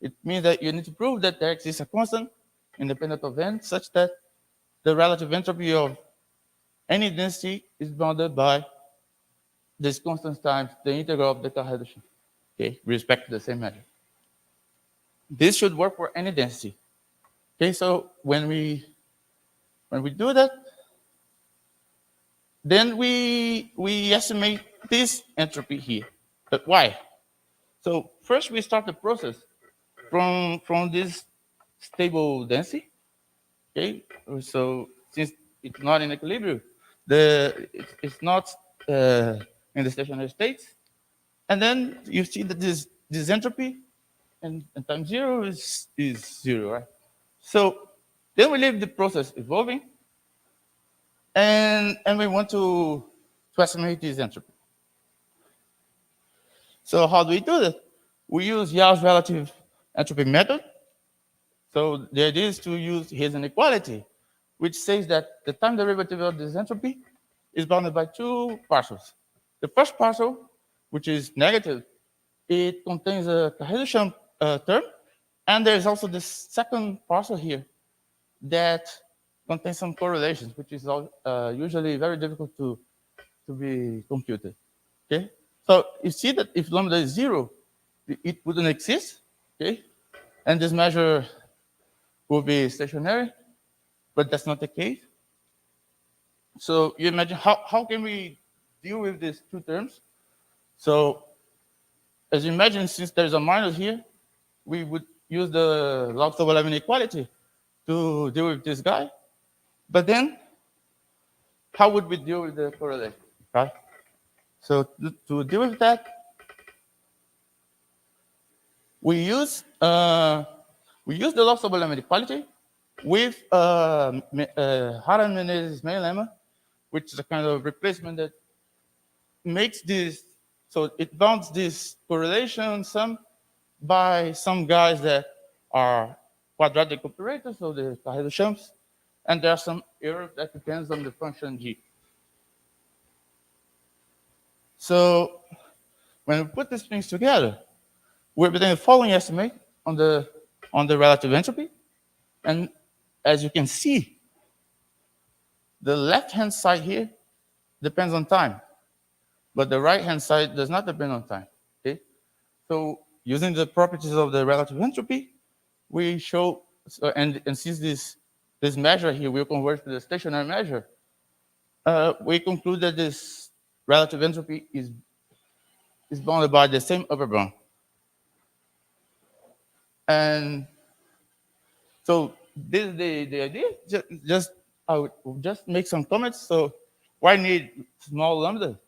It means that you need to prove that there exists a constant independent of n such that the relative entropy of any density is bounded by this constant times the integral of the Heidelberg, okay, with respect to the same measure. This should work for any density. Okay, so when we do that, then we estimate this entropy here. But why? So first we start the process from this stable density. Okay, so since it's not in equilibrium, it's not in the stationary state, and then you see that this entropy and times 0 is 0, right? So then we leave the process evolving, and we want to estimate this entropy. So how do we do that? We use Yau's relative entropy method. So the idea is to use his inequality, which says that the time derivative of this entropy is bounded by two parcels. The first parcel, which is negative, it contains a Heidelberg term, and there's also the second parcel here that contains some correlations, which is usually very difficult to be computed. Okay, so you see that if lambda is 0, it wouldn't exist. Okay, and this measure will be stationary, but that's not the case. So you imagine how can we deal with these two terms? So as you imagine, since there's a minus here, we would use the log-Sobolev inequality to deal with this guy. But then, how would we deal with the correlation, right? So to deal with that, we use the log-Sobolev inequality with Haran-Menezes main lemma, which is a kind of replacement that makes this, so it bounds this correlation sum by some guys that are quadratic operators, so the Heidelbergs, and there are some error that depends on the function g. So when we put these things together, we're getting the following estimate on the relative entropy, and as you can see, the left-hand side here depends on time, but the right-hand side does not depend on time. Okay, so using the properties of the relative entropy, we show, and since this measure here will converge to the stationary measure, we conclude that this relative entropy is bounded by the same upper bound. And so this is the idea. I would just make some comments. So why need small lambda?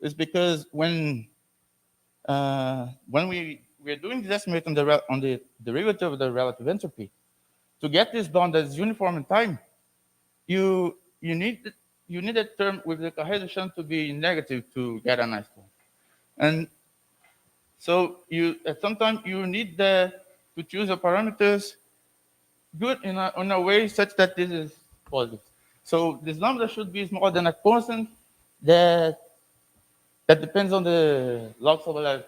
It's because when we're doing this estimate on the derivative of the relative entropy, to get this bound that's uniform in time, you need a term with the cohesion to be negative to get a nice one. And so at some time you need to choose the parameters good in a way such that this is positive. So this lambda should be smaller than a constant that depends on the log Sobolev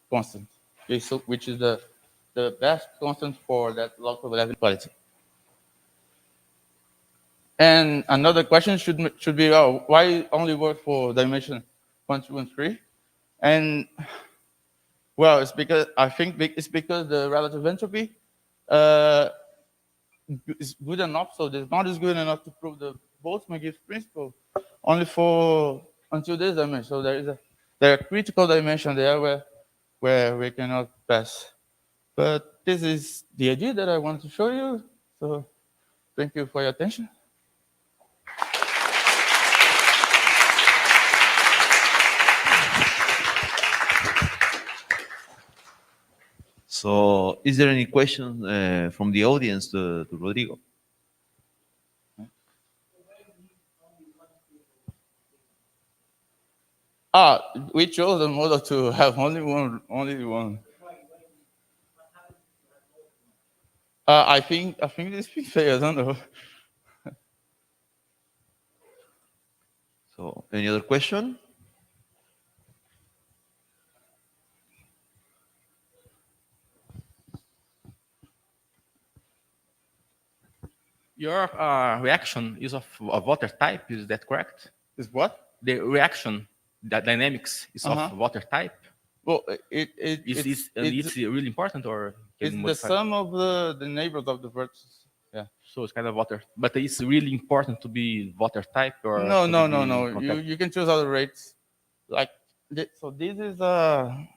constant, okay, so which is the best constant for that log Sobolev inequality. And another question should be, why only work for dimension 1, 2, and 3? And well, it's because the relative entropy is good enough. So this bound is good enough to prove the Boltzmann-Gibbs principle only until this dimension. So there is a critical dimension there where we cannot pass. But this is the idea that I want to show you. So thank you for your attention. So is there any question from the audience to Rodrigo? We chose the model to have only one. I think this thing fails. I don't know. So any other question? Your reaction is of water type, is that correct? Is what? The reaction, the dynamics is of water type? Well, it's really important, or it's the sum of the neighbors of the vertices. Yeah. So it's kind of water, but it's really important to be water type, or no. You can choose other rates. Like so, this is a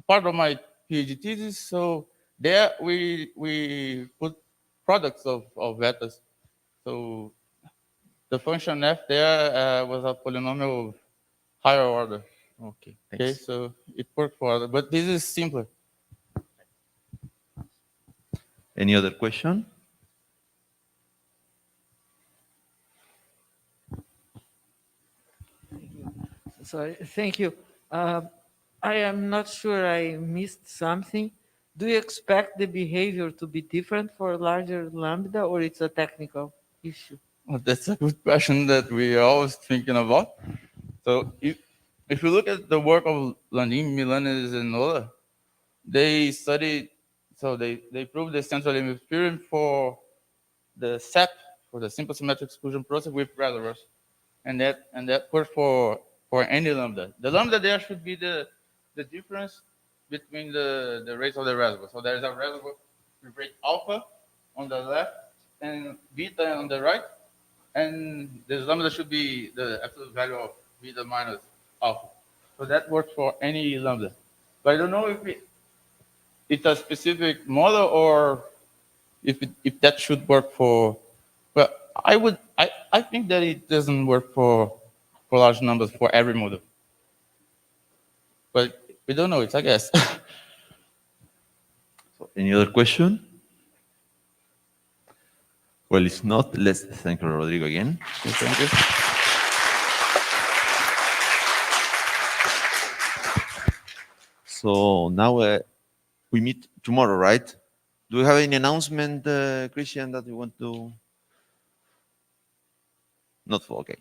part of my PhD thesis. So there we put products of vetas. So the function f there was a polynomial of higher order. Okay. Thanks. Okay, so it worked for other, but this is simpler. Any other question? Sorry, thank you. I am not sure I missed something. Do you expect the behavior to be different for larger lambda, or it's a technical issue? Well, that's a good question that we are always thinking about. So if you look at the work of Landin, Milanes, and Ola, they studied, so they proved the central limit theorem for the SEP, for the simple symmetric exclusion process with reservoirs. And that works for any lambda. The lambda there should be the difference between the rates of the reservoir. So there's a reservoir with rate alpha on the left and beta on the right. And the lambda should be the absolute value of beta minus alpha. So that works for any lambda. But I don't know if it's a specific model or if that should work for. But I think that it doesn't work for large numbers for every model. But we don't know it, I guess. So any other question? Well, if not, let's thank Rodrigo again. Thank you. So now we meet tomorrow, right? Do you have any announcement, Christian, that you want to? Not for, okay.